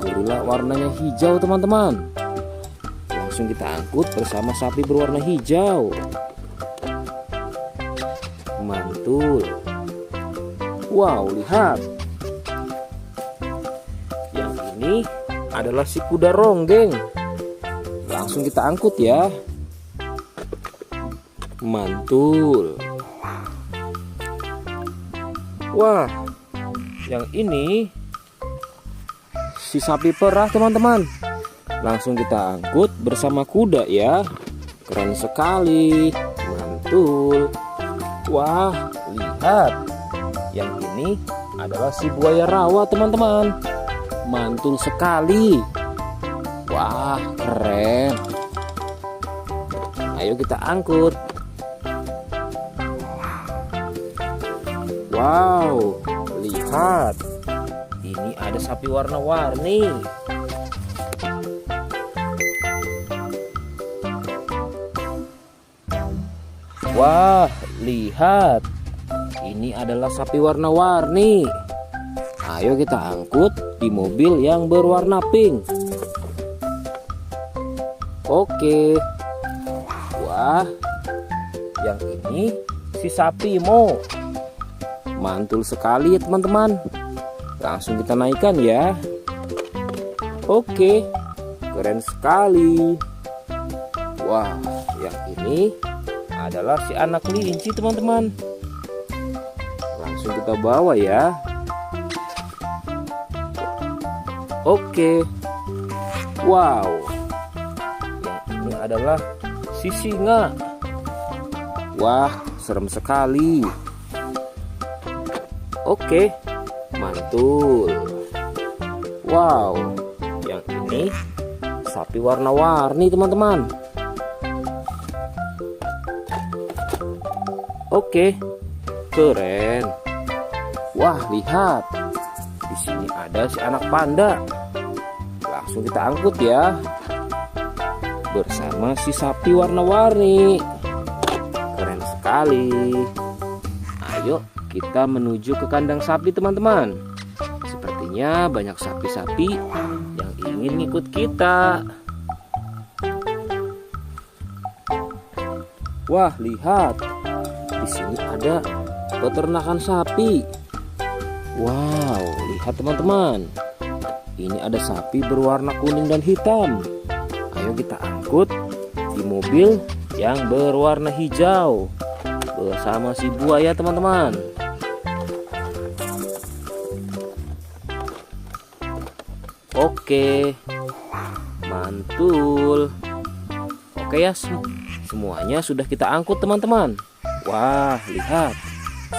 Gorila warnanya hijau teman-teman. Langsung kita angkut bersama sapi berwarna hijau. Mantul. Wow, lihat. Yang ini adalah si kuda ronggeng. Langsung kita angkut ya. Mantul. Wah, yang ini si sapi perah teman-teman. Langsung kita angkut bersama kuda ya. Keren sekali. Mantul. Wah, lihat. Yang ini adalah si buaya rawa teman-teman. Mantul sekali. Wah, keren. Ayo kita angkut. Wow, lihat. Ini ada sapi warna-warni. Wah, lihat. Ini adalah sapi warna-warni. Ayo kita angkut di mobil yang berwarna pink. Oke. Wah, yang ini si sapi Mo. Mantul sekali ya teman-teman. Langsung kita naikkan ya. Oke, keren sekali. Wah, yang ini adalah si anak kelinci teman-teman. Langsung kita bawa ya. Oke. Wow. Yang ini adalah si singa. Wah, serem sekali. Oke, mantul. Wow, yang ini sapi warna-warni teman-teman. Oke, keren. Wah, lihat. Di sini ada si anak panda. Langsung kita angkut ya. Bersama si sapi warna-warni. Keren sekali. Ayo kita menuju ke kandang sapi teman-teman. Sepertinya banyak sapi-sapi yang ingin ikut kita. Wah, lihat. Di sini ada peternakan sapi. Wow, lihat teman-teman. Ini ada sapi berwarna kuning dan hitam. Ayo kita angkut di mobil yang berwarna hijau bersama si buaya teman-teman. Oke, mantul. Oke ya, semuanya sudah kita angkut teman-teman. Wah, lihat,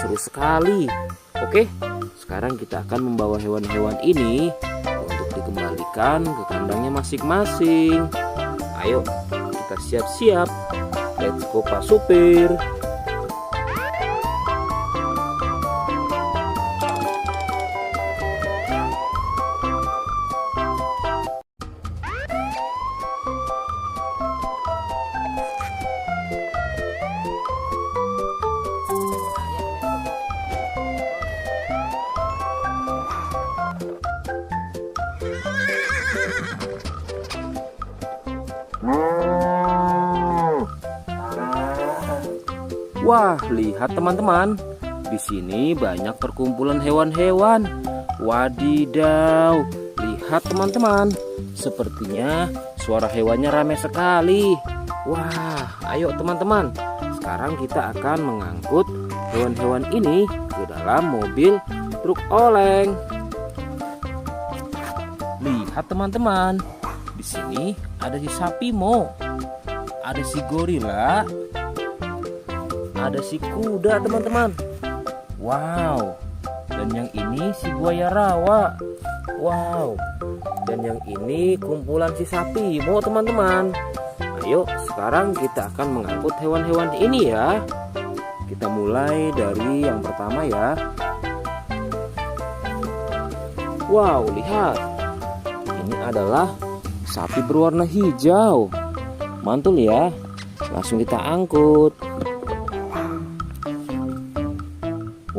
seru sekali. Oke, sekarang kita akan membawa hewan-hewan ini untuk dikembalikan ke kandangnya masing-masing. Ayo, kita siap-siap. Let's go Pak Supir. Wah, lihat teman-teman. Di sini banyak perkumpulan hewan-hewan. Wadidaw, lihat teman-teman. Sepertinya suara hewannya ramai sekali. Wah, ayo teman-teman. Sekarang kita akan mengangkut hewan-hewan ini ke dalam mobil truk oleng. Lihat teman-teman. Di sini ada si sapi Mo. Ada si gorila. Ada si kuda teman-teman. Wow. Dan yang ini si buaya rawa. Wow. Dan yang ini kumpulan si sapi Mo teman-teman. Ayo sekarang kita akan mengangkut hewan-hewan ini ya. Kita mulai dari yang pertama ya. Wow, lihat. Ini adalah sapi berwarna hijau. Mantul ya. Langsung kita angkut.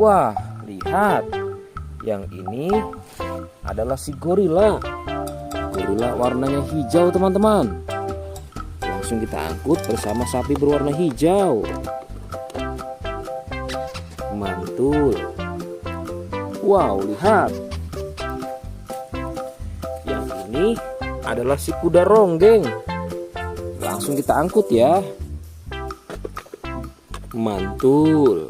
Wah, lihat. Yang ini adalah si gorila. Gorila warnanya hijau teman-teman. Langsung kita angkut bersama sapi berwarna hijau. Mantul. Wow, lihat. Yang ini adalah si kuda ronggeng. Langsung kita angkut ya. Mantul.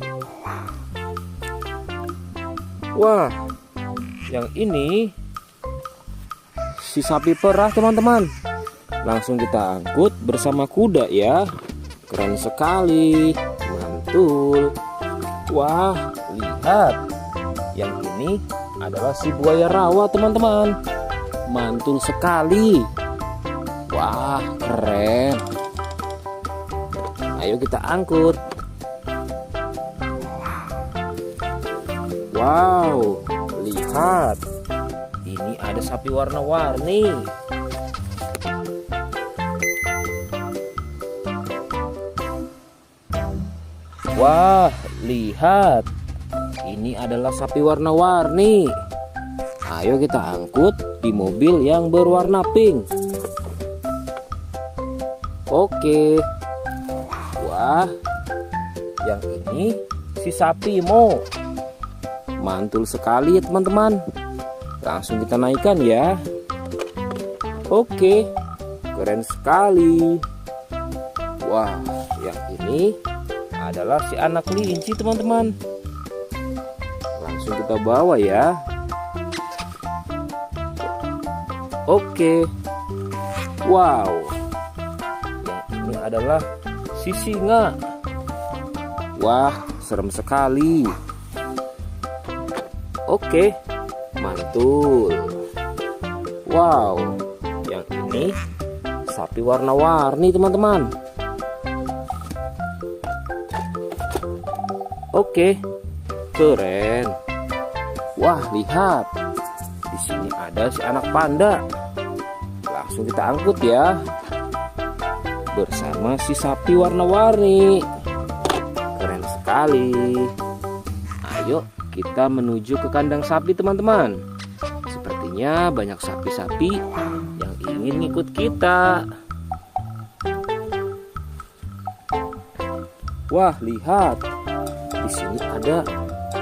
Wah, yang ini si sapi perah teman-teman. Langsung kita angkut bersama kuda ya. Keren sekali. Mantul. Wah, lihat. Yang ini adalah si buaya rawa teman-teman. Mantul sekali. Wah, keren. Ayo kita angkut. Wow, lihat. Ini ada sapi warna-warni. Wah, lihat. Ini adalah sapi warna-warni. Ayo kita angkut di mobil yang berwarna pink. Oke. Wah, yang ini si sapi Mo. Mantul sekali ya teman-teman. Langsung kita naikkan ya. Oke, keren sekali. Wah, yang ini adalah si anak kelinci teman-teman. Langsung kita bawa ya. Oke. Wow, yang ini adalah si singa. Wah, serem sekali. Oke, mantul. Wow, yang ini sapi warna-warni teman-teman. Oke, keren. Wah, lihat. Di sini ada si anak panda. Langsung kita angkut ya. Bersama si sapi warna-warni. Keren sekali. Ayo kita menuju ke kandang sapi teman-teman. Sepertinya banyak sapi-sapi yang ingin ikut kita. Wah, lihat. Di sini ada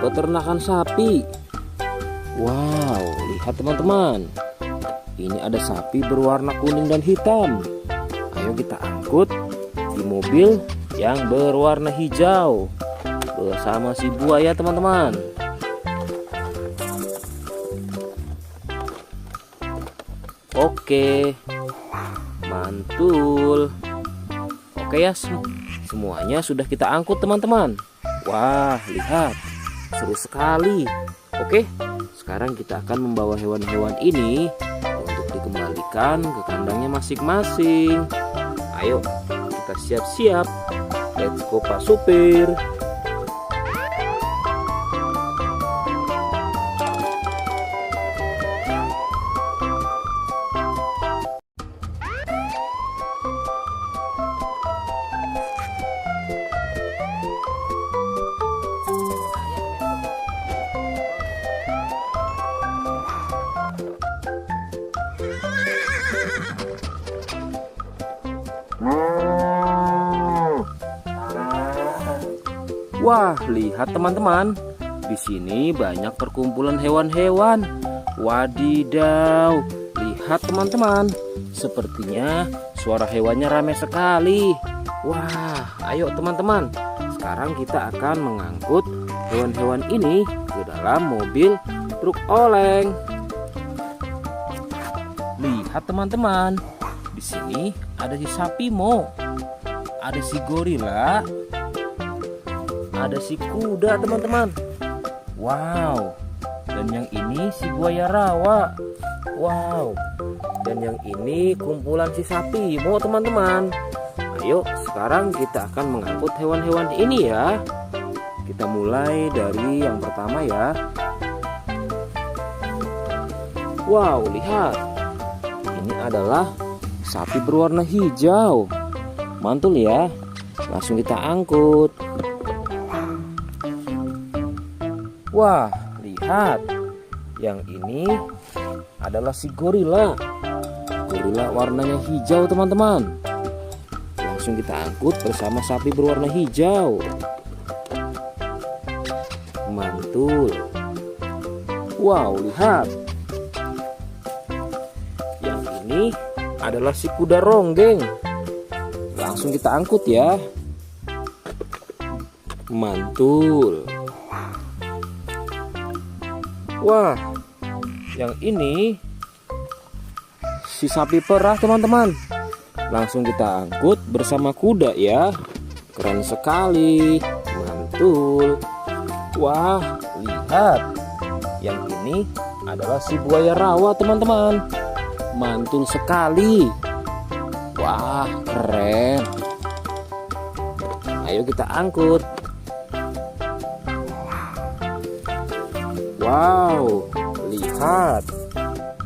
peternakan sapi. Wow, lihat teman-teman. Ini ada sapi berwarna kuning dan hitam. Ayo kita angkut di mobil yang berwarna hijau bersama si buaya teman-teman. Oke, mantul. Oke ya, semuanya sudah kita angkut teman-teman. Wah, lihat, seru sekali. Oke, sekarang kita akan membawa hewan-hewan ini untuk dikembalikan ke kandangnya masing-masing. Ayo, kita siap-siap. Let's go Pak Supir. Wah, lihat teman-teman. Di sini banyak perkumpulan hewan-hewan. Wadidaw, lihat teman-teman. Sepertinya suara hewannya ramai sekali. Wah, ayo teman-teman. Sekarang kita akan mengangkut hewan-hewan ini ke dalam mobil truk oleng. Lihat teman-teman. Di sini ada si sapi Mo. Ada si gorila. Ada si kuda teman-teman. Wow. Dan yang ini si buaya rawa. Wow. Dan yang ini kumpulan si sapi Mo teman-teman. Ayo sekarang kita akan mengangkut hewan-hewan ini ya. Kita mulai dari yang pertama ya. Wow, lihat. Ini adalah sapi berwarna hijau. Mantul ya. Langsung kita angkut. Wah, lihat. Yang ini adalah si gorila. Gorila warnanya hijau teman-teman. Langsung kita angkut bersama sapi berwarna hijau. Mantul. Wow, lihat. Yang ini adalah si kuda ronggeng. Langsung kita angkut ya. Mantul. Wah, yang ini si sapi perah teman-teman. Langsung kita angkut bersama kuda ya. Keren sekali. Mantul. Wah, lihat. Yang ini adalah si buaya rawa teman-teman. Mantul sekali. Wah, keren. Ayo kita angkut. Wow, lihat.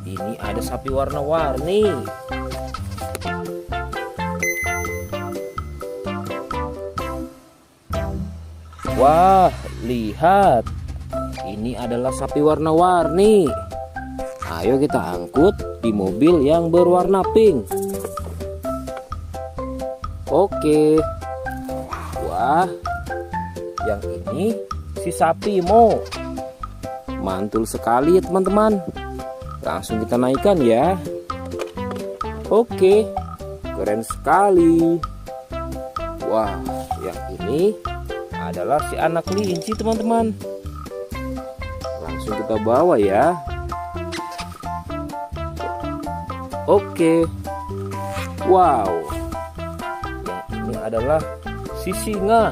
Ini ada sapi warna-warni. Wah, lihat. Ini adalah sapi warna-warni. Ayo kita angkut di mobil yang berwarna pink. Oke. Wah, yang ini si sapi Mo. Mantul sekali ya teman-teman. Langsung kita naikkan ya. Oke, keren sekali. Wah, yang ini adalah si anak kelinci teman-teman. Langsung kita bawa ya. Oke. Wow. Yang ini adalah si singa.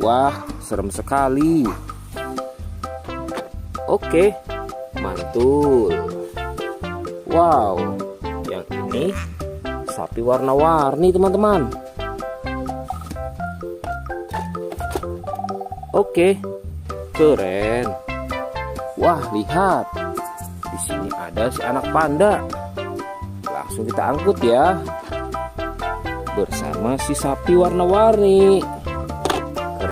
Wah, serem sekali. Oke, mantul. Wow, yang ini sapi warna-warni teman-teman. Oke, keren. Wah, lihat. Di sini ada si anak panda. Langsung kita angkut ya. Bersama si sapi warna-warni.